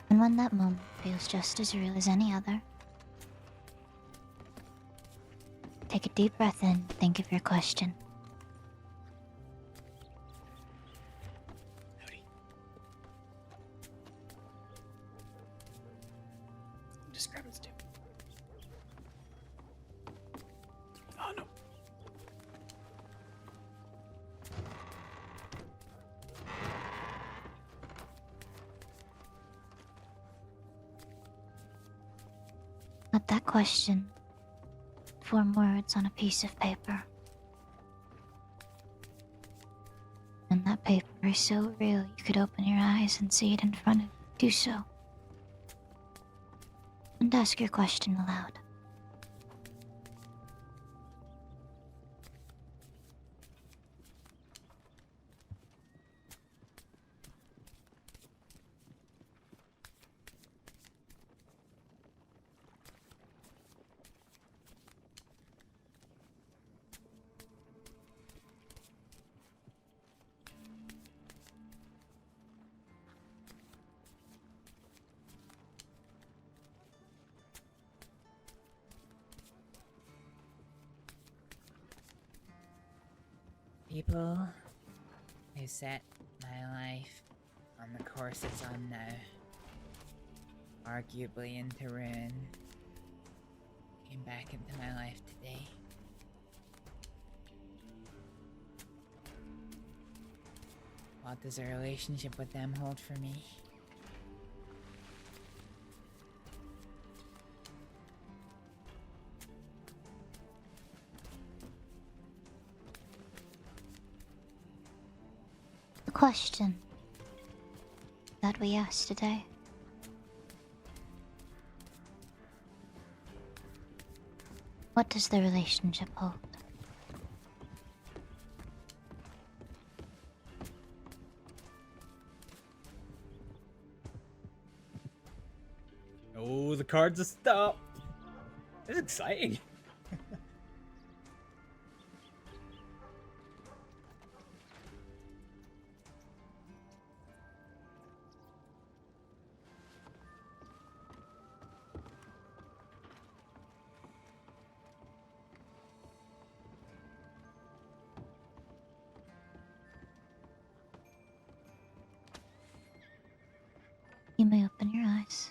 And when that moment feels just as real as any other, take a deep breath in, think of your question. Just grab his too. Oh no. Let that question form words on a piece of paper. And that paper is so real you could open your eyes and see it in front of you. Do so. And ask your question aloud. people who set my life on the course it's on now, arguably into ruin, came back into my life today. What does a relationship with them hold for me? The question that we asked today. What does the relationship hold? Oh, the cards are stopped. This is exciting. You may open your eyes.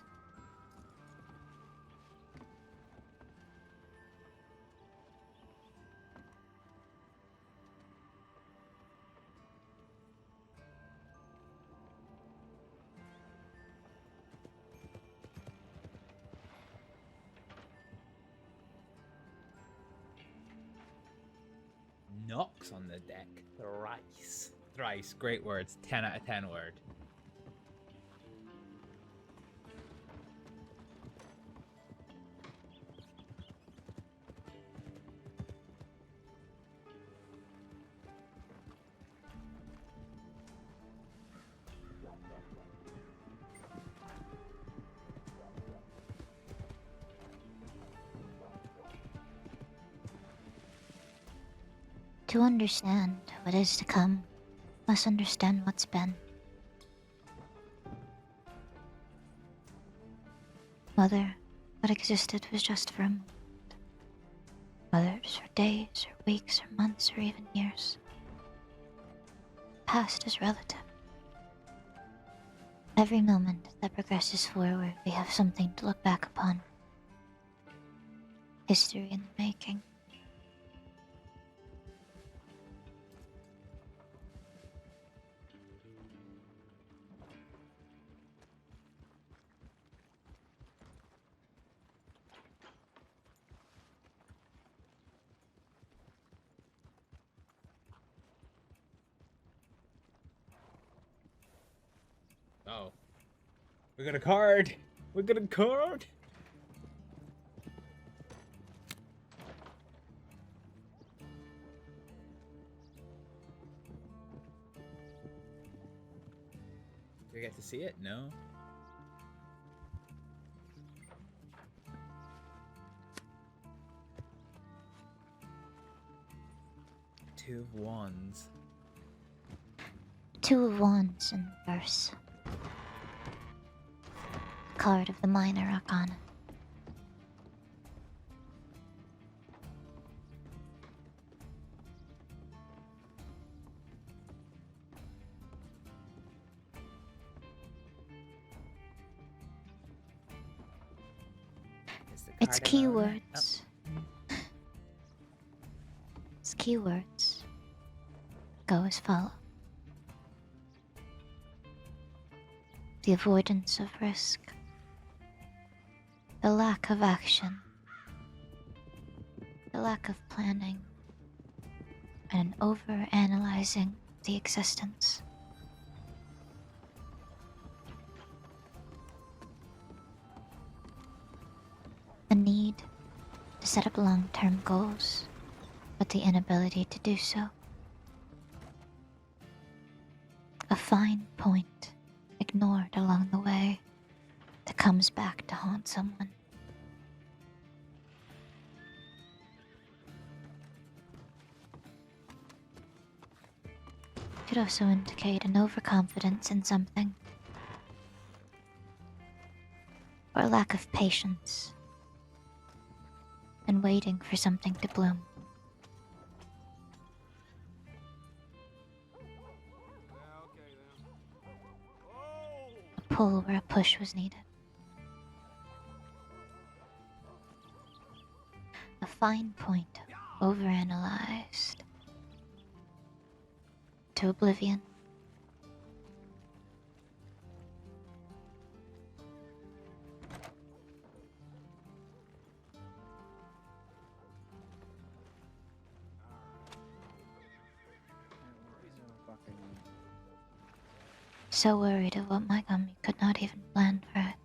Knocks on the deck. Thrice. Thrice. Great words. 10 out of 10 word. To understand what is to come, must understand what's been. Whether what existed was just for a moment, whether it was for days, or weeks, or months, or even years. Past is relative. Every moment that progresses forward, we have something to look back upon. History in the making. Oh. We got a card! We got a card! Do I get to see it? No. Two of Wands. Two of Wands in reverse. Card of the Minor Arcana. Its keywords. Its keywords go as follows. The avoidance of risk. The lack of action. The lack of planning. And an over-analyzing the existence. The need to set up long-term goals, but the inability to do so. A fine point ignored along the way that comes back to haunt someone. Could also indicate an overconfidence in something, or a lack of patience and waiting for something to bloom. A pull where a push was needed. A fine point overanalyzed to oblivion. So worried of what might come, you could not even plan for it.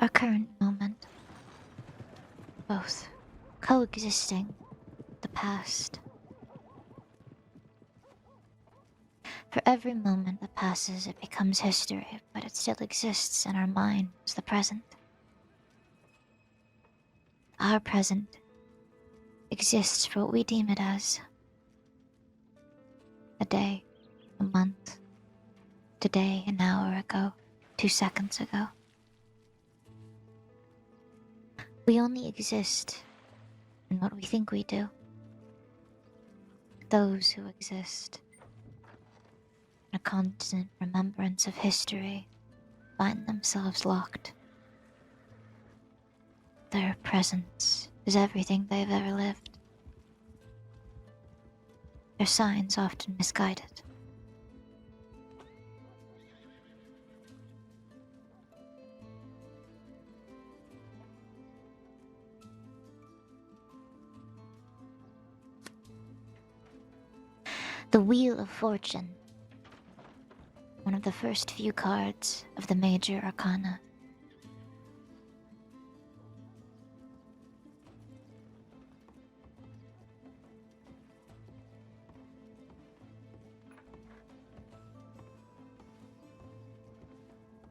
Our current moment, both coexisting with the past. For every moment that passes, it becomes history, but it's still exists in our mind is the present. Our present exists for what we deem it as. A day, a month, today, an hour ago, 2 seconds ago. We only exist in what we think we do. Those who exist in a constant remembrance of history find themselves locked. Their presence is everything they've ever lived. Their signs often misguided. The Wheel of Fortune, one of the first few cards of the major arcana.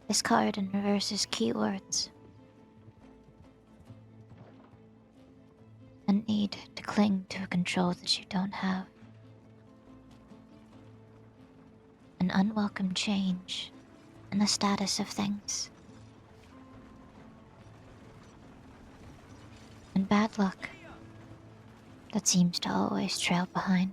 This card in reverse is keywords. A need to cling to a control that you don't have. An unwelcome change in the status of things. And bad luck that seems to always trail behind.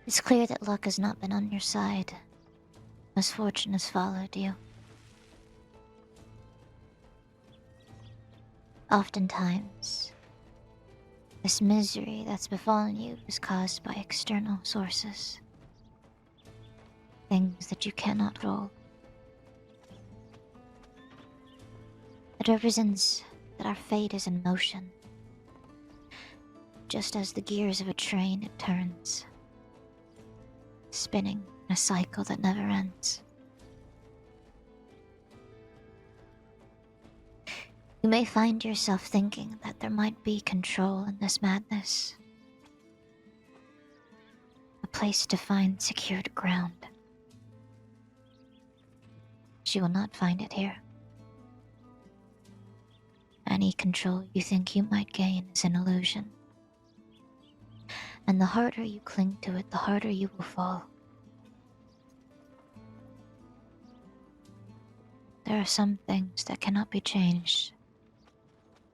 It's clear that luck has not been on your side. Misfortune has followed you. Oftentimes, this misery that's befallen you is caused by external sources. Things that you cannot control. It represents that our fate is in motion. Just as the gears of a train, it turns, spinning in a cycle that never ends. You may find yourself thinking that there might be control in this madness. A place to find secured ground. But you will not find it here. Any control you think you might gain is an illusion. And the harder you cling to it, the harder you will fall. There are some things that cannot be changed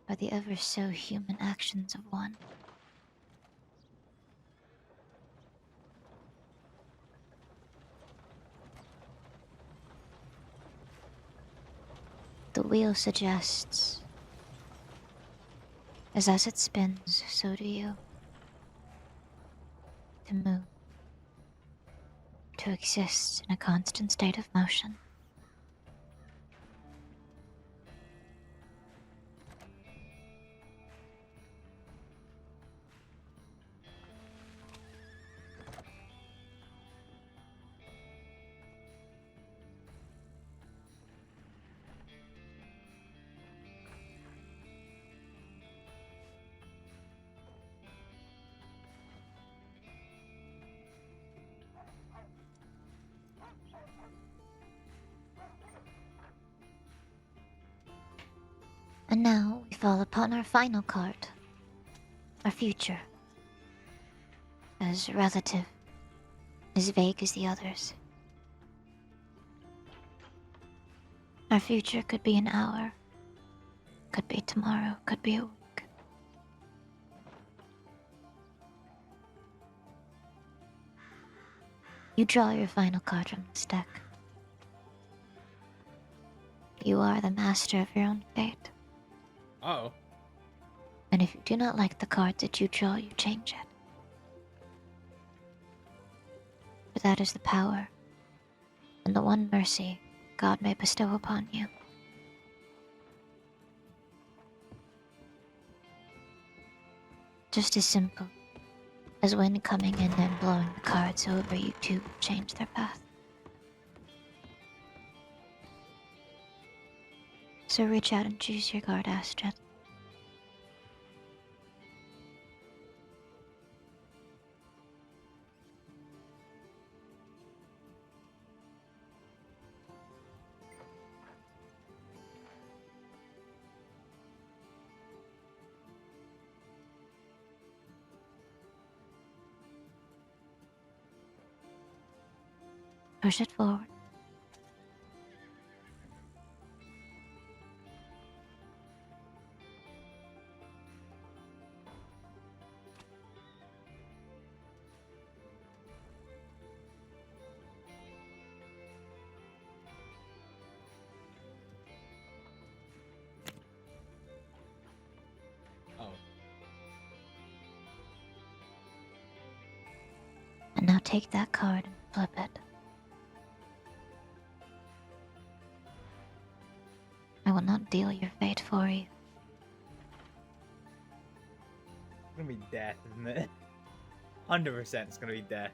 by the ever so human actions of one. The wheel suggests, as it spins, so do you. To move, to exist in a constant state of motion. And now we fall upon our final card, our future. As relative, as vague as the others. Our future could be an hour, could be tomorrow, could be a week. You draw your final card from this deck. You are the master of your own fate. Oh. And if you do not like the card that you draw, you change it. For that is the power and the one mercy God may bestow upon you. Just as simple as wind coming in and blowing the cards over you to change their path. So reach out and choose your card, Astrид. Push it forward. Oh. And now take that card and flip it. I will not deal your fate for you. It's gonna be death, isn't it? 100% it's gonna be death.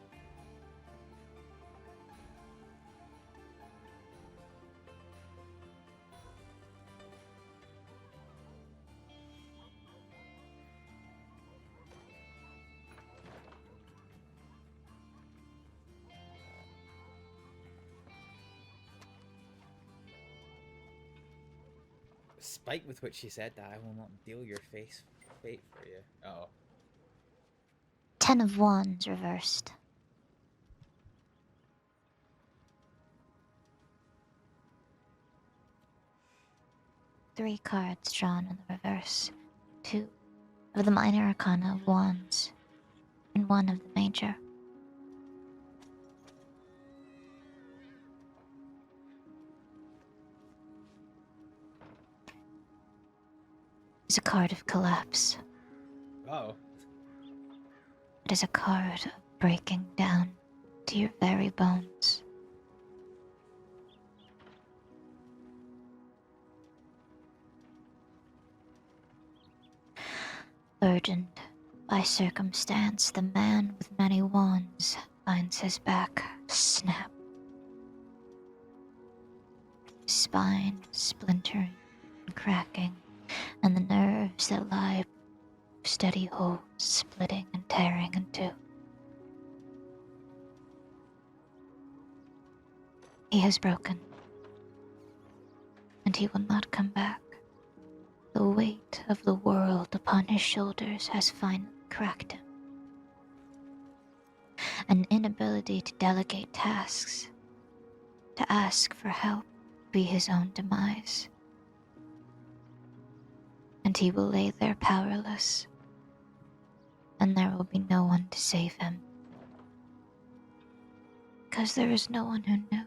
Spite with which she said that I will not deal your fate for you. Oh. 10 of Wands reversed. Three cards drawn in the reverse. 2 of the minor arcana of Wands, and 1 of the major. It's a card of collapse. Oh. It is a card of breaking down to your very bones. Burdened by circumstance, the man with many wands finds his back snap. His spine splintering and cracking, and the nerves that lie steady hold splitting and tearing in two. He has broken, and he will not come back. The weight of the world upon his shoulders has finally cracked him. An inability to delegate tasks, to ask for help, be his own demise. And he will lay there powerless, and there will be no one to save him. Because there is no one who knew.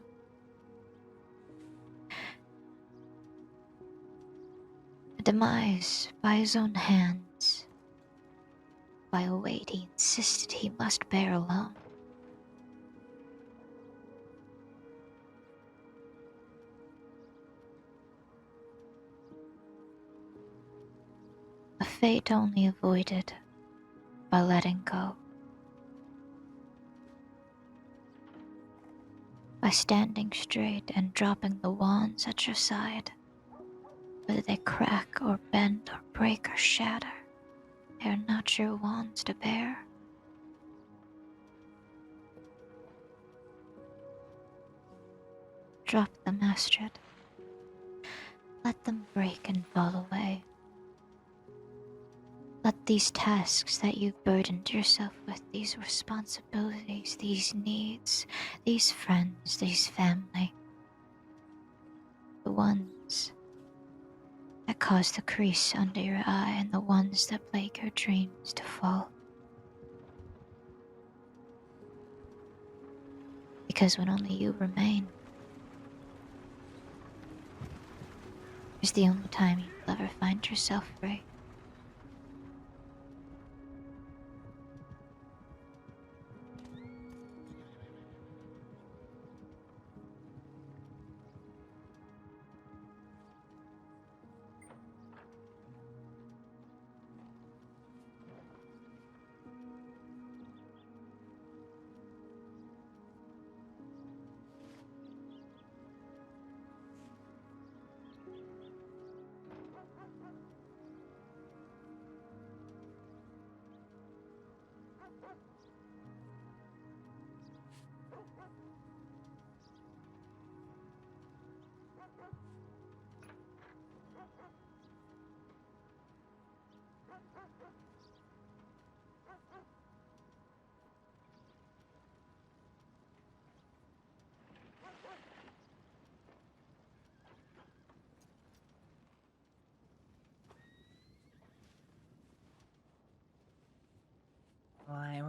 A demise by his own hands, by a weight he insisted he must bear alone. A fate only avoided by letting go. By standing straight and dropping the wands at your side. Whether they crack or bend or break or shatter, they are not your wands to bear. Drop them, Astrид. Let them break and fall away. Let these tasks that you've burdened yourself with, these responsibilities, these needs, these friends, these family, the ones that cause the crease under your eye and the ones that plague your dreams to fall. Because when only you remain is the only time you'll ever find yourself free.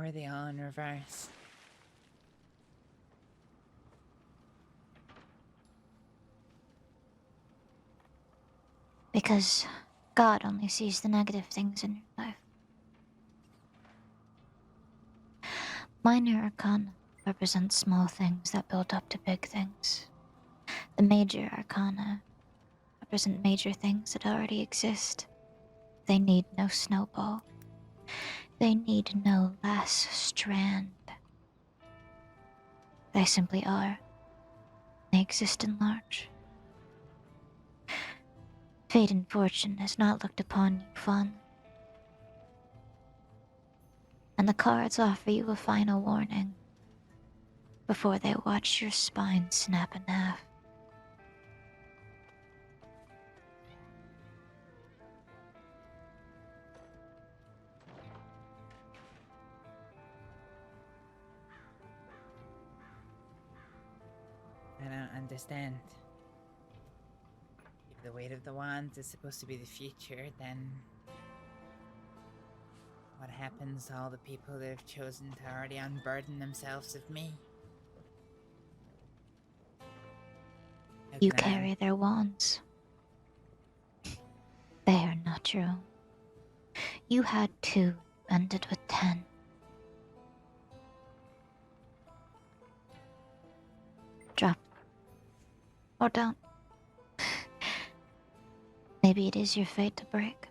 are they all in reverse? Because God only sees the negative things in your life. Minor arcana represent small things that build up to big things. The major arcana represent major things that already exist. They need no snowball. They need no last strand. They simply are. They exist in large. Fate and fortune has not looked upon you fondly. And the cards offer you a final warning before they watch your spine snap in half. I don't understand. If the weight of the wands is supposed to be the future, then what happens to all the people that have chosen to already unburden themselves of me? How You can I- carry their wands. They are not your own. You had 2, ended with 10. Drop. Or don't. Maybe it is your fate to break.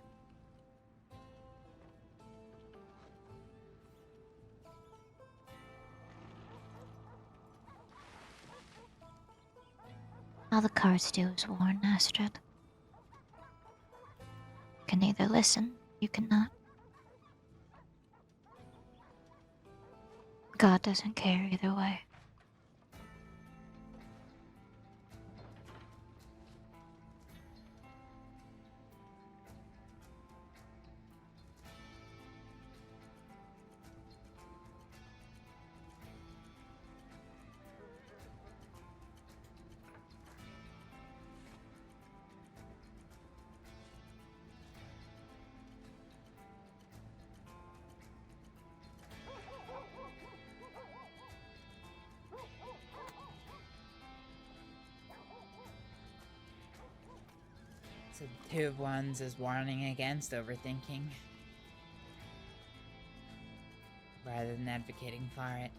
All the cards do is warn, Astrид. You can either listen, you cannot. God doesn't care either way. So the 2 of Wands is warning against overthinking, rather than advocating for it.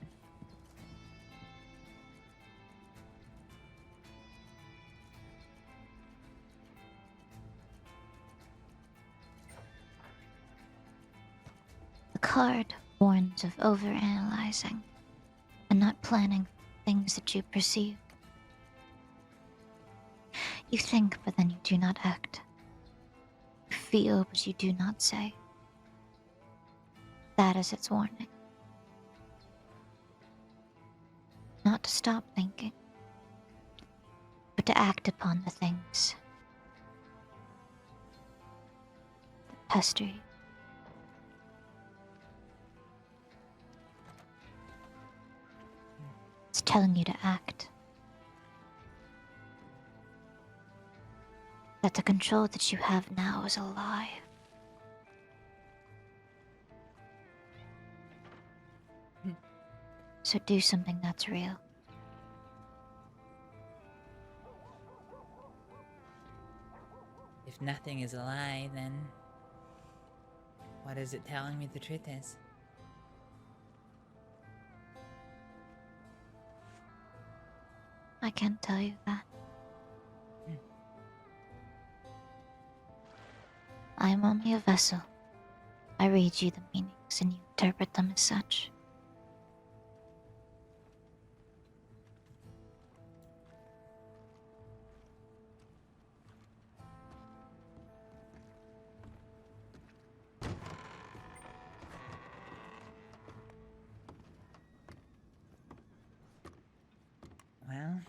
The card warns of overanalyzing and not planning things that you perceive. You think, but then you do not act. You feel, but you do not say. That is its warning. Not to stop thinking, but to act upon the things that pester you. It's telling you to act. That the control that you have now is a lie. So do something that's real. If nothing is a lie, then what is it telling me the truth is? I can't tell you that. I am only a vessel. I read you the meanings and you interpret them as such. Well,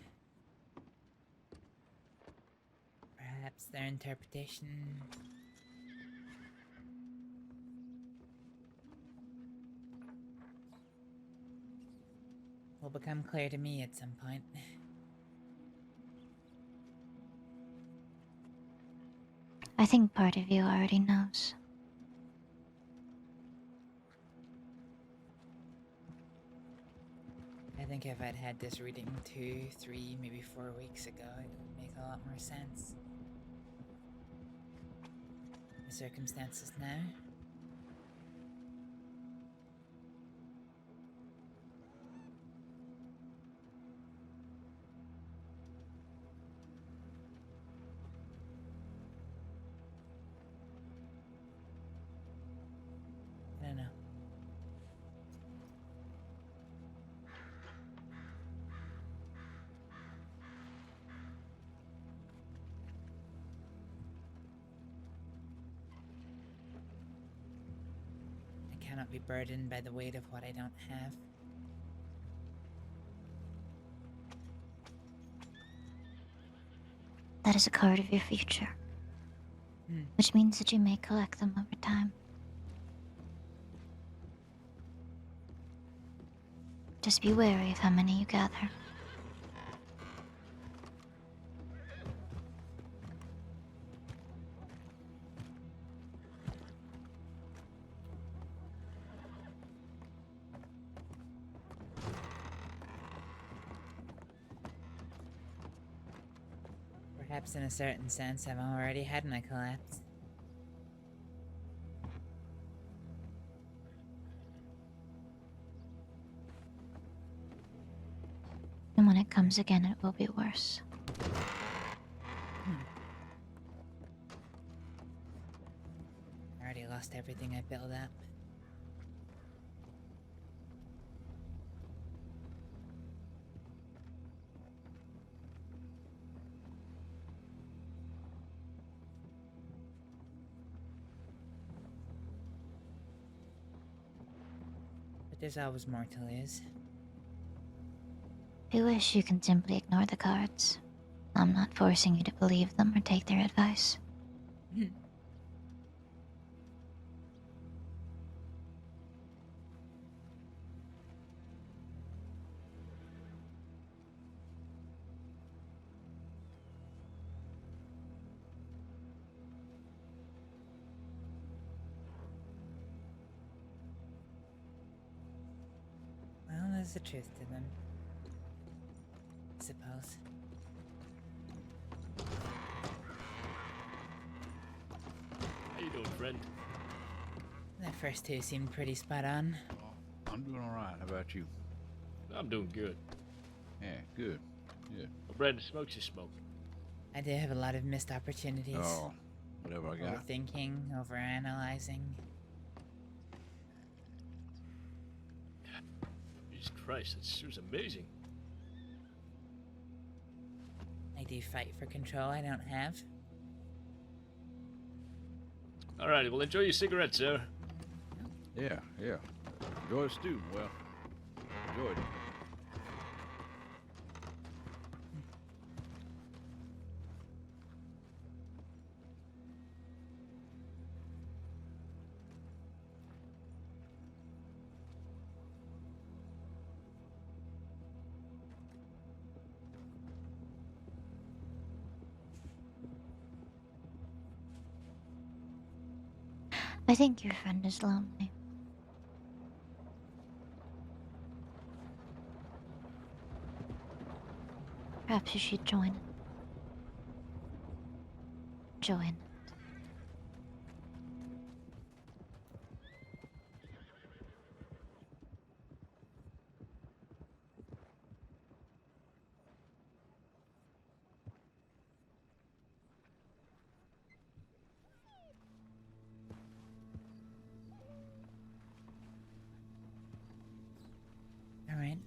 perhaps their interpretation will become clear to me at some point. I think part of you already knows. think if I'd had this reading 2, 3, maybe 4 weeks ago, it would make a lot more sense. The circumstances now. I don't know. I cannot be burdened by the weight of what I don't have. That is a card of your future. Which means that you may collect them over time. Just be wary of how many you gather. Perhaps in a certain sense, I've already had my collapse. And when it comes again, it will be worse. I already lost everything I built up. But there's always more to lose. If you wish, you can simply ignore the cards. I'm not forcing you to believe them or take their advice. Well, there's the truth to them. I suppose. How you doing, friend? The first two seemed pretty spot on. I'm doing all right. How about you? I'm doing good. Yeah, good. Yeah. Well, Brandon smokes you smoke. I do have a lot of missed opportunities. Oh, whatever I got. Overthinking, overanalyzing. Jesus Christ, that was amazing. I do fight for control I don't have. Alrighty, well, enjoy your cigarette, sir. Yeah, yeah. Enjoy the stew. Well, enjoy it. I think your friend is lonely. Perhaps you should join it. Join. Alright.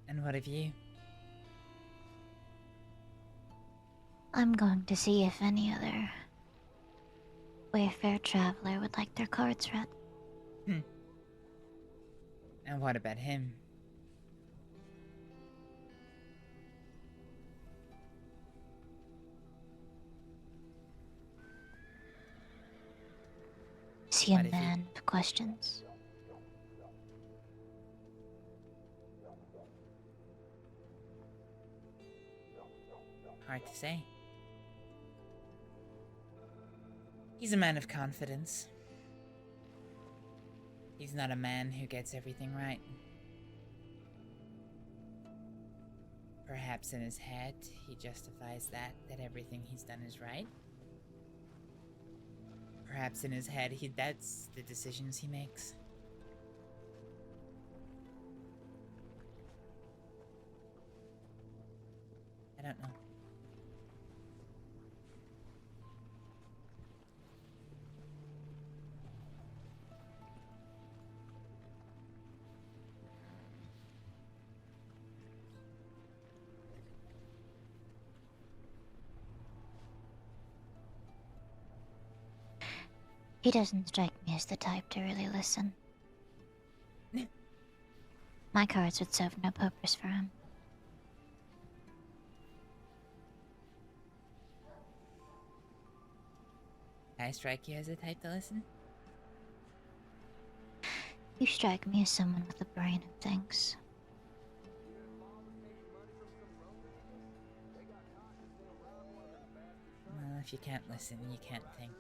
And what of you? I'm going to see if any other Wayfair traveler would like their cards read. And what about him? Is he a man of questions? Hard to say. He's a man of confidence. He's not a man who gets everything right. Perhaps in his head, he justifies that everything he's done is right. Perhaps in his head, that's the decisions he makes. I don't know. He doesn't strike me as the type to really listen. My cards would serve no purpose for him. I strike you as a type to listen? You strike me as someone with a brain and thinks. Well, if you can't listen, you can't think.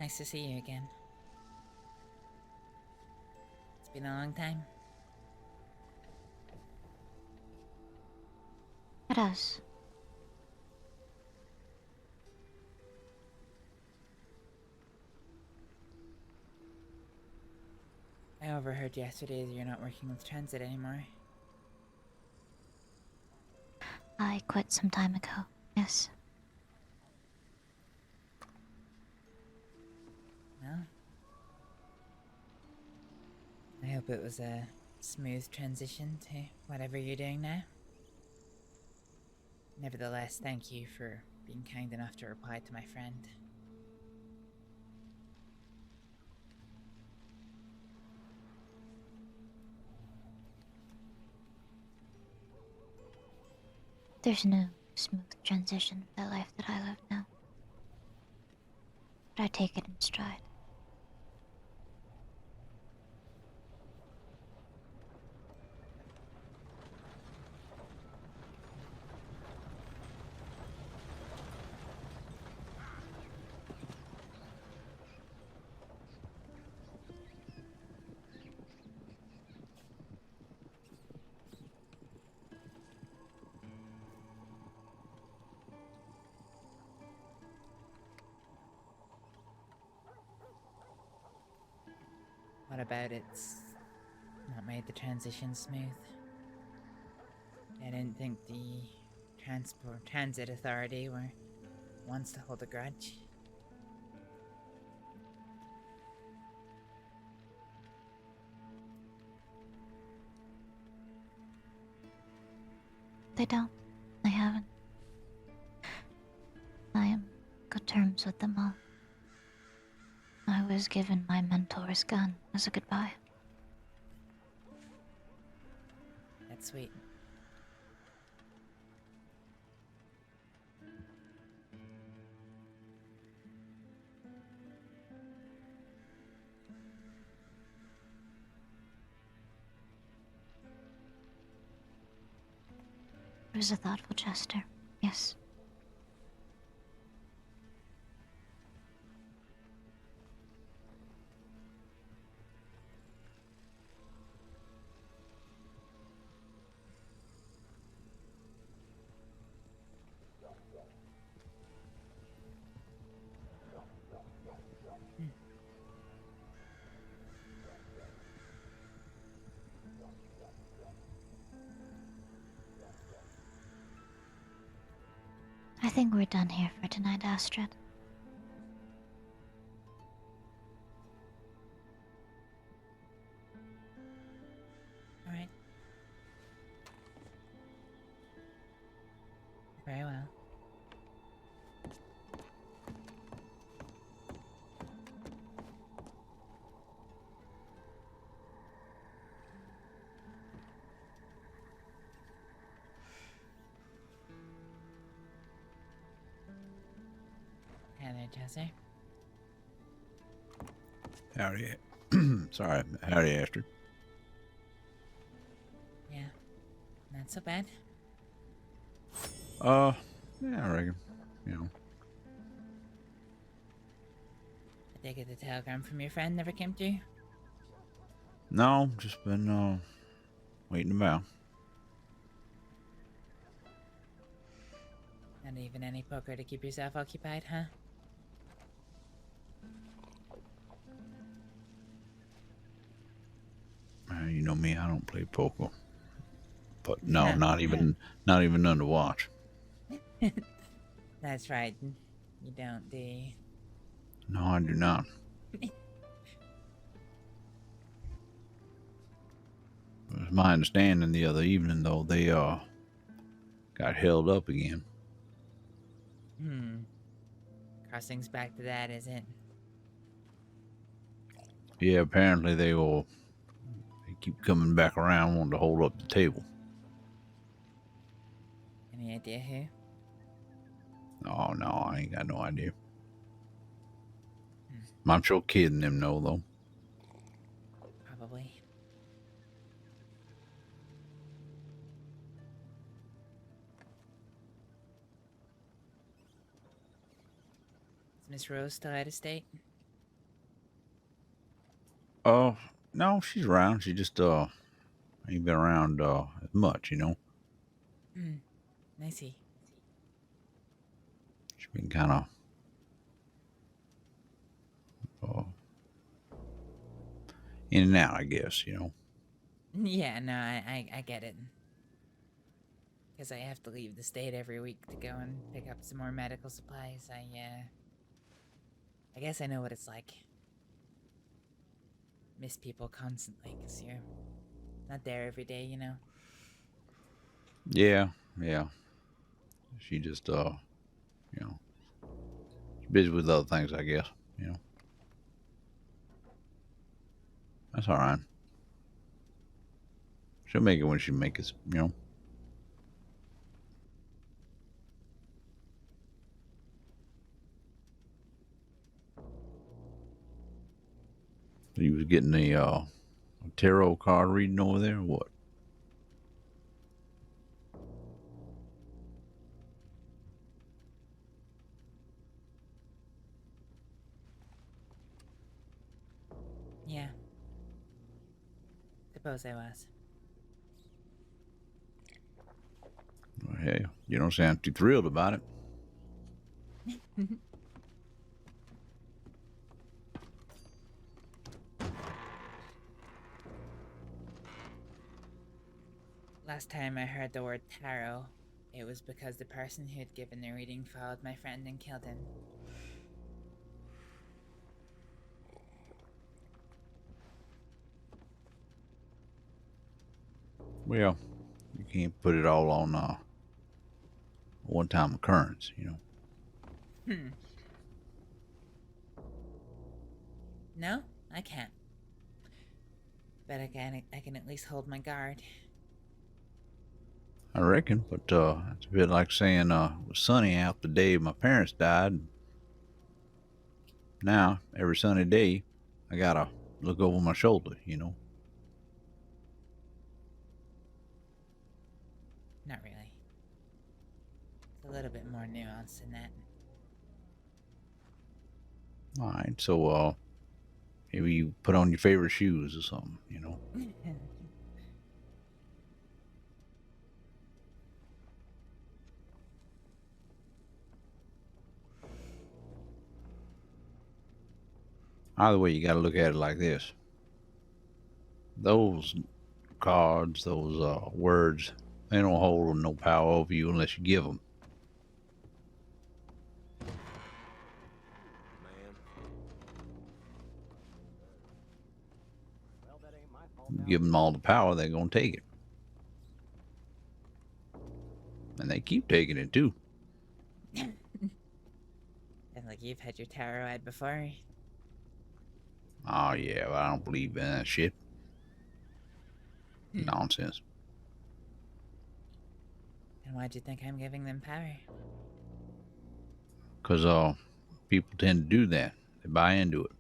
Nice to see you again. It's been a long time. It has. I overheard yesterday that you're not working with transit anymore. I quit some time ago, yes. Well, I hope it was a smooth transition to whatever you're doing now. Nevertheless, thank you for being kind enough to reply to my friend. There's no smooth transition to the life that I live now. But I take it in stride. What about it's not made the transition smooth? I didn't think the Transit Authority wants to hold a grudge. They don't. They haven't. I am good terms with them all. I was given my mentor's gun as a goodbye. That's sweet. It was a thoughtful gesture, yes. I think we're done here for tonight, Astrид. All right. Very well. Chester. Howdy. Sorry. Howdy, Astrид. Yeah, not so bad. Yeah, I reckon. You know. I take it the telegram from your friend never came through? No, just been waiting about. Not even any poker to keep yourself occupied, huh? You know me, I don't play poker. But no, not even none to watch. That's right. You don't, do you? No, I do not. It was my understanding the other evening, though, they got held up again. Crossing's back to that, is it? Yeah, apparently they keep coming back around wanting to hold up the table. Any idea who? Oh, no, I ain't got no idea. I'm sure Kid and them know, though. Probably. Is Miss Rose still out of state? No, she's around. She just ain't been around as much, you know. I see. She's been kind of in and out, I guess, you know. Yeah, no, I get it. Because I have to leave the state every week to go and pick up some more medical supplies. I guess I know what it's like. Miss people constantly because you're not there every day, you know. Yeah. She just, you know, she's busy with other things, I guess, you know. That's all right. She'll make it when she makes it, you know. You was getting the tarot card reading over there, or what? Yeah. Suppose I was. Well, hey, you don't sound too thrilled about it. Last time I heard the word tarot, it was because the person who had given the reading followed my friend and killed him. Well, you can't put it all on a one-time occurrence, you know. No, I can't. But I can at least hold my guard. I reckon, but it's a bit like saying it was sunny out the day my parents died. Now, every sunny day, I gotta look over my shoulder, you know. Not really. It's a little bit more nuanced than that. All right, so maybe you put on your favorite shoes or something, you know. Either way, you got to look at it like this. Those cards, those words, they don't hold no power over you unless you give them. You give them all the power, they're going to take it. And they keep taking it, too. And like you've had your tarot read before. Oh, yeah, but I don't believe in that shit. Nonsense. And why'd you think I'm giving them power? Because people tend to do that. They buy into it.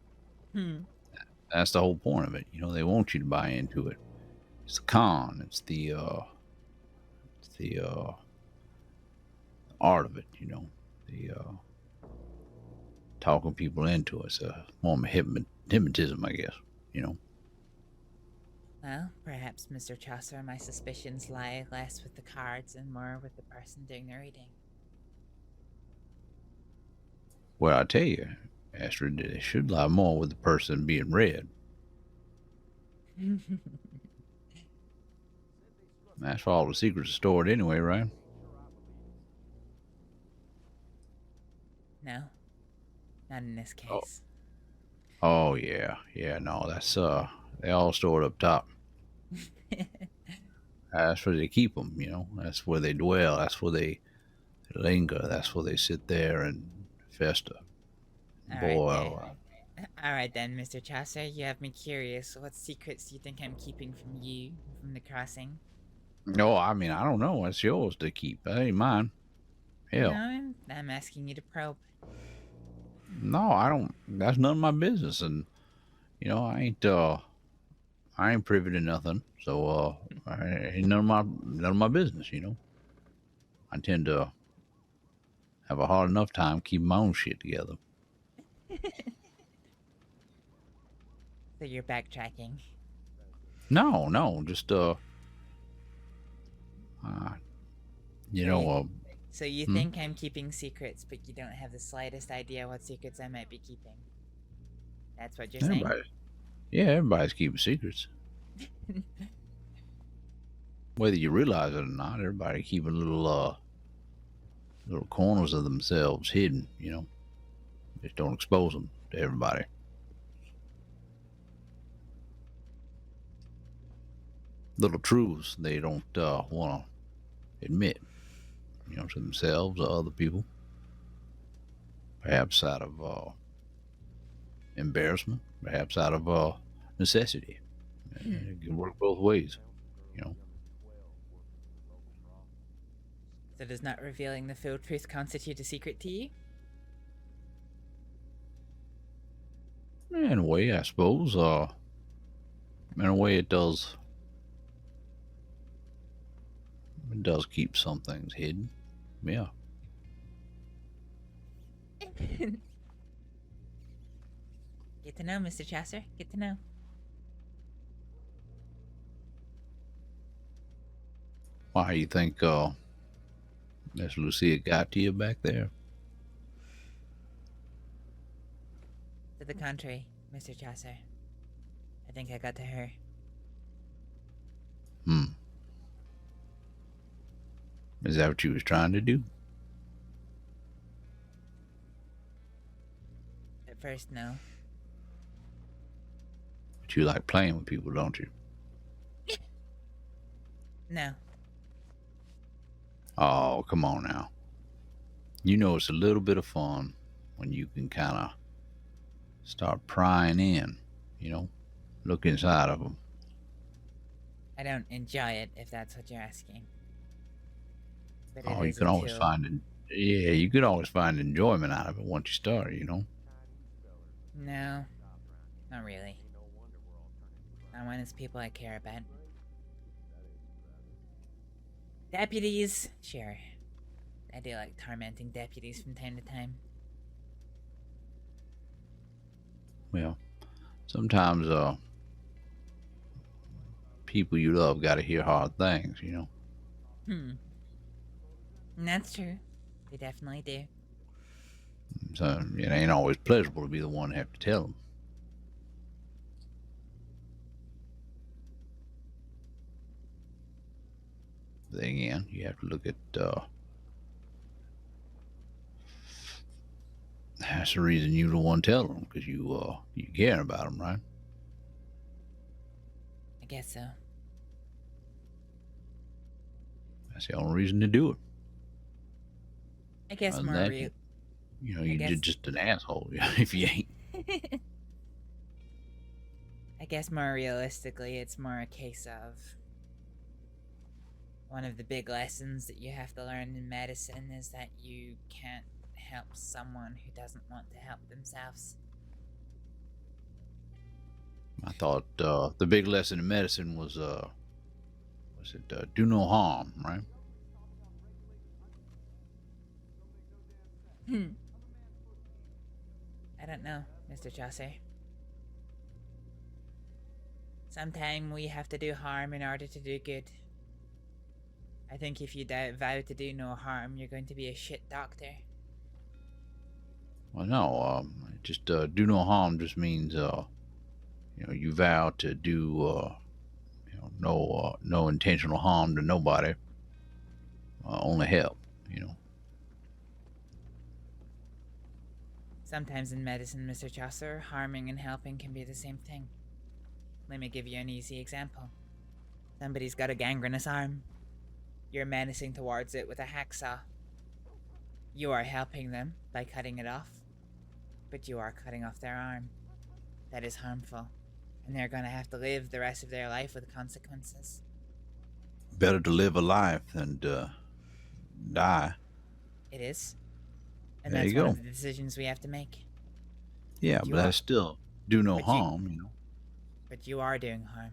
That's the whole point of it. You know, they want you to buy into it. It's the con. It's the art of it. You know, the talking people into it. It's a form of hypnotism, I guess. You know. Well, perhaps, Mr. Chaucer, my suspicions lie less with the cards and more with the person doing the reading. Well, I tell you, Astrид, it should lie more with the person being read. That's where all the secrets are stored anyway, right? No, not in this case. Oh yeah, no, that's they all stored up top. That's where they keep them, you know. That's where they dwell. That's where they linger. That's where they sit there and fester, boil. All right then, Mr. Chaucer, you have me curious. What secrets do you think I'm keeping from you, from the crossing? No, I mean, I don't know. It's yours to keep. That ain't mine. Hell. No, I'm asking you to probe. No, I don't. That's none of my business, and you know, I ain't privy to nothing. So, ain't none of my business. You know, I tend to have a hard enough time keeping my own shit together. So you're backtracking. No, just you know, So you think I'm keeping secrets, but you don't have the slightest idea what secrets I might be keeping. That's what you're saying? Everybody's keeping secrets. Whether you realize it or not, everybody keeping little corners of themselves hidden, you know. Just don't expose them to everybody. Little truths they don't want to admit, you know, to themselves or other people. Perhaps out of embarrassment, perhaps out of necessity. It can work both ways, you know. So does not revealing the full truth constitute a secret to you? In a way, I suppose. In a way, it does. It does keep some things hidden. Yeah. Get to know, Mr. Chaucer. Get to know. Why you think Miss Lucia got to you back there? To the contrary, Mr. Chaucer. I think I got to her. Is that what you was trying to do? At first, no. But you like playing with people, don't you? No. Oh, come on now. You know it's a little bit of fun when you can kind of start prying in, you know, look inside of them. I don't enjoy it, if that's what you're asking. But Oh, you can always you could always find enjoyment out of it once you start, you know. No, not really. Not when it's people I care about. Deputies, sure. I do like tormenting deputies from time to time. Well, sometimes people you love got to hear hard things, you know. That's true. They definitely do. So it ain't always pleasurable to be the one to have to tell them. Then again, you have to look at that's the reason you the one tell them, because you care about them, right? I guess so. That's the only reason to do it. I guess Other more than that, real. You know, you're just an asshole if you ain't. I guess more realistically, it's more a case of one of the big lessons that you have to learn in medicine is that you can't helps someone who doesn't want to help themselves. I thought the big lesson in medicine was do no harm, right? I don't know, Mr. Chaucer. Sometimes we have to do harm in order to do good. I think if you vow to do no harm, you're going to be a shit doctor. Well, no, just do no harm just means you vow to do no intentional harm to nobody, only help. Sometimes in medicine, Mr. Chaucer, harming and helping can be the same thing. Let me give you an easy example. Somebody's got a gangrenous arm. You're menacing towards it with a hacksaw. You are helping them by cutting it off, but you are cutting off their arm. That is harmful, and they're going to have to live the rest of their life with consequences. Better to live a life than die. It is. And There that's you one go. of the decisions we have to make. Yeah, You but are- that's still do no but harm. But you are doing harm.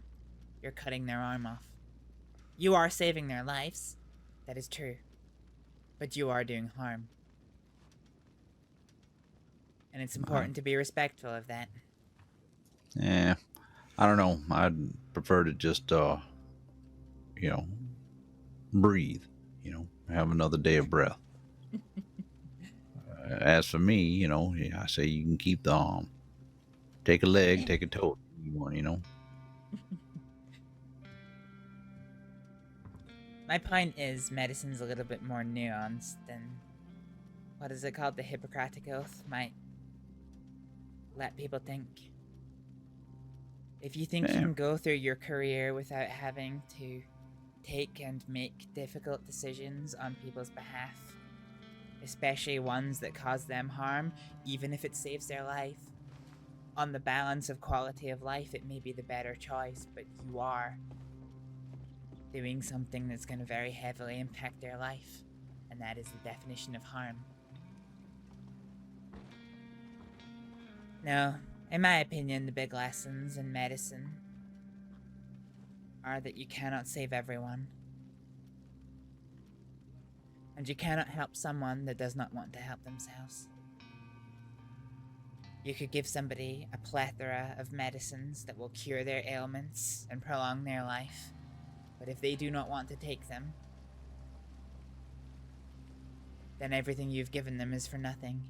You're cutting their arm off. You are saving their lives. That is true. But you are doing harm. And it's important to be respectful of that. Yeah, I don't know. I'd prefer to just breathe. Have another day of breath. As for me, I say you can keep the arm. Take a leg, take a toe. My point is, medicine's a little bit more nuanced than what is it called? The Hippocratic Oath might let people think. If you think you Yeah. can go through your career without having to take and make difficult decisions on people's behalf, especially ones that cause them harm, even if it saves their life, on the balance of quality of life, it may be the better choice, but you are doing something that's going to very heavily impact their life, and that is the definition of harm. No, in my opinion, the big lessons in medicine are that you cannot save everyone, and you cannot help someone that does not want to help themselves. You could give somebody a plethora of medicines that will cure their ailments and prolong their life, but if they do not want to take them, then everything you've given them is for nothing.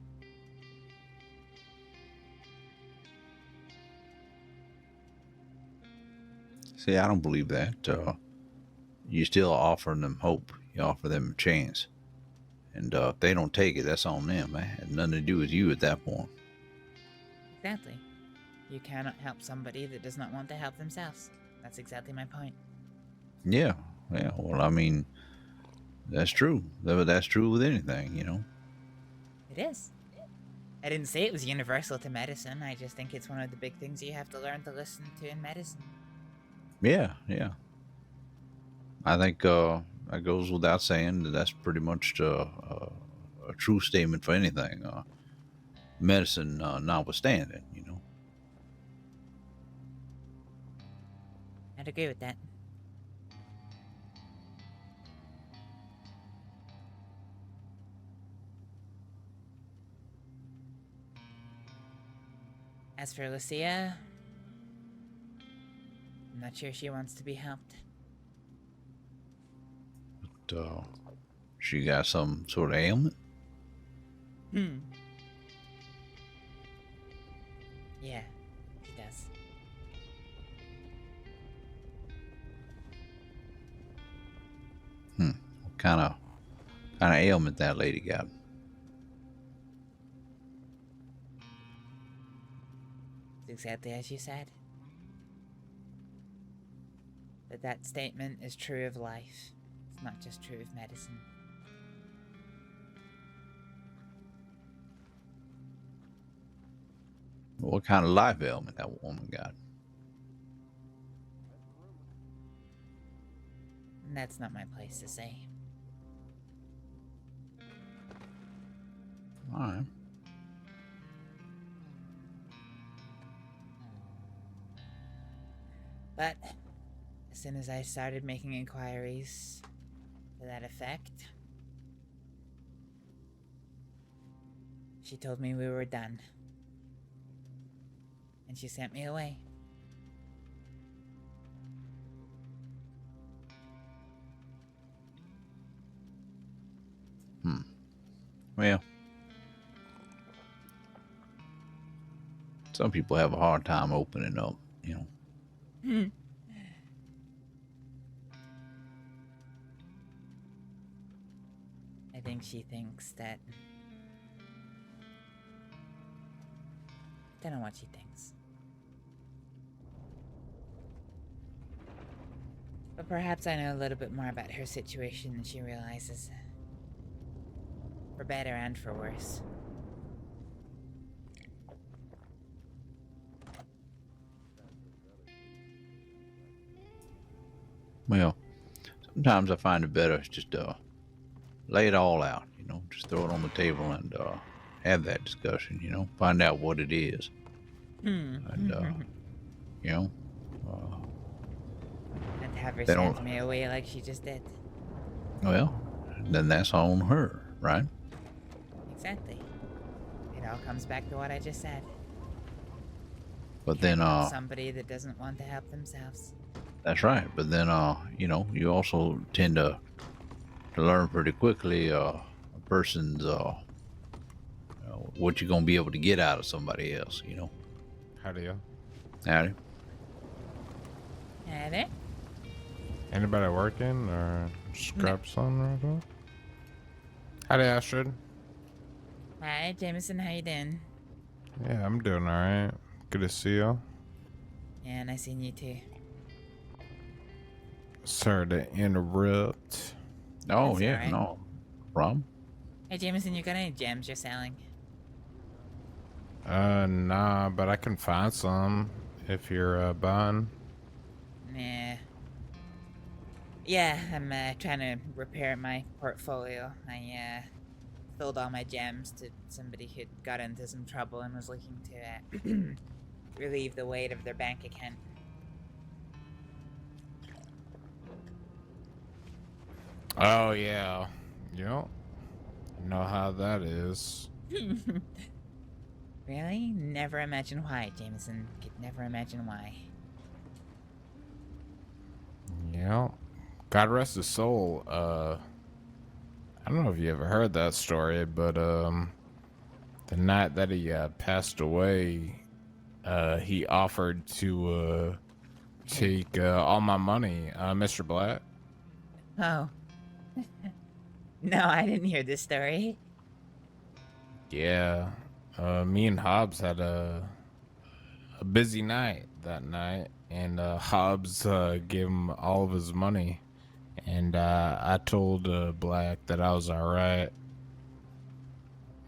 See, I don't believe that. You still offering them hope. You offer them a chance. And if they don't take it, that's on them. It had nothing to do with you at that point. Exactly. You cannot help somebody that does not want to help themselves. That's exactly my point. Yeah. Well, I mean, that's true. That's true with anything. It is. I didn't say it was universal to medicine. I just think it's one of the big things you have to learn to listen to in medicine. Yeah. I think that goes without saying that that's pretty much a true statement for anything. Medicine notwithstanding, I'd agree with that. As for Lucia, I'm not sure she wants to be helped. But she got some sort of ailment. Yeah, she does. What kind of ailment that lady got? It's exactly as you said. That statement is true of life. It's not just true of medicine. What kind of life ailment that woman got? And that's not my place to say. Alright. But as soon as I started making inquiries to that effect, she told me we were done. And she sent me away. Well, some people have a hard time opening up, you know. I think she thinks that... I don't know what she thinks. But perhaps I know a little bit more about her situation than she realizes. For better and for worse. Well, sometimes I find it better just lay it all out, you know, just throw it on the table and have that discussion, you know, find out what it is. And, you know, and have her they don't- send me away like she just did. well, then that's on her, right? Exactly. It all comes back to what I just said. But then, Help somebody that doesn't want to help themselves. that's right. But then, you know, you also tend to learn pretty quickly a person's what you're gonna be able to get out of somebody else, you know. Howdy, yo. Howdy. Heather? Anybody working or scrap some or something? Howdy, Astrид. Hi, Jameson, how you doing? Yeah, I'm doing alright. Good to see you. Yeah, nice seeing you too. Sorry to interrupt. Oh, That's yeah, alright. no problem. Hey, Jameson, you got any gems you're selling? Nah, but I can find some if you're buying. Nah. Yeah, I'm trying to repair my portfolio. I sold all my gems to somebody who got into some trouble and was looking to relieve the weight of their bank account. Oh, yeah. Yep. You know how that is. Really? Never imagine why, Jameson. Could never imagine why. Yeah. God rest his soul. I don't know if you ever heard that story, but the night that he passed away, he offered to take all my money, Mr. Black. Oh. No, I didn't hear this story. Yeah. Me and Hobbs had a busy night that night, and Hobbs gave him all of his money, and I told Black that I was alright.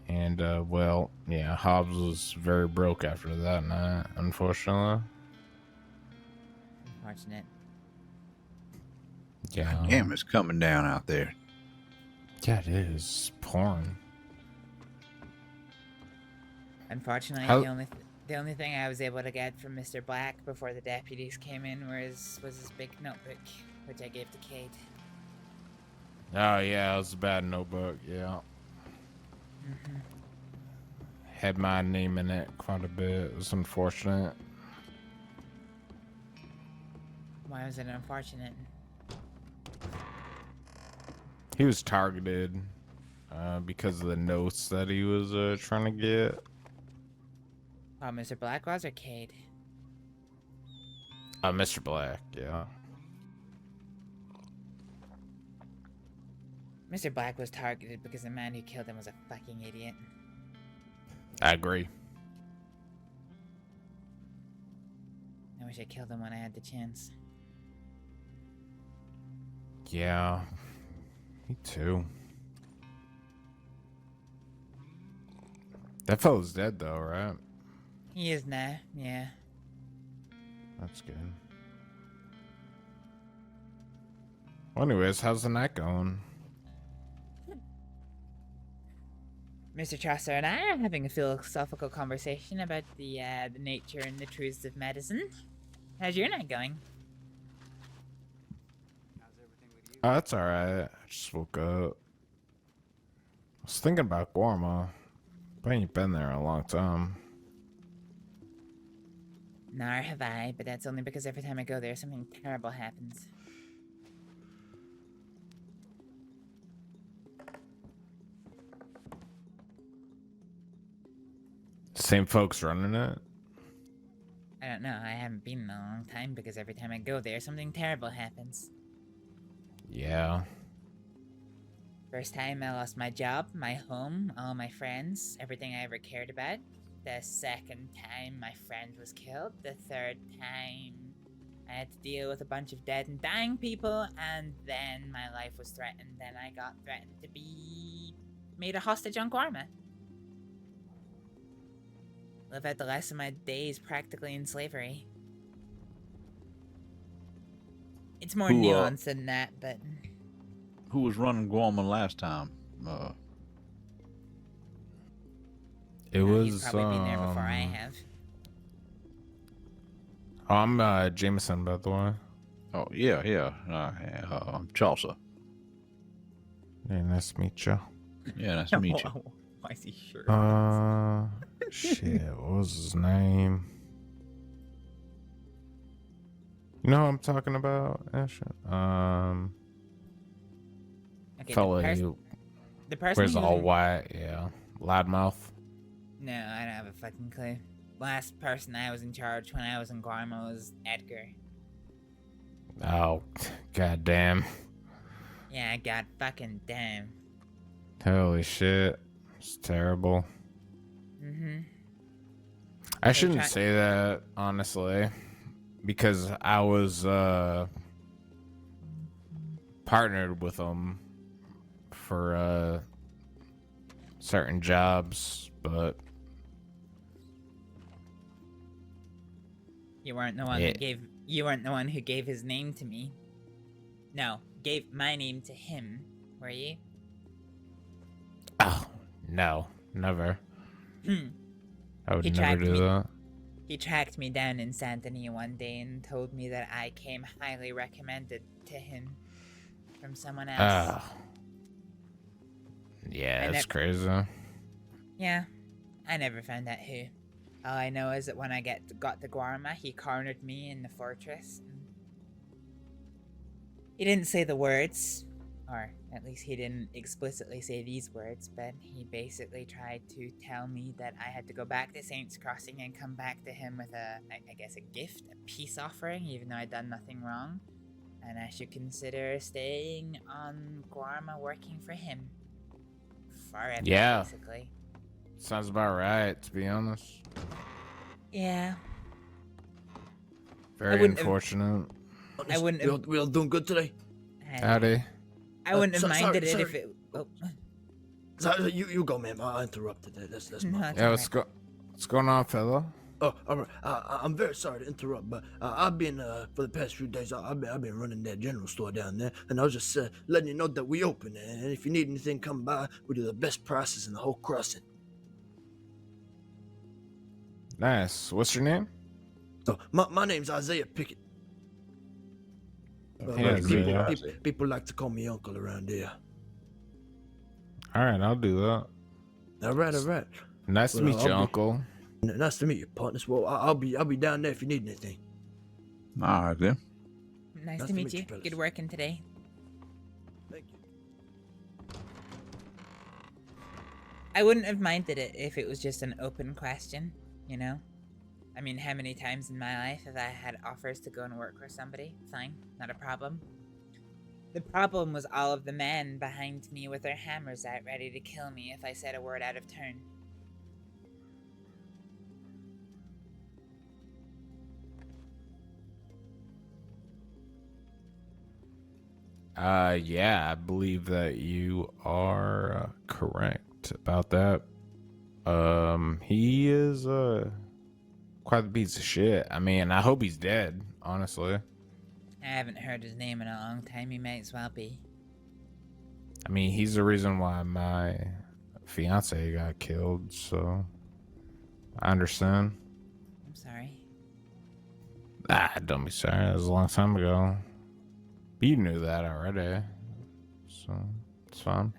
And well, yeah, Hobbs was very broke after that night, unfortunately. Unfortunate. Yeah. Damn, it's coming down out there. Yeah, it is pouring. Unfortunately, How- the only thing I was able to get from Mr. Black before the deputies came in was his big notebook, which I gave to Kate. Oh yeah, it was a bad notebook. Yeah. Had my name in it quite a bit. It was unfortunate. Why was it unfortunate? He was targeted because of the notes that he was trying to get. Oh, Mr. Black was or Kate? Mr. Black, yeah. Mr. Black was targeted because the man who killed him was a fucking idiot. I agree. I wish I killed him when I had the chance. Yeah. Me too. That fella's dead though, right? He is now, yeah. That's good. Well, anyways, how's the night going? Mr. Chaucer and I are having a philosophical conversation about the nature and the truths of medicine. How's your night going? Oh, that's alright. I just woke up. I was thinking about Gorma, but I ain't been there in a long time. Nor have I, but that's only because every time I go there, something terrible happens. Same folks running it? I don't know, I haven't been in a long time because every time I go there, something terrible happens. Yeah. First time I lost my job, my home, all my friends, everything I ever cared about. The second time my friend was killed. The third time I had to deal with a bunch of dead and dying people, and then my life was threatened, and I got threatened to be made a hostage on Gorma. Live out the rest of my days practically in slavery. It's more nuanced than that, but... Who was running Gorman last time? It was, He's probably been there before I have. Oh, I'm Jameson, by the way. Oh, yeah. I'm Chaucer. Yeah, nice to meet you. Yeah, nice to meet you. Why is he sure? Shit, what was his name? You know who I'm talking about, Ash? Okay, fella the person wears who- all white, yeah. Loudmouth. No, I don't have a fucking clue. Last person I was in charge when I was in Gorma was Edgar. Oh, goddamn. Yeah, god fucking damn. Holy shit. It's terrible. Mm-hmm. I shouldn't say that, honestly, because I was partnered with them for certain jobs, but You weren't the one that gave. You weren't the one who gave his name to me. No, gave my name to him. Were you? Oh no, never. I would never tracked do me- that. He tracked me down in Santini one day and told me that I came highly recommended to him from someone else. Oh. Yeah, I that's nev- crazy. Yeah, I never found out who. All I know is that when I got to Gorma, he cornered me in the fortress. He didn't say the words, or at least he didn't explicitly say these words, but he basically tried to tell me that I had to go back to Saints Crossing and come back to him with I guess a gift, a peace offering, even though I'd done nothing wrong. And I should consider staying on Gorma working for him. Forever, Yeah. basically. Sounds about right, to be honest. Yeah. Very wouldn't have- unfortunate. I wouldn't have... We all doing good today? Howdy. I wouldn't have sorry, minded it sorry. if it... Oh. Sorry, you go, man. I interrupted. That's No, my it's Yeah, fault. what's going on, fella? Oh, all right. I'm very sorry to interrupt, but I've been for the past few days. I've been running that general store down there, and I was just letting you know that we open. And if you need anything, come by. We do the best prices in the whole crossing. Nice. What's your name? So my name's Isaiah Pickett. Hey, Isaiah. People like to call me Uncle around here. All right, I'll do that. All right. Nice to Well, meet you, Uncle. Nice to meet you, partners. Well, I'll be down there if you need anything. All right, then. Nice to meet you. Good working today. Thank you. I wouldn't have minded it if it was just an open question, you know? I mean, how many times in my life have I had offers to go and work for somebody? Fine, not a problem. The problem was all of the men behind me with their hammers out ready to kill me if I said a word out of turn. Yeah, I believe that you are correct about that. He is quite a piece of shit. I mean, I hope he's dead, honestly. I haven't heard his name in a long time. He might as well be. I mean, he's the reason why my fiance got killed, so I understand. I'm sorry. Don't be sorry. That was a long time ago. You knew that already, so it's fine.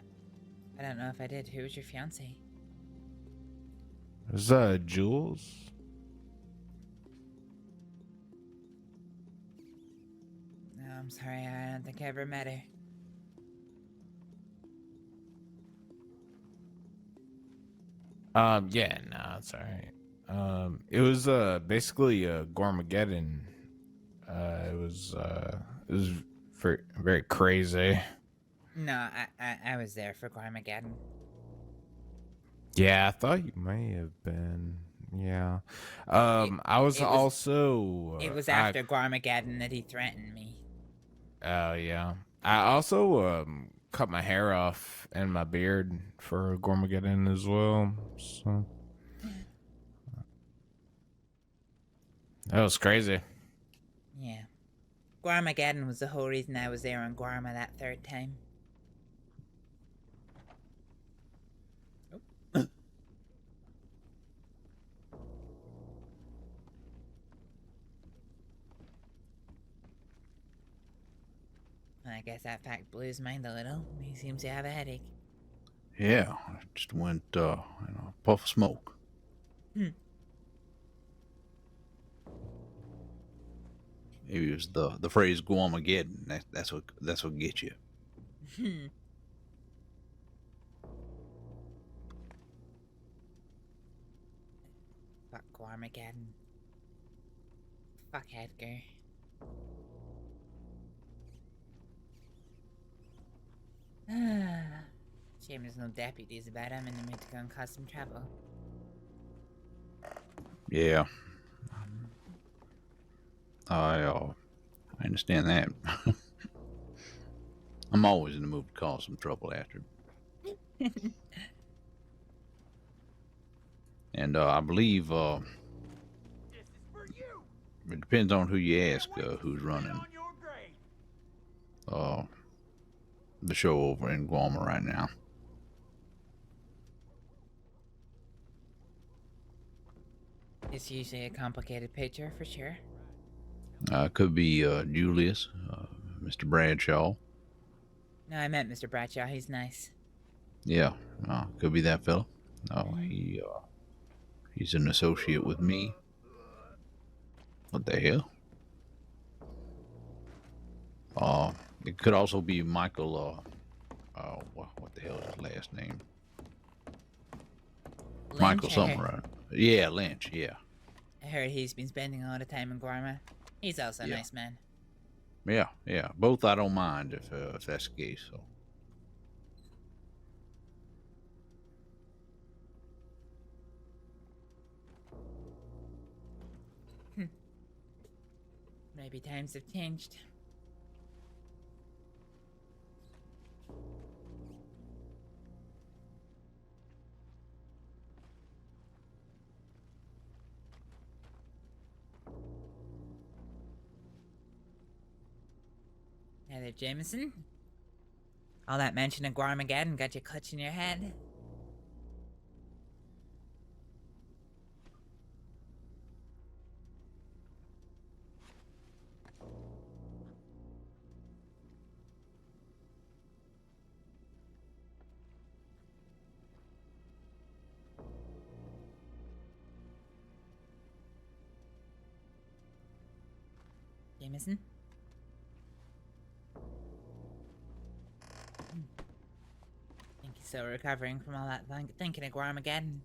I don't know if I did. Who was your fiance? It was Jules. No, I'm sorry. I don't think I ever met her. Yeah, no, it's alright. It was basically Gormageddon. It was very crazy. No, I was there for Gormageddon. Yeah, I thought you may have been. Yeah. I was also. It was after Gormageddon that he threatened me. Oh yeah. I also cut my hair off and my beard for Gormageddon as well. So that was crazy. Yeah. Gormageddon was the whole reason I was there on Gorma that third time. I guess that fact blew his mind a little. He seems to have a headache. Yeah, I just went, puff of smoke. Hmm. Maybe it was the phrase "Guamageddon." That's what gets you. Hmm. Fuck Gormageddon. Fuck Edgar. Shame there's no deputies about him and they made to go and cause some trouble. Yeah. I understand that. I'm always in the mood to cause some trouble after. And I believe it depends on who you ask who's running the show over in Guam right now. It's usually a complicated picture for sure. Could be Julius, Mr. Bradshaw. No, I meant Mr. Bradshaw. He's nice. Yeah, could be that fella. He's an associate with me. What the hell? It could also be Michael. What the hell is his last name? Lynch, Michael something, right? Yeah, Lynch. Yeah. I heard he's been spending a lot of time in Guarma. He's also a nice man. Yeah. Both I don't mind if that's the case. So. Maybe times have changed. Hey there, Jameson. All that mention of Guarmageddon got you clutching your head? Jameson? Think he's still recovering from all that thinking of Guarmageddon?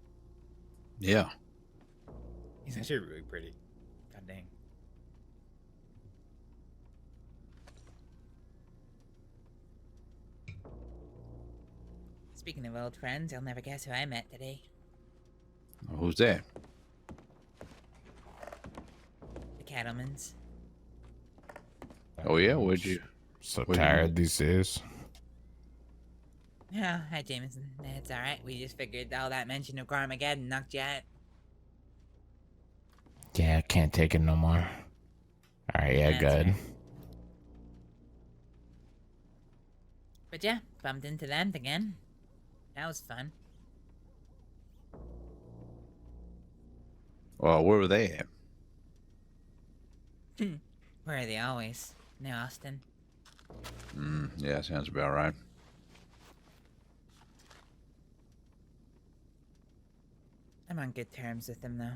Yeah. He's actually really pretty. God dang. Speaking of old friends, you'll never guess who I met today. Who's that? The Cattlemans. Oh yeah, would you? So tired these days. Yeah, hi Jameson. It's alright. We just figured all that mention of Guarmageddon knocked you out. Yeah, I can't take it no more. Alright, yeah, That's good. right. But yeah, bumped into them again. That was fun. Well, where were they at? Where are they always? New Austin. Yeah, sounds about right. I'm on good terms with them, though.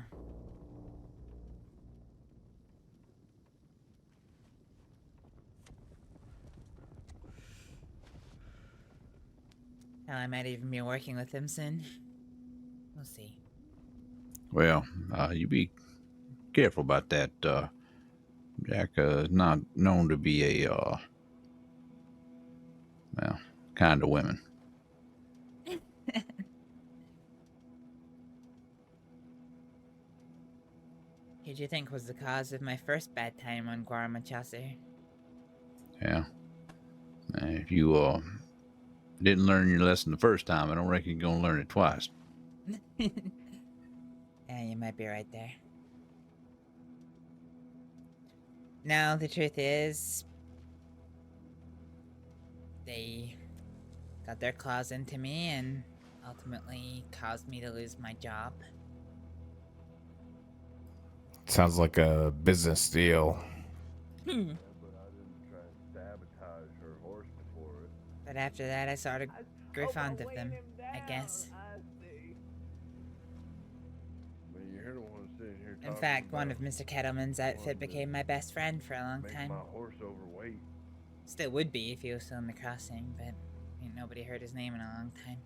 Hell, I might even be working with him soon. We'll see. Well, you be careful about that. Jack is not known to be a, well, kind of women. Who do you think was the cause of my first bad time on Guaramachase? Yeah. If you didn't learn your lesson the first time, I don't reckon you're gonna learn it twice. Yeah, you might be right there. No, the truth is, they got their claws into me and ultimately caused me to lose my job. Sounds like a business deal. But after that, I sort of grew fond of them, I guess. In fact, one of Mr. Kettleman's outfit became my best friend for a long time. Still would be if he was still in the crossing, but ain't nobody heard his name in a long time.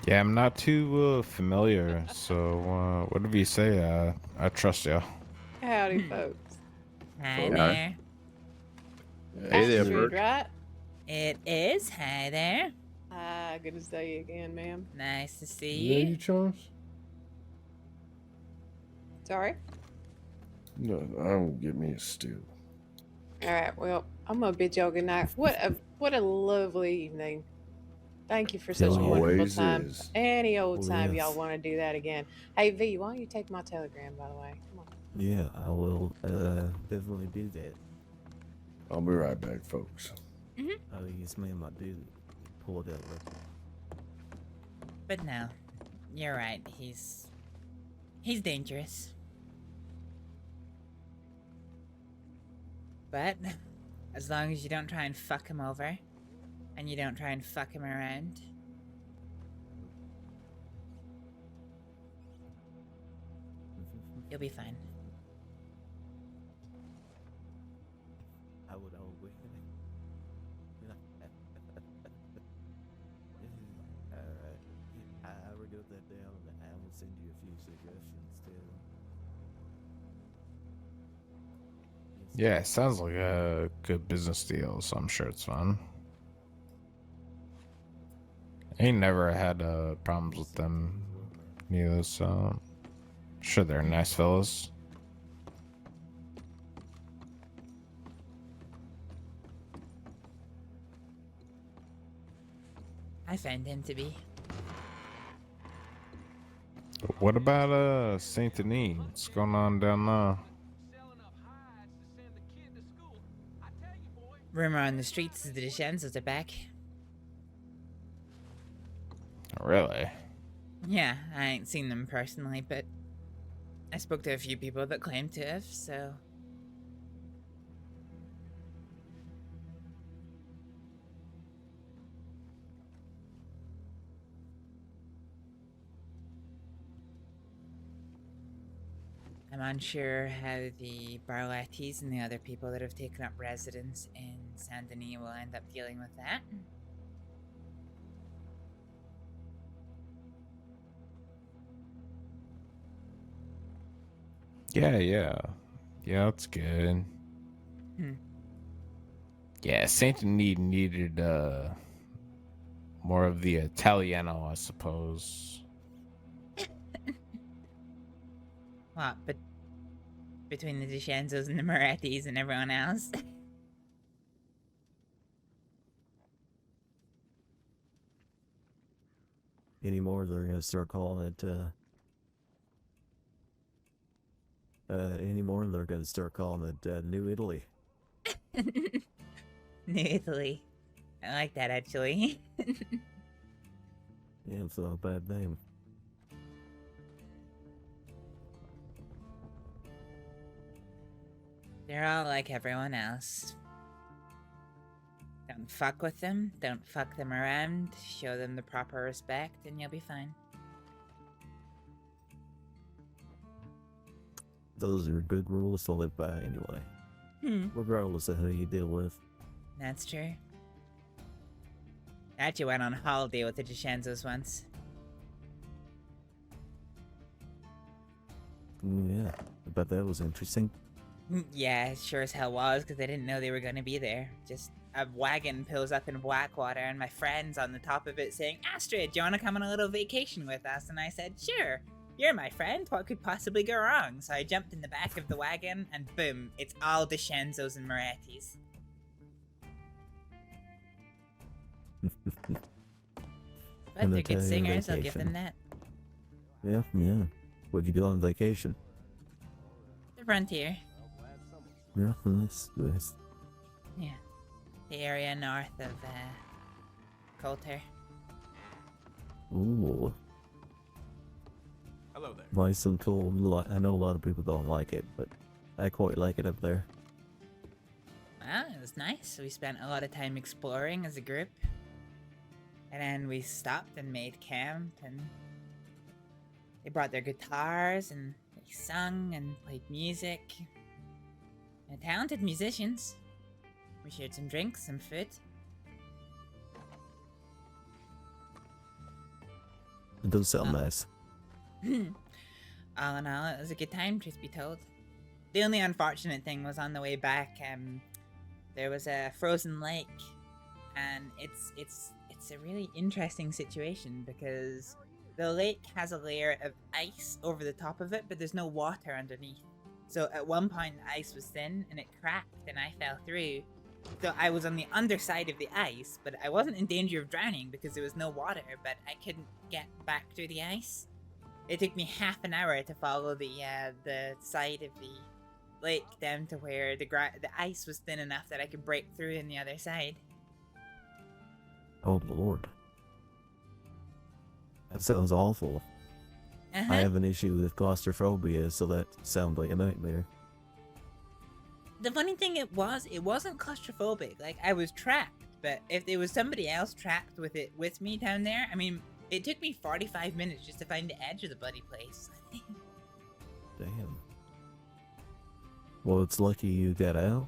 Yeah, I'm not too familiar, so whatever you say, I trust you. Howdy, folks. Hi there. Hey there, Astrid, Bert. right? It is. Hi there. Hi, good to see you again, ma'am. Nice to see Yeah, you. you Charles? Sorry? No, I don't get me a stew. All right, well, I'm gonna bid y'all good night. What a lovely evening. Thank you for such a wonderful Always time. is. Any old Oh, time yes. y'all want to do that again. Hey, V, why don't you take my telegram, by the way? Come on. Yeah, I will definitely do that. I'll be right back, folks. Oh, yes, ma'am, I do. Pull that up. But no, you're right. He's dangerous. But as long as you don't try and fuck him over, and you don't try and fuck him around, you'll be fine. I would always. Alright. I will get that down and I will send you a few suggestions too. Yeah, it sounds like a good business deal, so I'm sure it's fun. Ain't never had problems with them neither, so I'm sure they're nice fellas. I find him to be. What about Saint Denis? What's going on down there? Rumor on the streets is the Descenzos are back. Really? Yeah, I ain't seen them personally, but I spoke to a few people that claim to have, so... I'm unsure how the Barlattis and the other people that have taken up residence in Saint Denis will end up dealing with that. Yeah, that's good. Yeah, Saint Denis needed more of the Italiano, I suppose. What, but between the Descenzos and the Morettis and everyone else? Anymore, they're gonna start calling it. Anymore, they're gonna start calling it New Italy. New Italy. I like that actually. Yeah, it's not a bad name. They're all like everyone else. Don't fuck with them, don't fuck them around, show them the proper respect, and you'll be fine. Those are good rules to live by anyway. Regardless of who you deal with. That's true. I actually went on holiday with the DeShenzos once. Yeah, I bet that was interesting. Yeah, it sure as hell was, because I didn't know they were going to be there. Just a wagon pulls up in Blackwater, and my friend's on the top of it saying, Astrид, do you want to come on a little vacation with us? And I said, sure. You're my friend, what could possibly go wrong? So I jumped in the back of the wagon, and boom, it's all DeShenzos and Morettis. But they're good singers, I'll give them that. Yeah, yeah. What'd you do on vacation? The frontier. Yeah, nice. Yeah. The area north of, Coulter. Ooh. Hello there. Nice and cool. I know a lot of people don't like it, but I quite like it up there. Well, it was nice. We spent a lot of time exploring as a group. And then we stopped and made camp, and they brought their guitars, and they sung and played music. They're talented musicians. We shared some drinks, some food. It does sound nice. All in all, it was a good time, truth be told. The only unfortunate thing was on the way back, there was a frozen lake, and it's a really interesting situation because the lake has a layer of ice over the top of it, but there's no water underneath. So at one point, the ice was thin, and it cracked, and I fell through. So I was on the underside of the ice, but I wasn't in danger of drowning because there was no water, but I couldn't get back through the ice. It took me half an hour to follow the side of the lake down to where the ice was thin enough that I could break through on the other side. Oh Lord. That sounds awful. I have an issue with claustrophobia, so that sounds like a nightmare. The funny thing it wasn't claustrophobic. Like, I was trapped, but if there was somebody else trapped with me down there, I mean, it took me 45 minutes just to find the edge of the bloody place. Damn. Well, it's lucky you got out.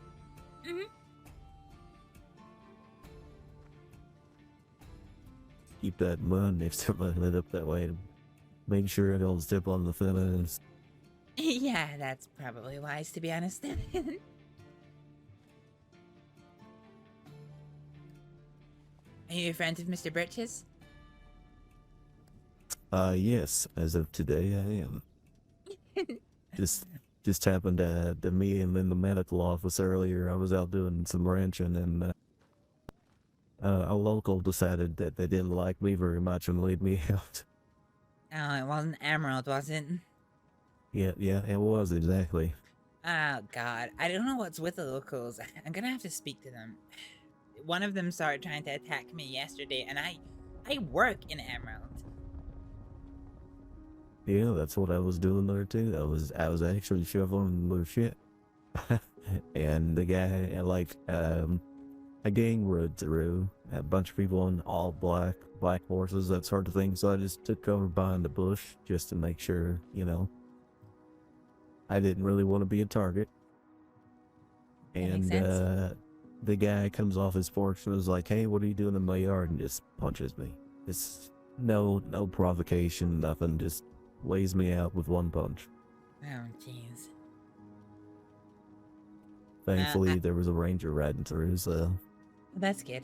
Keep that mud next to it up that way. Make sure it don't step on the fence. Yeah, that's probably wise, to be honest. Are you a friend of Mr. Birch's? Yes, as of today I am. Just happened to me and in the medical office earlier. I was out doing some ranching, and a local decided that they didn't like me very much and laid me out. Oh, it wasn't Emerald, was it? Yeah, it was, exactly. Oh, God. I don't know what's with the locals. I'm gonna have to speak to them. One of them started trying to attack me yesterday, and I work in Emerald. Yeah, that's what I was doing there too. I was actually shoveling their shit. And the guy, like, a gang rode through, a bunch of people on all black horses, that sort of thing. So I just took cover behind the bush just to make sure, you know, I didn't really want to be a target. And the guy comes off his porch and was like, "Hey, what are you doing in my yard?" and just punches me. It's no provocation, nothing, just lays me out with one punch. Oh, jeez. Thankfully, there was a ranger riding through, so... That's good.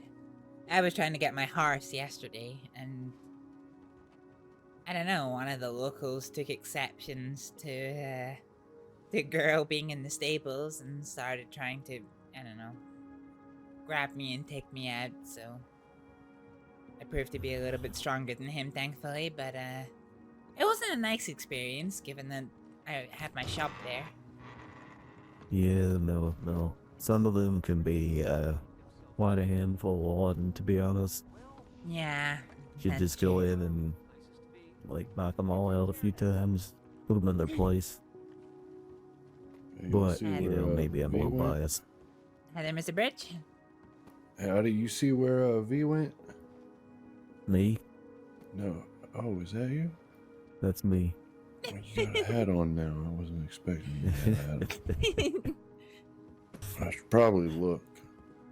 I was trying to get my horse yesterday, and... I don't know, one of the locals took exceptions to the girl being in the stables and started trying to, I don't know, grab me and take me out, so... I proved to be a little bit stronger than him, thankfully, but, it wasn't a nice experience, given that I had my shop there. Yeah, no. Some of them can be, quite a handful on, to be honest. Yeah. You that's just go in and like knock them all out a few times, put them in their place. But see you where, know, maybe I'm a V little went? biased. Hi there, Mr. Birch. Howdy, you see where V went? Me? No. Oh, is that you? That's me. Well, you got a hat on now. I wasn't expecting you to have a hat on. I should probably look.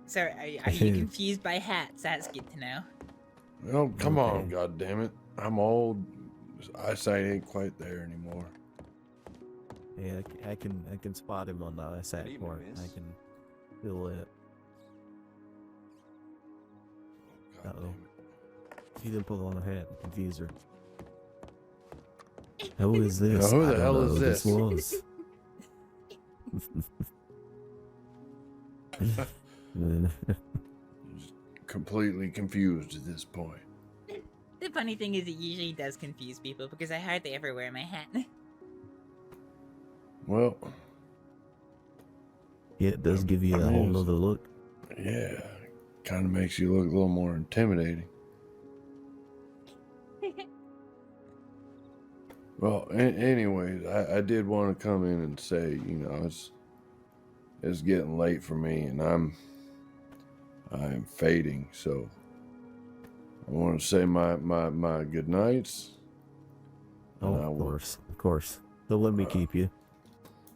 So, are you confused by hats? That's good to know. Oh, come on, God damn it! I'm old. Eyesight ain't quite there anymore. Yeah, I can spot him on the eyesight part. I can feel it. Uh-oh. He didn't put on a hat and confuse her. Who is this? Now, who the I don't hell know is who this? was. Completely confused at this point. The funny thing is, it usually does confuse people because I hardly ever wear my hat. Well, Yeah, it does give you a whole nother look. Yeah, kind of makes you look a little more intimidating. Well, anyways, I did want to come in and say, you know, it's getting late for me, and I'm fading, so I want to say my good nights. Oh, of course. Don't let me keep you.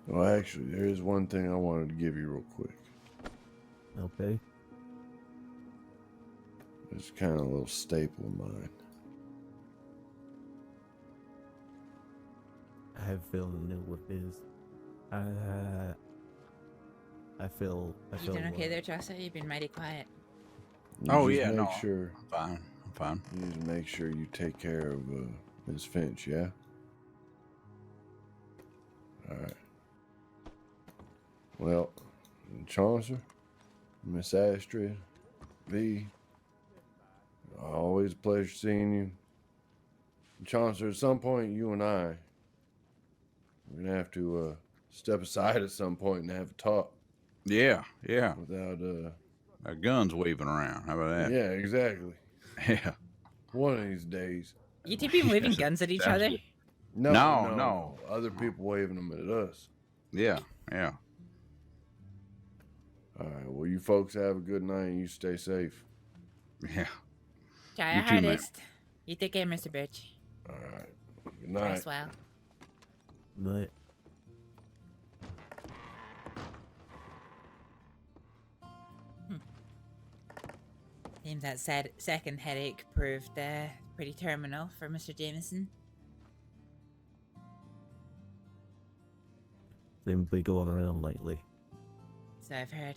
Well, actually, there is one thing I wanted to give you real quick. Okay. It's kind of a little staple of mine. I have a feeling it what it is. I feel. You doing okay there, Chaucer? You've been mighty quiet. Oh, Just yeah, make no, sure. I'm fine. You need to make sure you take care of Miss Finch, yeah? Alright. Well, Chaucer, Miss Astrid, V, always a pleasure seeing you. Chaucer, at some point, you and I, we're going to have to step aside at some point and have a talk. Yeah. Without guns waving around. How about that? Yeah, exactly. Yeah. One of these days. You two been waving guns at each Sounds other? good. No. No. Other people waving them at us. Yeah. All right. Well, you folks have a good night and you stay safe. Yeah. Try You our too, man. hardest. You take care, Mr. Birch. All right. Good night. Rest well. But Seems that second headache proved pretty terminal for Mr. Jameson. seem to be going around lately. So I've heard.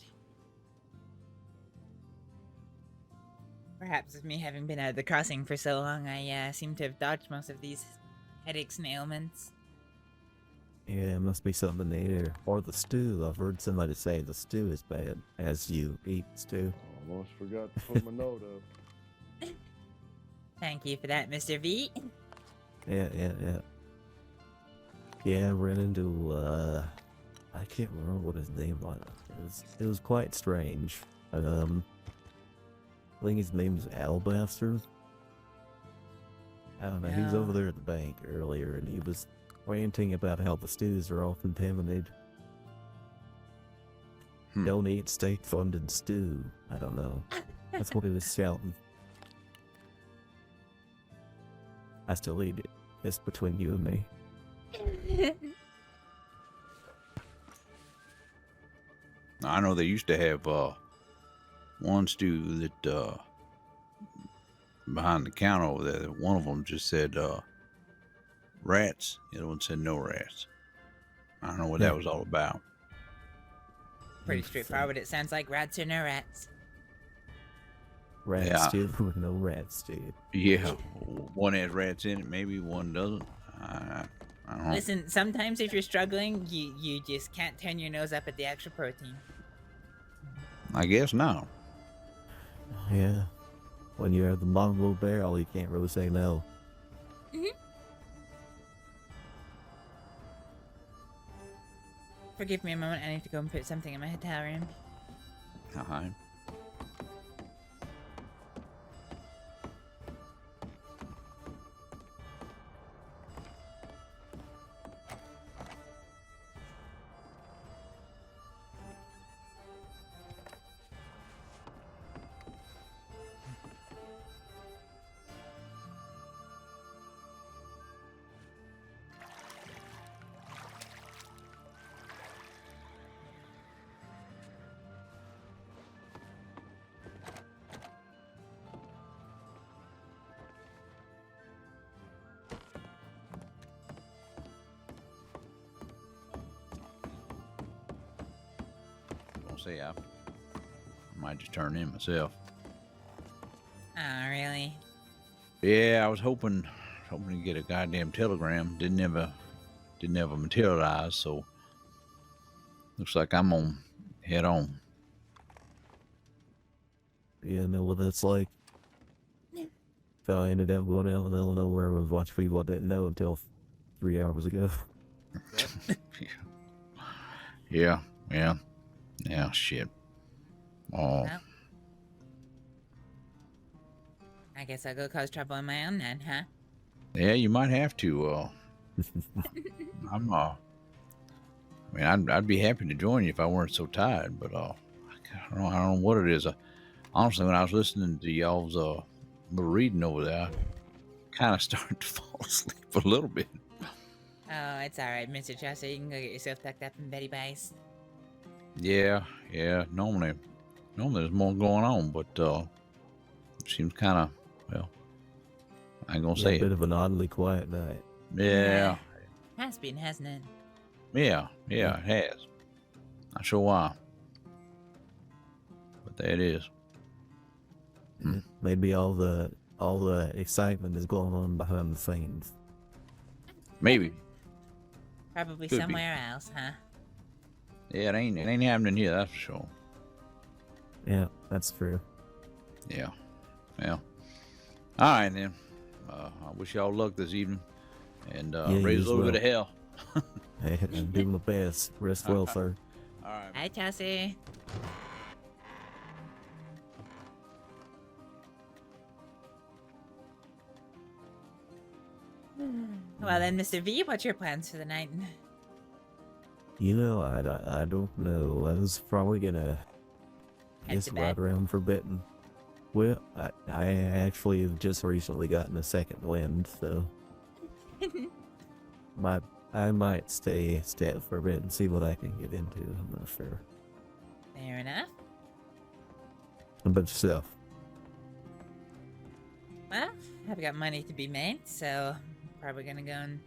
Perhaps with me having been out of the crossing for so long, I seem to have dodged most of these headaches and ailments. Yeah, it must be something in the air. Or the stew. I've heard somebody say the stew is bad as you eat stew. Almost forgot to put my note up. Thank you for that, Mr. V. Yeah. Yeah, I ran into, I can't remember what his name was. It was quite strange. I think his name's Aleksdóttir. I don't know, he was over there at the bank earlier and he was ranting about how the stews are all contaminated. Don't eat state-funded stew. I don't know. That's what he was shouting. I still eat it. It's between you and me. I know they used to have one stew that behind the counter over there. One of them just said rats. The other one said no rats. I don't know what that was all about. Pretty straightforward. It sounds like rats or no rats. Rat stew with no rat stew. Yeah, one has rats in it. Maybe one doesn't. I don't know. Listen, sometimes if you're struggling, you just can't turn your nose up at the extra protein. I guess not. Yeah. When you're at the bottom of the barrel, you can't really say no. Forgive me a moment. I need to go and put something in my hotel room. All right. gonna say I might just turn in myself. Oh, really? Yeah, I was hoping to get a goddamn telegram. Didn't ever materialize. So looks like I'm on head on. Yeah, I know what that's like. So I ended up going out in Illinois where I was watching people I didn't know until 3 hours ago. Yeah, shit. Oh. Well, I guess I'll go cause trouble on my own then, huh? Yeah, you might have to. I'd be happy to join you if I weren't so tired, but I don't know what it is. Honestly, when I was listening to y'all's little reading over there, I kind of started to fall asleep a little bit. Oh, it's alright, Mr. Chester. You can go get yourself tucked up in Betty Bice. Yeah. Normally there's more going on, but it seems kind of, well, I ain't gonna say a bit of an oddly quiet night. Yeah. Has been, hasn't it? Yeah, it has. Not sure why, but there it is. Maybe all the excitement is going on behind the scenes. Maybe. Probably Could be. somewhere else, huh? Yeah, it ain't happening here, that's for sure. Yeah, that's true. Yeah. Well, all right then. I wish y'all luck this evening, and raise a little bit of hell. Hey, I'm doing my best. Rest well, sir. All right. Hi, Chelsea. Well then, Mr. V, what's your plans for the night? You know, I don't know. I was probably gonna just ride around for betting. Well, I actually have just recently gotten a second wind, so I might stay up for a bit and see what I can get into. I'm not sure. Fair enough. How about yourself? Well, I've got money to be made, so probably gonna go and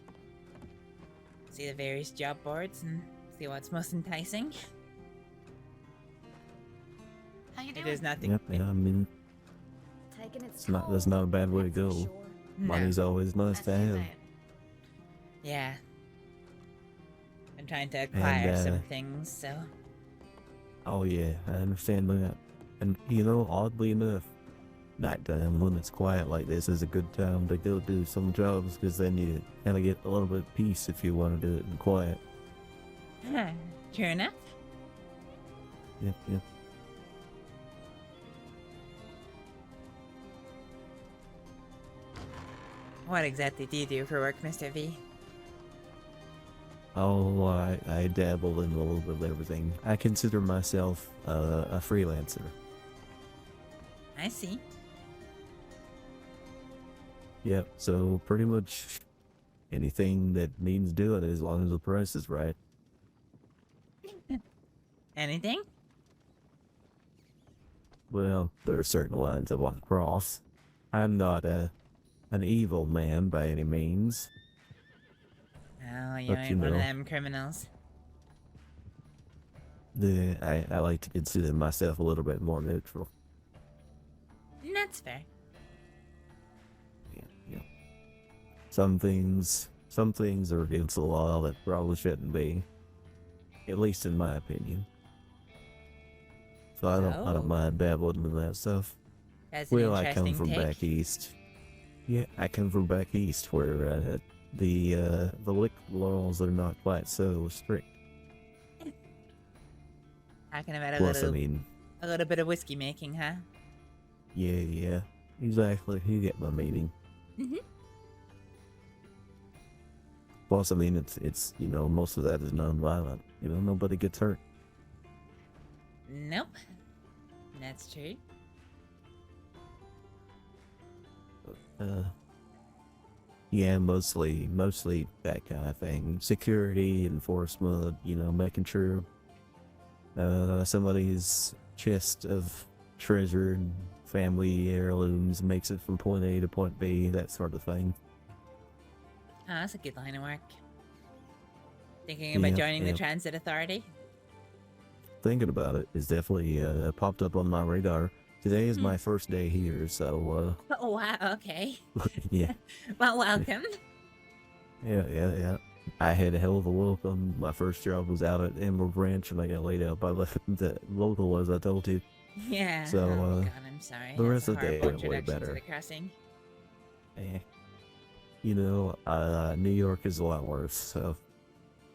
see the various job boards and see what's most enticing. How you doing? There's nothing. Yep, yeah, I mean, Taking its that's not a bad way to go. No. Money's always nice to have. Yeah. I'm trying to acquire some things, so. Oh yeah, I understand that. And you know, oddly enough, nighttime when it's quiet like this is a good time to go do some jobs, because then you kind of get a little bit of peace if you want to do it in quiet. True enough. Yep. What exactly do you do for work, Mr. V? Oh, I dabble in a little bit of everything. I consider myself a freelancer. I see. Yep, so pretty much anything that needs doing as long as the price is right. Anything? Well, there are certain lines I want to cross. I'm not an evil man by any means. Oh, you But, ain't you one of know. them criminals. I like to consider myself a little bit more neutral. That's fair. Yeah. Some things are against the law that probably shouldn't be. At least in my opinion. So I don't mind dabbling in that stuff. That's an Well, I come interesting from take. back east. Yeah, I come from back east where the liquor laws are not quite so strict. Talking about Plus, I mean, a little bit of whiskey making, huh? yeah, exactly. You get my meaning. Mm-hmm. Plus, I mean, it's you know, most of that is non-violent. You know, nobody gets hurt. Nope. That's true. Yeah, mostly that kind of thing. Security, enforcement, you know, making sure somebody's chest of treasured family heirlooms makes it from point A to point B, that sort of thing. Oh, that's a good line of work. Thinking about Yep, joining the yep. Transit Authority? thinking about it. It's definitely popped up on my radar. Today is my first day here, so Oh, wow, okay. yeah. Well, welcome. Yeah. I had a hell of a welcome. My first job was out at Emerald Ranch, and I got laid out by the local, as I told you. Yeah. So, oh, God, I'm sorry. the That's rest a of the day horrible went way introduction to better. the crossing. You know, New York is a lot worse, so.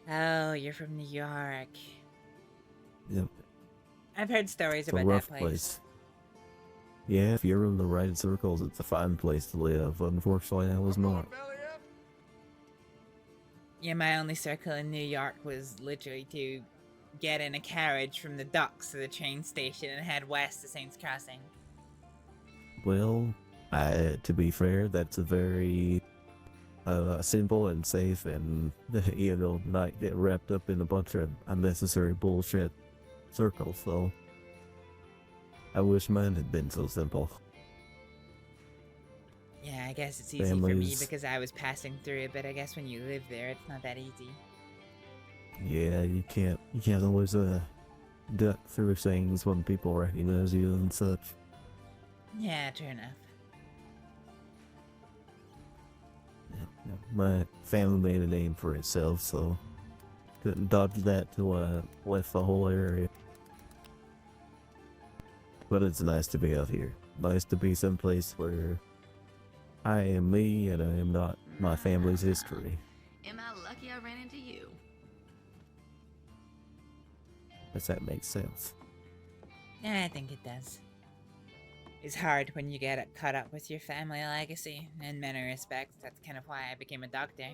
Oh, you're from New York. Yep. I've heard stories It's a about rough that place. Yeah, if you're in the right circles, it's a fine place to live. Unfortunately, I was not. Yeah, my only circle in New York was literally to get in a carriage from the docks to the train station and head west to Saints Crossing. Well, to be fair, that's a very simple and safe, and not get wrapped up in a bunch of unnecessary bullshit circles. So I wish mine had been so simple. Yeah, I guess it's easy for me Families. because I was passing through it, but I guess when you live there, it's not that easy. Yeah, you can't always duck through things when people recognize you and such. Yeah, true enough. My family made a name for itself, so couldn't dodge that till I left the whole area. But it's nice to be out here. Nice to be someplace where I am me and I am not my family's history. Am I lucky I ran into you? Does that make sense? Yeah, I think it does. It's hard when you get caught up with your family legacy. In many respects, that's kind of why I became a doctor.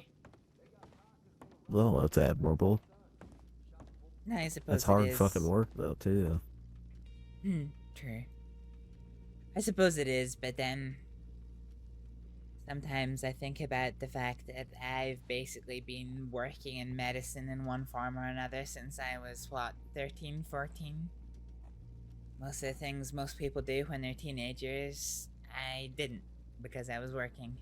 Well, that's admirable. I suppose That's it hard is. fucking work, though, too. True. I suppose it is, but then sometimes I think about the fact that I've basically been working in medicine in one form or another since I was, 13, 14? Most of the things most people do when they're teenagers, I didn't, because I was working.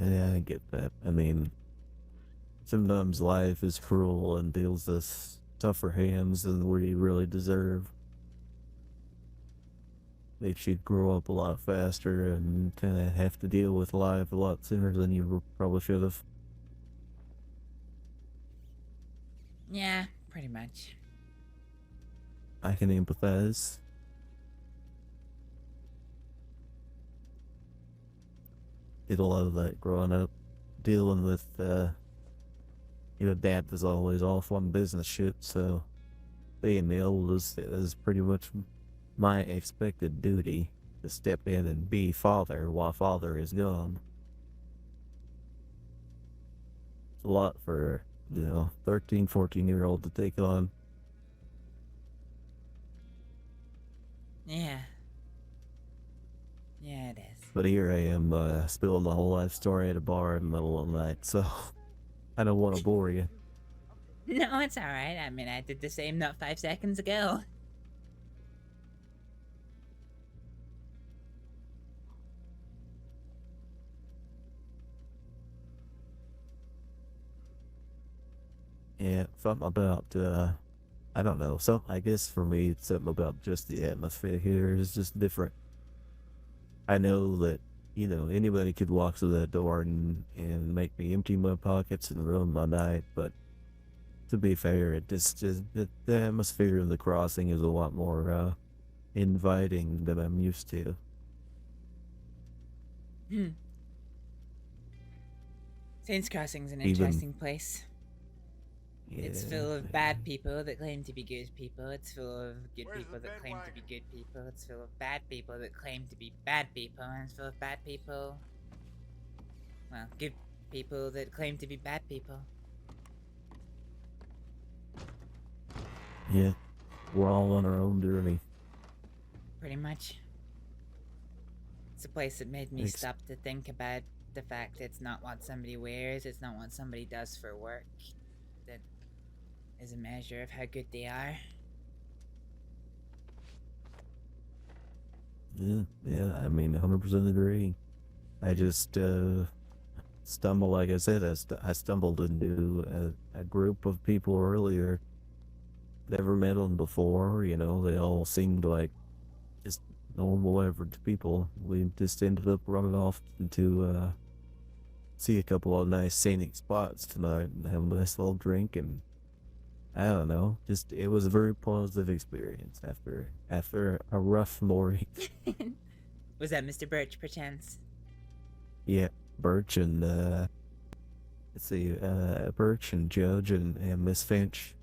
Yeah, I get that. I mean, sometimes life is cruel and deals us tougher hands than we really deserve. They should grow up a lot faster and kind of have to deal with life a lot sooner than you probably should have. Yeah, pretty much. I can empathize. Did a lot of that growing up, dealing with, Dad was always off on business shit, so being the oldest is pretty much my expected duty to step in and be father while father is gone. It's a lot for, 13, 14-year-old to take on. Yeah. Yeah, it is. But here I am, spilling the whole life story at a bar in the middle of the night, so I don't want to bore you. No, it's alright. I mean, I did the same not 5 seconds ago. Yeah, something about, I don't know, I guess for me, it's something about just the atmosphere here is just different. I know that, anybody could walk through that door and make me empty my pockets and ruin my night, but to be fair, the atmosphere of the crossing is a lot more, inviting than I'm used to. Saints Crossing's an Even- interesting place. It's Yeah, full of bad people that claim to be good people. It's full of good people that claim to be good people. It's full of bad people that claim to be bad people. And it's full of bad people. Well, good people that claim to be bad people. Yeah, we're all on our own journey. Pretty much. It's a place that made me stop to think about the fact it's not what somebody wears, it's not what somebody does for work. That is a measure of how good they are. Yeah, I mean, 100% agree. I just, like I said, I stumbled into a group of people earlier. Never met them before, you know, they all seemed like just normal average people. We just ended up running off to see a couple of nice scenic spots tonight and have a nice little drink, and I don't know, just it was a very positive experience after a rough morning. Was that Mr. Birch, perchance? Yeah, Birch and let's see, Birch and Judge and Miss Finch.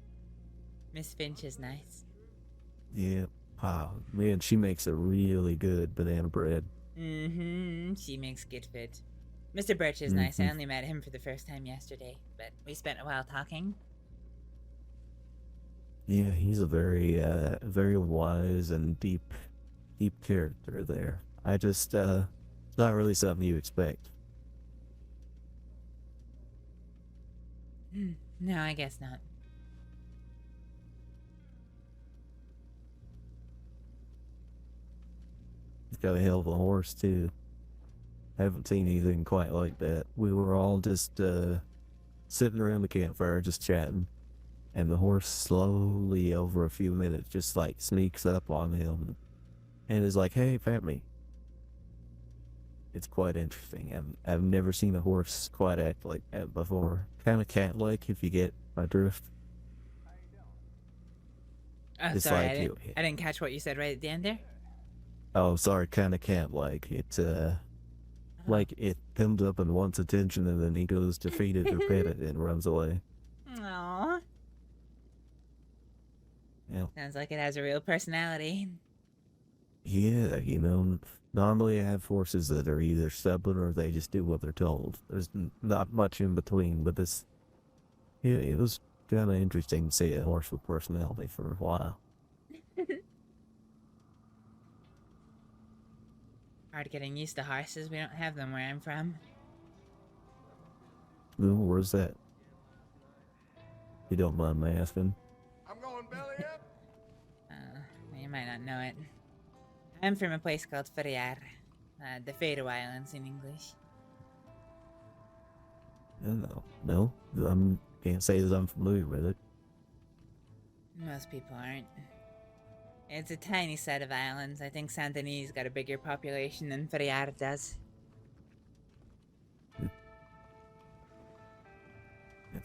Miss Finch is nice. Yeah. Wow, man, she makes a really good banana bread. Mm-hmm. She makes good food. Mr. Birch is nice. I only met him for the first time yesterday, but we spent a while talking. Yeah, he's a very wise and deep character there. I just, it's not really something you expect. No, I guess not. He's got a hell of a horse, too. I haven't seen anything quite like that. We were all just, sitting around the campfire just chatting, and the horse slowly, over a few minutes, just, like, sneaks up on him, and is like, hey, pet me. It's quite interesting. I've never seen a horse quite act like that before. Kind of cat-like, if you get my drift. Oh, It's sorry, like I didn't catch what you said right at the end there. Oh, sorry, kind of cat-like. It's, like it comes up and wants attention, and then he goes to feed it or pet it and runs away. Aww. Yeah. Sounds like it has a real personality. Yeah, you know, normally I have horses that are either stubborn or they just do what they're told. There's not much in between, but this, yeah, it was kind of interesting to see a horse with personality for a while. Hard getting used to horses. We don't have them where I'm from. Ooh, where's that? You don't mind me asking? You might not know it. I'm from a place called Ferriar, the Faroe Islands in English. No, can't say that I'm familiar with it. Most people aren't. It's a tiny set of islands. I think Saint Denis got a bigger population than Ferriar does. It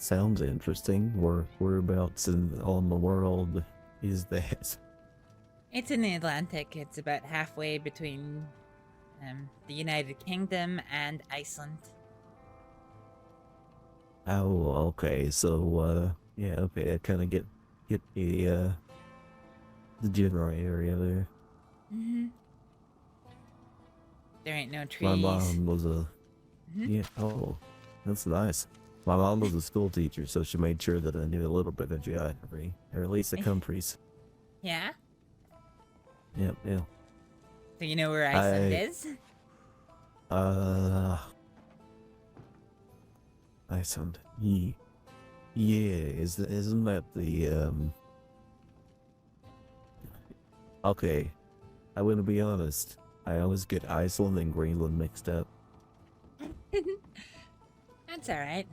sounds interesting. Whereabouts on the world is that? It's in the Atlantic. It's about halfway between the United Kingdom and Iceland. Oh, okay. So, yeah, okay. I kind of get the general area there. Mm-hmm. There ain't no trees. My mom was a yeah. Oh, that's nice. My mom was a school teacher, so she made sure that I knew a little bit of geography, or at least the countries. Yeah? Yep, yeah. So you know where Iceland is? Iceland. Yeah, isn't that the Okay, I'm gonna be honest. I always get Iceland and Greenland mixed up. That's alright.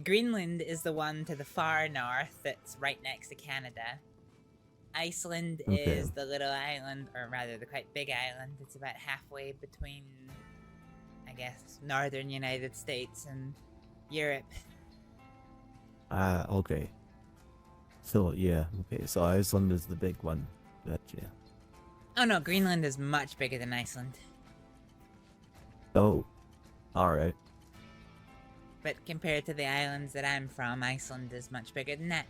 Greenland is the one to the far north that's right next to Canada. Iceland is the little island, or rather the quite big island. It's about halfway between, I guess, northern United States and Europe. Okay. So, yeah, okay, so Iceland is the big one. Gotcha. Oh no, Greenland is much bigger than Iceland. Oh, alright. But compared to the islands that I'm from, Iceland is much bigger than that.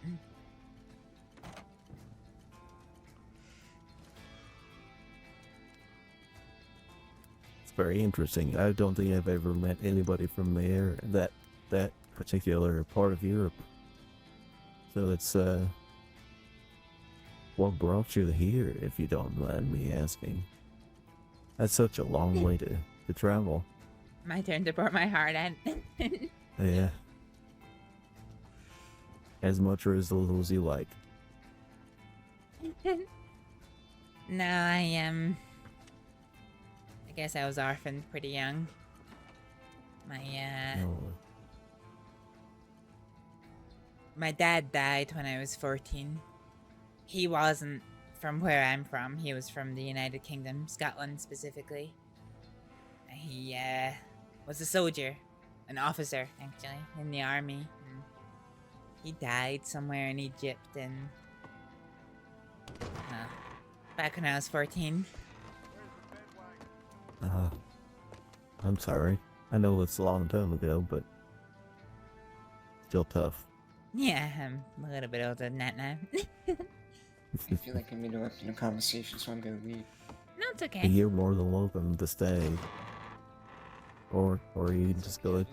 It's very interesting. I don't think I've ever met anybody from there, that particular part of Europe. So it's, what brought you here, if you don't mind me asking? That's such a long way to travel. My turn to pour my heart out. Yeah. As much or as little as you like. No, I guess I was orphaned pretty young. No. My dad died when I was 14. He wasn't from where I'm from. He was from the United Kingdom, Scotland specifically. He was a soldier, an officer actually, in the army. And he died somewhere in Egypt and back when I was 14. I'm sorry. I know it's a long time ago, but still tough. Yeah, I'm a little bit older than that now. I feel like I'm interrupting a conversation, so I'm gonna leave. No, it's okay. You're more than welcome to stay. Or you can just go.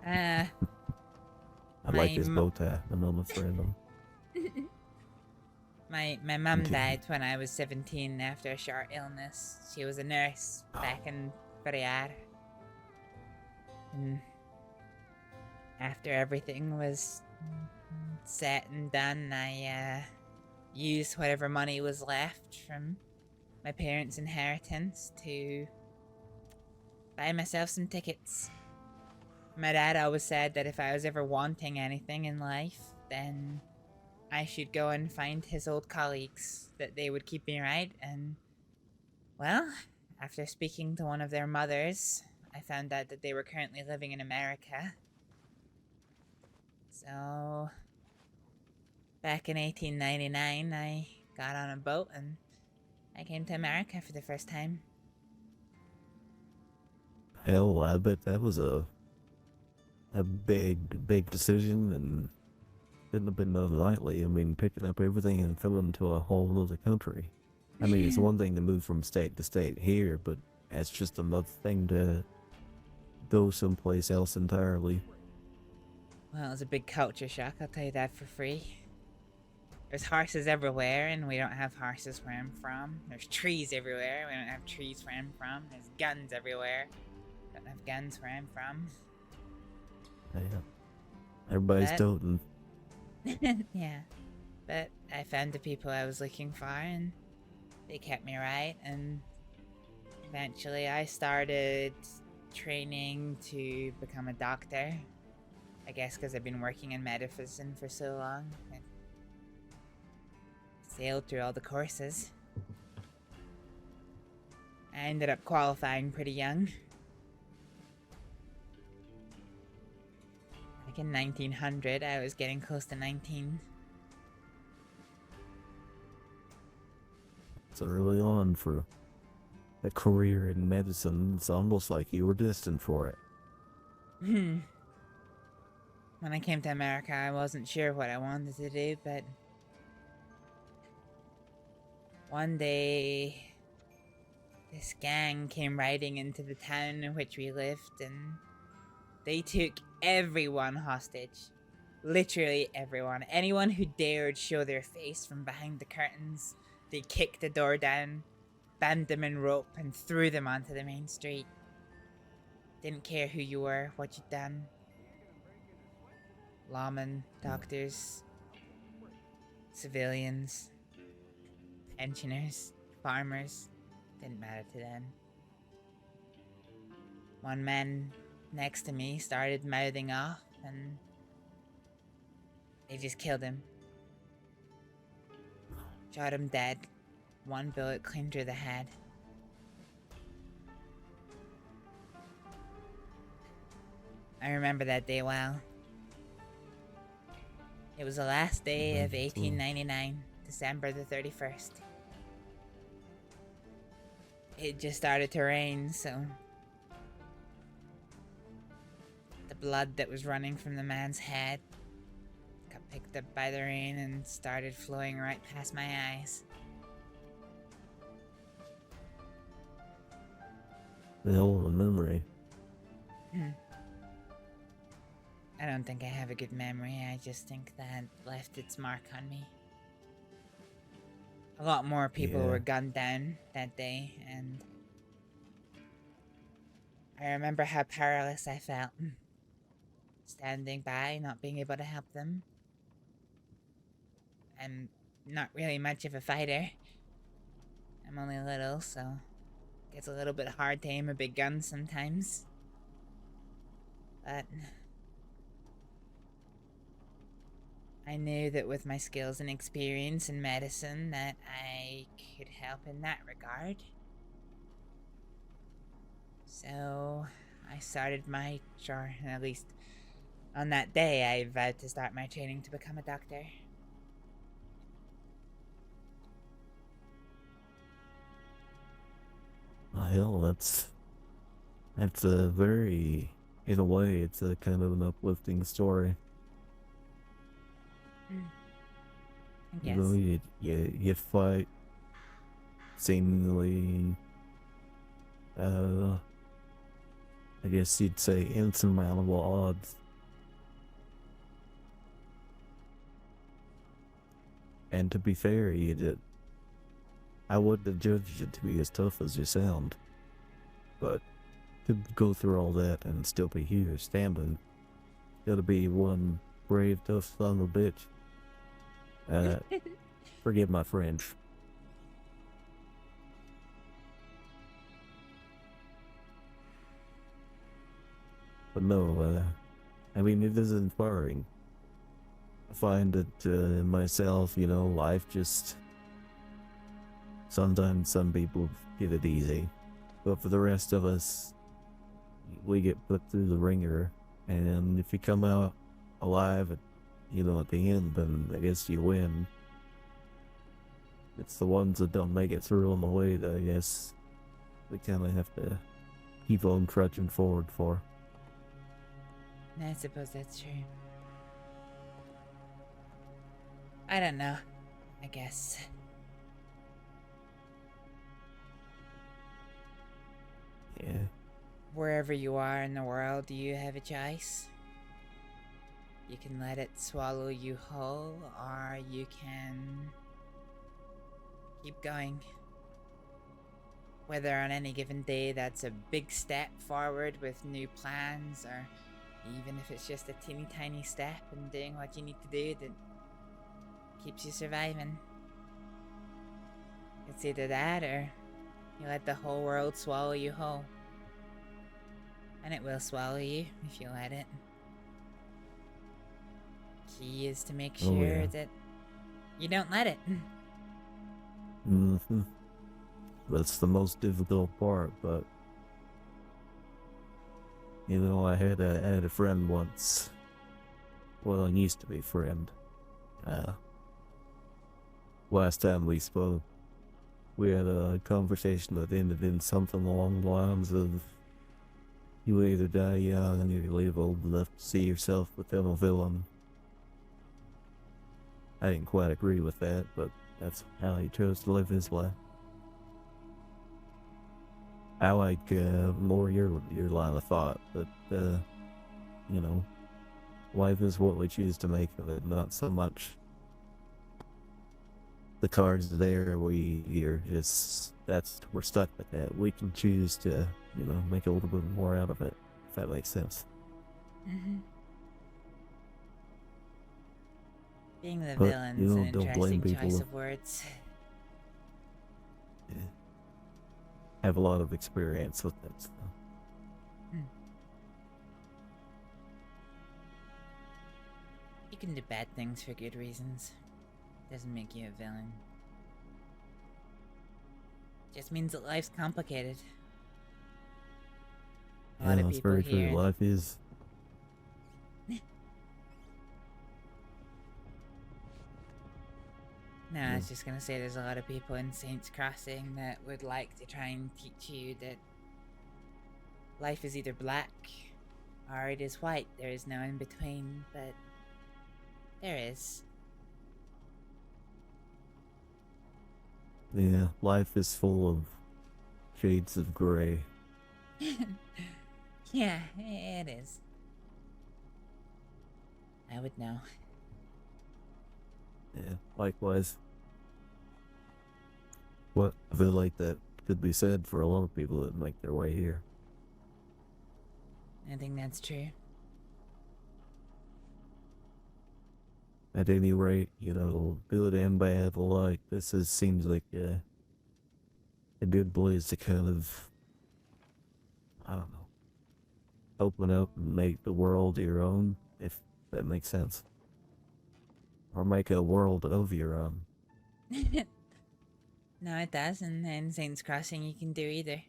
I like his bow tie. I know my friend. My mum died when I was 17 after a short illness. She was a nurse back in Briar. And after everything was set and done, I used whatever money was left from my parents' inheritance to buy myself some tickets. My dad always said that if I was ever wanting anything in life, then I should go and find his old colleagues, that they would keep me right. And, well, after speaking to one of their mothers, I found out that they were currently living in America. So, back in 1899, I got on a boat and I came to America for the first time. Hell, I bet that was a big decision, and didn't have been done lightly. I mean, picking up everything and filling to a whole other country. I mean, it's one thing to move from state to state here, but that's just another thing to go someplace else entirely. Well, it was a big culture shock, I'll tell you that for free. There's horses everywhere, and we don't have horses where I'm from. There's trees everywhere, we don't have trees where I'm from. There's guns everywhere, don't have guns where I'm from. Yeah. Everybody's toting. Yeah, but I found the people I was looking for, and they kept me right, and eventually I started training to become a doctor. I guess because I've been working in medicine for so long. I sailed through all the courses. I ended up qualifying pretty young. Like in 1900, I was getting close to 19. It's early on for a career in medicine. It's almost like you were destined for it. When I came to America, I wasn't sure what I wanted to do, but one day, this gang came riding into the town in which we lived, and they took everyone hostage. Literally everyone. Anyone who dared show their face from behind the curtains, they kicked the door down, bound them in rope, and threw them onto the main street. Didn't care who you were, what you'd done. Lawmen, doctors, civilians, pensioners, farmers, didn't matter to them. One man next to me started mouthing off, and they just killed him. Shot him dead. One bullet clean through the head. I remember that day well. It was the last day of 1899, December the 31st. It just started to rain, so the blood that was running from the man's head got picked up by the rain and started flowing right past my eyes. The whole memory. I don't think I have a good memory. I just think that left its mark on me. A lot more people were gunned down that day, and I remember how powerless I felt. Standing by, not being able to help them. I'm not really much of a fighter. I'm only little, so Gets a little bit hard to aim a big gun sometimes. But I knew that with my skills and experience in medicine that I could help in that regard. So I started my, at least on that day, I vowed to start my training to become a doctor. Well, that's a very, in a way, it's a kind of an uplifting story. Yes. You know, you fight seemingly, I guess you'd say insurmountable odds. And to be fair, you did. I wouldn't have judged you to be as tough as you sound. But to go through all that and still be here standing, gotta be one brave, tough son of a bitch. Forgive my French. But no, I mean, it is inspiring. I find that in myself, you know, life just... Sometimes some people get it easy. But for the rest of us, we get put through the ringer. And if you come out alive, at, you know, at the end, then I guess you win. It's the ones that don't make it through on the way that I guess we kind of have to keep on trudging forward for. I suppose that's true. I don't know. I guess. Yeah. Wherever you are in the world, you have a choice. You can let it swallow you whole, or you can keep going. Whether on any given day that's a big step forward with new plans, or even if it's just a teeny tiny step in doing what you need to do that keeps you surviving. It's either that or you let the whole world swallow you whole. And it will swallow you if you let it. Key is to make sure that you don't let it. Mm-hmm. That's the most difficult part, but... You know, I had a friend once. Well, I used to be a friend. Last time we spoke, we had a conversation that ended in something along the lines of, you either die young and you live old enough to see yourself become a villain. I didn't quite agree with that, but that's how he chose to live his life. I like more your line of thought, but you know, life is what we choose to make of it, not so much the cards there. We're stuck with that. We can choose to, you know, make a little bit more out of it, if that makes sense. Mm-hmm. Being the But, villain's you know, an don't blame interesting people choice if- of words. Yeah. Have a lot of experience with that stuff. You can do bad things for good reasons. Doesn't make you a villain. Just means that life's complicated. A lot Yeah, of that's people very true. here. Life is. No, I was just gonna say there's a lot of people in Saints Crossing that would like to try and teach you that life is either black or it is white. There is no in between, but there is. Yeah, life is full of shades of gray. Yeah, it is. I would know. Yeah, likewise. What I feel like that could be said for a lot of people that make their way here. I think that's true. At any rate, you know, good and bad alike, seems like a good place to kind of, I don't know, open up and make the world your own, if that makes sense. Or make a world of your own. No, it doesn't. In Saints Crossing, you can do either.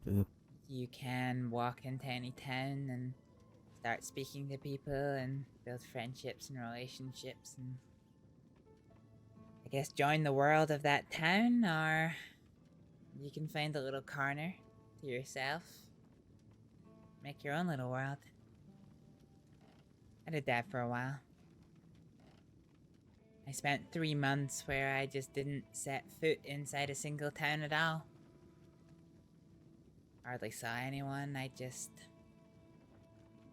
Yeah. You can walk into any town and start speaking to people and build friendships and relationships and I guess join the world of that town, or you can find a little corner to yourself. Make your own little world. I did that for a while. I spent 3 months where I just didn't set foot inside a single town at all. Hardly saw anyone. I just...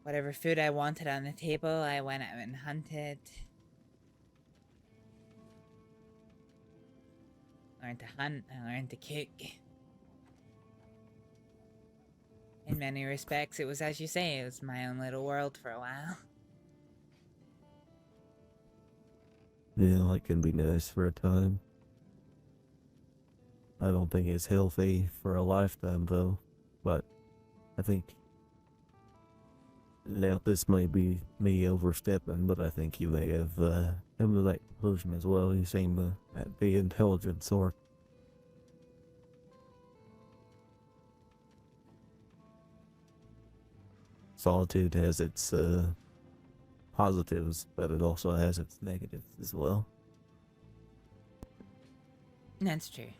Whatever food I wanted on the table, I went out and hunted. Learned to hunt, I learned to cook. In many respects, it was as you say, it was my own little world for a while. Yeah, it can be nice for a time. I don't think it's healthy for a lifetime, though. But I think... Now, this may be me overstepping, but I think you may have come to that conclusion as well. You seem to be intelligent sort. Solitude has its positives, but it also has its negatives as well. That's true.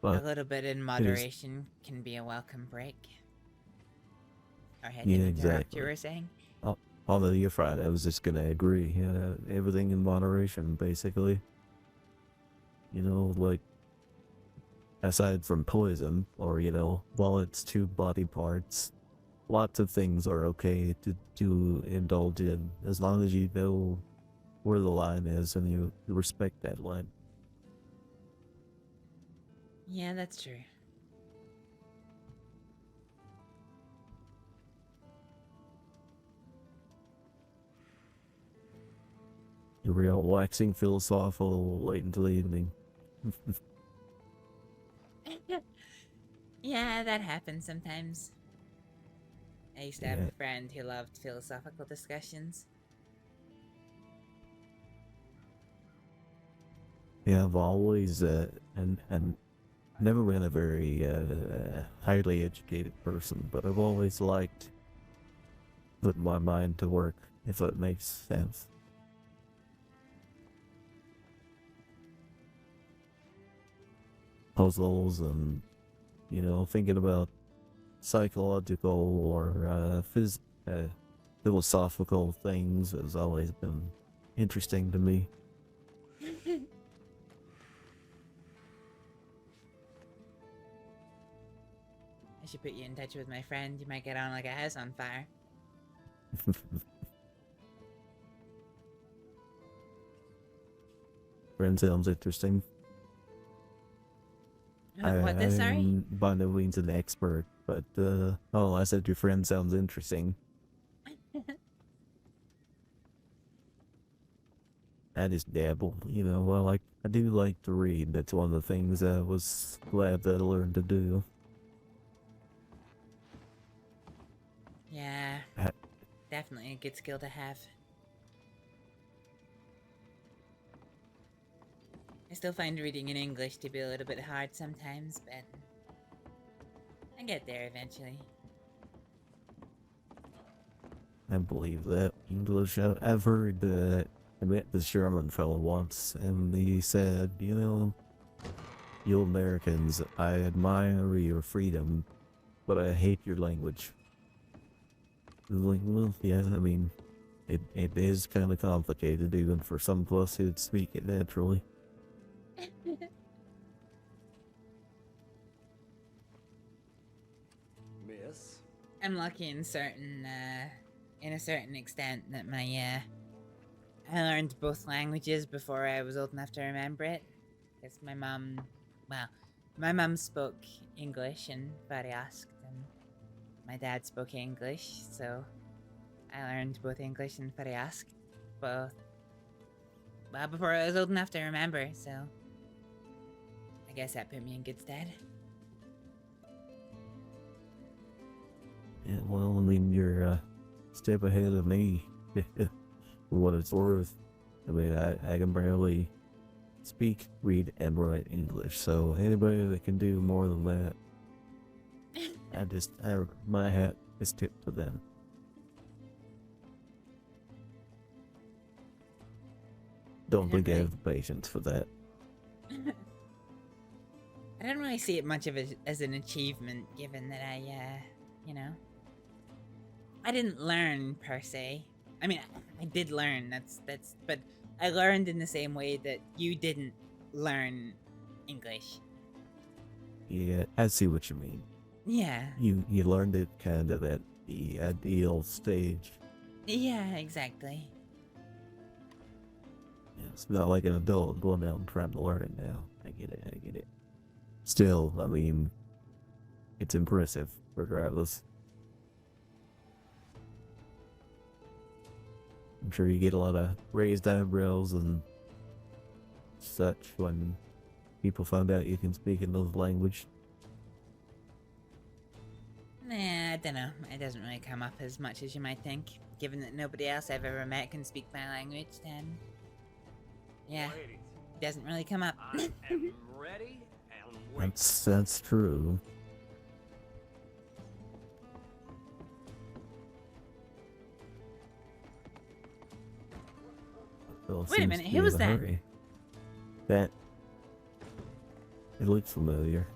But a little bit in moderation can be a welcome break. Or had yeah, to interrupt, exactly. you were saying? Although you're right, I was just gonna agree. Yeah, everything in moderation, basically. You know, like, aside from poison, or, you know, while it's 2 body parts, lots of things are okay to indulge in, as long as you know where the line is and you respect that line. Yeah, that's true. You're real waxing philosophical late into the evening. Yeah, that happens sometimes. I used to have Yeah. a friend who loved philosophical discussions. Yeah, I've always, and never been a very highly educated person, but I've always liked putting my mind to work, if that makes sense. Puzzles and, you know, thinking about psychological or philosophical things has always been interesting to me. I should put you in touch with my friend. You might get on like a house on fire. Friend sounds interesting. What this, sorry? I'm by no means an expert, but, oh, I said your friend sounds interesting. I just dabble, you know, I do like to read. That's one of the things I was glad that I learned to do. Yeah, definitely a good skill to have. I still find reading in English to be a little bit hard sometimes, but I get there eventually. I believe that. English, I've heard that. I met this German fellow once, and he said, you know, you Americans, I admire your freedom, but I hate your language. Like, well, yeah, I mean, it is kind of complicated, even for some of us who'd speak it naturally. Miss? I'm lucky in a certain extent that I learned both languages before I was old enough to remember it. Because my mum spoke English and Variask, and my dad spoke English, so I learned both English and Variask, before I was old enough to remember, so I guess that put me in good stead. Yeah, well, I mean, you're a step ahead of me, for what it's worth. I mean, I can barely speak, read, and write English, so anybody that can do more than that, my hat is tipped to them. Don't think I have the patience for that. I don't really see it much of as an achievement, given that I, you know, I didn't learn per se. I mean, I did learn. But I learned in the same way that you didn't learn English. Yeah, I see what you mean. Yeah. You learned it kind of at the ideal stage. Yeah, exactly. It's not like an adult going out and trying to learn it now. I get it. Still, I mean, it's impressive, regardless. I'm sure you get a lot of raised eyebrows and such when people find out you can speak another language. Nah, I don't know. It doesn't really come up as much as you might think. Given that nobody else I've ever met can speak my language, then... yeah, it doesn't really come up. I am ready and wait. That's true. Wait a minute, who was that? That... it looks familiar.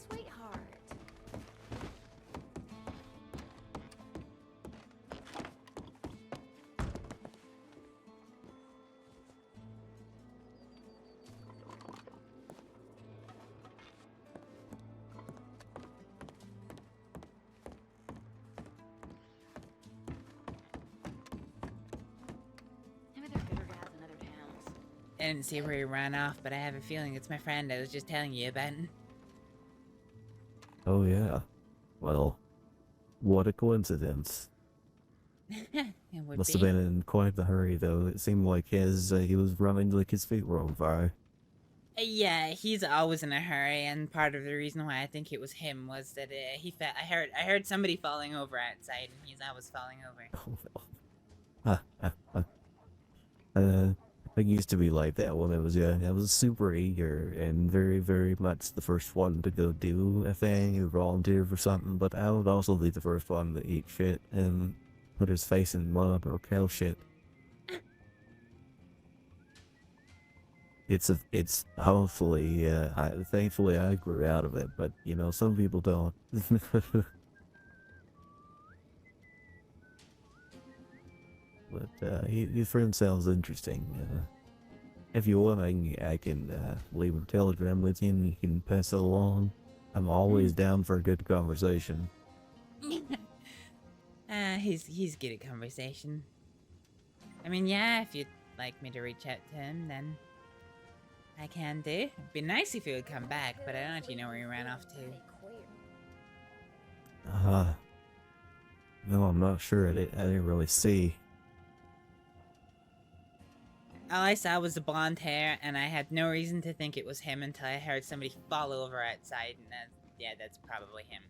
Sweetheart. Maybe they're bigger guys in other towns. I didn't see where he ran off, but I have a feeling it's my friend I was just telling you about. Oh yeah. Well, what a coincidence. It would Must be. have been in quite the hurry, though. It seemed like he was running like his feet were on fire. Yeah, he's always in a hurry, and part of the reason why I think it was him was that he felt. I heard somebody falling over outside, and he's always falling over. I used to be like that when I was young. I was super eager and very, very much the first one to go do a thing or volunteer for something, but I would also be the first one to eat shit and put his face in mud or cow shit. It's hopefully, thankfully I grew out of it, but you know, some people don't. But your friend sounds interesting. If you want, I can leave a telegram with you and you can pass it along. I'm always down for a good conversation. He's good at conversation. I mean, yeah, if you'd like me to reach out to him, then I can do. It'd be nice if he would come back, but I don't know if you know where he ran off to. No, I'm not sure. I didn't really see. All I saw was the blonde hair, and I had no reason to think it was him until I heard somebody fall over outside, and yeah, that's probably him.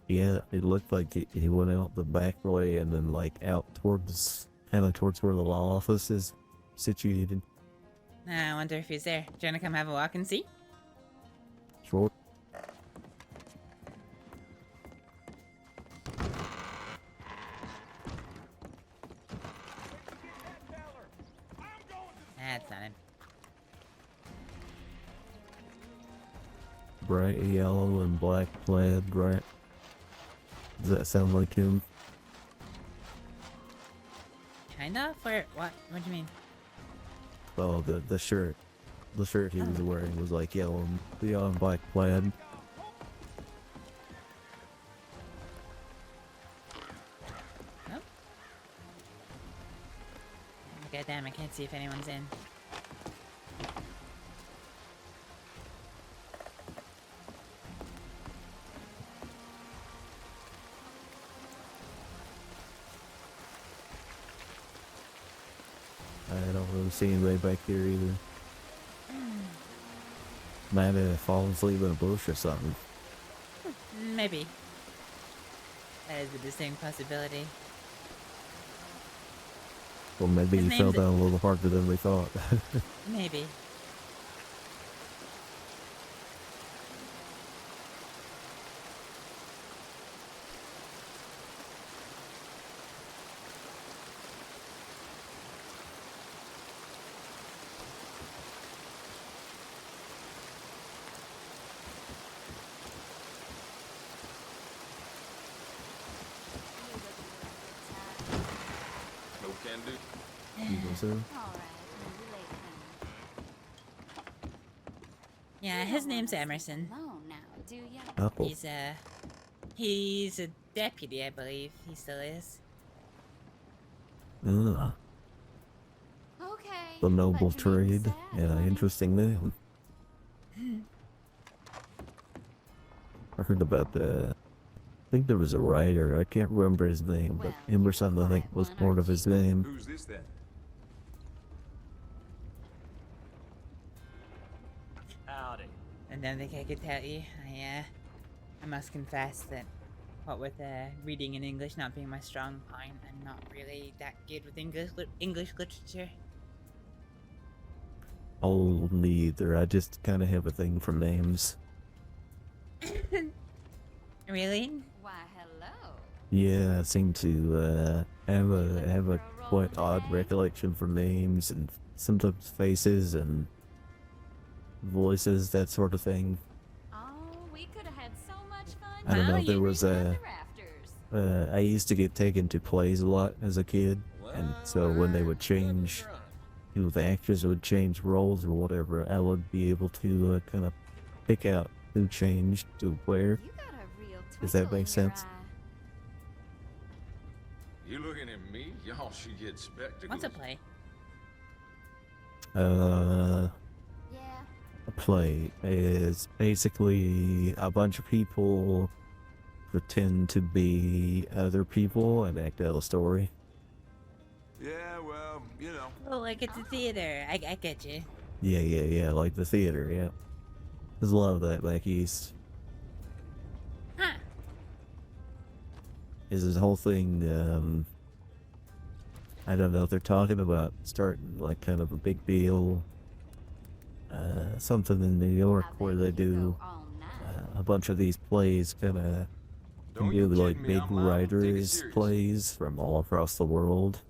Yeah, it looked like he went out the back way and then like out towards, kind of towards where the law office is situated. I wonder if he's there. Do you want to come have a walk and see? Sure. That's not him. Bright yellow and black plaid, right? Does that sound like him? Kind of? Where? What? What do you mean? Oh, the shirt. The shirt he was wearing was like yellow and black plaid. Nope. God damn, I can't see if anyone's in. I don't really see anybody back here either. Might have fallen asleep in a bush or something. Maybe. That is a distinct possibility. Well, maybe His he fell name's- down a little harder than we thought. Maybe. No can do. You think so? Yeah, his name's Emerson. Oh. He's a deputy, I believe. He still is. Ugh. The noble trade. Yeah, interesting name. I heard about the. I think there was a writer. I can't remember his name, but Emerson, I think, was part of his name. Who's this then? Howdy. I don't think I could tell you. I must confess that, what with reading in English not being my strong point, I'm not really that good with English literature. Oh, neither. I just kind of have a thing for names. Really? Why, hello. Yeah, I seem to have a quite odd recollection for names and sometimes faces and voices, that sort of thing. Oh, we could have had so much fun. I don't know. Molly, There was a. I used to get taken to plays a lot as a kid, and so when they would change, you know, the actors would change roles or whatever, I would be able to kind of pick out who changed to where. Does that make sense? You looking at me? Y'all should get spectacles. What's a play? A play is basically a bunch of people pretend to be other people and act out a story. Yeah, well, you know. Oh, like it's a theater. I get you. Yeah, like the theater, yeah. There's a lot of that back east. Huh. Is this whole thing, I don't know if they're talking about starting like kind of a big deal, something in New York where they do a bunch of these plays, kind of do like big writers plays from all across the world,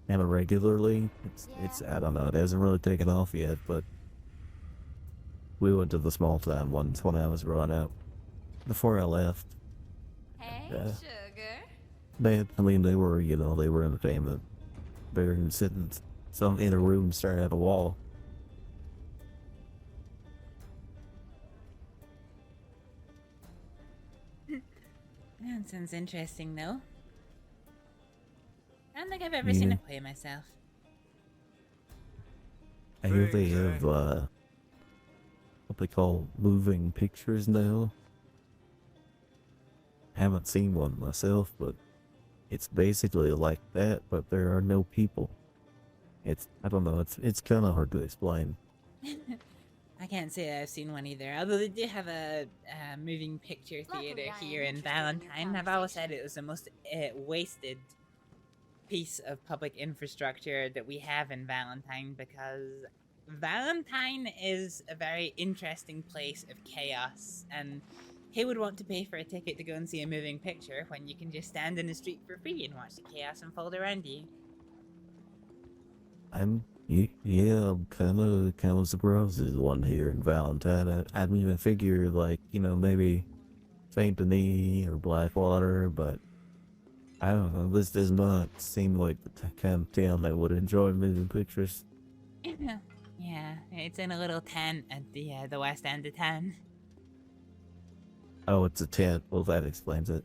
kind of regularly. It's I don't know, it hasn't really taken off yet, but we went to the small town once when I was growing up, before I left. Hey, sugar. They were, you know, they were entertainment. They were sitting in a room staring at a wall. That sounds interesting, though. I don't think I've ever seen a play myself. I hear they have, what they call moving pictures now. Haven't seen one myself, but it's basically like that, but there are no people. I don't know, it's kind of hard to explain. I can't say I've seen one either, although they do have a moving picture theater here in Valentine. I've always said it was the most wasted piece of public infrastructure that we have in Valentine, because Valentine is a very interesting place of chaos, and who would want to pay for a ticket to go and see a moving picture when you can just stand in the street for free and watch the chaos unfold around you? I'm kind of surprised there's one here in Valentine. I didn't even figure, like, you know, maybe Saint Denis or Blackwater, but I don't know, this does not seem like the kind of town that would enjoy moving pictures. Yeah, it's in a little tent at the west end of town. Oh, it's a tent. Well, that explains it.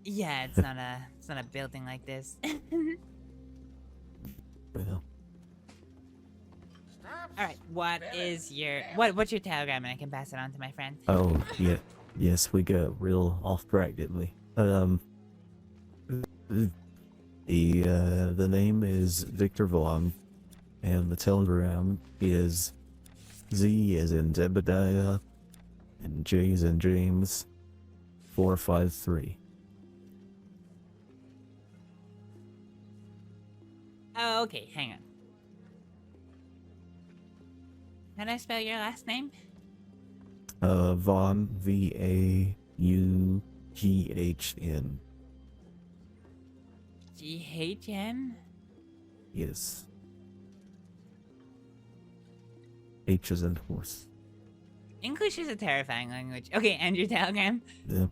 Yeah, it's not a building like this. Well. Alright, what's your telegram, and I can pass it on to my friend. Oh, yeah. Yes, we got real off track, didn't we? The name is Victor Vaughn, and the telegram is Z as in Zebediah, and J as in James, 453. Oh, okay, hang on. How do I spell your last name? Vaughn, V-A-U-G-H-N. G-H-N? Yes. H is in horse. English is a terrifying language. Okay, and your telegram? Yep.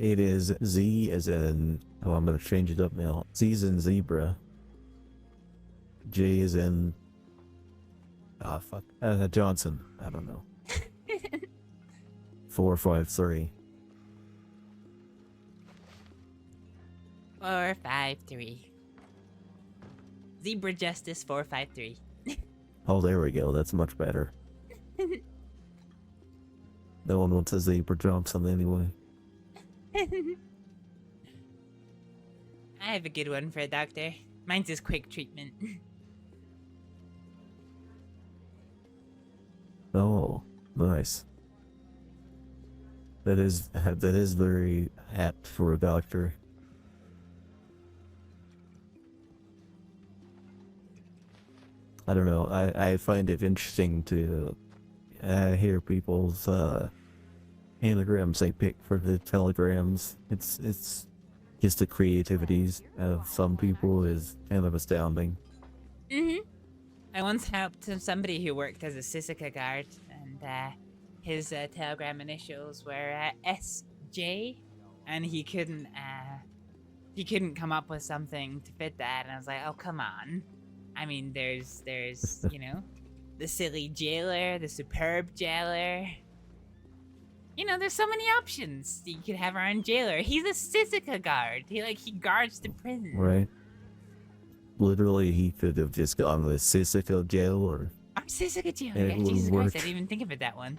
It is Z as in... Oh, I'm gonna change it up now. Z is in zebra. J is in... Ah, fuck. Johnson. I don't know. 453. 453. Zebra Justice 453. Oh, there we go. That's much better. No one wants a zebra Johnson anyway. I have a good one for a doctor. Mine's his quick treatment. Oh, nice. That is very apt for a doctor. I don't know. I find it interesting to hear people's anagrams they pick for the telegrams. It's just the creativities of some people is kind of astounding. I once helped somebody who worked as a Sisika guard, and his telegram initials were SJ, and he couldn't come up with something to fit that, and I was like, oh, come on. I mean, there's you know, the silly jailer, the superb jailer. You know, there's so many options. You could have our own jailer. He's a Sisika guard. He guards the prison. Right. Literally, he could have just gone with Sisika jail or... Our Sisika jail. And Yeah, it would Jesus work. Christ, I didn't even think of it that one.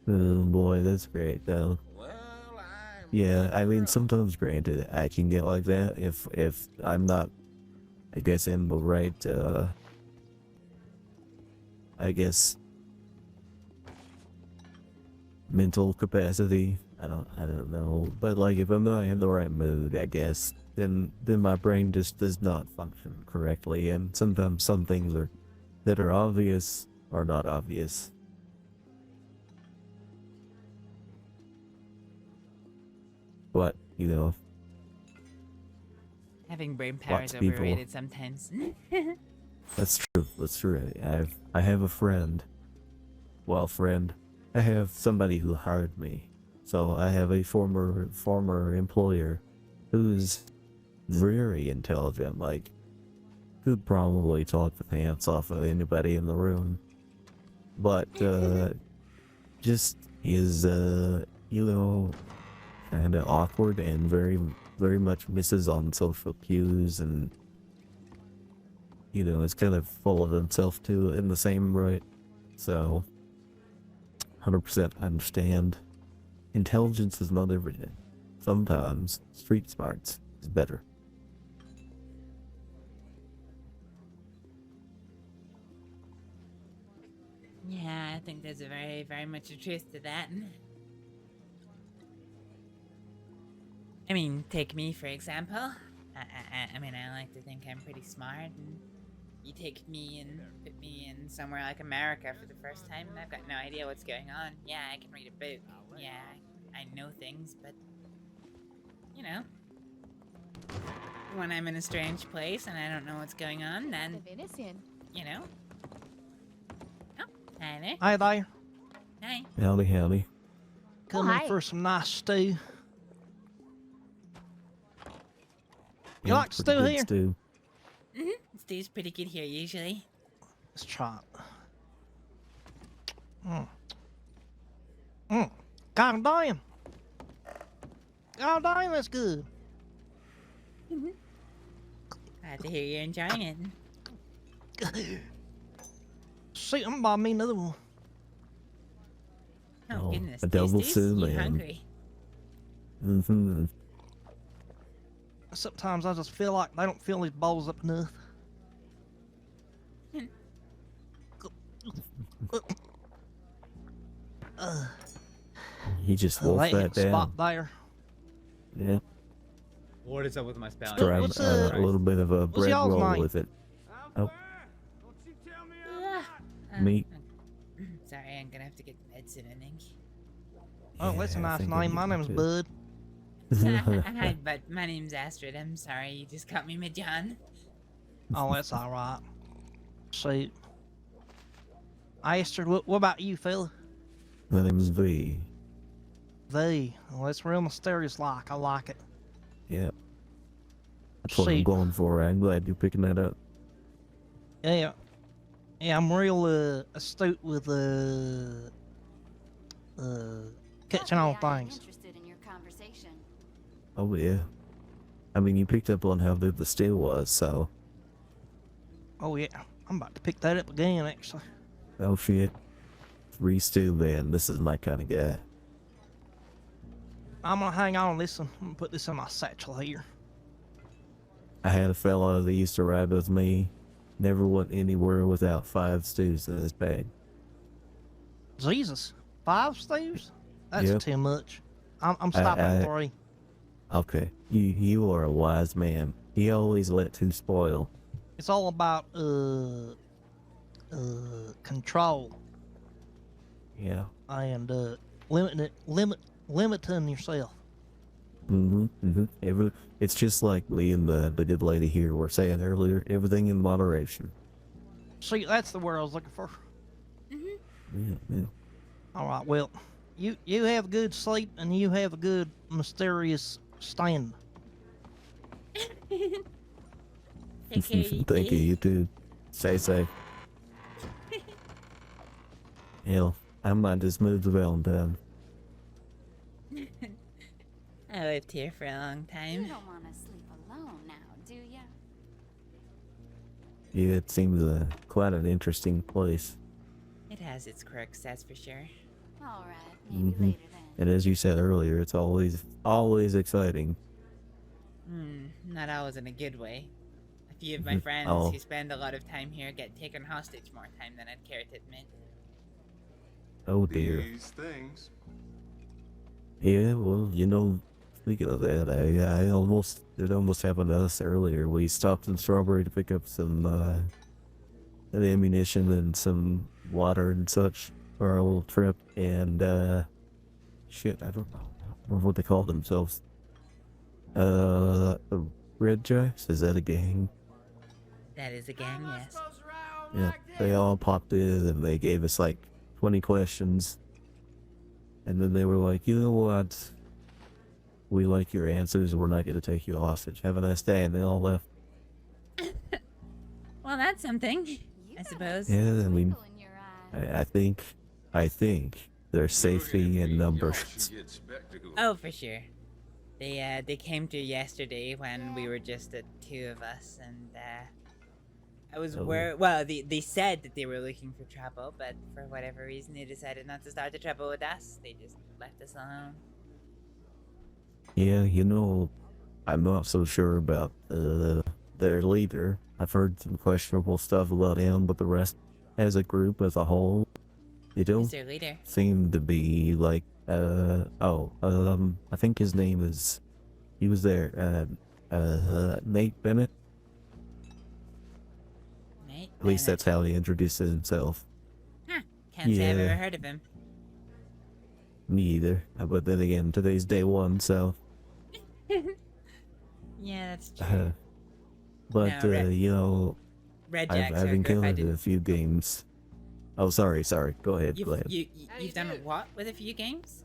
Oh boy, that's great though. Yeah, I mean, sometimes granted, I can get like that if I'm not, I guess, in the right, I guess, mental capacity. I don't know, but like if I'm not in the right mood, I guess, then my brain just does not function correctly, and sometimes some things that are obvious are not obvious. But, you know, Having brain power Lots is of people- overrated sometimes. that's true. That's true. I have a friend. Well, friend. I have somebody who hired me. So I have a former employer who's very intelligent. Like, could probably talk the pants off of anybody in the room. But just is you know, kind of awkward and very much misses on social cues, and you know, is kind of full of himself too in the same right. So 100% understand. Intelligence is not everything. Sometimes street smarts is better. Yeah, I think there's a very much a truth to that. I mean, take me for example. I mean, I like to think I'm pretty smart, and you take me and put me in somewhere like America for the first time, and I've got no idea what's going on. Yeah, I can read a book. Yeah, I know things, but you know, when I'm in a strange place and I don't know what's going on, then you know. Oh, hi there. Hi there. Hi. Howdy, howdy. Come in for some nice stew. You Yeah, like pretty stew good here? stew. Stew's pretty good here usually. Let's try it. God damn. God damn, that's good. Glad to hear you're enjoying it. See, I'm about me another one. Oh, goodness. a double Stews? stew, You man. hungry? Mm-hmm. Sometimes I just feel like they don't fill these bowls up enough. He just wolfed that down. Spot there. Yeah. What is up with my spelling? Try a little bit of a bread y'all's roll name? with it. Oh. Ah, Meat. Sorry, I'm gonna have to get the medicine in ink. Oh, that's a Yeah, I nice think I name. need My that name's too. Bud. Hi, but my name's Astrид. I'm sorry, you just caught me mid-John. Oh, that's all right. See, Astrid, what about you, fella? My name's V. V. Well, that's real mysterious-like. I like it. Yeah. That's what I'm See. going for. I'm glad you're picking that up. Yeah. Yeah, I'm real astute with catching on things. Interested in your conversation. Oh, yeah. I mean, you picked up on how big the steel was, so. Oh yeah, I'm about to pick that up again, actually. Oh, shit. 3 steel, man. This is my kind of guy. I'm gonna hang on to this one. I'm gonna put this in my satchel here. I had a fella that used to ride with me. Never went anywhere without 5 stews in his bag. Jesus, 5 stews? That's Yep. too much. I'm stopping at 3. Okay. You are a wise man. He always let 2 spoil. It's all about control Yeah. and limiting yourself. It's just like me and the good lady here were saying earlier. Everything in moderation. See, that's the word I was looking for. Yeah. All right, well, you have good sleep and you have a good mysterious stand. Take care, you Thank you. You too. Stay safe. Hell, I might just move to Valentine. I lived here for a long time. You don't want to sleep alone now, do ya? Yeah, it seems quite an interesting place. It has its quirks, that's for sure. All right, maybe later then. And as you said earlier, it's always exciting. Not always in a good way. A few of my friends who spend a lot of time here get taken hostage more time than I'd care to admit. Oh dear. These things. Yeah, well, speaking of that, it almost happened to us earlier. We stopped in Strawberry to pick up some ammunition and some water and such for our little trip, and shit, I don't know what they call themselves. Red Jacks? Is that a gang? That is a gang, yes. Yeah, they all popped in and they gave us like 20 questions. And then they were like, you know what? We like your answers. We're not going to take you hostage. Have a nice day. And they all left. Well, that's something, I suppose. Yeah, I mean, I think there's safety in numbers. Oh, for sure. They came through yesterday when we were just the 2 of us, and I was well, they said that they were looking for trouble, but for whatever reason they decided not to start the trouble with us. They just left us alone. Yeah, I'm not so sure about their leader. I've heard some questionable stuff about him, but the rest, as a group as a whole, they don't Who's their leader? seem to be like, I think his name is, he was there, Nate Bennett. Nate At least that's how he introduced himself. Huh. Can't say I've Yeah. ever heard of him. Me either. But then again, today's day 1, so. Yeah, that's true. But, No, Red Jacks I've are encountered good. a few games. Oh, sorry. Go ahead. You've done what with a few games?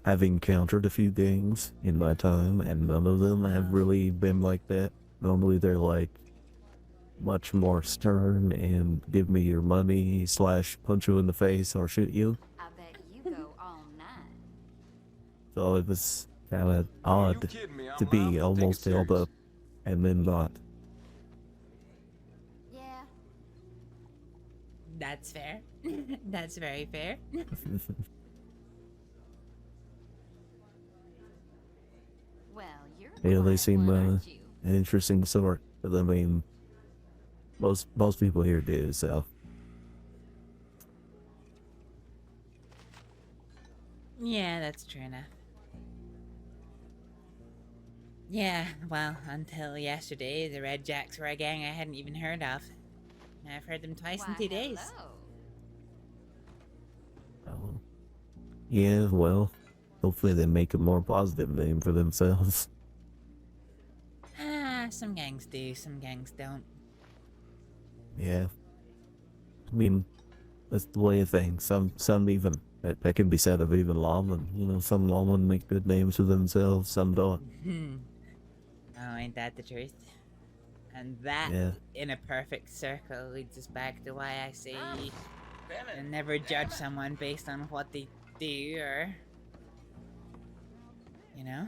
I've encountered a few games in my time, and none of them have really been like that. Normally they're like much more stern and give me your money / punch you in the face or shoot you. I bet you go all night. So it was kind of odd to be almost held up and then not. Yeah. That's fair. That's very fair. they seem an interesting sort. But I mean, most people here do. So Yeah, that's true enough. Yeah, well, until yesterday, the Red Jacks were a gang I hadn't even heard of. I've heard them twice in 2 days. yeah, well, hopefully they make a more positive name for themselves. Ah, some gangs do, some gangs don't. Yeah, I mean, that's the way of things. Some even that can be said of even lawmen. You know, some lawmen make good names for themselves, some don't. Oh, ain't that the truth? And that, Yeah. in a perfect circle, leads us back to why I say and never judge someone based on what they do or, you know?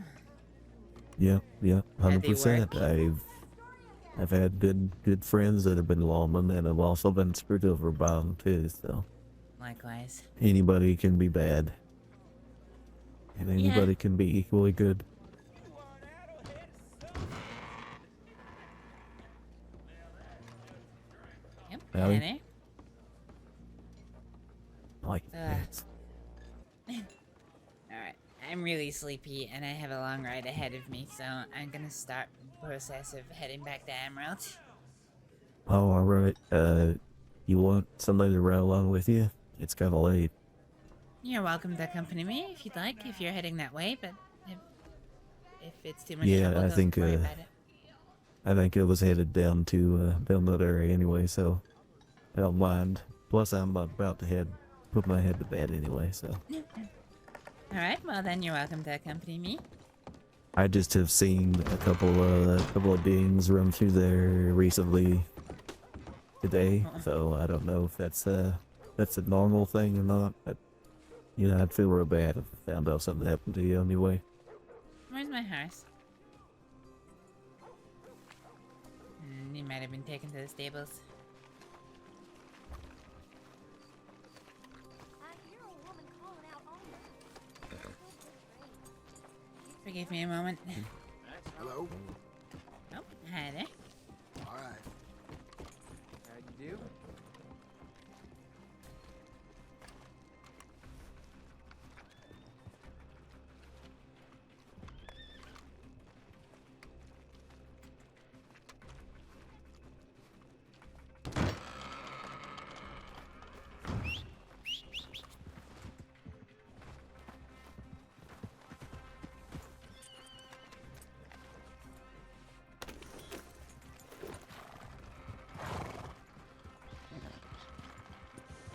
Yeah, How they 100%. I've had good friends that have been lawmen, and I've also been screwed over by them too. So Likewise. anybody can be bad, and anybody can be equally good. Yep, Howdy. Henry. Like, Alright, I'm really sleepy and I have a long ride ahead of me, so I'm gonna start the process of heading back to Emerald. oh, all right. You want somebody to ride along with you? It's kind of late. You're welcome to accompany me if you'd like, if you're heading that way, but if it's too much Yeah, trouble, I don't think worry about it. I think it was headed down to down that area anyway, so I don't mind. Plus, I'm about to put my head to bed anyway, so. Alright, well then you're welcome to accompany me. I just have seen a couple of beings run through there recently today, so I don't know if that's a normal thing or not. But you know, I'd feel real bad if I found out something happened to you anyway. Where's my horse? He might have been taken to the stables. Forgive me a moment. Hello. Oh, hi there. All right. How you do?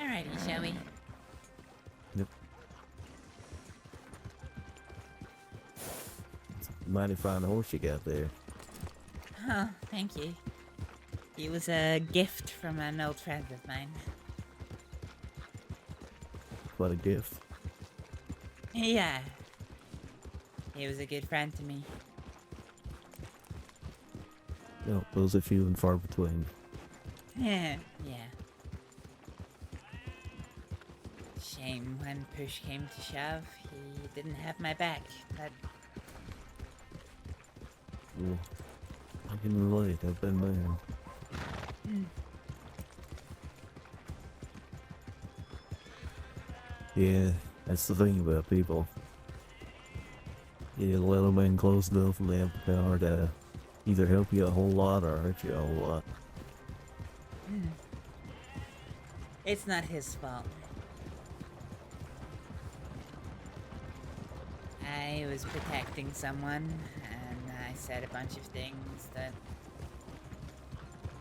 Alrighty, shall we? Yep. Mighty fine horse you got there. Oh, thank you. He was a gift from an old friend of mine. What a gift. Yeah. He was a good friend to me. No, those are few and far between. Yeah. Shame when push came to shove, he didn't have my back, but Well, I can relate. I've been there. Yeah, that's the thing about people. You let them in close enough and they have the power to either help you a whole lot or hurt you a whole lot. it's not his fault. I was protecting someone, and I said a bunch of things that...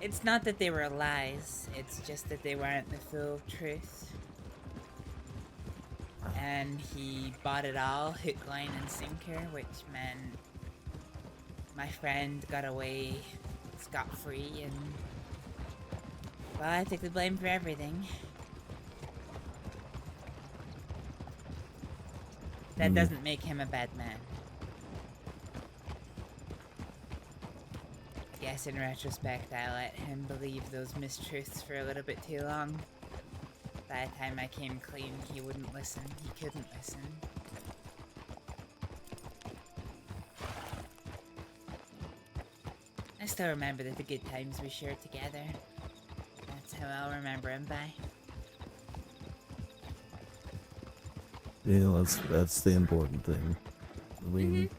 It's not that they were lies, it's just that they weren't the full truth. And he bought it all, hook, line, and sinker, which meant my friend got away scot-free, and... Well, I took the blame for everything. That doesn't make him a bad man. Guess in retrospect, I let him believe those mistruths for a little bit too long. By the time I came clean, he wouldn't listen. He couldn't listen. still remember the good times we shared together. That's how I'll remember him by. Yeah, that's the important thing. I mean,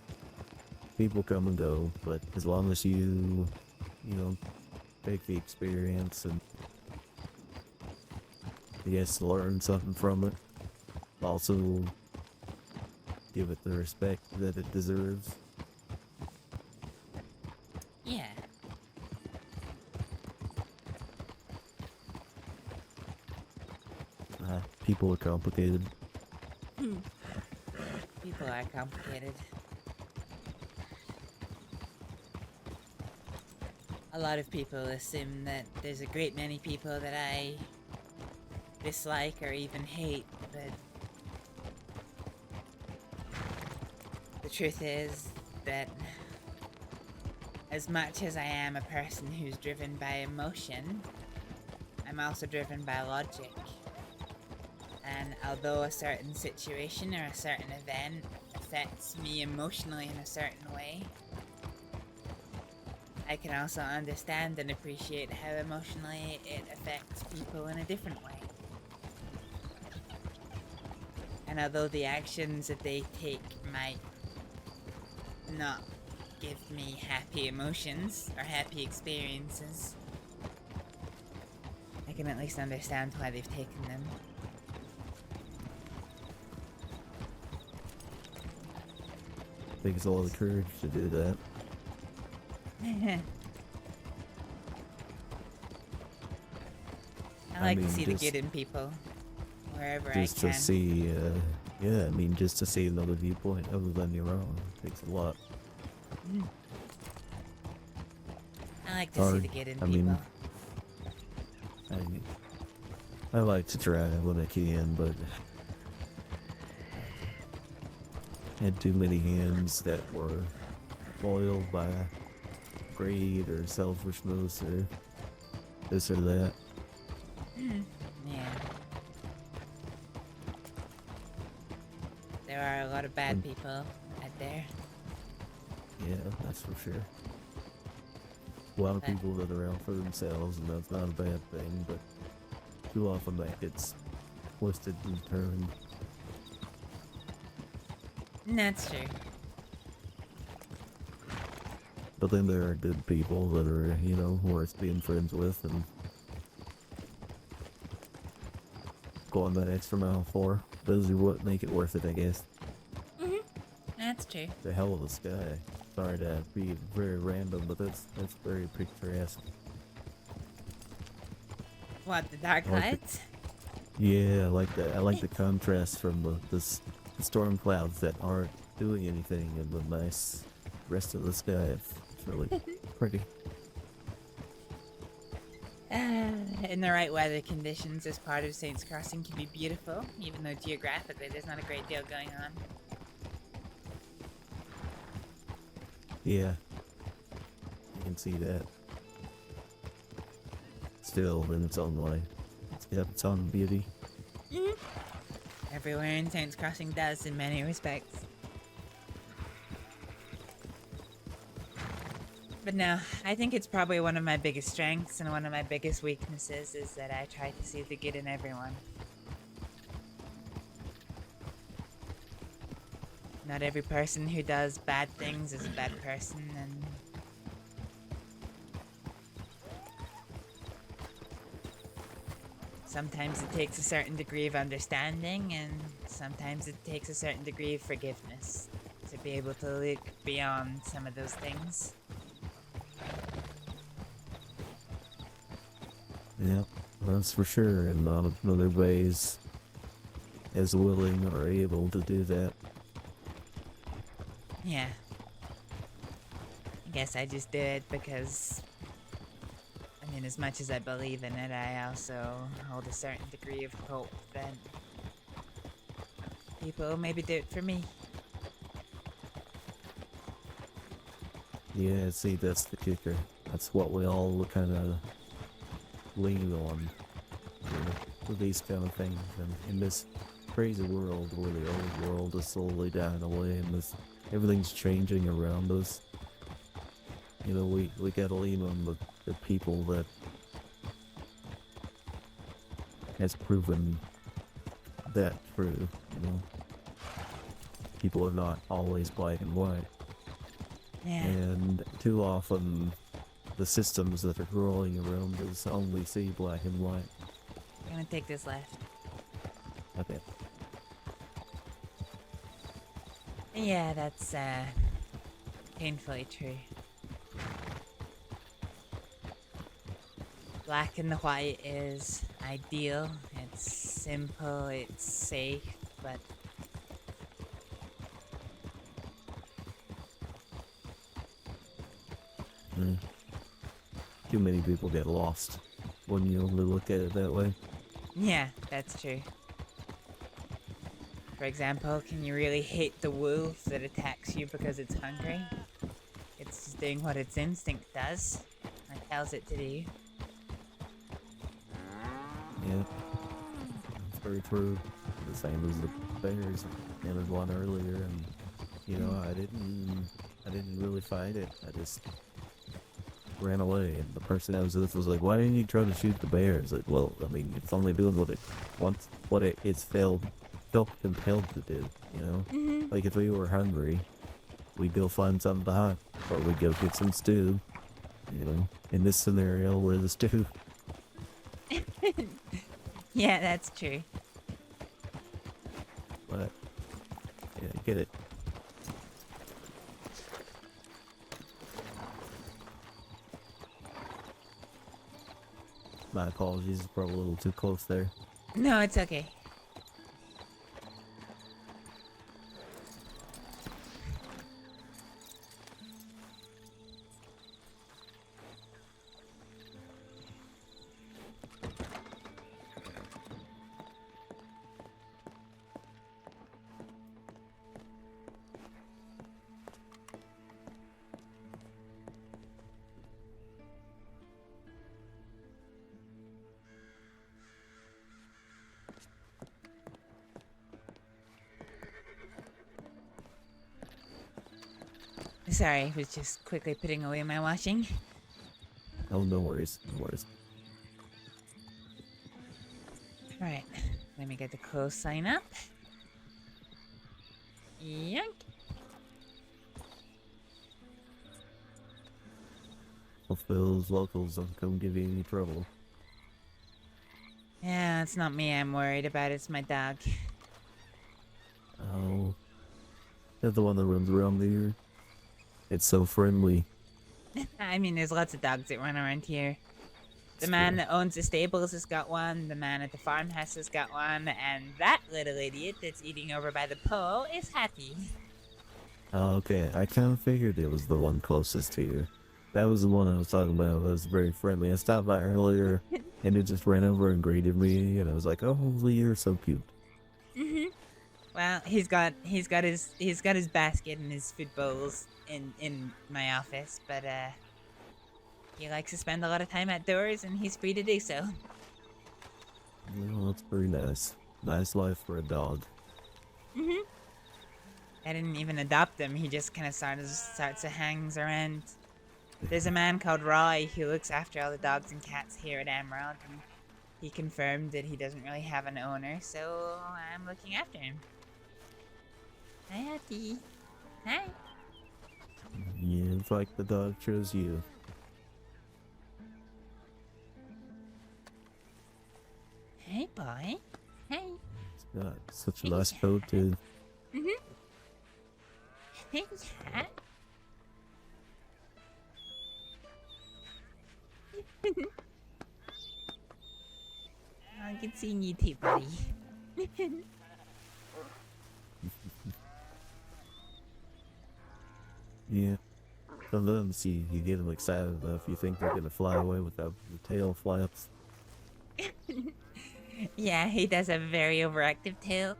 people come and go, but as long as you know, take the experience and yes, learn something from it, also give it the respect that it deserves. Yeah. People are complicated. People are complicated. A lot of people assume that there's a great many people that I dislike or even hate, but the truth is that as much as I am a person who's driven by emotion, I'm also driven by logic. And although a certain situation or a certain event affects me emotionally in a certain way, I can also understand and appreciate how emotionally it affects people in a different way. And although the actions that they take might not give me happy emotions or happy experiences, I can at least understand why they've taken them. Takes a lot of courage to do that. I like to mean, see the just- good in people, wherever Just I to can. see, yeah, I mean, just to see another viewpoint other than your own takes a lot. I like to see Hard. the good in I people. mean, I like to try when I can, but had too many hands that were foiled by greed or selfishness or this or that. Yeah. There are a lot of bad people out there. Yeah, that's for sure. A lot of people that are out for themselves, and that's not a bad thing, but too often that gets twisted and turned. That's true. But then there are good people that are, you know, worth being friends with and going that extra mile for. Those are what make it worth it, I guess. That's true. The hell of the sky. Sorry to be very random, but that's very picturesque. What, the dark I like clouds? Yeah, I like that. I like the contrast from the storm clouds that aren't doing anything and the nice rest of the sky. It's really pretty. In the right weather conditions, this part of Saints Crossing can be beautiful, even though geographically there's not a great deal going on. Yeah, you can see that. Still, in its own way, it's got its own beauty. Everywhere in Saints Crossing does in many respects. But no, I think it's probably one of my biggest strengths and one of my biggest weaknesses is that I try to see the good in everyone. Not every person who does bad things is a bad person, and sometimes it takes a certain degree of understanding, and sometimes it takes a certain degree of forgiveness to be able to look beyond some of those things. Yeah, that's for sure, and not in other ways as willing or able to do that. Yeah. I guess I just do it because, I mean, as much as I believe in it, I also hold a certain degree of hope that people maybe do it for me. Yeah, see, that's the kicker. That's what we all kind of lean on, you know, for these kind of things. And in this crazy world where the old world is slowly dying away and everything's changing around us, You know, we gotta lean on the people that has proven that true, you know. People are not always black and white. Yeah. And too often, the systems that are growing around us only see black and white. I'm gonna take this left. Okay. Yeah, that's painfully true. Black and white is ideal. It's simple, it's safe, but Too many people get lost when you only look at it that way. yeah, that's true. For example, can you really hate the wolf that attacks you because it's hungry? It's just doing what its instinct does, or tells it to do. Yeah. It's very true. The same as the bears and one earlier, and you know, I didn't really fight it. I just ran away, and the person I was with was like, "Why didn't you try to shoot the bears?" Like, well, I mean, it's only doing what it wants, what it's felt compelled to do, you know? Like, if we were hungry, we'd go find something to hunt, or we'd go get some stew, you know? In this scenario, we're the stew. Yeah, that's true. But, yeah, get it. My apologies, it's probably a little too close there. No, it's okay. Sorry, I was just quickly putting away my washing. Oh, no worries, no worries. Alright, let me get the close sign up. Yank. Hopefully those locals don't come give you any trouble. Yeah, it's not me I'm worried about, it's my dog. Oh. That's the one that runs around here. It's so friendly. I mean, there's lots of dogs that run around here. The man that owns the stables has got one, the man at the farmhouse has got one, and that little idiot that's eating over by the pole is happy. Oh, okay. I kind of figured it was the one closest to you. That was the one I was talking about. It was very friendly. I stopped by earlier, and it just ran over and greeted me, and I was like, "Oh, you're so cute." Well, he's got his basket and his food bowls in my office, but he likes to spend a lot of time outdoors, and he's free to do so. Well, that's very nice. Nice life for a dog. I didn't even adopt him. He just kind of starts to hangs around. There's a man called Roy who looks after all the dogs and cats here at Emerald, and he confirmed that he doesn't really have an owner, so I'm looking after him. Hi, Happy. Hi. Yeah, it's like the dog chose you. Hey, boy. Hey. It's got such a nice coat, too. Hey, cat. Oh, good seeing you too, buddy. Yeah. Sometimes you get them excited enough, you think they're gonna fly away without the tail flaps. Yeah, he does have a very overactive tail.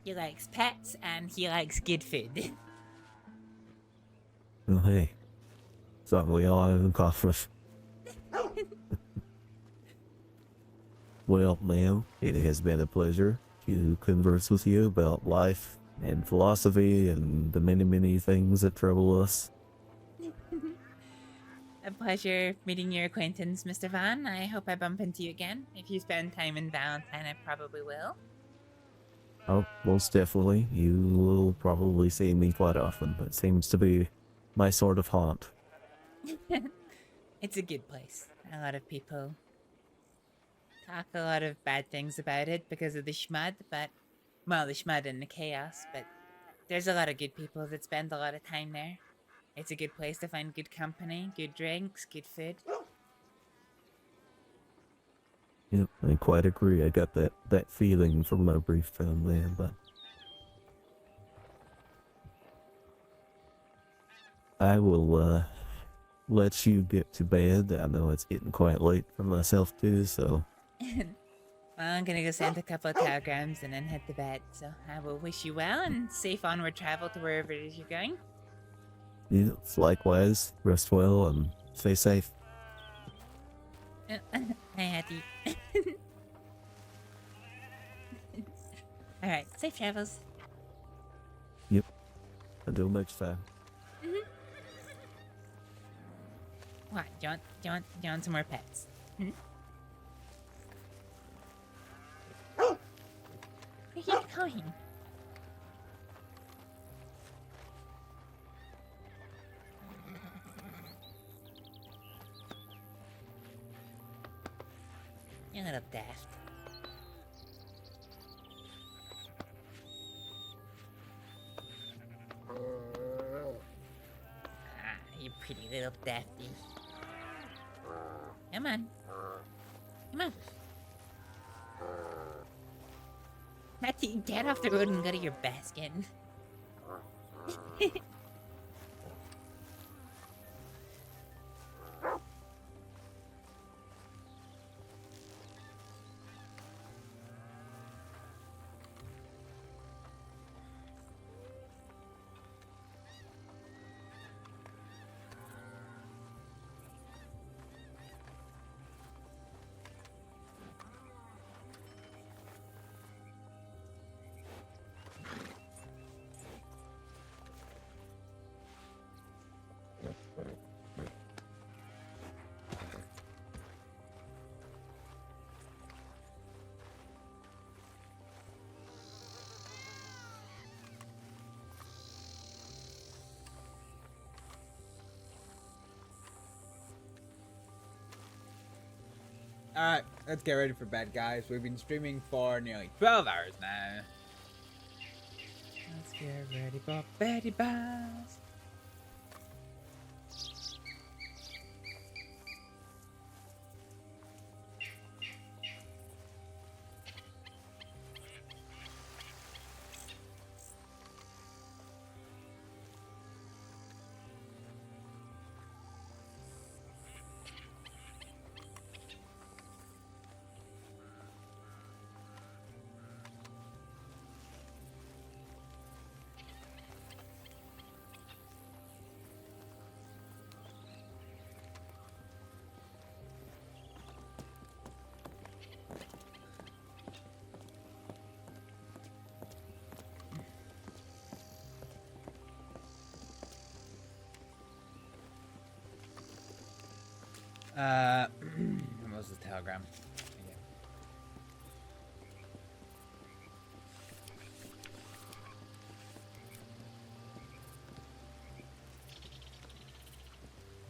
He likes pets and he likes good food. Well, hey. Something we all have in common. Well, ma'am, it has been a pleasure to converse with you about life and philosophy and the many, many things that trouble us. A pleasure meeting your acquaintance, Mr. Van. I hope I bump into you again. If you spend time in Valentine, I probably will. Oh, most definitely. You will probably see me quite often. It seems to be my sort of haunt. It's a good place. A lot of people talk a lot of bad things about it because of the schmud, but, well, the schmud and the chaos, but there's a lot of good people that spend a lot of time there. It's a good place to find good company, good drinks, good food. Yep, I quite agree. I got that feeling from my brief time there, but I will let you get to bed. I know it's getting quite late for myself too, so Well, I'm gonna go send a couple of telegrams and then head to bed, so I will wish you well and safe onward travel to wherever it is you're going. yeah, likewise. Rest well and stay safe. Hi, Hattie. Alright, safe travels. Yep. Until next time. What? Do you want some more pets? Hmm? Where are you going? You little daft. Ah, you pretty little dafty. Come on. Come on. Matty, get off the road and go to your basket. Alright, let's get ready for bed, guys. We've been streaming for nearly 12 hours now. Let's get ready for beddy bows. What was the telegram?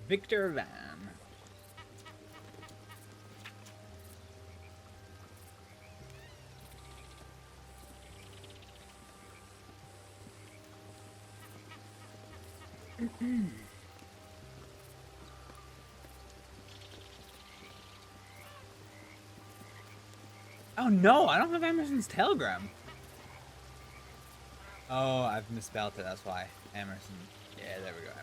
Victor Van. Oh no, I don't have Emerson's telegram. Oh, I've misspelled it, that's why. Emerson. Yeah, there we go, Emerson.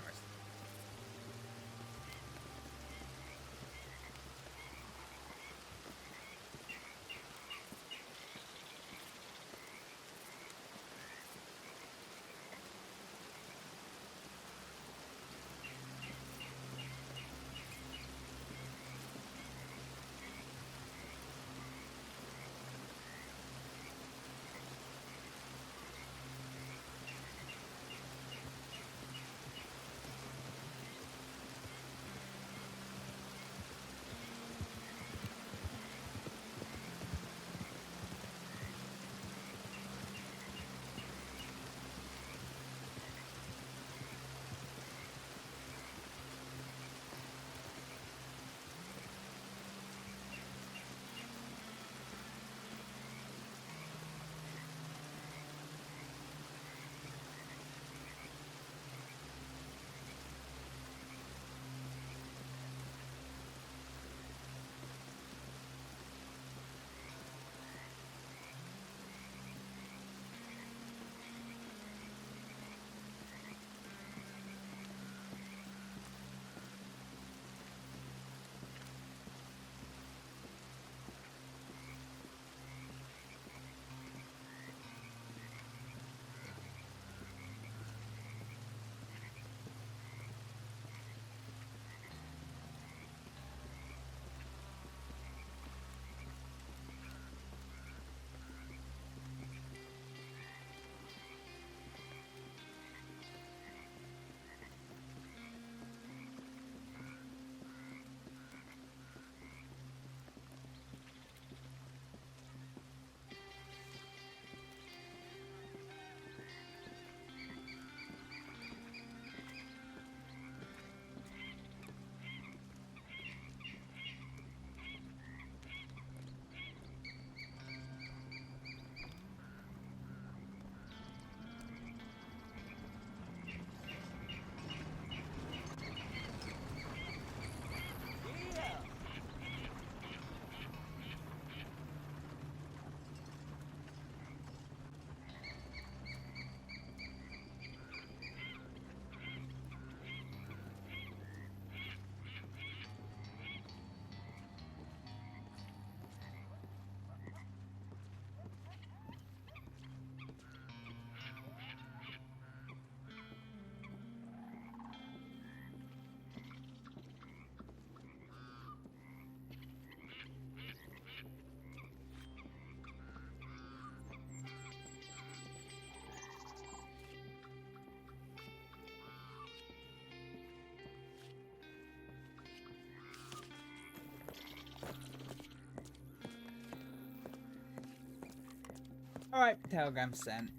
Alright, telegram sent.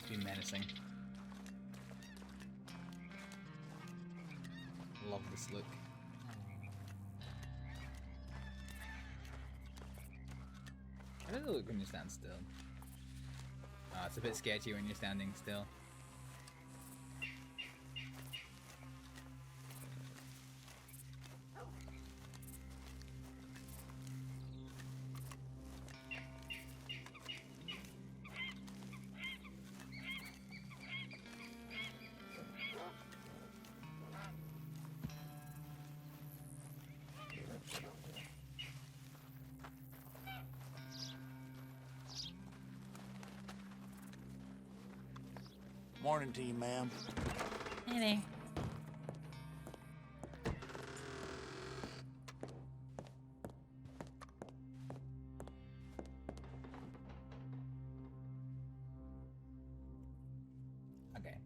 Too menacing. Love this look. How does it look when you stand still? Oh, it's a bit sketchy when you're standing still. Morning to you, ma'am. Hey there. Okay.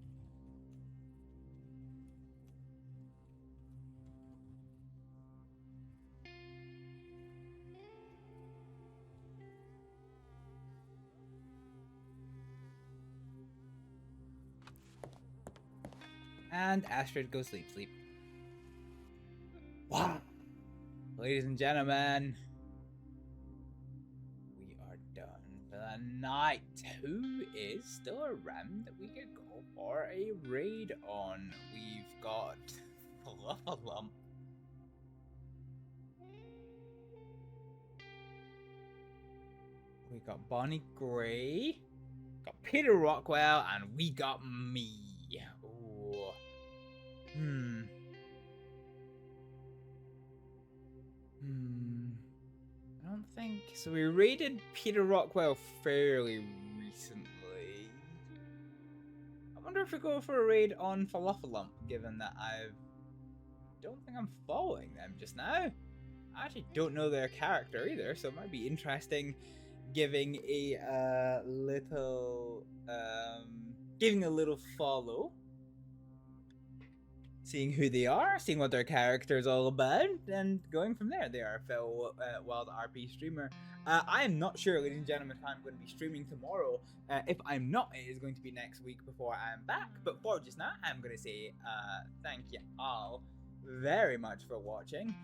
And Astrид, go sleep. Wow. Ladies and gentlemen, we are done for the night. Who is still around that we could go for a raid on? We've got Fluffalump. We got Bonnie Gray, got Peter Rockwell, and we got me. Ooh. I don't think so. We raided Peter Rockwell fairly recently. I wonder if we go for a raid on Fluffalump, given that I don't think I'm following them just now. I actually don't know their character either, so it might be interesting giving a little follow. Seeing who they are, seeing what their character is all about, and going from there. They are a fellow WildRP streamer. I am not sure, ladies and gentlemen, if I'm going to be streaming tomorrow. If I'm not, it is going to be next week before I'm back. But for just now, I'm going to say thank you all very much for watching.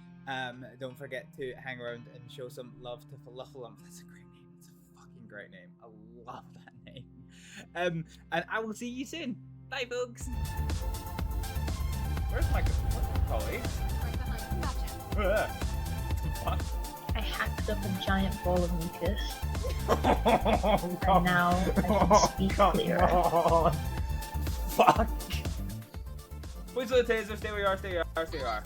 Don't forget to hang around and show some love to Fluffalump. That's a great name. It's a fucking great name. I love that name. And I will see you soon. Bye, folks. Where's my colleagues? Right behind you. Gotcha. I hacked up a giant ball of mucus. And now I can speak clearer. Fuck. Wait till the taser. Stay where you are. Stay where you are.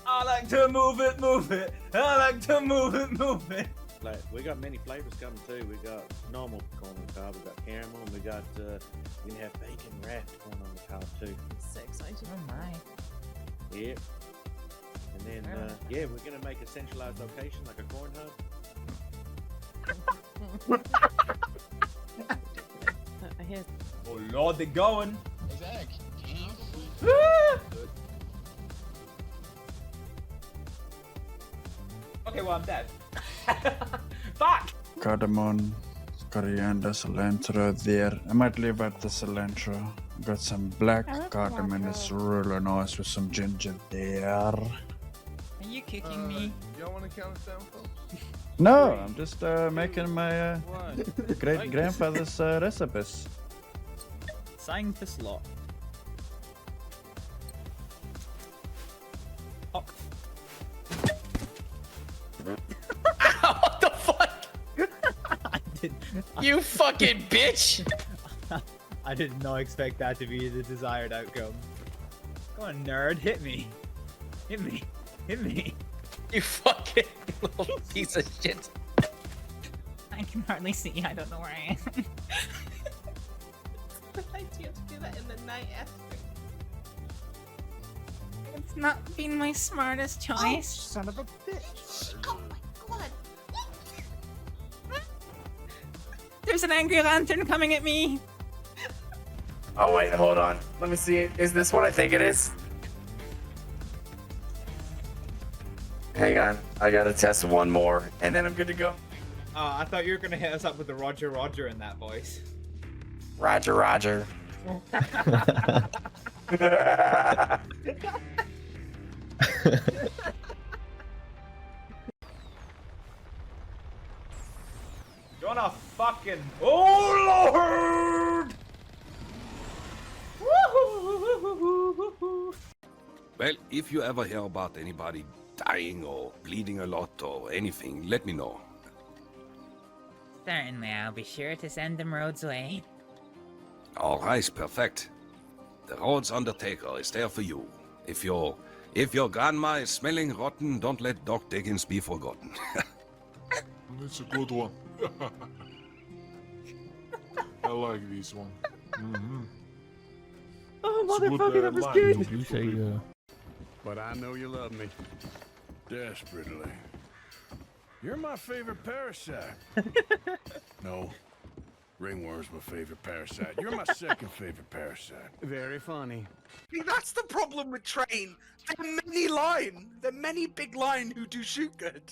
I like to move it, move it. I like to move it, move it. Like, we got many flavors coming too. We got normal corn on the cob, we got caramel, and we got we have bacon wrapped corn on the cob too. So exciting. Oh my. Yep. And then yeah, we're gonna make a centralized location like a corn hub. I hear. Oh Lord, they're going. Exactly. Okay, well I'm dead. Fuck! Cardamom, coriander, cilantro there. I might leave out the cilantro. Got some black cardamom, it's really nice with some ginger there. Are you kicking me? Y'all want to count us down, folks? No, I'm just making my great grandfather's recipes. Sign for slot. Oh. What the fuck? You fucking bitch! I did not expect that to be the desired outcome. Come on, nerd, hit me. Hit me. Hit me. You fucking little piece of shit. I can hardly see. I don't know where I am. good idea to do that in the night, Astrид. It's not been my smartest choice. Son of a bitch. Oh my god. There's an angry lantern coming at me. Oh wait, hold on. Let me see. Is this what I think it is? Hang on. I gotta test one more, and then I'm good to go. I thought you were gonna hit us up with the Roger Roger in that voice. Roger, Roger. You wanna fucking... Oh, Lord! Well, if you ever hear about anybody dying or bleeding a lot or anything, let me know. Certainly, I'll be sure to send them Rhodes' way. All right, perfect. The Rhodes Undertaker is there for you. If your grandma is smelling rotten, don't let Doc Dickens be forgotten. That's a good one. I like this one. Mm-hmm. Oh, It's a good, motherfucker, that was line. good. You say, But I know you love me. desperately. You're my favorite parasite. No, ringworm's my favorite parasite. You're my second favorite parasite. Very funny. See, that's the problem with Train. They're many big line who do shoot good.